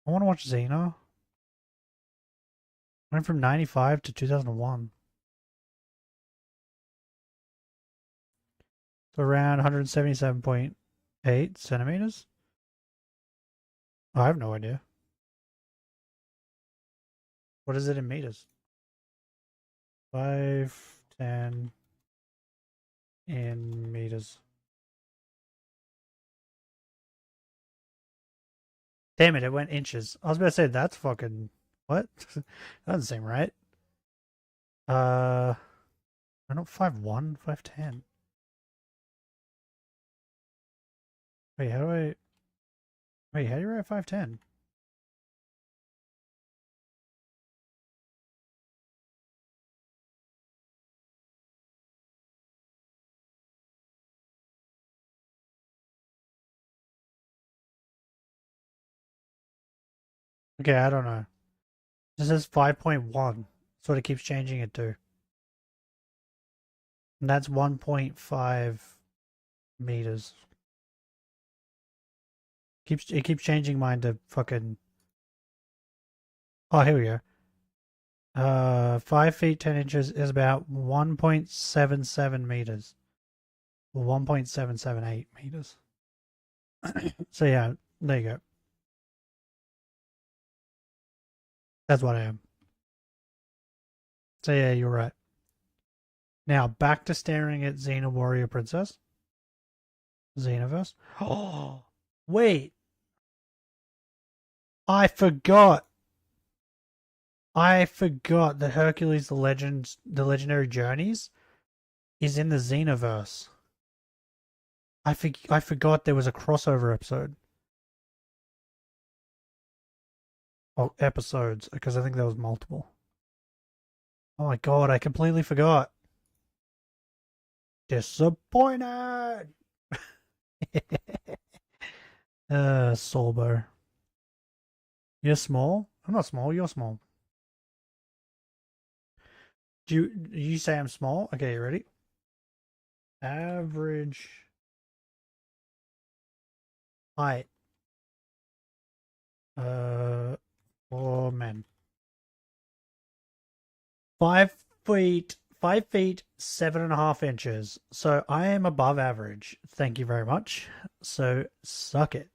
I want to watch Xena. Went from 95 to 2001. So around 177.8 centimeters? Oh, I have no idea. What is it in meters? 5'10" in meters. Damn it, it went inches. I was about to say, that's fucking... What? That doesn't seem right. I don't 5'1", 5'10". Wait, how do you write 5'10"? Okay, I don't know. This is 5.1. That's what it keeps changing it to. And that's 1.5 meters. It keeps changing mine to fucking. Oh, here we go. 5 feet 10 inches is about 1.77 meters. Or 1.778 meters. So yeah, there you go. That's what I am. So yeah, you're right. Now back to staring at Xena Warrior Princess. Xenoverse. Oh, wait. I forgot that Hercules the Legendary Journeys is in the Xenoverse. I forgot there was a crossover episode. Oh, episodes, because I think there was multiple. Oh my god, I completely forgot. Disappointed! Solbo. You're small? I'm not small, you're small. Do you say I'm small? Okay, you ready? Average height. For men. 5 feet 7.5 inches. So I am above average. Thank you very much. So suck it.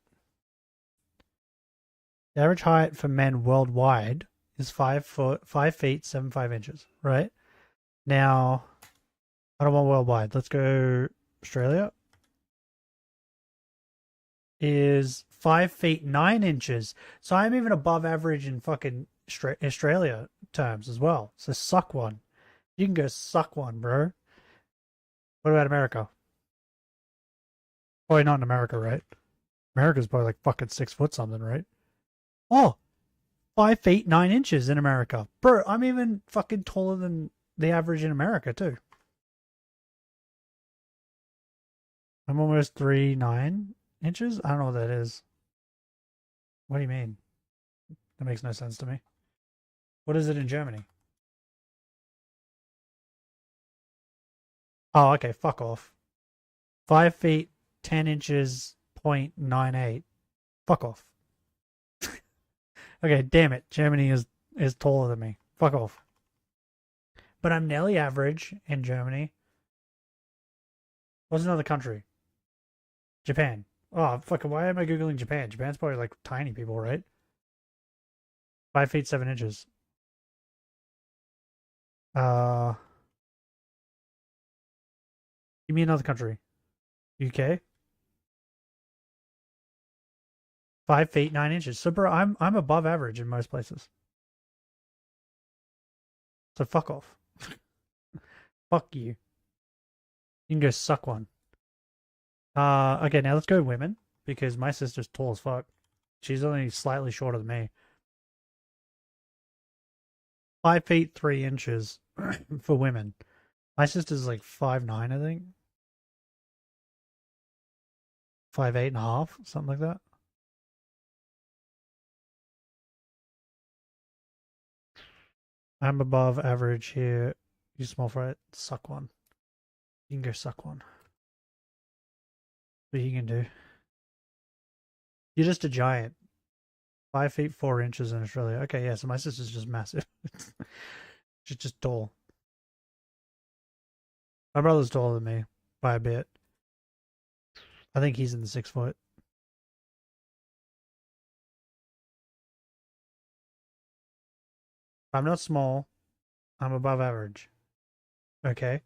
The average height for men worldwide is 5 feet 7.5 inches. Right? Now, I don't want worldwide. Let's go Australia. Is 5 feet 9 inches. So I'm even above average in fucking Australia terms as well. So suck one. You can go suck one, bro. What about America? Probably not in America, right? America's probably like fucking 6 foot something, right? Oh, 5 feet 9 inches in America. Bro, I'm even fucking taller than the average in America too. I'm almost 3'9" inches? I don't know what that is. What do you mean? That makes no sense to me. What is it in Germany? Oh, okay, fuck off. 5 feet 10 inches 0.98. Fuck off. Okay, damn it. Germany is taller than me. Fuck off. But I'm nearly average in Germany. What's another country? Japan. Oh, fucking, why am I Googling Japan? Japan's probably like tiny people, right? 5 feet 7 inches. Give me another country. UK? 5 feet 9 inches. So, bro, I'm above average in most places. So fuck off. Fuck you. You can go suck one. Okay, now let's go women, because my sister's tall as fuck. She's only slightly shorter than me. 5 feet 3 inches for women. My sister's like 5'9", I think. 5'8.5", something like that. I'm above average here. You small for it. Suck one. You can go suck one. What you can do. You're just a giant. 5 feet 4 inches in Australia. Okay, yeah, so my sister's just massive. She's just tall. My brother's taller than me by a bit. I think he's in the 6 foot. I'm not small. I'm above average. Okay.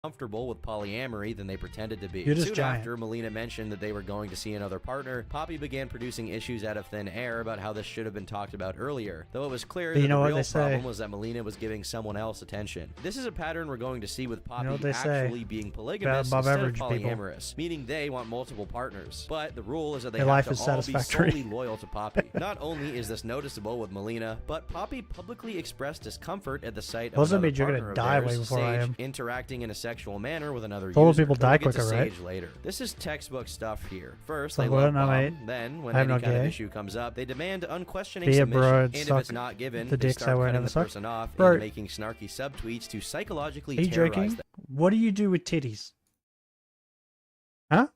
Comfortable with polyamory than they pretended to be. You're just Soon giant. after Melina mentioned that they were going to see another partner, Poppy began producing issues out of thin air about how this should have been talked about earlier, though it was clear that the real problem was that Melina was giving someone else attention. This is a pattern we're going to see with Poppy actually being polygamous instead of polyamorous, meaning they want multiple partners. But the rule is that they have to all be solely loyal to Poppy. Not only is this noticeable with Melina, but Poppy publicly expressed discomfort at the sight of another partner of theirs, Sage, interacting in a sexual manner with another All user. people but die we'll get quicker, to right? Sage later. This is textbook stuff here. First, So they what? love No, bomb. mate. Then, when I'm any not kind of gay. issue comes up, they demand unquestioning Be a submission. bro, And if suck it's not given, the they dicks I start won't cutting ever the suck. person off Bro. and making snarky subtweets to psychologically Are you terrorize joking? them. What do you do with titties? Huh?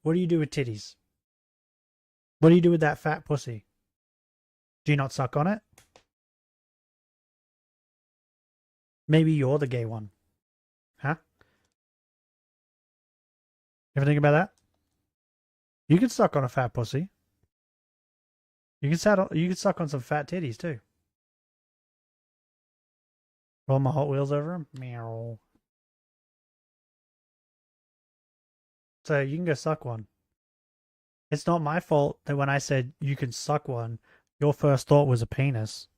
What do you do with titties? What do you do with that fat pussy? Do you not suck on it? Maybe you're the gay one. Huh? Ever think about that? You can suck on a fat pussy. You can suck on some fat titties too. Roll my Hot Wheels over them. Meow. So you can go suck one. It's not my fault that when I said you can suck one, your first thought was a penis.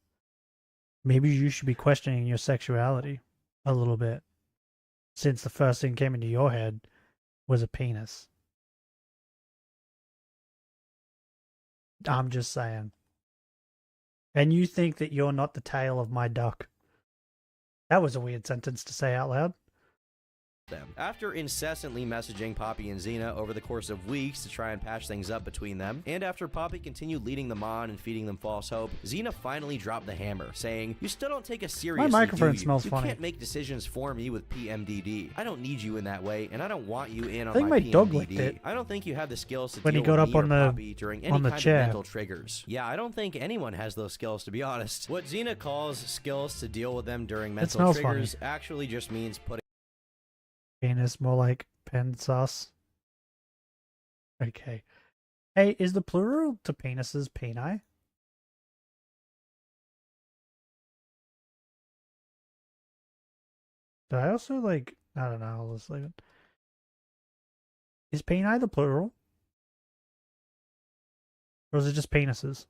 Maybe you should be questioning your sexuality a little bit, since the first thing came into your head was a penis. I'm just saying. And you think that you're not the tail of my duck. That was a weird sentence to say out loud. Them. After incessantly messaging Poppy and Xena over the course of weeks to try and patch things up between them, and after Poppy continued leading them on and feeding them false hope, Xena finally dropped the hammer, saying, "You still don't take us seriously, microphone do you? smells You funny. can't make decisions for me with PMDD. I don't need you in that way, and I don't want you in on I think my my dog licked PMDD. it I don't think you have the skills to when he deal got with up me on or the- Poppy during any on the kind chair. of mental triggers." Yeah, I don't think anyone has those skills, to be honest. What Xena calls skills to deal with them during mental smells triggers actually just means putting Penis, more like pen sauce. Okay. Hey, is the plural to penises peni? Did I also like... I don't know, I'll just leave it. Is peni the plural? Or is it just penises?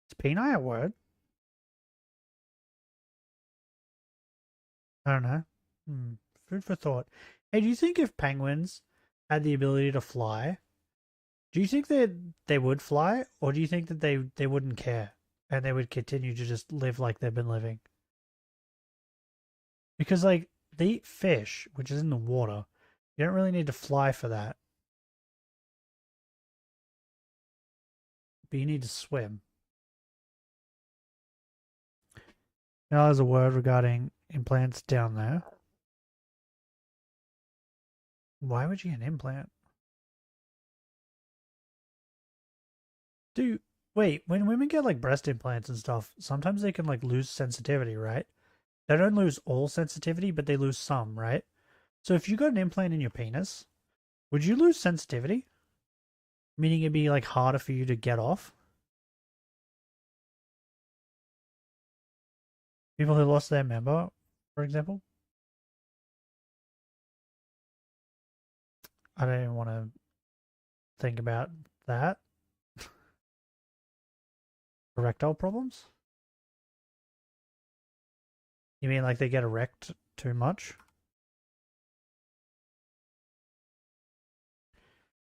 Is peni a word? I don't know. Food for thought. Hey, do you think if penguins had the ability to fly, do you think that they would fly, or do you think that they wouldn't care and they would continue to just live like they've been living? Because like they eat fish, which is in the water. You don't really need to fly for that. But you need to swim. Now there's a word regarding implants down there. Why would you get an implant? Dude, wait, when women get like breast implants and stuff, sometimes they can like lose sensitivity, right? They don't lose all sensitivity, but they lose some, right? So if you got an implant in your penis, would you lose sensitivity? Meaning it'd be like harder for you to get off? People who lost their member, for example? I don't even want to think about that. Erectile problems? You mean like they get erect too much?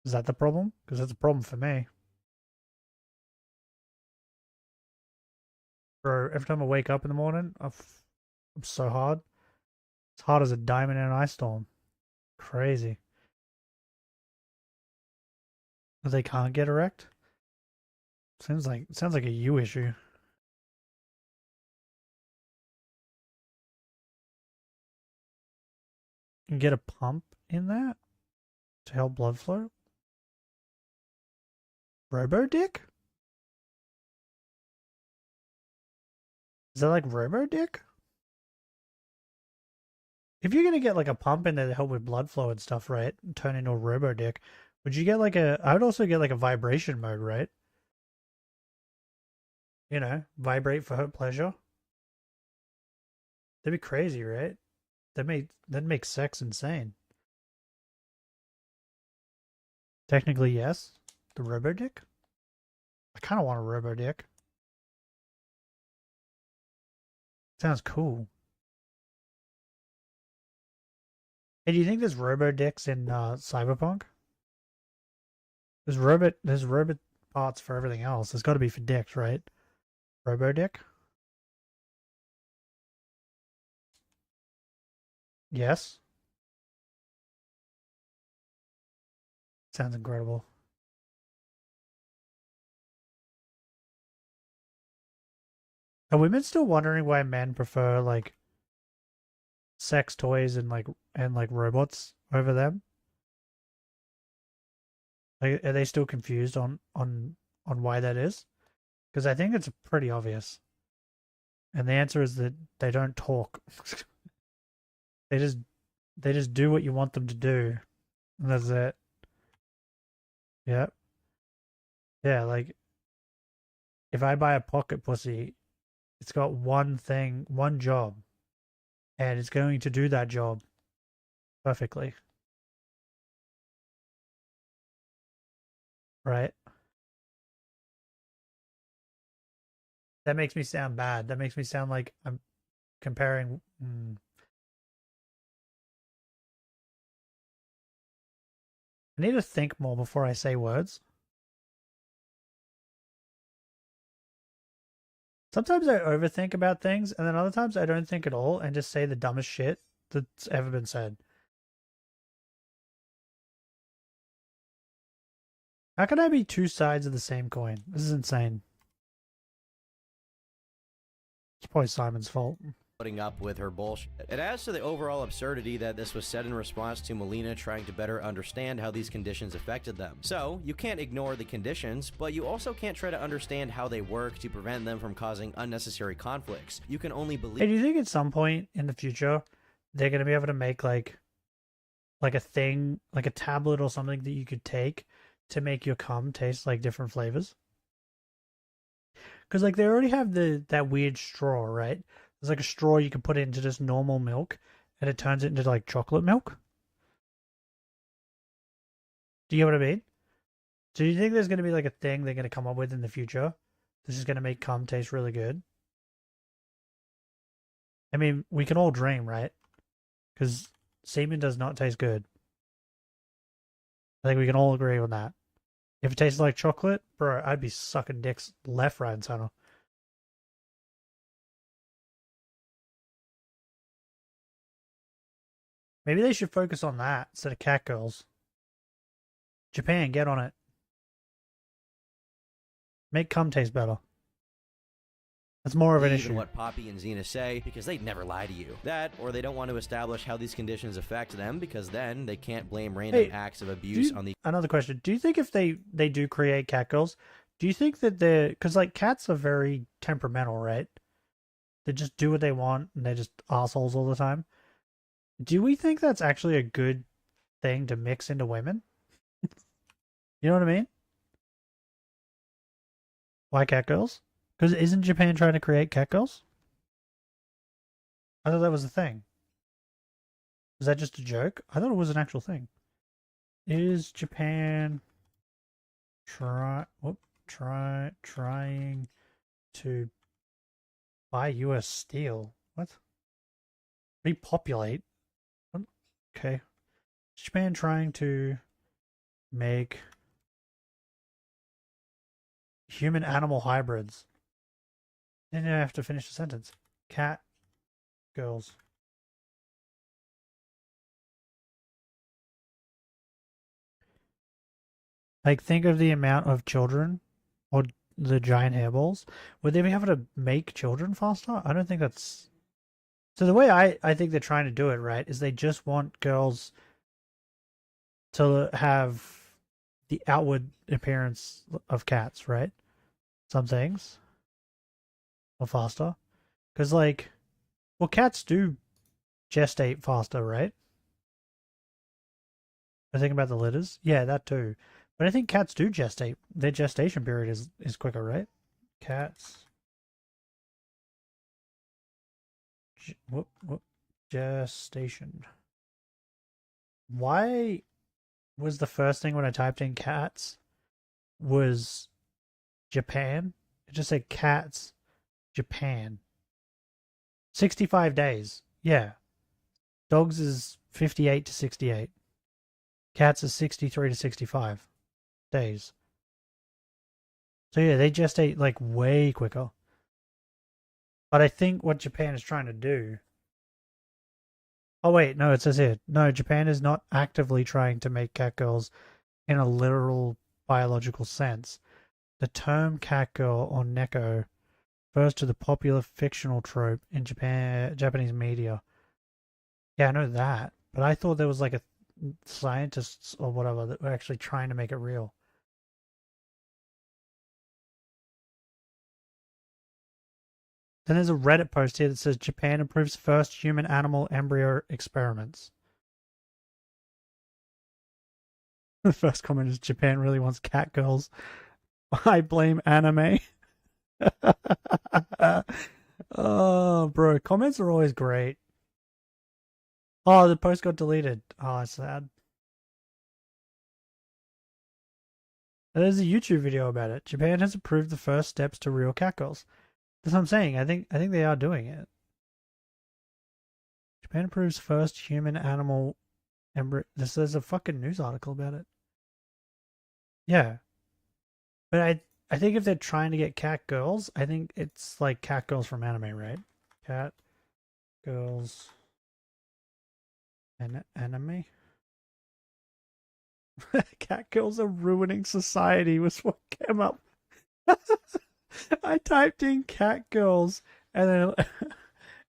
Is that the problem? Because that's a problem for me. Bro, every time I wake up in the morning, I'm so hard. It's hard as a diamond in an ice storm. Crazy. They can't get erect? Sounds like a you issue. You can get a pump in that to help blood flow? Robo dick? Is that like Robo dick? If you're gonna get like a pump in there to help with blood flow and stuff, right? And turn into a Robo dick, would you get like a... I would also get like a vibration mode, right? You know, vibrate for her pleasure. That'd be crazy, right? That'd make sex insane. Technically, yes. The Robo dick? I kind of want a Robo dick. Sounds cool. Hey, do you think there's Robo dicks in Cyberpunk? There's robot parts for everything else. There's got to be for dicks, right? Robo dick? Yes. Sounds incredible. Are women still wondering why men prefer like sex toys and like robots over them? Like, are they still confused on why that is? Because I think it's pretty obvious. And the answer is that they don't talk. They just do what you want them to do. And that's it. Yep. Yeah, like if I buy a pocket pussy, it's got one thing, one job, and it's going to do that job perfectly. Right? That makes me sound bad. That makes me sound like I'm comparing. I need to think more before I say words. Sometimes I overthink about things, and then other times I don't think at all and just say the dumbest shit that's ever been said. How can I be two sides of the same coin? This is insane. It's probably Simon's fault. Putting up with her bullshit. It adds to the overall absurdity that this was said in response to Melina trying to better understand how these conditions affected them. So, you can't ignore the conditions, but you also can't try to understand how they work to prevent them from causing unnecessary conflicts. You can only believe— Hey, do you think at some point in the future they're going to be able to make like a thing, like a tablet or something that you could take to make your cum taste like different flavors? Because like they already have that weird straw, right? There's like a straw you can put into just normal milk, and it turns it into like chocolate milk. Do you get what I mean? So do you think there's going to be like a thing they're going to come up with in the future? This is going to make cum taste really good. I mean, we can all dream, right? Because semen does not taste good. I think we can all agree on that. If it tasted like chocolate, bro, I'd be sucking dicks left, right, and center. Maybe they should focus on that instead of cat girls. Japan, get on it. Make cum taste better. That's more of an issue. Even what Poppy and Xena say, because they'd never lie to you. That, or they don't want to establish how these conditions affect them, because then they can't blame random acts of abuse on the— Another question. Do you think if they do create cat girls, do you think that they're... Because, like, cats are very temperamental, right? They just do what they want, and they're just assholes all the time. Do we think that's actually a good thing to mix into women? You know what I mean? Why cat girls? Because isn't Japan trying to create cat girls? I thought that was a thing. Is that just a joke? I thought it was an actual thing. Is Japan trying to buy US steel? What? Repopulate? Okay. Is Japan trying to make human-animal hybrids? Then I have to finish the sentence. Cat girls. Like, think of the amount of children, or the giant hairballs. Would they be able to make children faster? I don't think that's... So the way I think they're trying to do it, right, is they just want girls to have the outward appearance of cats, right? Some things. Or faster. Because, like, well, cats do gestate faster, right? I think about the litters. Yeah, that too. But I think cats do gestate. Their gestation period is quicker, right? Cats. Gestation. Why was the first thing when I typed in cats was Japan? It just said cats, Japan. 65 days. Yeah. Dogs is 58 to 68. Cats is 63 to 65 days. So yeah, they gestate like way quicker. But I think what Japan is trying to do Oh wait, no, it says here. No, Japan is not actively trying to make catgirls in a literal biological sense. The term catgirl or neko refers to the popular fictional trope in Japanese media. Yeah, I know that, but I thought there was like a scientists or whatever that were actually trying to make it real. Then there's a Reddit post here that says Japan approves first human-animal embryo experiments. The first comment is Japan really wants catgirls. I blame anime. Oh, bro, comments are always great. Oh, the post got deleted. Oh, that's sad. There's a YouTube video about it. Japan has approved the first steps to real catgirls. That's what I'm saying. I think they are doing it. Japan approves first human-animal embryo. There's a fucking news article about it. Yeah, but I think if they're trying to get cat girls, I think it's like cat girls from anime, right? Cat girls and anime. Cat girls are ruining society was what came up. I typed in cat girls and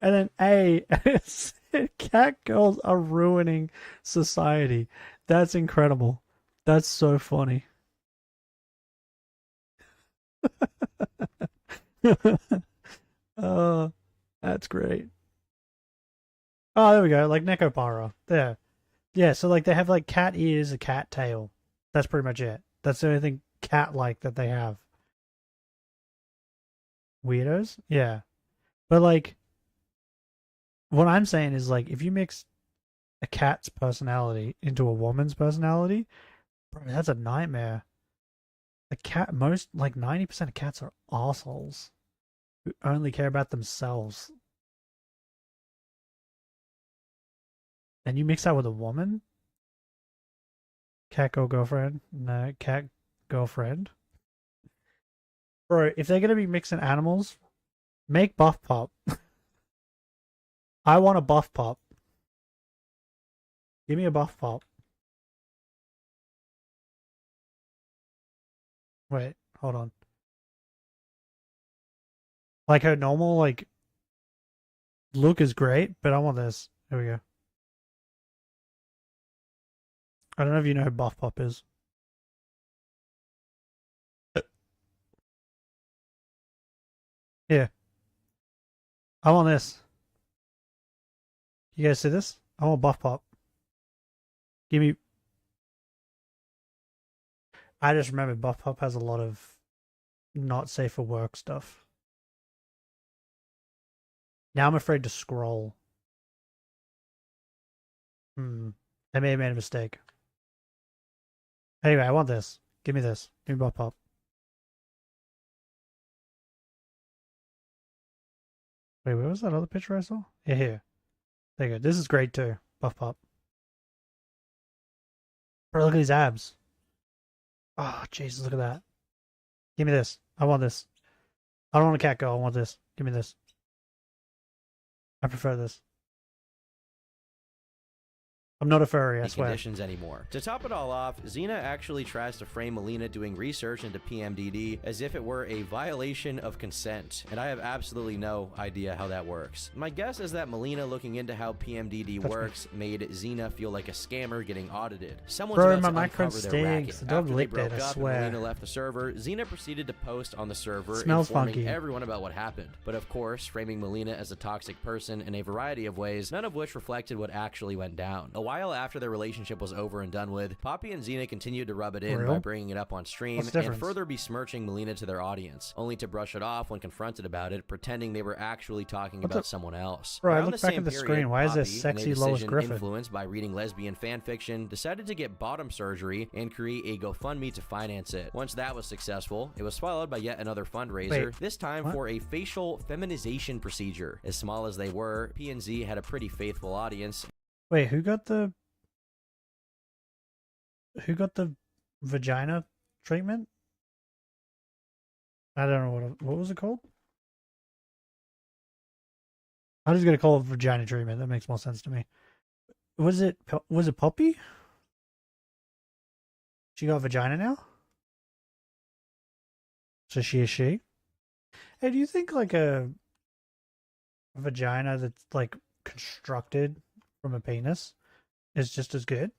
then A and it said cat girls are ruining society. That's incredible. That's so funny. Oh, that's great. Oh, there we go. Like Nekopara. There. Yeah, so like they have like cat ears, a cat tail. That's pretty much it. That's the only thing cat-like that they have. Weirdos? Yeah. But like, what I'm saying is like, if you mix a cat's personality into a woman's personality, bro, that's a nightmare. The cat, most, like 90% of cats are assholes who only care about themselves. And you mix that with a woman? Cat girlfriend? No, cat girlfriend. Bro, if they're gonna be mixing animals, make Buff Pop. I want a Buff Pop. Give me a Buff Pop. Wait, hold on. Like her normal, like, look is great, but I want this. Here we go. I don't know if you know who Buff Pop is. Yeah. I want this. You guys see this? I want Buff Pop. Give me... I just remember Buff Pop has a lot of not safe for work stuff. Now I'm afraid to scroll. I may have made a mistake. Anyway, I want this. Give me this. Give me Buff Pop. Wait, where was that other picture I saw? Yeah, here. There you go. This is great too. Buff Pop. Bro, look at these abs. Oh, Jesus, look at that. Give me this. I want this. I don't want a cat girl. I want this. Give me this. I prefer this. I'm not a furry, I swear. Conditions anymore. To top it all off, Xena actually tries to frame Melina doing research into PMDD as if it were a violation of consent, and I have absolutely no idea how that works. My guess is that Melina looking into how PMDD works made Xena feel like a scammer getting audited. Someone's about to uncover their racket. The dog After they licked broke it, I up swear. and Melina left the server, Xena proceeded to post on the server Smells informing funky. everyone about what happened. But of course, framing Melina as a toxic person in a variety of ways, none of which reflected what actually went down. A while after their relationship was over and done with, Poppy and Xena continued to rub it in by bringing it up on stream and further besmirching Melina to their audience, only to brush it off when confronted about it, pretending they were actually talking about someone else. Bro, I Around look the back same at the period, screen. Why is there Poppy, sexy in a Lois decision Griffin? influenced by reading lesbian fanfiction, decided to get bottom surgery and create a GoFundMe to finance it. Once that was successful, it was followed by yet another fundraiser, Wait, this time for a facial feminization procedure. As small as they were, P&Z had a pretty faithful audience. Wait, who got the vagina treatment? I don't know what was it called? I'm just gonna call it vagina treatment. That makes more sense to me. Was it Poppy? She got a vagina now? So she is she? Hey, do you think like a vagina that's like constructed from a penis is just as good?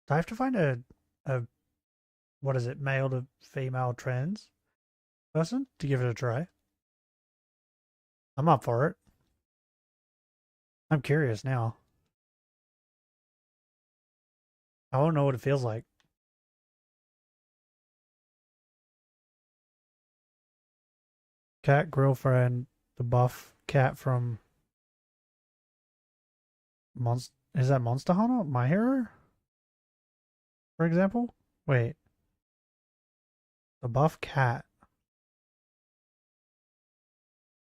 Do I have to find a what is it, male to female trans person to give it a try? I'm up for it. I'm curious now. I want to know what it feels like. Cat girlfriend, the buff cat from is that Monster Hunter? My Hero? For example? Wait. The buff cat.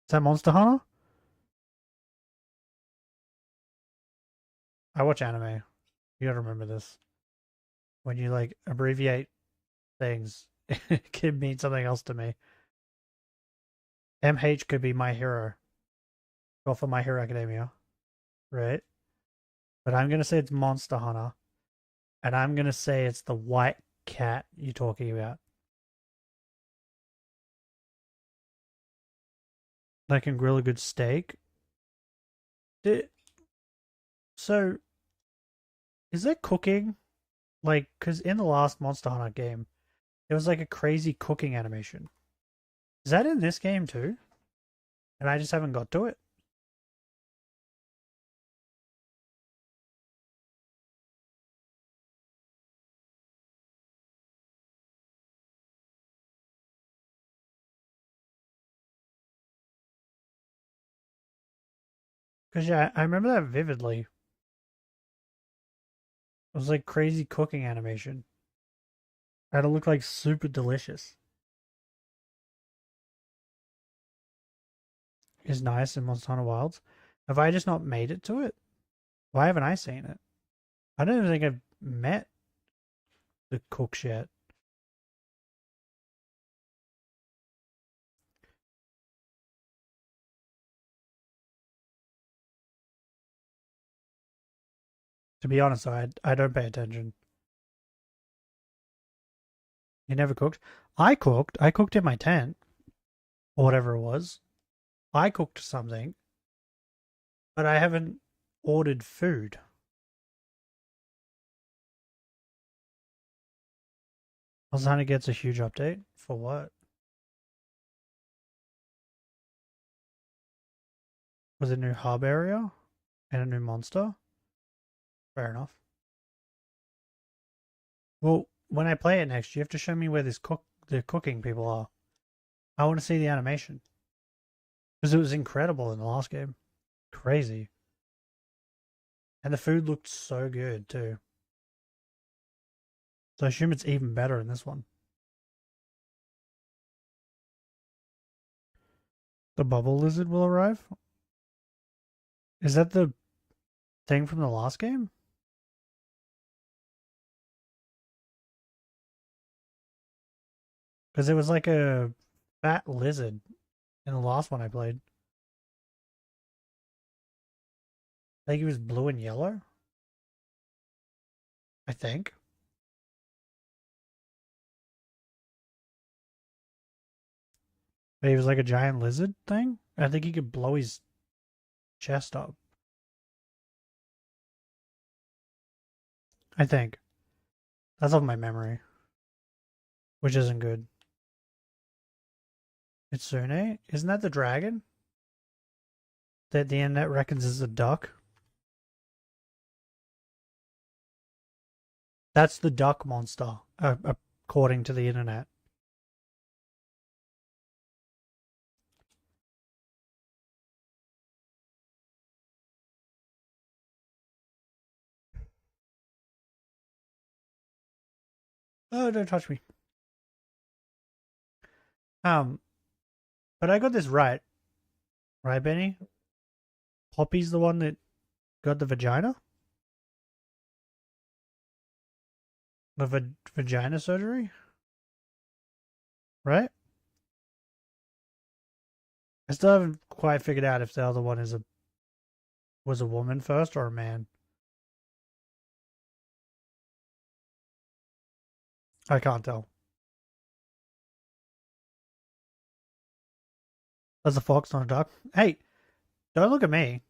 Is that Monster Hunter? I watch anime. You gotta remember this. When you like abbreviate things, it could mean something else to me. MH could be My Hero. Go for My Hero Academia. Right? But I'm gonna say it's Monster Hunter. And I'm gonna say it's the white cat you're talking about. That can grill a good steak. So, is there cooking? Like, because in the last Monster Hunter game, there was like a crazy cooking animation. Is that in this game too? And I just haven't got to it? Because yeah, I remember that vividly. It was like crazy cooking animation. It had to look like super delicious. Is nice in Monster Hunter Wilds. Have I just not made it to it? Why haven't I seen it? I don't even think I've met the cooks yet. To be honest, I don't pay attention. You never cooked? I cooked. I cooked in my tent. Or whatever it was. I cooked something. But I haven't ordered food. Lasagna gets a huge update? For what? Was it a new hub area? And a new monster? Fair enough. Well, when I play it next, you have to show me where the cooking people are. I want to see the animation. Because it was incredible in the last game. Crazy. And the food looked so good, too. So I assume it's even better in this one. The bubble lizard will arrive? Is that the thing from the last game? Because it was like a fat lizard in the last one I played. I think he was blue and yellow. I think. But he was like a giant lizard thing. I think he could blow his chest up. I think. That's off my memory. Which isn't good. Itsune? Isn't that the dragon? That the internet reckons is a duck? That's the duck monster, according to the internet. Oh, don't touch me. But I got this right. Right, Benny? Poppy's the one that got the vagina? The vagina surgery? Right? I still haven't quite figured out if the other one was a woman first or a man. I can't tell. That's a fox, not a duck. Hey, don't look at me.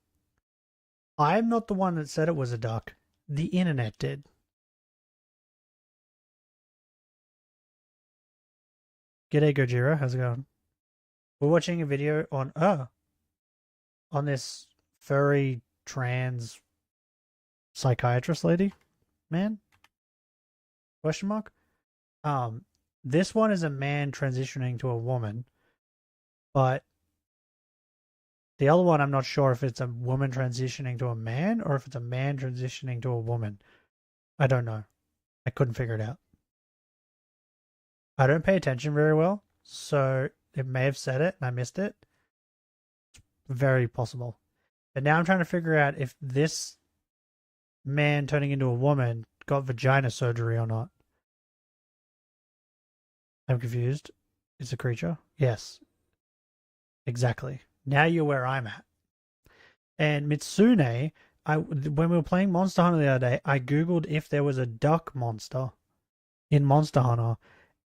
I'm not the one that said it was a duck. The internet did. G'day Gojira, how's it going? We're watching a video on this furry trans psychiatrist lady, man? Question mark? This one is a man transitioning to a woman, but the other one I'm not sure if it's a woman transitioning to a man or if it's a man transitioning to a woman. I don't know. I couldn't figure it out. I don't pay attention very well, so it may have said it and I missed it. Very possible. But now I'm trying to figure out if this man turning into a woman got vagina surgery or not. I'm confused. It's a creature? Yes. Exactly. Now you're where I'm at. And Mitsune, when we were playing Monster Hunter the other day, I googled if there was a duck monster in Monster Hunter,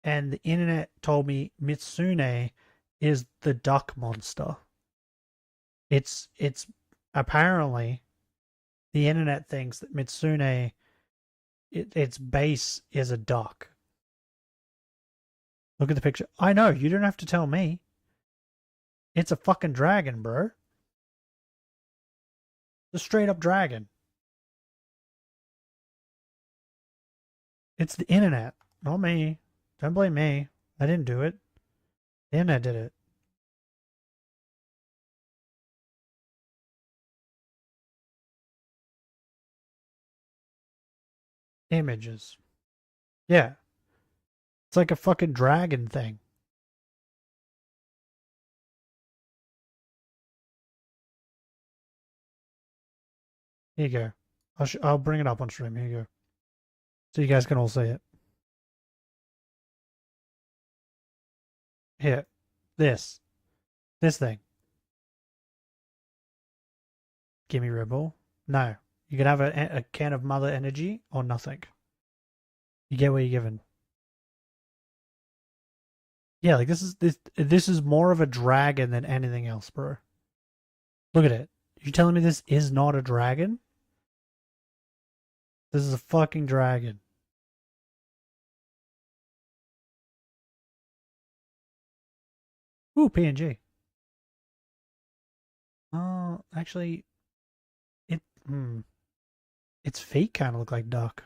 and the internet told me Mitsune is the duck monster. It's apparently the internet thinks that Mitsune, its base is a duck. Look at the picture. I know, you don't have to tell me. It's a fucking dragon, bro. It's a straight up dragon. It's the internet, not me. Don't blame me. I didn't do it. The internet did it. Images. Yeah. It's like a fucking dragon thing. Here you go. I'll bring it up on stream. Here you go. So you guys can all see it. Here. This thing. Give me Red Bull. No. You can have a can of Mother Energy or nothing. You get what you're given. Yeah, like this is more of a dragon than anything else, bro. Look at it. You telling me this is not a dragon? This is a fucking dragon. Ooh, PNG. Oh, actually, its feet kind of look like duck.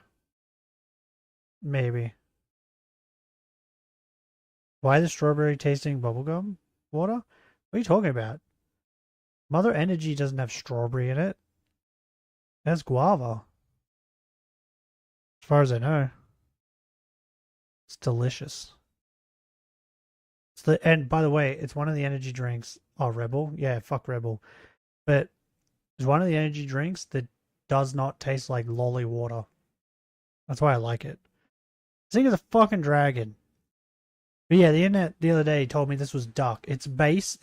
Maybe. Why the strawberry tasting bubblegum water? What are you talking about? Mother Energy doesn't have strawberry in it. It has guava. As far as I know. It's delicious. And by the way, it's one of the energy drinks. Oh, Rebel? Yeah, fuck Rebel. But it's one of the energy drinks that does not taste like lolly water. That's why I like it. This thing is a fucking dragon. But yeah, the internet the other day told me this was duck. Its base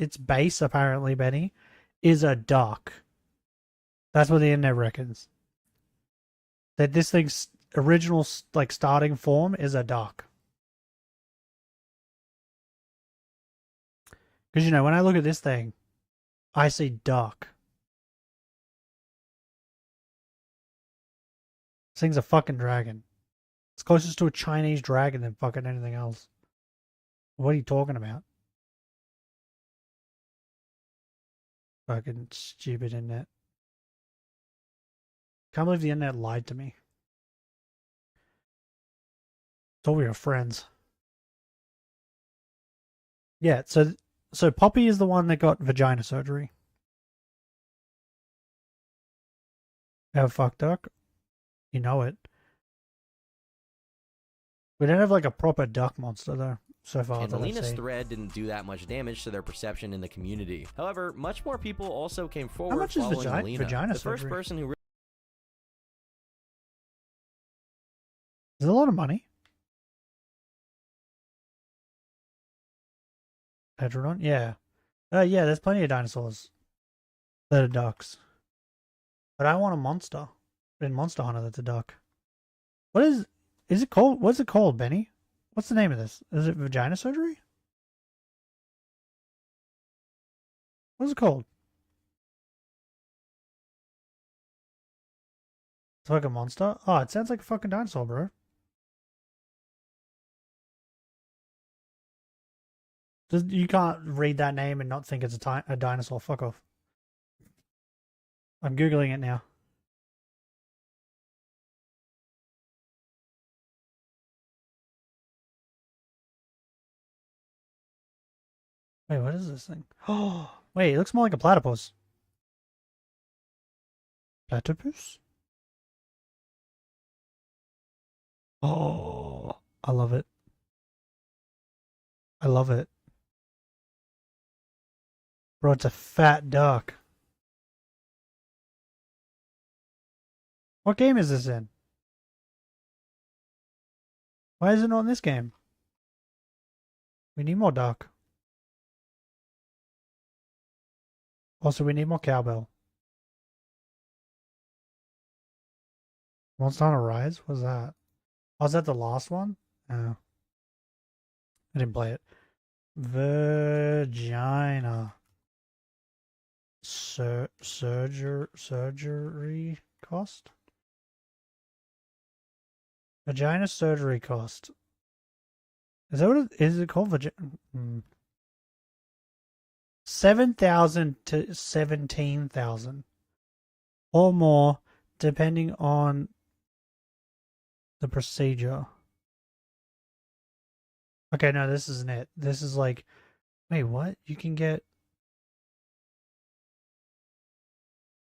apparently, Benny, is a duck. That's what the internet reckons. That this thing's original, like, starting form is a duck. Because, you know, when I look at this thing, I see duck. This thing's a fucking dragon. It's closest to a Chinese dragon than fucking anything else. What are you talking about? Fucking stupid internet. Can't believe the internet lied to me. Thought we were friends. Yeah, so Poppy is the one that got vagina surgery. Oh, fuck, duck. You know it. We don't have like a proper duck monster though. So far, Catalina's thread didn't do that much damage to their perception in the community. However, much more people also came forward. How much is following vagina the surgery? first person who. Is it a lot of money? Pedrodon? Yeah. Yeah, there's plenty of dinosaurs that are ducks. But I want a monster. In Monster Hunter that's a duck. What is it called? What's it called, Benny? What's the name of this? Is it vagina surgery? What's it called? It's like a monster? Oh, it sounds like a fucking dinosaur, bro. You can't read that name and not think it's a dinosaur. Fuck off. I'm Googling it now. Wait, what is this thing? Oh, wait, it looks more like a platypus. Platypus? Oh, I love it. I love it. Bro, it's a fat duck. What game is this in? Why is it not in this game? We need more duck. Also, we need more cowbell. Monster Hunter Rise? What's that? Oh, is that the last one? Oh. I didn't play it. Vagina. Surgery cost? Vagina surgery cost. Is that what is it called? Vagina? 7,000 to 17,000 or more, depending on the procedure. Okay, no, this isn't it. This is like, wait, what? You can get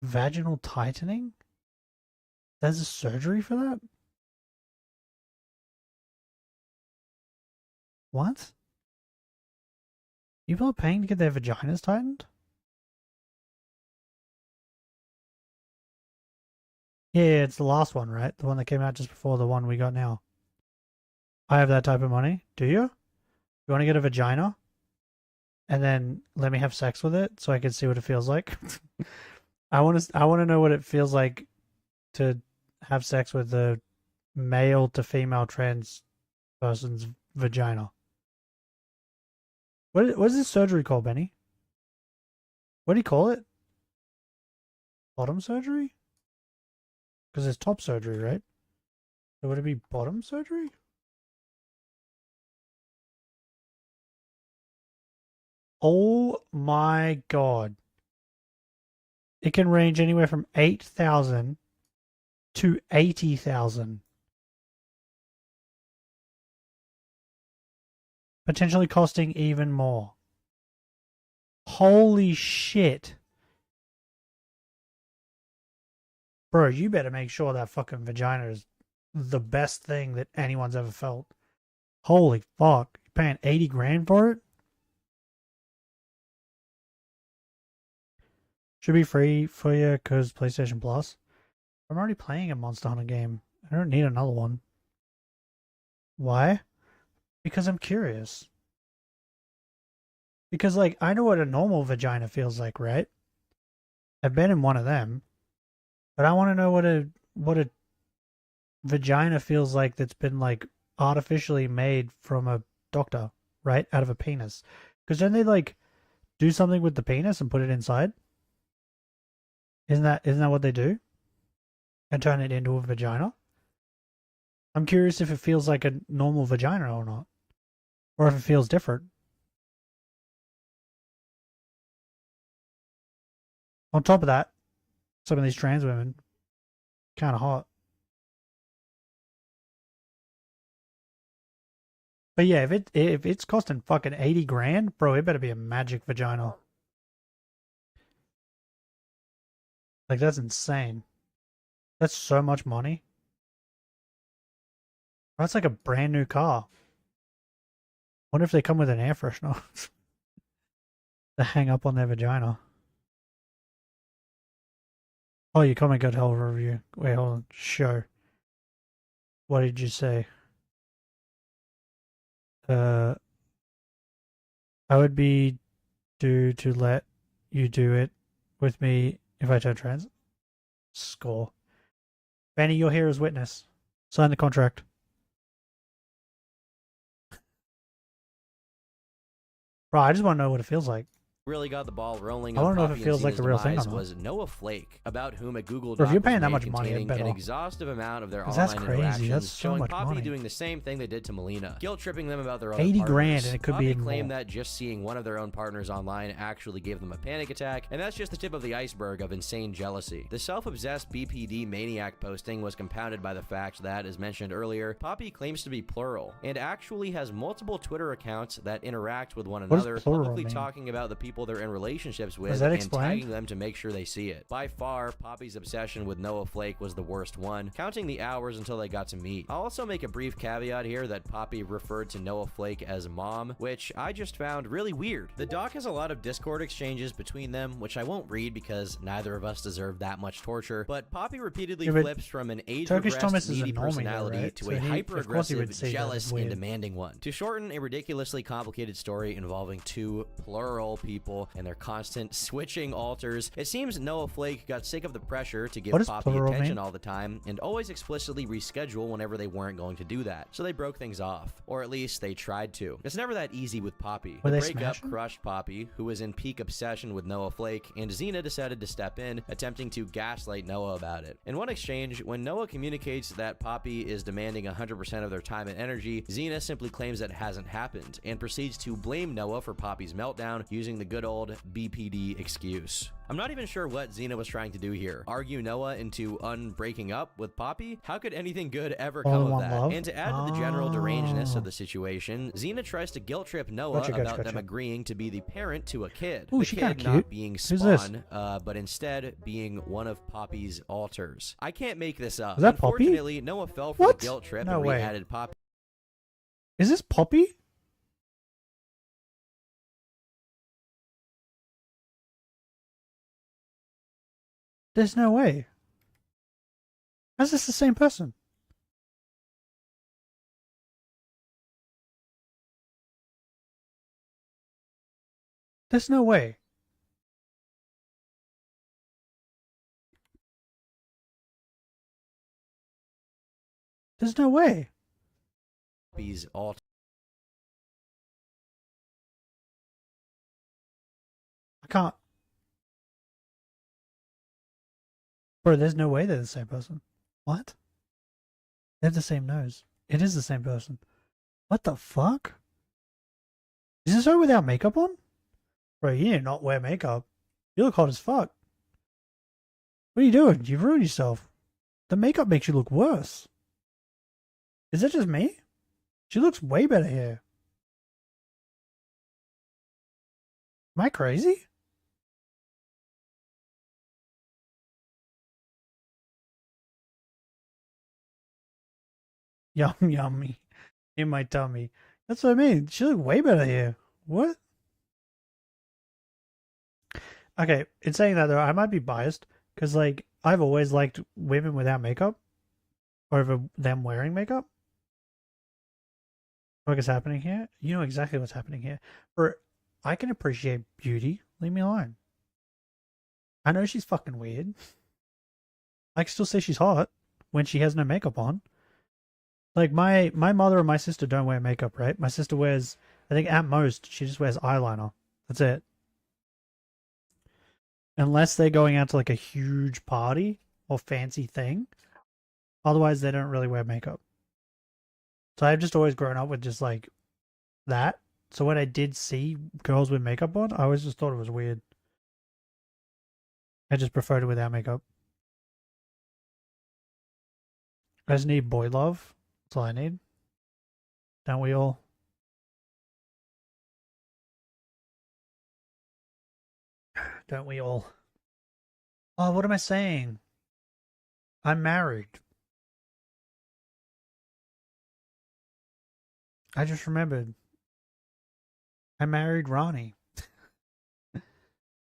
vaginal tightening? There's a surgery for that? What? People are paying to get their vaginas tightened? Yeah, it's the last one, right? The one that came out just before the one we got now. I have that type of money. Do you? You want to get a vagina? And then let me have sex with it so I can see what it feels like? I want to know what it feels like to have sex with the male to female trans person's vagina. What is this surgery called, Benny? What do you call it? Bottom surgery? Because there's top surgery, right? So would it be bottom surgery? Oh my god. It can range anywhere from 8,000 to 80,000. Potentially costing even more. Holy shit. Bro, you better make sure that fucking vagina is the best thing that anyone's ever felt. Holy fuck. You're paying 80 grand for it? Should be free for you because PlayStation Plus. I'm already playing a Monster Hunter game. I don't need another one. Why? Because I'm curious. Because, like, I know what a normal vagina feels like, right? I've been in one of them. But I want to know what a vagina feels like that's been, like, artificially made from a doctor, right? Out of a penis. Because then they, like, do something with the penis and put it inside? Isn't that what they do? And turn it into a vagina? I'm curious if it feels like a normal vagina or not. Or if it feels different. On top of that, some of these trans women, kind of hot. But yeah, if it's costing fucking 80 grand, bro, it better be a magic vagina. Like, that's insane. That's so much money. That's like a brand new car. Wonder if they come with an air freshener to hang up on their vagina. Oh, your comment got hell review. Wait, hold on. Show. What did you say? I would be do to let you do it with me if I turn trans? Score. Benny, you're here as witness. Sign the contract. Bro, I just want to know what it feels like. Really got the ball rolling. I on don't know if Poppy it feels and like the Xena's real thing or demise not. was Noah Flake, about whom a Google Bro, if Doc you're was paying that made much money, containing it an better. exhaustive amount of their 'Cause online that's crazy. interactions, That's so showing much Poppy money. doing the same thing they did to Melina, guilt tripping them about their other 80 partners. grand and it could Poppy be claimed more. that just seeing one of their own partners online actually gave them a panic attack, and that's just the tip of the iceberg of insane jealousy. The self-obsessed BPD maniac posting was compounded by the fact that, as mentioned earlier, Poppy claims to be plural, and actually has multiple Twitter accounts that interact with one What does another, plural publicly mean? talking about the people they're in relationships with Does that and explain? tagging them to make sure they see it. By far, Poppy's obsession with Noah Flake was the worst one, counting the hours until they got to meet. I'll also make a brief caveat here that Poppy referred to Noah Flake as mom, which I just found really weird. The doc has a lot of Discord exchanges between them, which I won't read because neither of us deserve that much torture, but Poppy repeatedly Yeah, but flips from an Turkish Thomas age-regressed, is a needy normie though, personality right? to So a of course he hyper-aggressive, would say that jealous, is and weird. demanding one. To shorten a ridiculously complicated story involving two plural people and their constant switching alters, it seems Noah Flake got sick of the pressure to give What does Poppy plural attention mean? all the time and always explicitly reschedule whenever they weren't going to do that. So they broke things off, or at least they tried to. It's never that easy with Poppy. Were The they breakup smashing? crushed Poppy, who was in peak obsession with Noah Flake, and Xena decided to step in, attempting to gaslight Noah about it. In one exchange, when Noah communicates that Poppy is demanding 100% of their time and energy, Xena simply claims that it hasn't happened, and proceeds to blame Noah for Poppy's meltdown using the good old BPD excuse. I'm not even sure what Xena was trying to do here. Argue Noah into unbreaking up with Poppy? How could anything good ever All come in of one that? love? And to add to the general derangedness of the situation, Xena tries to guilt trip Noah Gotcha, about them agreeing to be the parent to a kid. Ooh, The she kid kinda not cute. being Who's this? Spawn, but instead being one of Poppy's alters. I can't make this up. Is that Poppy? Unfortunately, Noah fell for What? the guilt trip No and way. re-added Poppy. Is this Poppy? There's no way. How's this the same person? There's no way. There's no way. Poppy's alter. I can't. Bro, there's no way they're the same person. What? They have the same nose. It is the same person. What the fuck? Is this her without makeup on? Bro, you need to not wear makeup. You look hot as fuck. What are you doing? You've ruined yourself. The makeup makes you look worse. Is that just me? She looks way better here. Am I crazy? Yum, yummy. In my tummy. That's what I mean. She look way better here. What? Okay, in saying that though, I might be biased because like I've always liked women without makeup over them wearing makeup. What is happening here? You know exactly what's happening here. Or I can appreciate beauty. Leave me alone. I know she's fucking weird. I can still say she's hot when she has no makeup on. Like my mother and my sister don't wear makeup, right? My sister wears, I think at most, she just wears eyeliner. That's it. Unless they're going out to like a huge party or fancy thing. Otherwise, they don't really wear makeup. So I've just always grown up with just like that. So when I did see girls with makeup on, I always just thought it was weird. I just preferred it without makeup. I just need boy love. That's all I need. Don't we all? Don't we all? Oh, what am I saying? I'm married. I just remembered. I married Ronnie.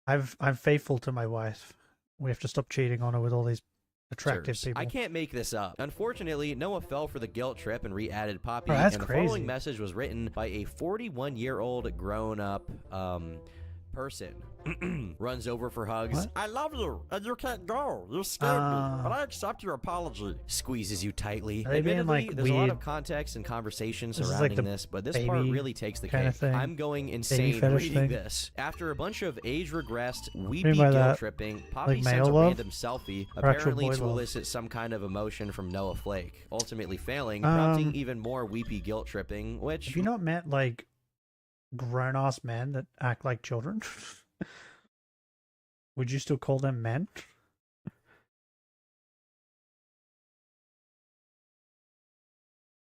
I'm faithful to my wife. We have to stop cheating on her with all these attractive people. I can't make this up. Unfortunately, Noah fell for the guilt trip and re-added Poppy, Oh, that's and the crazy. following message was written by a 41-year-old grown-up person. Runs over for hugs. What? I love you, and you can't go. You scared me, but I accept your apology. Squeezes you tightly. Are they being, Admittedly, like, there's a lot weird? of context and conversation This is like surrounding the this, but this part baby really takes the kinda cake. thing. I'm going Baby insane fetish reading thing. this. After a bunch of age-regressed, What do weepy you mean by guilt that? tripping, Poppy Like sends male a love? random selfie, Or actual apparently boy to love? elicit some kind of emotion from Noah Flake, ultimately failing, prompting Um, even more weepy guilt tripping, which... Have you not met, like, grown-ass men that act like children? Would you still call them men?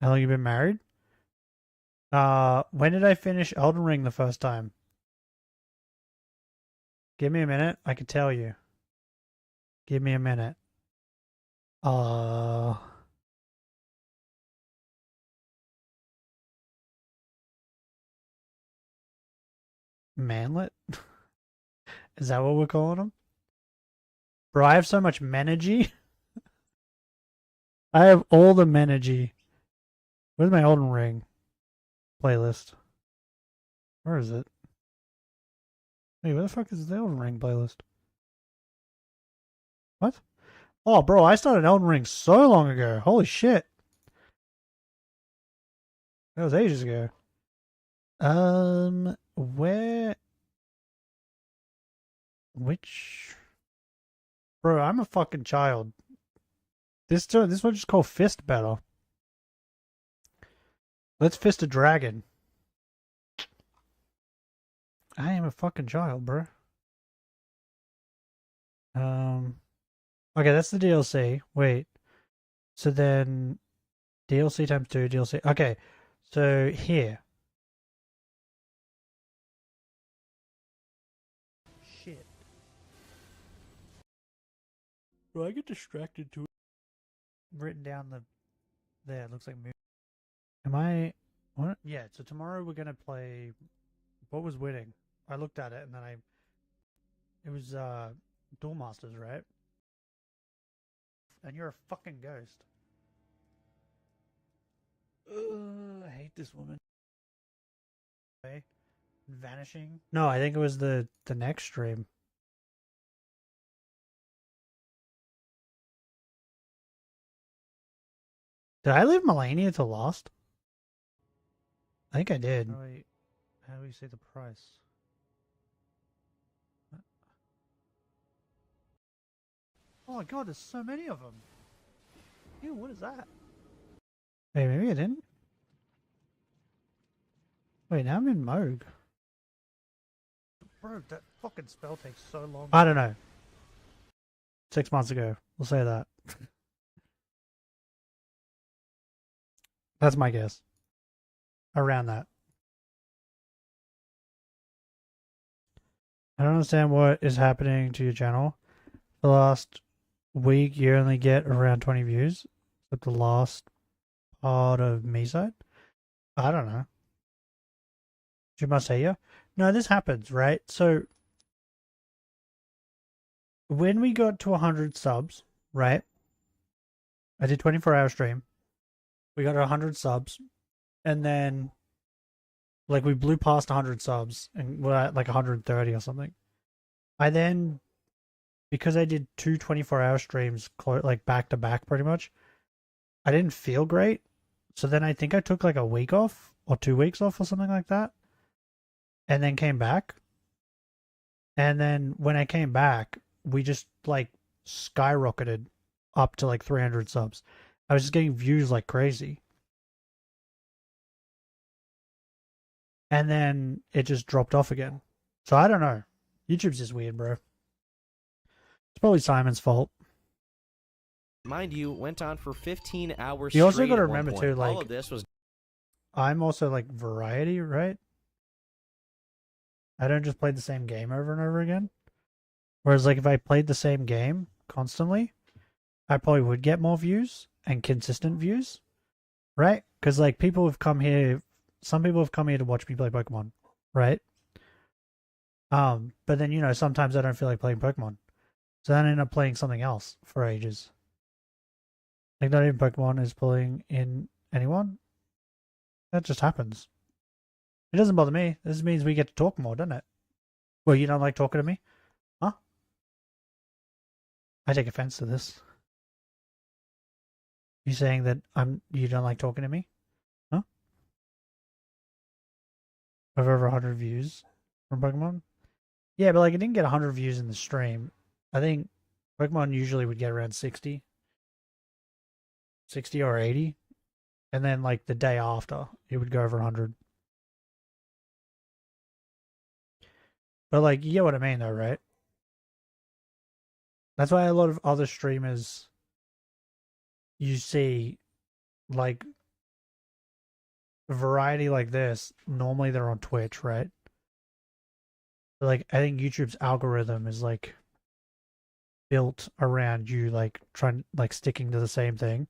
How long you been married? When did I finish Elden Ring the first time? Give me a minute, I can tell you. Give me a minute. Manlet? Is that what we're calling them? Bro, I have so much menergy. I have all the menergy. Where's my Elden Ring playlist? Where is it? Wait, where the fuck is the Elden Ring playlist? What? Oh, bro, I started Elden Ring so long ago. Holy shit. That was ages ago. Where? Which? Bro, I'm a fucking child. This one's just called Fist Battle. Let's fist a dragon. I am a fucking child, bro. Okay, that's the DLC. Wait. So then DLC times 2, DLC. Okay. So here. Shit. Bro, I get distracted too. Written down there, it looks like Am I what? Yeah, so tomorrow we're gonna play what was winning? I looked at it and then it was Duel Masters, right? And you're a fucking ghost. I hate this woman. Vanishing? No, I think it was the next stream. Did I leave Melania to Lost? I think I did. How do we say the price? Oh my god, there's so many of them. Ew, what is that? Wait, maybe I didn't? Wait, now I'm in Moog. Bro, that fucking spell takes so long. I don't know. 6 months ago. We'll say that. That's my guess. Around that. I don't understand what is happening to your channel. The last week you only get around 20 views. But the last part of me side? I don't know. You must say yeah. No, this happens, right? So when we got to 100 subs, right? I did 24-hour stream. We got 100 subs. And then like we blew past 100 subs and we're at like 130 or something. I then, because I did 2 24-hour streams like back to back pretty much, I didn't feel great. So then I think I took like a week off or 2 weeks off or something like that. And then came back. And then when I came back, we just like skyrocketed up to like 300 subs. I was just getting views like crazy. And then it just dropped off again. So I don't know. YouTube's just weird, bro. It's probably Simon's fault. Mind you, went on for 15 hours. You also straight got to at one remember point. too, like all of this was. I'm also like variety, right? I don't just play the same game over and over again. Whereas like if I played the same game constantly, I probably would get more views and consistent views, right? Because like people have come here, some people have come here to watch me play Pokemon, right? But then, you know, sometimes I don't feel like playing Pokemon. So then I end up playing something else for ages. Like not even Pokemon is pulling in anyone. That just happens. It doesn't bother me. This means we get to talk more, doesn't it? Well, you don't like talking to me? Huh? I take offense to this. You saying that you don't like talking to me? Huh? I've over 100 views from Pokemon? Yeah, but like, it didn't get 100 views in the stream. I think Pokemon usually would get around 60 or 80. And then like the day after, it would go over 100. But like, you get what I mean though, right? That's why a lot of other streamers you see, like, variety like this, normally they're on Twitch, right? But like, I think YouTube's algorithm is like built around you like trying, like, sticking to the same thing.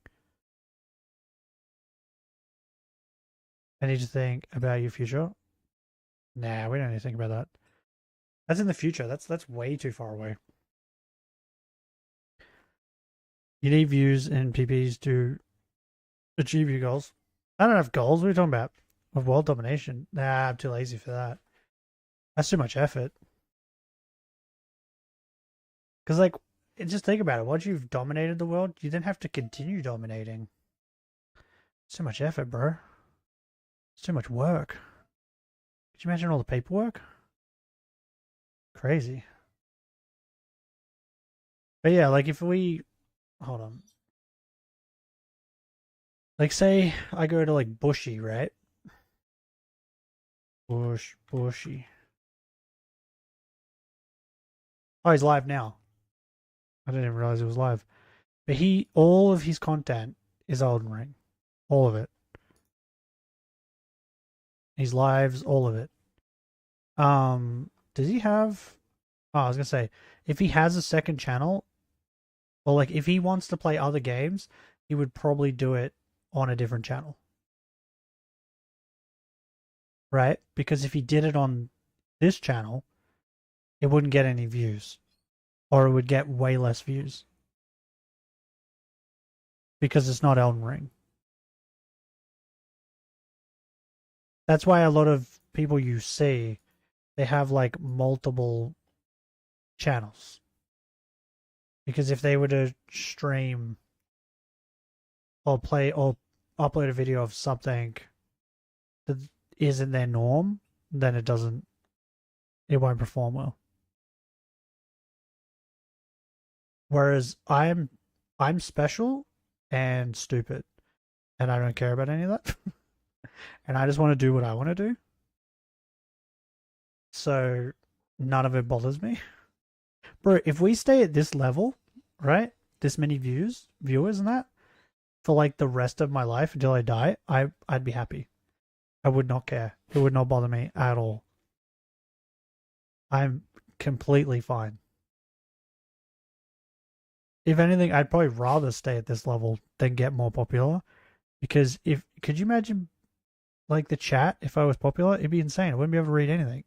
I need to think about your future. Nah, we don't need to think about that. That's in the future. That's way too far away. You need views and PPs to achieve your goals. I don't have goals. What are you talking about? Of world domination? Nah, I'm too lazy for that. That's too much effort. Because, like, just think about it. Once you've dominated the world, you then have to continue dominating. It's too much effort, bro. It's too much work. Could you imagine all the paperwork? Crazy. But yeah, like, if we... Hold on. Like, say I go to, like, Bushy, right? Bushy. Oh, he's live now. I didn't even realize it was live. But all of his content is Elden Ring. All of it. His lives, all of it. Does he have... Oh, I was going to say, if he has a second channel, or like if he wants to play other games, he would probably do it on a different channel. Right? Because if he did it on this channel, it wouldn't get any views. Or it would get way less views. Because it's not Elden Ring. That's why a lot of people you see, they have like multiple channels. Because if they were to stream or play or upload a video of something that isn't their norm, then it won't perform well. Whereas I'm special and stupid, and I don't care about any of that. And I just want to do what I want to do. So none of it bothers me. Bro, if we stay at this level, right? This many viewers and that, for like the rest of my life until I die, I'd be happy. I would not care. It would not bother me at all. I'm completely fine. If anything, I'd probably rather stay at this level than get more popular. Because could you imagine like the chat if I was popular? It'd be insane. I wouldn't be able to read anything.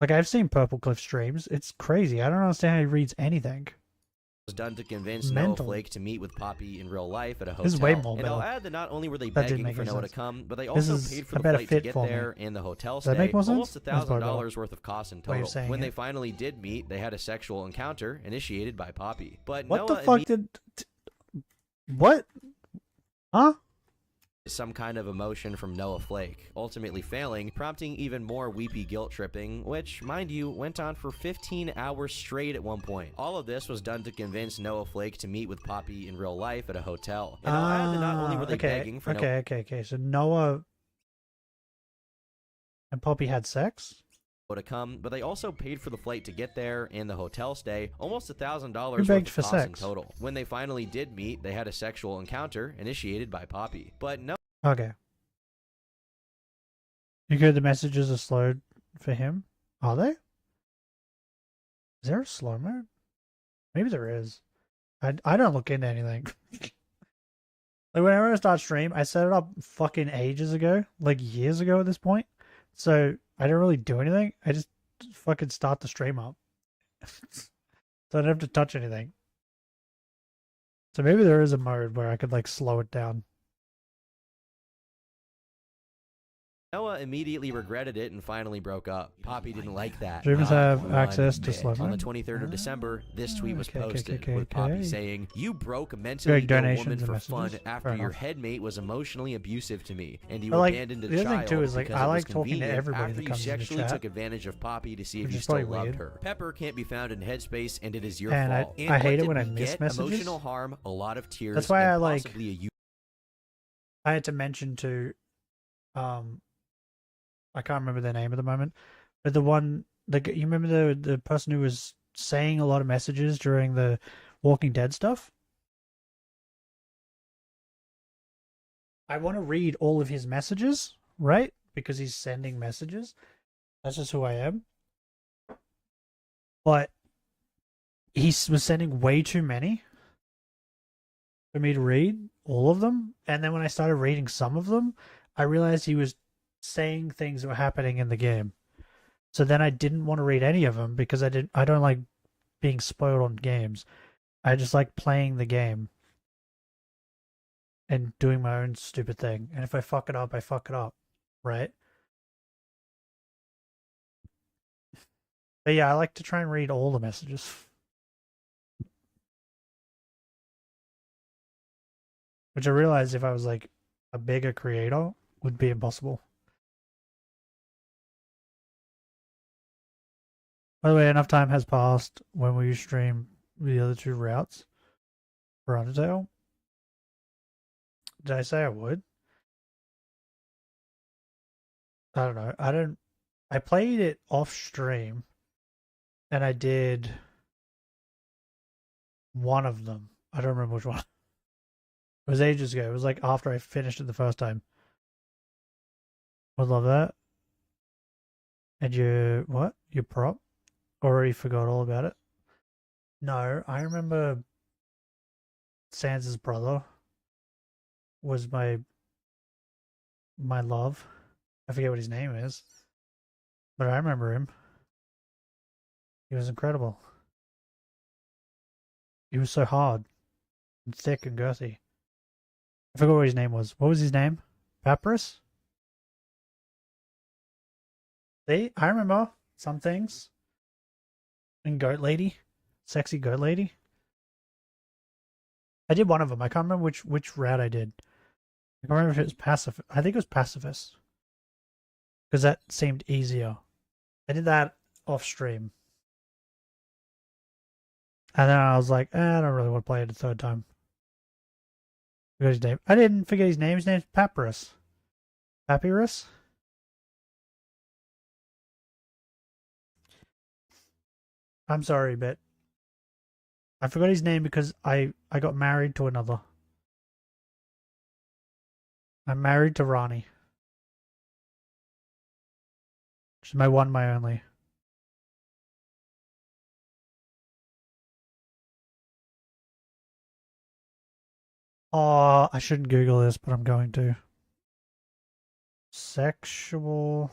Like, I've seen Purple Cliff streams. It's crazy. I don't understand how he reads anything. Was done to convince Mental. Noah Flake to meet with Poppy in real life at a hotel. This is way more and better. I'll add that not only were they That didn't begging make for any Noah to sense. come, but they This also is paid for a the better flight to fit get for me. there and the hotel Does that stay. make more sense? Almost That's probably $1,000 worth of costs in Way of total. saying When it. they finally did meet, they had a sexual encounter initiated by Poppy. But What Noah the fuck did... What? Huh? some kind of emotion from Noah Flake, ultimately failing, prompting even more weepy guilt tripping, which, mind you, went on for 15 hours straight at one point. All of this was done to convince Noah Flake to meet with Poppy in real life at a hotel. And I'll add that not only were they begging for Okay. So Noah and Poppy had sex? to come, but they also paid for the flight to get there and the hotel stay, almost $1,000 Who begged worth for of costs in sex? total. When they finally did meet, they had a sexual encounter initiated by Poppy. But no. Okay. You heard the messages are slowed for him? Are they? Is there a slow mode? Maybe there is. I don't look into anything. Like, whenever I start stream, I set it up fucking ages ago, like years ago at this point. So I don't really do anything. I just fucking start the stream up. So I don't have to touch anything. So maybe there is a mode where I could like slow it down. Noah immediately regretted it and finally broke up. Poppy didn't like that. Streamers have access to slow On the mo. 23rd of December, this tweet was Okay, posted okay, with Poppy okay. saying, "You broke a mentally Greg, ill woman donations for and fun messages. after Fair your enough. headmate was emotionally abusive to me, and you But, like, abandoned a the other thing, child too, is, like, because I it was like talking to convenient everybody after that you comes in the sexually chat. took advantage of Poppy to see if Which you is still probably loved weird. her. Pepper can't be found in Headspace, and it is your And fault. I hate what it when did I we miss get? messages. Emotional harm, a lot of tears, That's why and I like. possibly a you. I had to mention to, I can't remember their name at the moment, but the one, you remember the person who was saying a lot of messages during the Walking Dead stuff? I want to read all of his messages, right? Because he's sending messages. That's just who I am. But he was sending way too many for me to read all of them. And then when I started reading some of them, I realized he was saying things that were happening in the game. So then I didn't want to read any of them because I don't like being spoiled on games. I just like playing the game and doing my own stupid thing. And if I fuck it up, I fuck it up, right? But yeah, I like to try and read all the messages. Which I realized if I was like a bigger creator would be impossible. By the way, enough time has passed when we stream the other two routes for Undertale. Did I say I would? I don't know. I played it off stream and I did one of them. I don't remember which one. It was ages ago. It was like after I finished it the first time. Would love that. And your prop? Already forgot all about it. No, I remember Sans' brother was my love. I forget what his name is. But I remember him. He was incredible. He was so hard and thick and girthy. I forgot what his name was. What was his name? Papyrus? See, I remember some things. And Goat Lady. Sexy Goat Lady. I did one of them. I can't remember which route I did. I can't remember if it was Pacifist. I think it was Pacifist. Because that seemed easier. I did that off stream. And then I was like, I don't really want to play it a third time. Forgot his name. I didn't forget his name. His name's Papyrus. Papyrus? I'm sorry, but I forgot his name because I got married to another. I'm married to Rani. She's my one, my only. Oh, I shouldn't Google this, but I'm going to. Sexual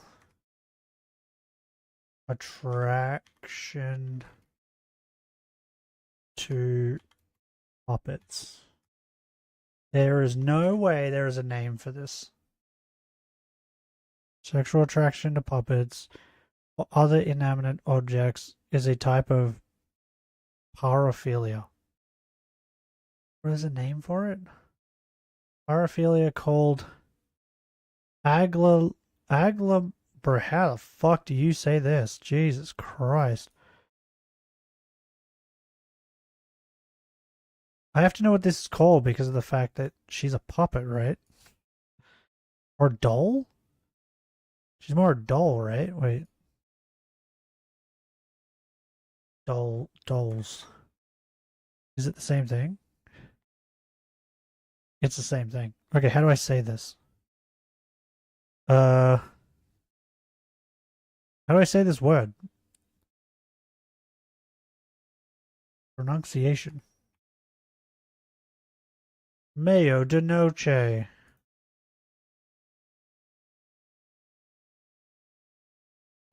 attraction to puppets. There is no way there is a name for this. Sexual attraction to puppets or other inanimate objects is a type of paraphilia. What is the name for it? Paraphilia called how the fuck do you say this? Jesus Christ. I have to know what this is called because of the fact that she's a puppet, right? Or doll? She's more a doll, right? Wait. Dolls. Is it the same thing? It's the same thing. Okay, how do I say this? How do I say this word? Pronunciation. Mayo de noche.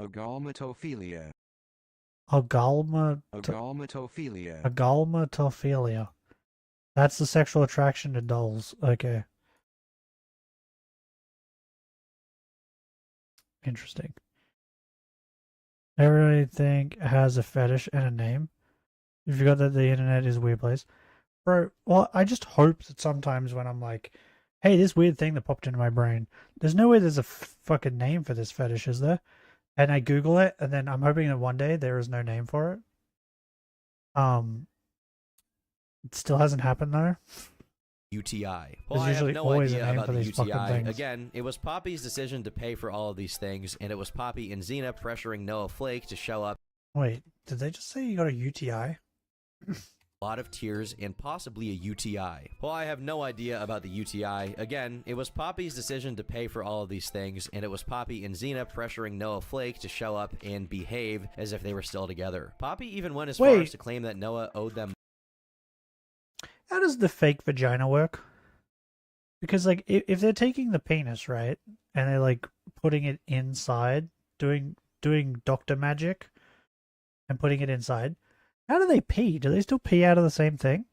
Agalmatophilia. Agalmatophilia. Agalmatophilia. That's the sexual attraction to dolls. Okay. Interesting. Everything has a fetish and a name. You forgot that the internet is a weird place. Bro, well, I just hope that sometimes when I'm like, hey, this weird thing that popped into my brain, there's no way there's a fucking name for this fetish, is there? And I Google it, and then I'm hoping that one day there is no name for it. It still hasn't happened though. UTI. There's I have usually no always a idea name about for the these fucking UTI. things. Again, it was Poppy's decision to pay for all of these things, and it was Poppy and Xena pressuring Noah Flake to show up. Wait, did they just say you got a UTI? A lot of tears and possibly a UTI. Well, I have no idea about the UTI. Again, it was Poppy's decision to pay for all of these things, and it was Poppy and Xena pressuring Noah Flake to show up and behave as if they were still together. Poppy even went as far as to claim that Noah owed them. How does the fake vagina work? Because, like, if they're taking the penis, right, and they're, like, putting it inside, doing doctor magic, and putting it inside, how do they pee? Do they still pee out of the same thing?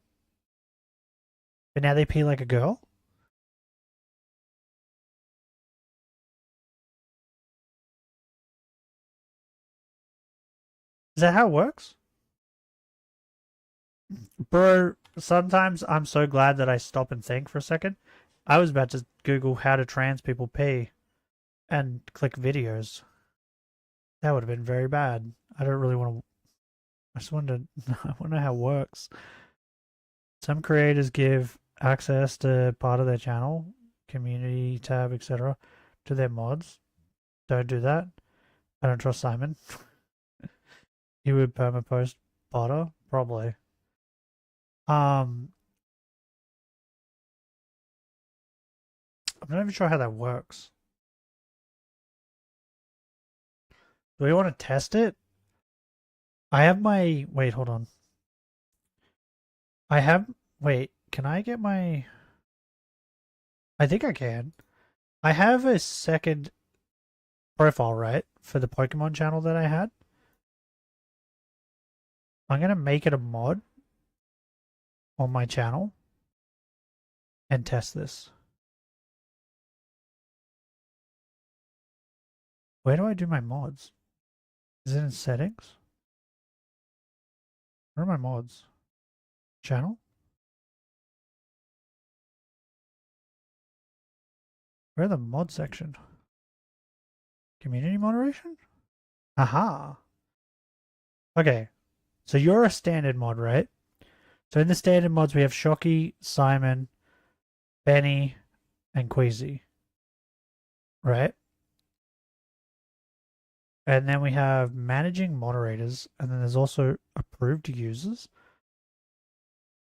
But now they pee like a girl? Is that how it works? Bro, sometimes I'm so glad that I stop and think for a second. I was about to Google how do trans people pee and click videos. That would have been very bad. I don't really want to... I just wonder how it works. Some creators give access to part of their channel, community tab, etc., to their mods. Don't do that. I don't trust Simon. He would permapost Potter? Probably. I'm not even sure how that works. Do we want to test it? I have my... Wait, hold on. I have... Wait, can I get my... I think I can. I have a second profile, right? For the Pokemon channel that I had. I'm going to make it a mod on my channel and test this. Where do I do my mods? Is it in settings? Where are my mods? Channel? Where the mod section? Community moderation? Aha! Okay, so you're a standard mod, right? So in the standard mods we have Shocky, Simon, Benny, and Queasy. Right? And then we have managing moderators, and then there's also approved users.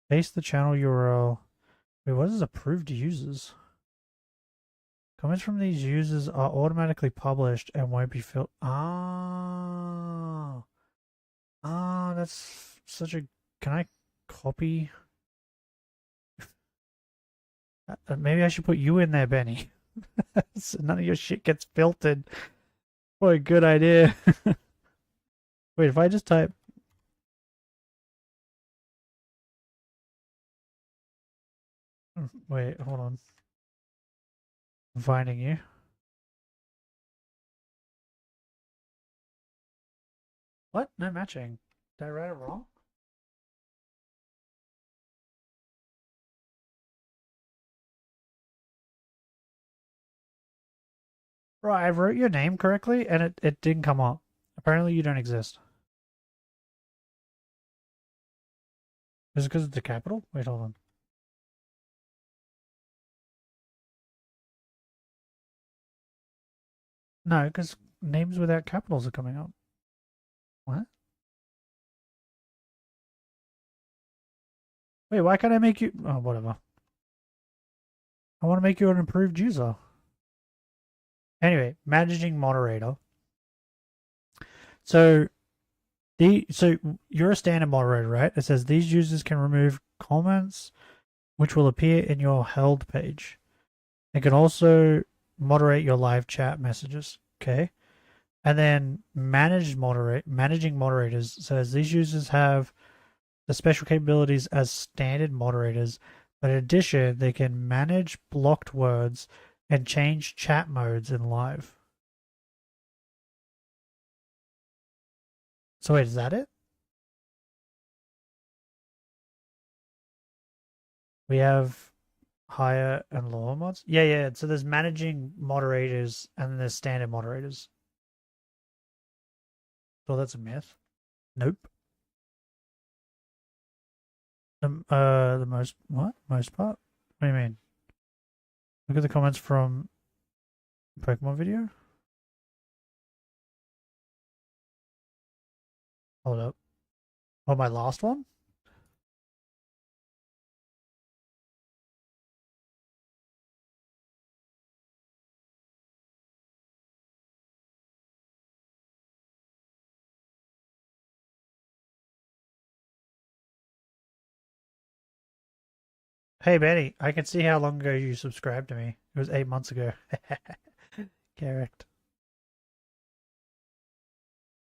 Paste the channel URL. Wait, what is approved users? Comments from these users are automatically published and won't be filled. Ah, that's such a... Can I copy? Maybe I should put you in there, Benny. So none of your shit gets filtered. What a good idea. Wait, if I just type... Wait, hold on. I'm finding you. What? No matching. Did I write it wrong? Right, I wrote your name correctly and it didn't come up. Apparently you don't exist. Is it because it's the capital? Wait, hold on. No, because names without capitals are coming up. What? Wait, why can't I make you... Oh, whatever. I want to make you an improved user. Anyway, managing moderator. So you're a standard moderator, right? It says these users can remove comments which will appear in your held page. They can also moderate your live chat messages, okay? And then managing moderators says these users have the special capabilities as standard moderators, but in addition, they can manage blocked words and change chat modes in live. So wait, is that it? We have higher and lower mods? Yeah, yeah. So there's managing moderators and then there's standard moderators. So that's a myth. Nope. The most part? What do you mean? Look at the comments from Pokemon video. Hold up. Oh, my last one? Hey, Benny, I can see how long ago you subscribed to me. It was 8 months ago. Correct.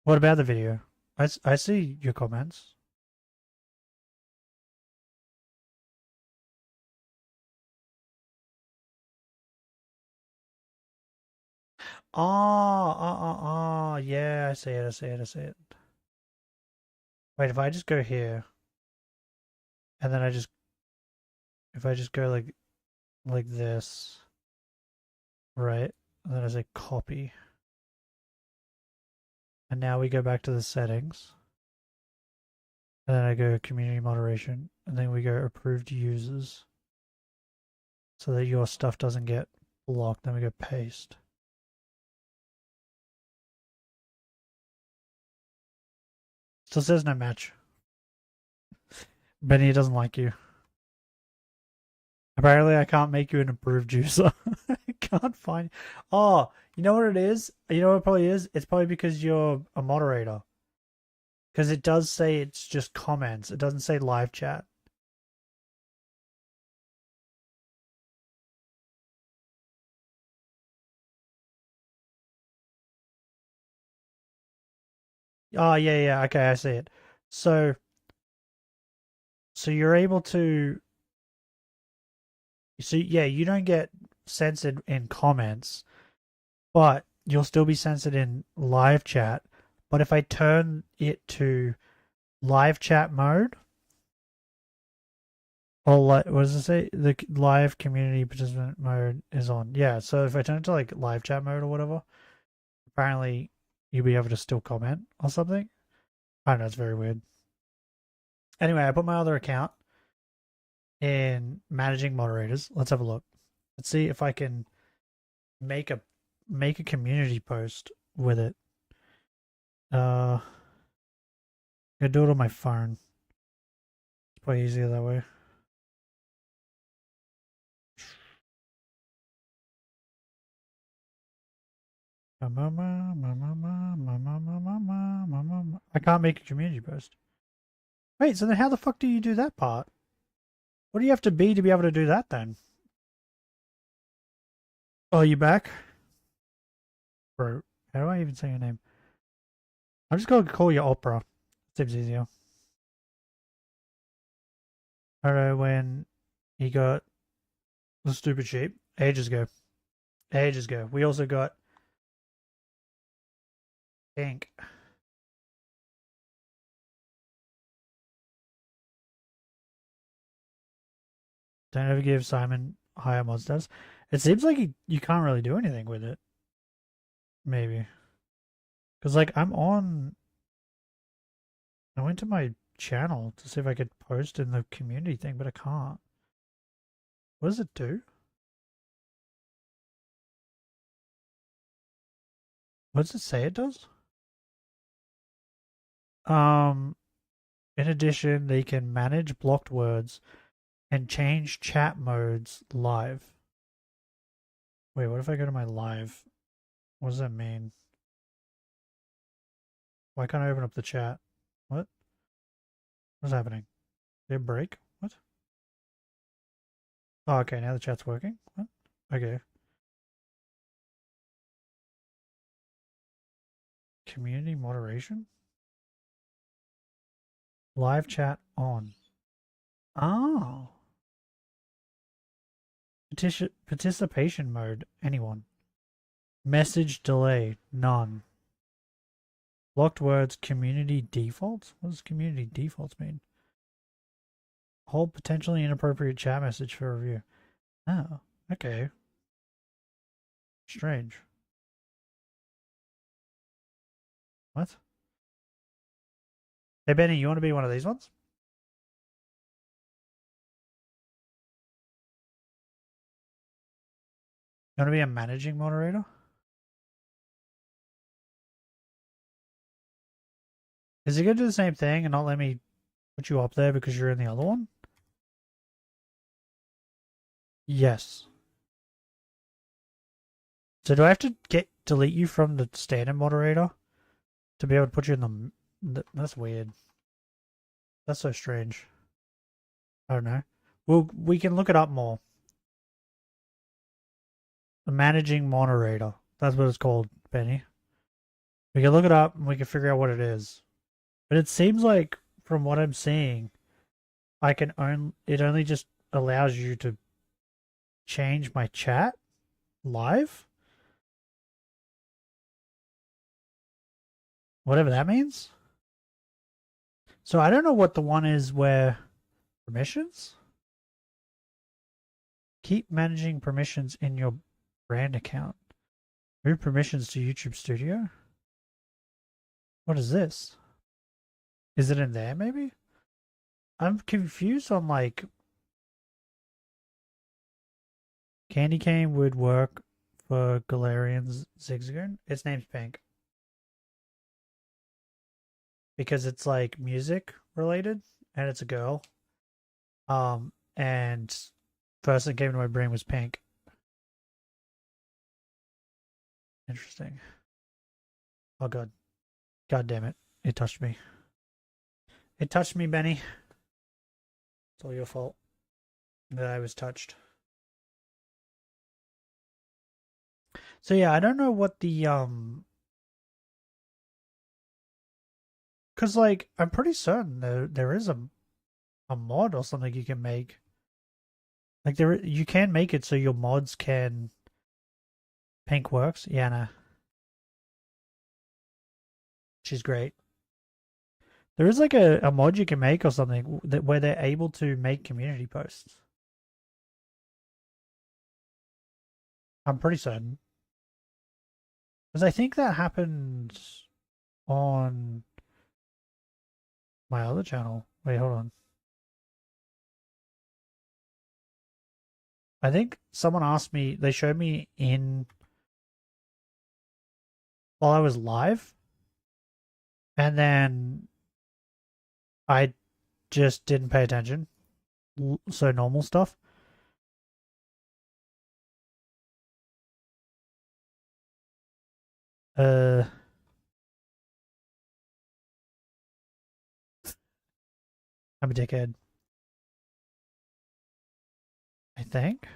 What about the video? I see your comments. Oh, yeah, I see it, I see it, I see it. Wait, if I just go here, and then if I just go like this, right, and then I say copy, and now we go back to the settings, and then I go community moderation, and then we go approved users, so that your stuff doesn't get blocked, then we go paste. Still says no match. Benny doesn't like you. Apparently I can't make you an approved user. I can't find... Oh, you know what it is? You know what it probably is? It's probably because you're a moderator. Because it does say it's just comments. It doesn't say live chat. Oh, yeah, yeah. Okay, I see it. So you're able to... So, yeah, you don't get censored in comments, but you'll still be censored in live chat. But if I turn it to live chat mode, or what does it say? The live community participant mode is on. Yeah, so if I turn it to like live chat mode or whatever, apparently you'll be able to still comment or something. I don't know, it's very weird. Anyway, I put my other account in managing moderators. Let's have a look. Let's see if I can make a community post with it. I'm gonna do it on my phone. It's probably easier that way. I can't make a community post. Wait, so then how the fuck do you do that part? What do you have to be able to do that then? Oh, you back? Bro, how do I even say your name? I'm just going to call you Opera. Seems easier. I don't know when he got the stupid sheep. Ages ago. Ages ago. We also got Pink. Don't ever give Simon higher mod stats. It seems like you can't really do anything with it. Maybe. Because, like, I went to my channel to see if I could post in the community thing, but I can't. What does it do? What does it say it does? In addition, they can manage blocked words and change chat modes live. Wait, what if I go to my live? What does that mean? Why can't I open up the chat? What? What's happening? Did it break? What? Oh, okay, now the chat's working? What? Okay. Community moderation? Live chat on. Oh. Participation mode, anyone. Message delay, none. Locked words, community defaults? What does community defaults mean? Hold potentially inappropriate chat message for review. Oh, okay. Strange. What? Hey Benny, you want to be one of these ones? You want to be a managing moderator? Is he going to do the same thing and not let me put you up there because you're in the other one? Yes. So do I have to delete you from the standard moderator to be able to put you in the... That's weird. That's so strange. I don't know. We can look it up more. The managing moderator. That's what it's called, Benny. We can look it up and we can figure out what it is. But it seems like, from what I'm seeing, it only just allows you to change my chat live? Whatever that means. So I don't know what the one is where permissions? Keep managing permissions in your brand account. Move permissions to YouTube Studio? What is this? Is it in there maybe? I'm confused on like Candy cane would work for Galarian's Zigzagoon. Its name's Pink. Because it's like music related and it's a girl. And first thing came to my brain was Pink. Interesting. Oh god. God damn it. It touched me. It touched me, Benny. It's all your fault that I was touched. So yeah, I don't know what the cause like I'm pretty certain there is a mod or something you can make. Like you can make it so your mods can Pink works. Yeah, no. She's great. There is like a mod you can make or something where they're able to make community posts. I'm pretty certain. Because I think that happened on my other channel. Wait, hold on. I think someone asked me, they showed me while I was live. And then I just didn't pay attention. So normal stuff. I'm a dickhead. I think.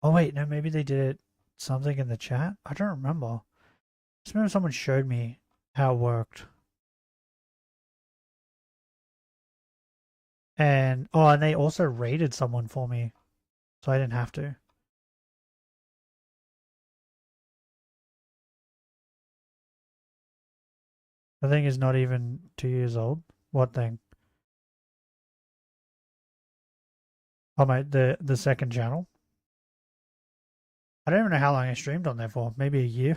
Oh wait, no, maybe they did it something in the chat. I don't remember. I just remember someone showed me how it worked. And and they also rated someone for me, so I didn't have to. The thing is not even 2 years old. What thing? Oh my, the second channel. I don't even know how long I streamed on there for. Maybe a year.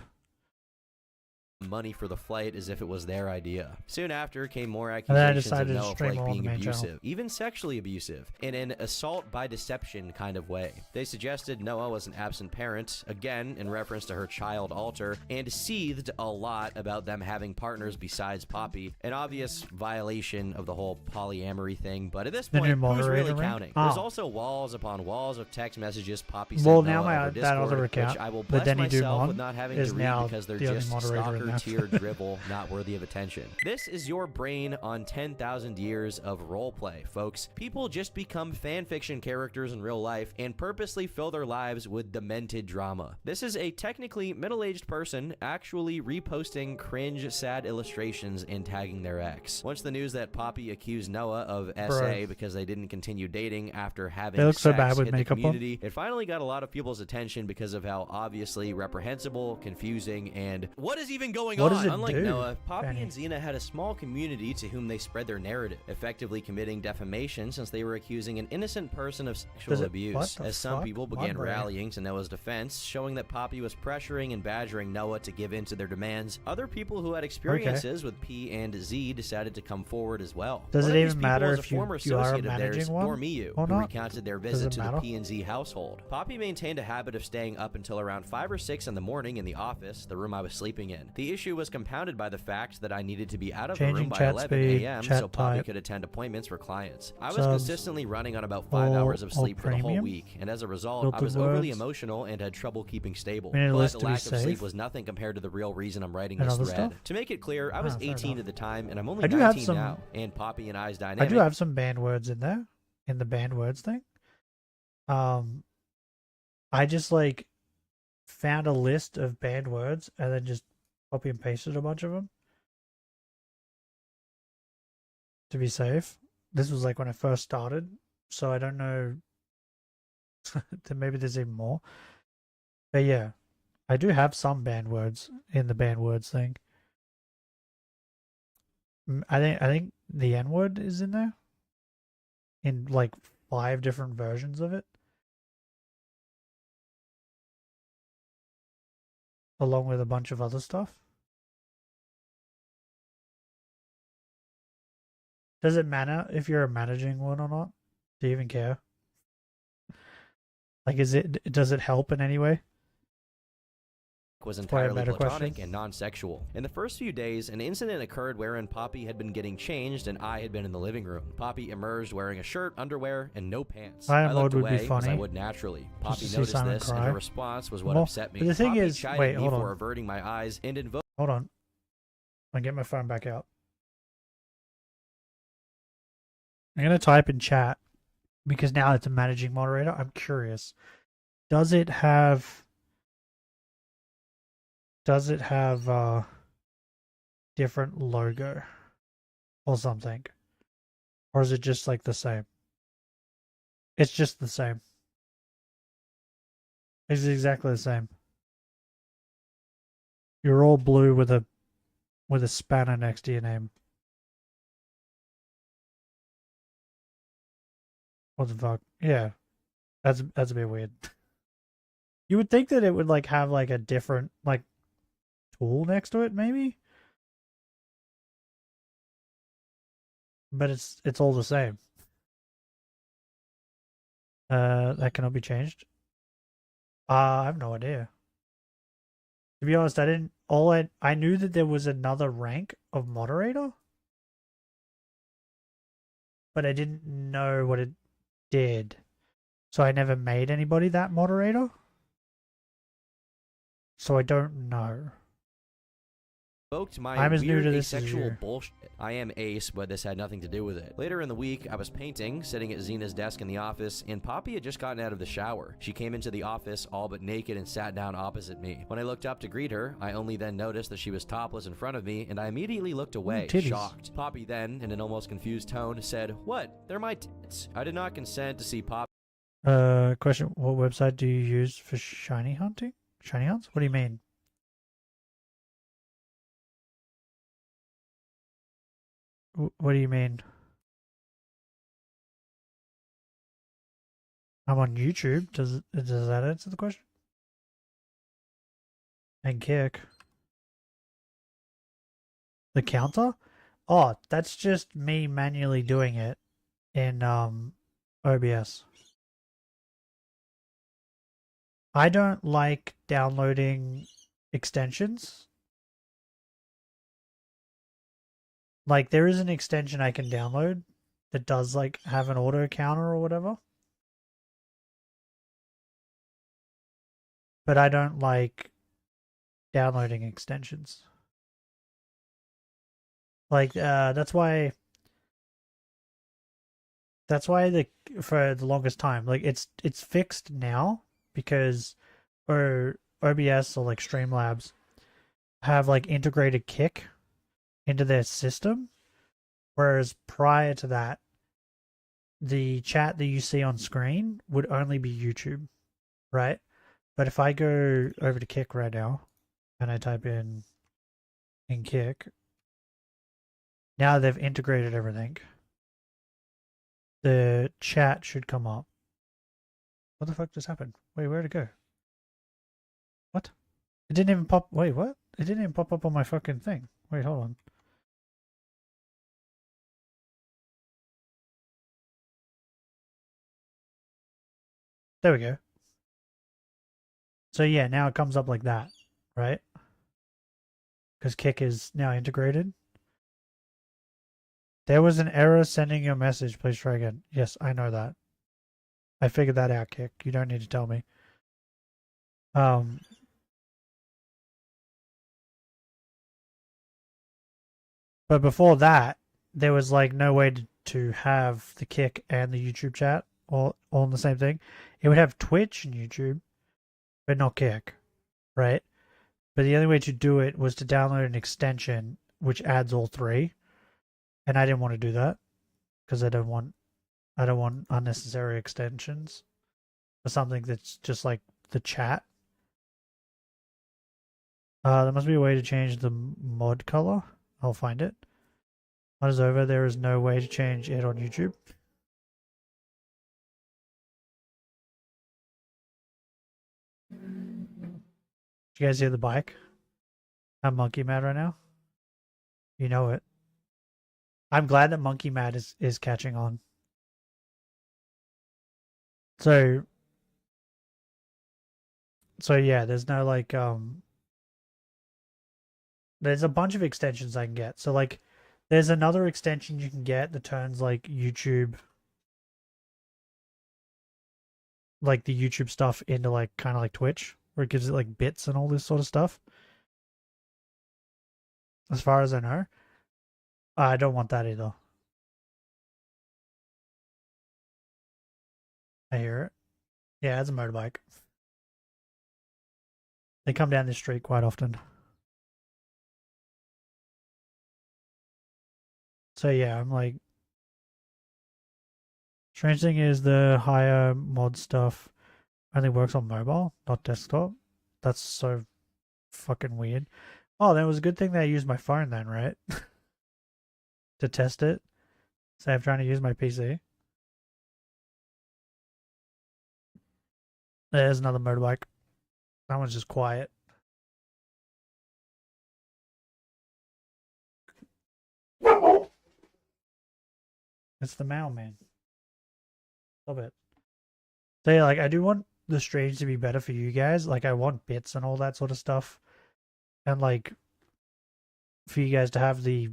Money for the flight as if it was their idea. Soon after came more And then I accusations of decided to Noah stream Flake all on being the main abusive, channel. even sexually abusive, in an assault by deception kind of way. They suggested Noah was an absent parent, again in reference to her child Alter, and seethed a lot about them having partners besides Poppy, an obvious violation of the whole polyamory thing, but at this The point, new who's really moderator ring? counting? Oh. There's also walls upon walls of text messages Poppy sent Well, Noah now over that other Discord, account, which I will the bless Denny myself Dumont, with not having is to read now because they're the only just moderator in stalker there. tier drivel, not worthy of attention. This is your brain on 10,000 years of roleplay, folks. People just become fanfiction characters in real life and purposely fill their lives with demented drama. This is a technically middle-aged person actually reposting cringe, sad illustrations and tagging their ex. Once the news that Poppy accused Noah of SA Bruh. because they didn't continue dating after having They look so sex bad with hit the makeup on. community, it finally got a lot of people's attention because of how obviously reprehensible, confusing, and what is even going going What on? does it Unlike do, Noah, Poppy Benny? and Xena had a small community to whom they spread their narrative, effectively committing defamation since they were accusing an innocent person of sexual abuse. As some people began rallying to Noah's defense, showing that Poppy was pressuring and badgering Noah to give in to their demands, other people who had experiences with P and Z decided to come forward as well. Does One it of these even people matter was a if you former are associate of theirs, managing one Dormiyu, or who not? recounted their Does visit it to the matter? P and Z household. Poppy maintained a habit of staying up until around 5 or 6 in the morning in the office, the room I was sleeping in. The issue was compounded by the fact that I needed to be out of the room Changing by chat 11 speed, a.m. chat so Poppy type. could attend appointments for clients. I was Subs, consistently running on about 5 hours of all sleep for the whole premium? week, and as a result, I Filtered was overly words? emotional and had trouble keeping stable. We need a But list the to be lack of sleep safe. was nothing compared to the real reason I'm writing And this other thread. stuff? To make it clear, I was Ah, fair 18 enough. at the time, and I'm only I do have 19 some- now, and Poppy and I's I dynamic. do have some banned words in there, in the banned words thing. I just like found a list of banned words and then just copy and pasted a bunch of them to be safe. This was like when I first started, so I don't know. Maybe there's even more. But yeah, I do have some banned words in the banned words thing. I think the N word is in there in like 5 different versions of it, along with a bunch of other stuff. Does it matter if you're a managing one or not? Do you even care? Like, does it help in any way? Was That's probably a entirely better platonic question. and non-sexual. In the first few days, an incident occurred wherein Poppy had been getting changed and I had been in the living room. Poppy emerged wearing a shirt, underwear, and no pants. Silent I looked mode would be away, as I funny. would naturally. Just Poppy to see noticed Simon this, and cry. her response was what Well, upset me. but the thing Poppy is- chided wait, me hold for on. averting my eyes and invoked. Hold on. I'll get my phone back out. I'm going to type in chat because now it's a managing moderator. I'm curious. Does it have different logo or something? Or is it just like the same? It's just the same. It's exactly the same. You're all blue with a spanner next to your name. What the fuck? Yeah. That's a bit weird. You would think that it would like have like a different like tool next to it, maybe? But it's all the same. That cannot be changed. I have no idea. To be honest, I knew that there was another rank of moderator, but I didn't know what it did. So I never made anybody that moderator. So I don't know. Invoked my I'm as new weird to this as asexual you. bullshit. I am ace, but this had nothing to do with it. Later in the week, I was painting, sitting at Xena's desk in the office, and Poppy had just gotten out of the shower. She came into the office all but naked and sat down opposite me. When I looked up to greet her, I only then noticed that she was topless in front of me, and I immediately looked away, titties. shocked. Poppy then, in an almost confused tone, said, "What? They're my tits." I did not consent to see Poppy. Question: what website do you use for shiny hunting? Shiny hunts? What do you mean? What do you mean? I'm on YouTube. Does that answer the question? And kick. The counter? Oh, that's just me manually doing it in OBS. I don't like downloading extensions. Like, there is an extension I can download that does, like, have an auto counter or whatever. But I don't like downloading extensions. Like, that's why for the longest time, like, it's fixed now because OBS or, like, Streamlabs have, like, integrated kick into their system, whereas prior to that, the chat that you see on screen would only be YouTube, right? But if I go over to Kick right now and I type in in Kick. Now they've integrated everything. The chat should come up. What the fuck just happened? Wait, where'd it go? What? It didn't even pop. Wait, what? It didn't even pop up on my fucking thing. Wait, hold on. There we go. So yeah, now it comes up like that, right? Because Kick is now integrated. There was an error sending your message. Please try again. Yes, I know that. I figured that out, Kick. You don't need to tell me. But before that, there was like no way to have the Kick and the YouTube chat all in the same thing. It would have Twitch and YouTube, but not Kick, right? But the only way to do it was to download an extension which adds all three, and I didn't want to do that because I don't want unnecessary extensions for something that's just like the chat. There must be a way to change the mod color. I'll find it. Mod is over. There is no way to change it on YouTube. You guys hear the bike? I'm monkey mad right now. You know it. I'm glad that monkey mad is catching on. So yeah, there's no like there's a bunch of extensions I can get. So like there's another extension you can get that turns like YouTube, like the YouTube stuff into like kind of like Twitch, where it gives it like bits and all this sort of stuff. As far as I know. I don't want that either. I hear it. Yeah, it's a motorbike. They come down this street quite often. So yeah, I'm like... Strange thing is the higher mod stuff only works on mobile, not desktop. That's so fucking weird. Oh, that was a good thing that I used my phone then, right? To test it. So I'm trying to use my PC. There's another motorbike. That one's just quiet. It's the mailman. Stop it. So yeah, like I do want the streams to be better for you guys. Like I want bits and all that sort of stuff. And like for you guys to have the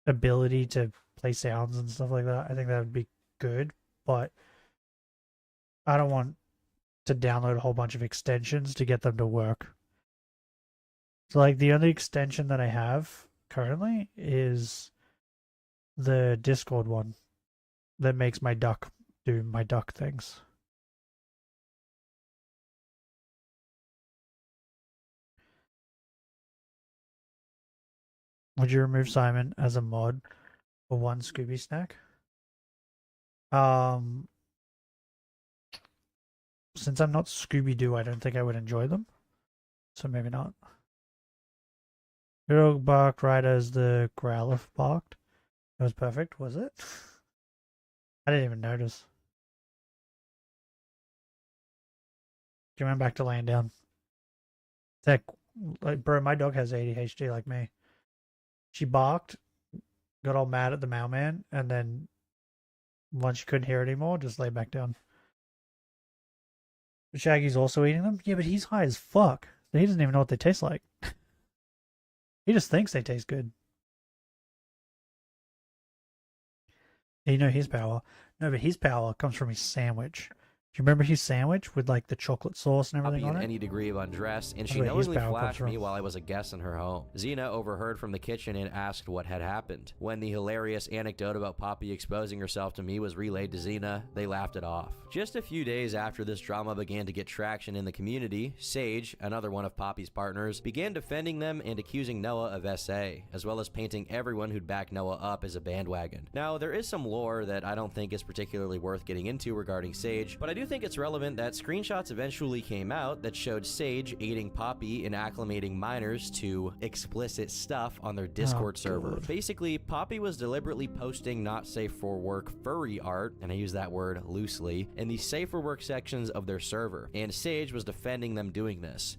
ability to play sounds and stuff like that. I think that would be good, but I don't want to download a whole bunch of extensions to get them to work. So like the only extension that I have currently is the Discord one that makes my duck do my duck things. Would you remove Simon as a mod for one Scooby snack? Since I'm not Scooby-Doo, I don't think I would enjoy them. So maybe not. Hero barked right as the Growler barked. It was perfect, was it? I didn't even notice. Coming back to laying down. Like, bro, my dog has ADHD like me. She barked, got all mad at the mailman, and then once she couldn't hear it anymore, just lay back down. Shaggy's also eating them? Yeah, but he's high as fuck. He doesn't even know what they taste like. He just thinks they taste good. You know his power. No, but his power comes from his sandwich. Do you remember his sandwich with like the chocolate sauce and everything on it? Any degree of undress, and she That's where his knowingly power comes flashed me from. while I was a guest in her home. Xena overheard from the kitchen and asked what had happened. When the hilarious anecdote about Poppy exposing herself to me was relayed to Xena, they laughed it off. Just a few days after this drama began to get traction in the community, Sage, another one of Poppy's partners, began defending them and accusing Noah of SA, as well as painting everyone who'd backed Noah up as a bandwagon. Now, there is some lore that I don't think is particularly worth getting into regarding Sage, but I do do think it's relevant that screenshots eventually came out that showed Sage aiding Poppy in acclimating minors to explicit stuff on their Discord server. Basically, Poppy was deliberately posting not safe for work furry art, and I use that word loosely, in the safe for work sections of their server, and Sage was defending them doing this.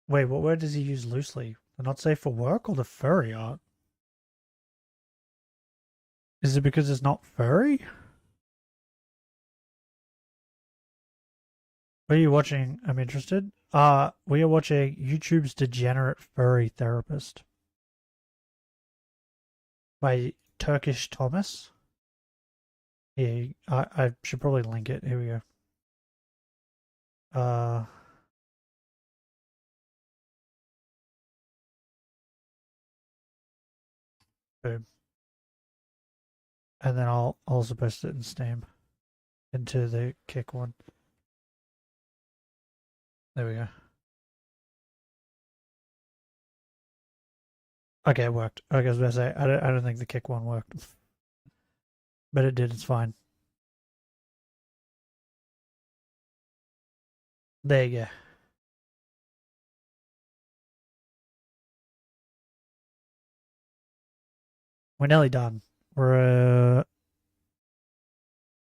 Wait, what word does he use loosely? The not safe for work or the furry art? Is it because it's not furry? What are you watching? I'm interested. We are watching YouTube's Degenerate Furry Therapist by Turkish Thomas. Yeah, I should probably link it. Here we go. Boom. And then I'll also post it in Steam into the Kick one. There we go. Okay, it worked. Okay, I was about to say, I don't think the Kick one worked. But it did, it's fine. There you go. We're nearly done. We're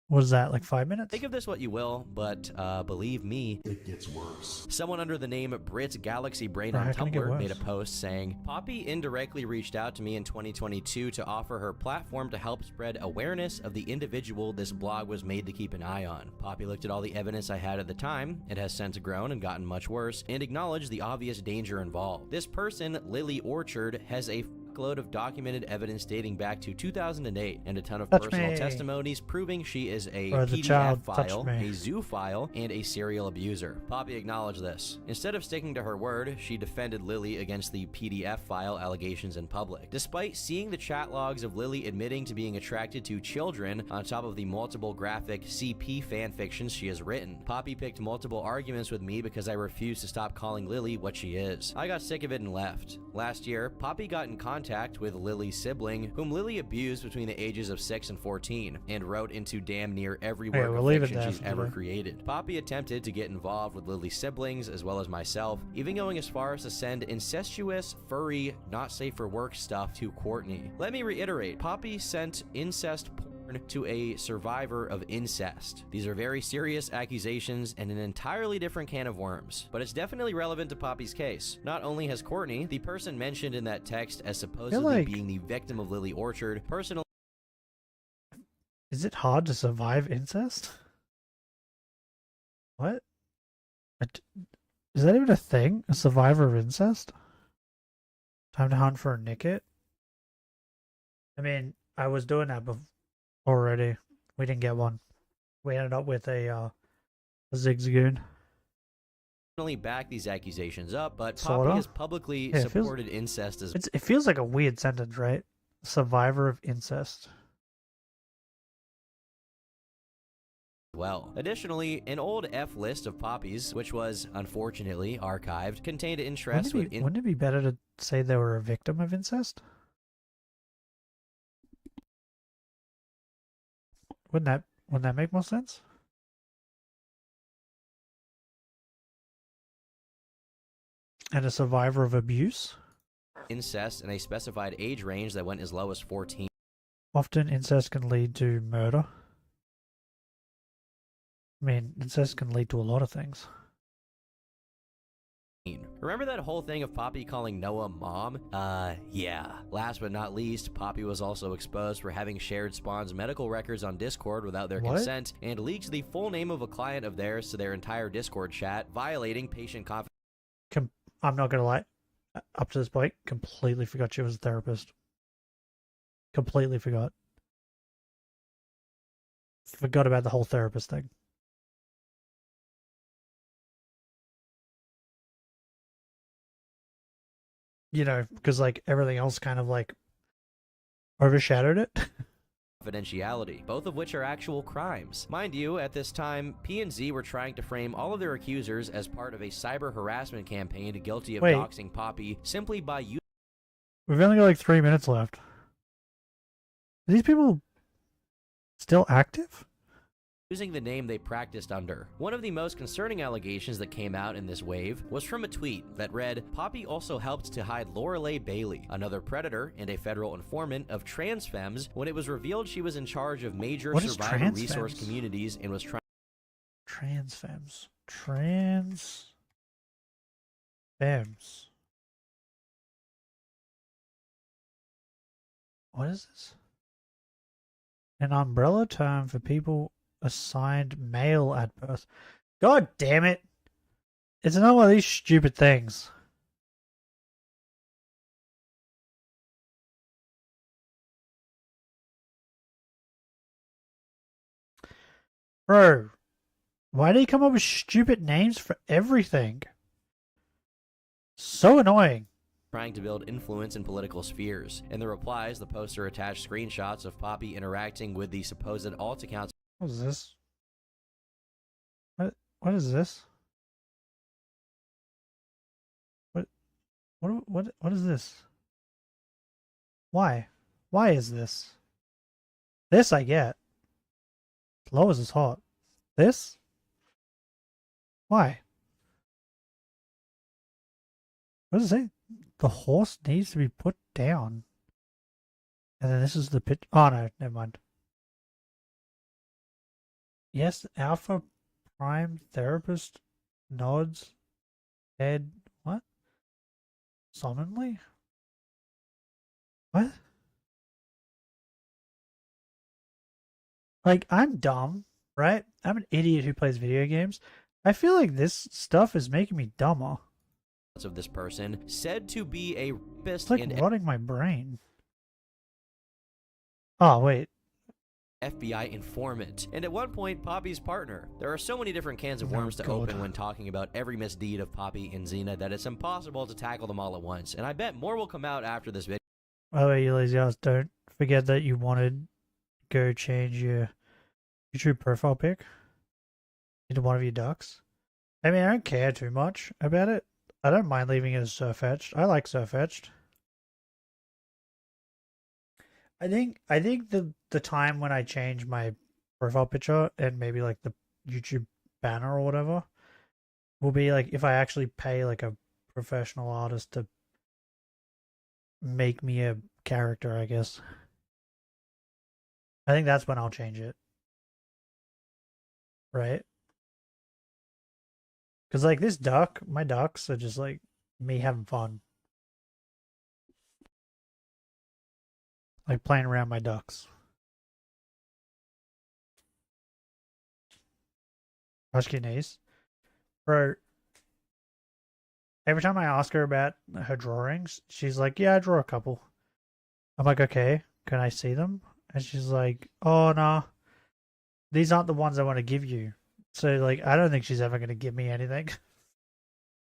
what is that, like 5 minutes? Think of this what you will, but believe me, it gets worse. Someone under the name Brit Galaxy Brain on Tumblr made a post saying, Poppy indirectly reached out to me in 2022 to offer her platform to help spread awareness of the individual this blog was made to keep an eye on. Poppy looked at all the evidence I had at the time, it has since grown and gotten much worse, and acknowledged the obvious danger involved. This person, Lily Orchard, has a load of documented evidence dating back to 2008 and a ton of personal testimonies proving she is a PDF file, a zoo file, and a serial abuser. Poppy acknowledged this. Instead of sticking to her word, she defended Lily against the PDF file allegations in public. Despite seeing the chat logs of Lily admitting to being attracted to children on top of the multiple graphic CP fanfictions she has written, Poppy picked multiple arguments with me because I refused to stop calling Lily what she is. I got sick of it and left. Last year, Poppy got in contact with Lily's sibling, whom Lily abused between the ages of 6 and 14, and wrote into damn near every work of fiction she's ever created. Poppy attempted to get involved with Lily's siblings, as well as myself, even going as far as to send incestuous, furry, not safe for work stuff to Courtney. Let me reiterate, Poppy sent incest porn to a survivor of incest. These are very serious accusations and an entirely different can of worms, but it's definitely relevant to Poppy's case. Not only has Courtney, the person mentioned in that text as supposedly being the victim of Lily Orchard, personally... Is it hard to survive incest? What? Is that even a thing? A survivor of incest? Time to hunt for a Nicket? I mean, I was doing that before already. We didn't get one. We ended up with a Zigzagoon. Back these accusations up, but Poppy has publicly supported incest as it feels like a weird sentence, right? Survivor of incest. well. Additionally, an old F list of Poppies, which was unfortunately archived, contained interest with... Wouldn't it be better to say they were a victim of incest? Wouldn't that make more sense? And a survivor of abuse? Incest in a specified age range that went as low as 14. Often incest can lead to murder. I mean, incest can lead to a lot of things. Remember that whole thing of Poppy calling Noah mom? Yeah. Last but not least, Poppy was also exposed for having shared Spawn's medical records on Discord without their consent and leaked the full name of a client of theirs to their entire Discord chat, violating patient confidentiality. I'm not gonna lie. Up to this point, completely forgot she was a therapist. Completely forgot. Forgot about the whole therapist thing. You know, because like everything else kind of like overshadowed it. Confidentiality, both of which are actual crimes. Mind you, at this time, P&Z were trying to frame all of their accusers as part of a cyber harassment campaign guilty of doxing Poppy simply by using... We've only got like 3 minutes left. Are these people still active? using the name they practiced under. One of the most concerning allegations that came out in this wave was from a tweet that read, Poppy also helped to hide Lorelei Bailey, another predator and a federal informant of trans femmes, when it was revealed she was in charge of major survivor resource communities and was trying. Trans femmes. Trans femmes. What is this? An umbrella term for people assigned male at birth. God damn it! It's another one of these stupid things. Bro, why do you come up with stupid names for everything? So annoying. Trying to build influence in political spheres. In the replies, the poster attached screenshots of Poppy interacting with the supposed alt accounts. What is this? What is this? What is this? Why? Why is this? This I get. Lois is hot. This? Why? What does it say? The horse needs to be put down. And then this is the pitch. Oh no, never mind. Yes, Alpha Prime Therapist nods head. What? Solemnly? What? Like, I'm dumb, right? I'm an idiot who plays video games. I feel like this stuff is making me dumber. Of this person said to be a rapist It's like and rotting my brain. Oh, wait. FBI informant, and at one point, Poppy's partner. There are so many different cans of Oh, worms to God. open when talking about every misdeed of Poppy and Xena that it's impossible to tackle them all at once, and I bet more will come out after this video. By the way, you lazy ass, don't forget that you wanted to go change your YouTube profile pic into one of your ducks. I mean, I don't care too much about it. I don't mind leaving it as Surfetched. I like Surfetched. I think the time when I change my profile picture and maybe like the YouTube banner or whatever will be like if I actually pay like a professional artist to make me a character, I guess. I think that's when I'll change it. Right? Because like this duck, my ducks are just like me having fun. Like playing around my ducks. Husky niece. Bro, every time I ask her about her drawings, she's like, yeah, I draw a couple. I'm like, okay, can I see them? And she's like, oh, no. These aren't the ones I want to give you. So, like, I don't think she's ever going to give me anything.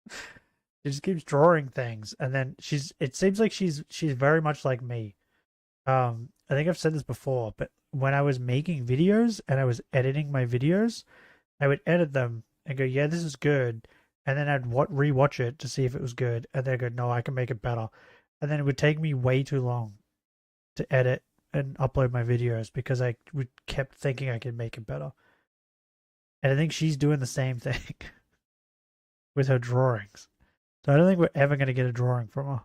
She just keeps drawing things. And then it seems like she's very much like me. I think I've said this before, but when I was making videos and I was editing my videos, I would edit them and go, yeah, this is good. And then I'd rewatch it to see if it was good. And then I'd go, no, I can make it better. And then it would take me way too long to edit and upload my videos because I kept thinking I could make it better. And I think she's doing the same thing with her drawings. So I don't think we're ever going to get a drawing from her.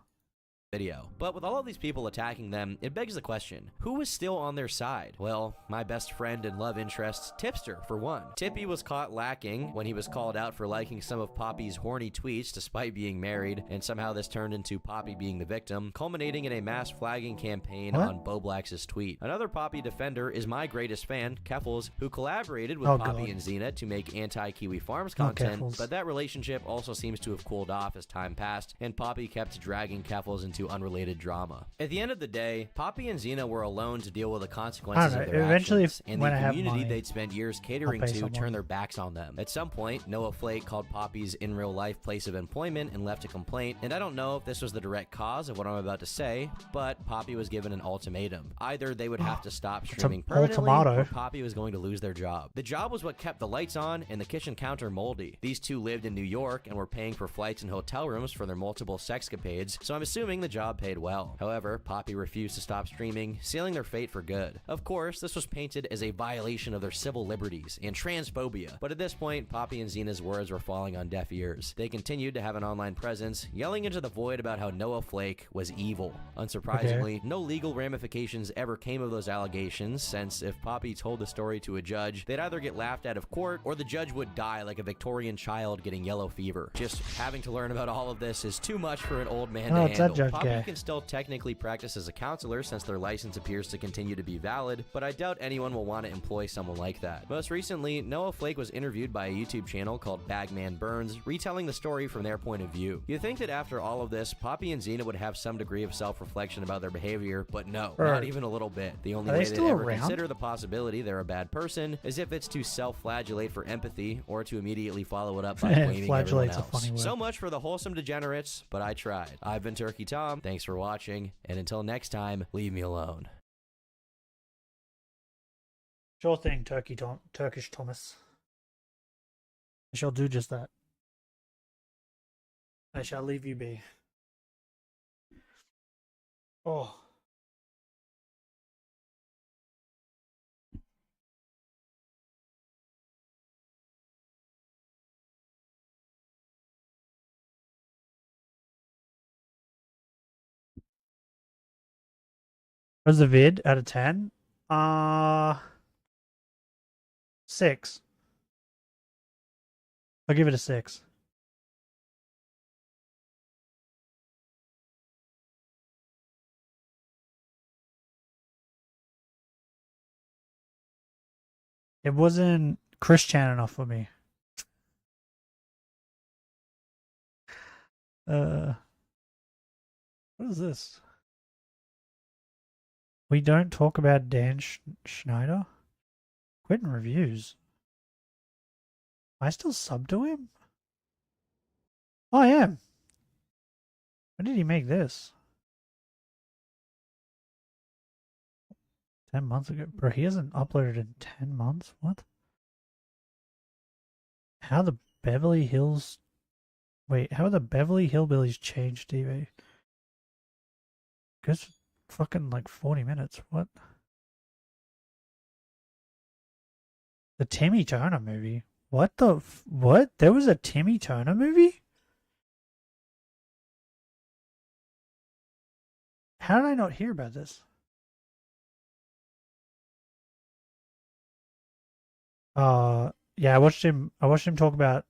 Video. But with all of these people attacking them, it begs the question, who was still on their side? Well, my best friend and love interest, Tipster, for one. Tippy was caught lacking when he was called out for liking some of Poppy's horny tweets despite being married, and somehow this turned into Poppy being the victim, culminating in a mass flagging campaign on Boblax's tweet. Another Poppy defender is my greatest fan, Keffels, who collaborated with Poppy and Xena to make anti-Kiwi Farms content, but that relationship also seems to have cooled off as time passed, and Poppy kept dragging Keffels into unrelated drama. At the end of the day, Poppy and Xena were alone to deal with the consequences of their eventually, actions, and the when I have community money, they'd spent years catering I'll pay to someone. turned their backs on them. At some point, Noah Flake called Poppy's in real life place of employment and left a complaint, and I don't know if this was the direct cause of what I'm about to say, but Poppy was given an ultimatum. Either they would have to stop streaming permanently, or Poppy was going to lose their job. The job was what kept the lights on and the kitchen counter moldy. These two lived in New York and were paying for flights and hotel rooms for their multiple sexcapades, so I'm assuming the job paid well. However, Poppy refused to stop streaming, sealing their fate for good. Of course, this was painted as a violation of their civil liberties and transphobia, but at this point, Poppy and Xena's words were falling on deaf ears. They continued to have an online presence, yelling into the void about how Noah Flake was evil. Unsurprisingly, no legal ramifications ever came of those allegations, since if Poppy told the story to a judge, they'd either get laughed out of court or the judge would die like a Victorian child getting yellow fever. Just having to learn about all of this is too much for an old man to handle. Poppy can still technically practice as a counselor since their license appears to continue to be valid, but I doubt anyone will want to employ someone like that. Most recently, Noah Flake was interviewed by a YouTube channel called Bagman Burns, retelling the story from their point of view. You'd think that after all of this, Poppy and Xena would have some degree of self-reflection about their behavior, but no, not even a little bit. The only way they'd ever consider the possibility they're a bad person is if it's to self-flagellate for empathy or to immediately follow it up by blaming everyone else. So much for the wholesome degenerates, but I tried. I've been Turkey Tom, thanks for watching, and until next time, leave me alone. Sure thing, Turkish Thomas. I shall do just that. I shall leave you be. Oh. What's the vid out of 10? 6. I'll give it a 6. It wasn't Christian enough for me. What is this? We don't talk about Dan Schneider? Quitting reviews. Am I still sub to him? Oh, I am. When did he make this? 10 months ago. Bro, he hasn't uploaded in 10 months? What? How the Beverly Hills... Wait, how the Beverly Hillbillies changed TV? Goes fucking like 40 minutes. What? The Timmy Turner movie? What the... What? There was a Timmy Turner movie? How did I not hear about this? Yeah, I watched him talk about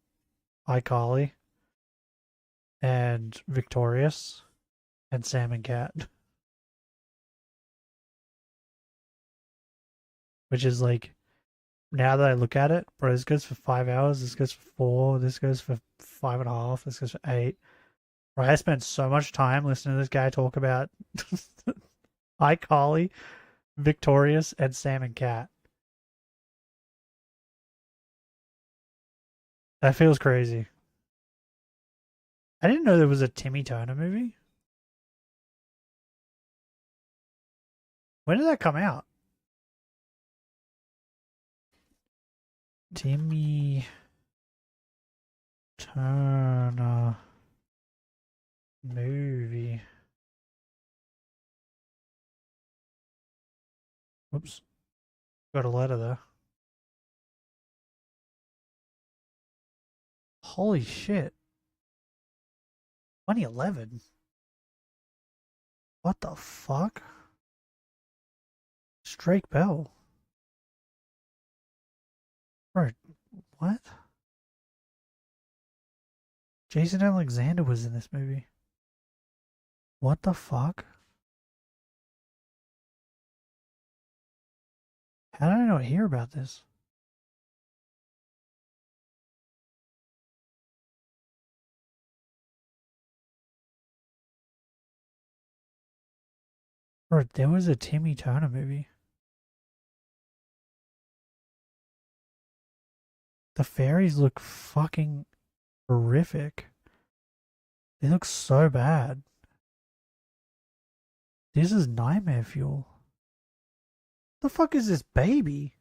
iCarly and Victorious and Sam and Cat. Which is like, now that I look at it, bro, this goes for 5 hours, this goes for 4, this goes for 5.5, this goes for 8. Bro, I spent so much time listening to this guy talk about iCarly, Victorious, and Sam and Cat. That feels crazy. I didn't know there was a Timmy Turner movie. When did that come out? Timmy Turner movie. Whoops. Got a letter there. Holy shit. 2011? What the fuck? Drake Bell. Bro, what? Jason Alexander was in this movie. What the fuck? How did I not hear about this? Bro, there was a Timmy Turner movie. The fairies look fucking horrific. They look so bad. This is nightmare fuel. The fuck is this baby?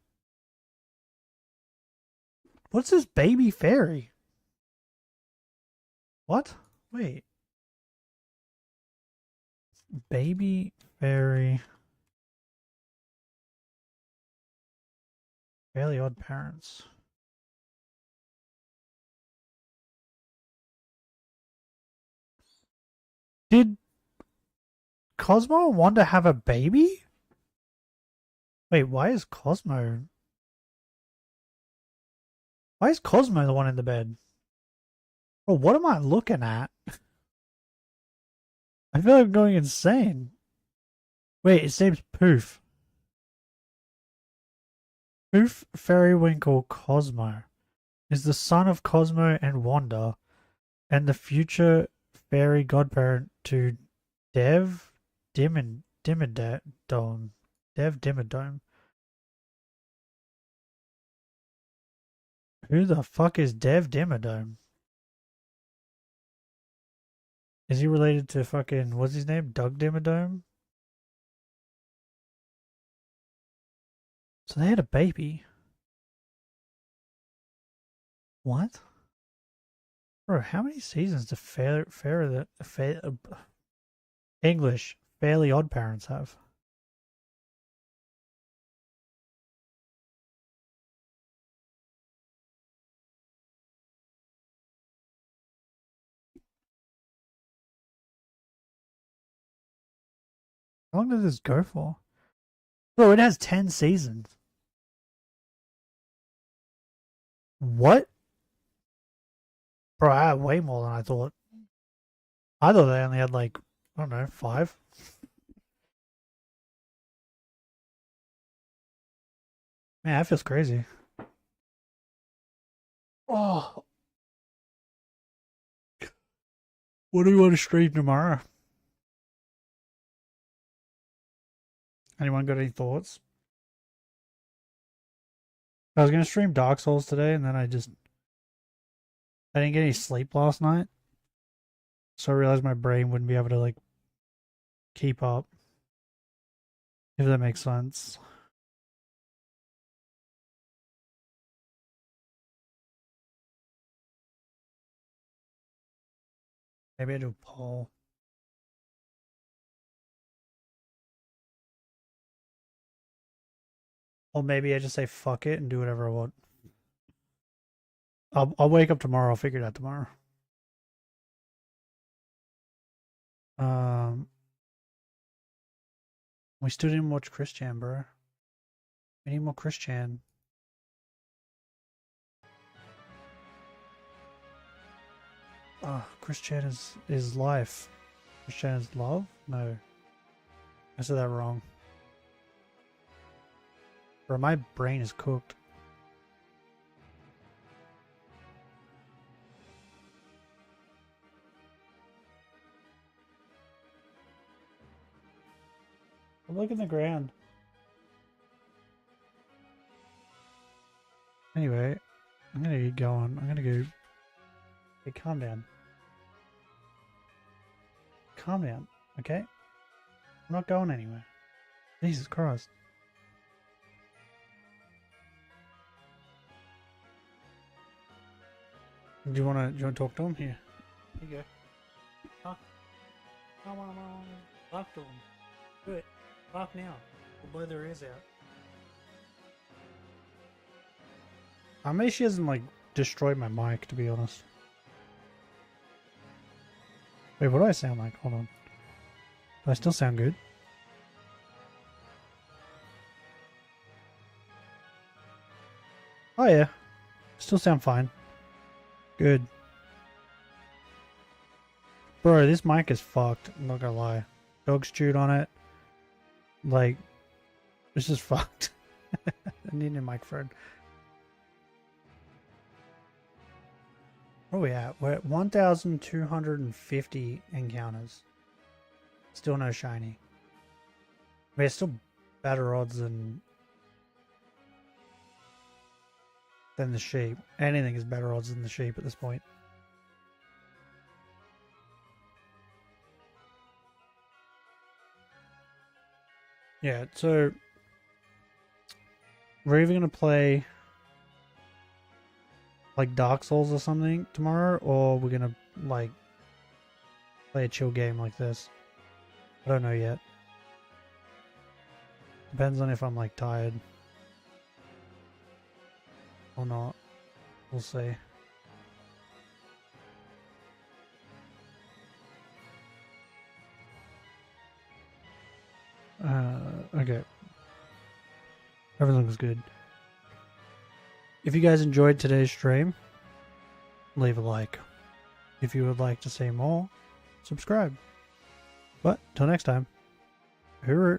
What's this baby fairy? What? Wait. Baby Fairy. Fairly Odd Parents. Did Cosmo and Wanda have a baby? Wait, why is Cosmo the one in the bed? Bro, what am I looking at? I feel like I'm going insane. Wait, it seems Poof. Poof Fairywinkle Cosmo is the son of Cosmo and Wanda and the future fairy godparent to Dev Dimmadome. Dev Dimmadome. Who the fuck is Dev Dimmadome? Is he related to fucking, what's his name? Doug Dimmadome? So they had a baby. What? Bro, how many seasons do English Fairly Odd Parents have? How long does this go for? Bro, it has 10 seasons. What? Bro, I had way more than I thought. I thought they only had like, I don't know, 5. Man, that feels crazy. Oh. What do we want to stream tomorrow? Anyone got any thoughts? I was going to stream Dark Souls today, and then I didn't get any sleep last night. So I realized my brain wouldn't be able to, like, keep up. If that makes sense. Maybe I do a poll. Or maybe I just say fuck it and do whatever I want. I'll wake up tomorrow. I'll figure it out tomorrow. We still didn't watch Christian, bro. We need more Christian. Oh, Christian is life. Christian is love? No. I said that wrong. Bro, my brain is cooked. Look at the ground. Anyway, I'm gonna get going. I'm gonna go. Hey, calm down. Calm down, okay? I'm not going anywhere. Jesus Christ. Do you wanna talk to him? Here you go. Talk. Come on. Talk to him. Do it. Talk now. We'll blow their ears out. I mean, she hasn't, like, destroyed my mic, to be honest. Wait, what do I sound like? Hold on. Do I still sound good? Oh, yeah. Still sound fine. Good. Bro, this mic is fucked. I'm not gonna lie. Dogs chewed on it. Like, this is fucked. I need a microphone. Where are we at? We're at 1,250 encounters. Still no shiny. I mean, it's still better odds than the sheep. Anything is better odds than the sheep at this point. Yeah, so we're either gonna play like Dark Souls or something tomorrow, or we're gonna like play a chill game like this. I don't know yet. Depends on if I'm like tired or not. We'll see. Okay. Everything was good. If you guys enjoyed today's stream, leave a like. If you would like to see more, subscribe. But till next time, hooroo.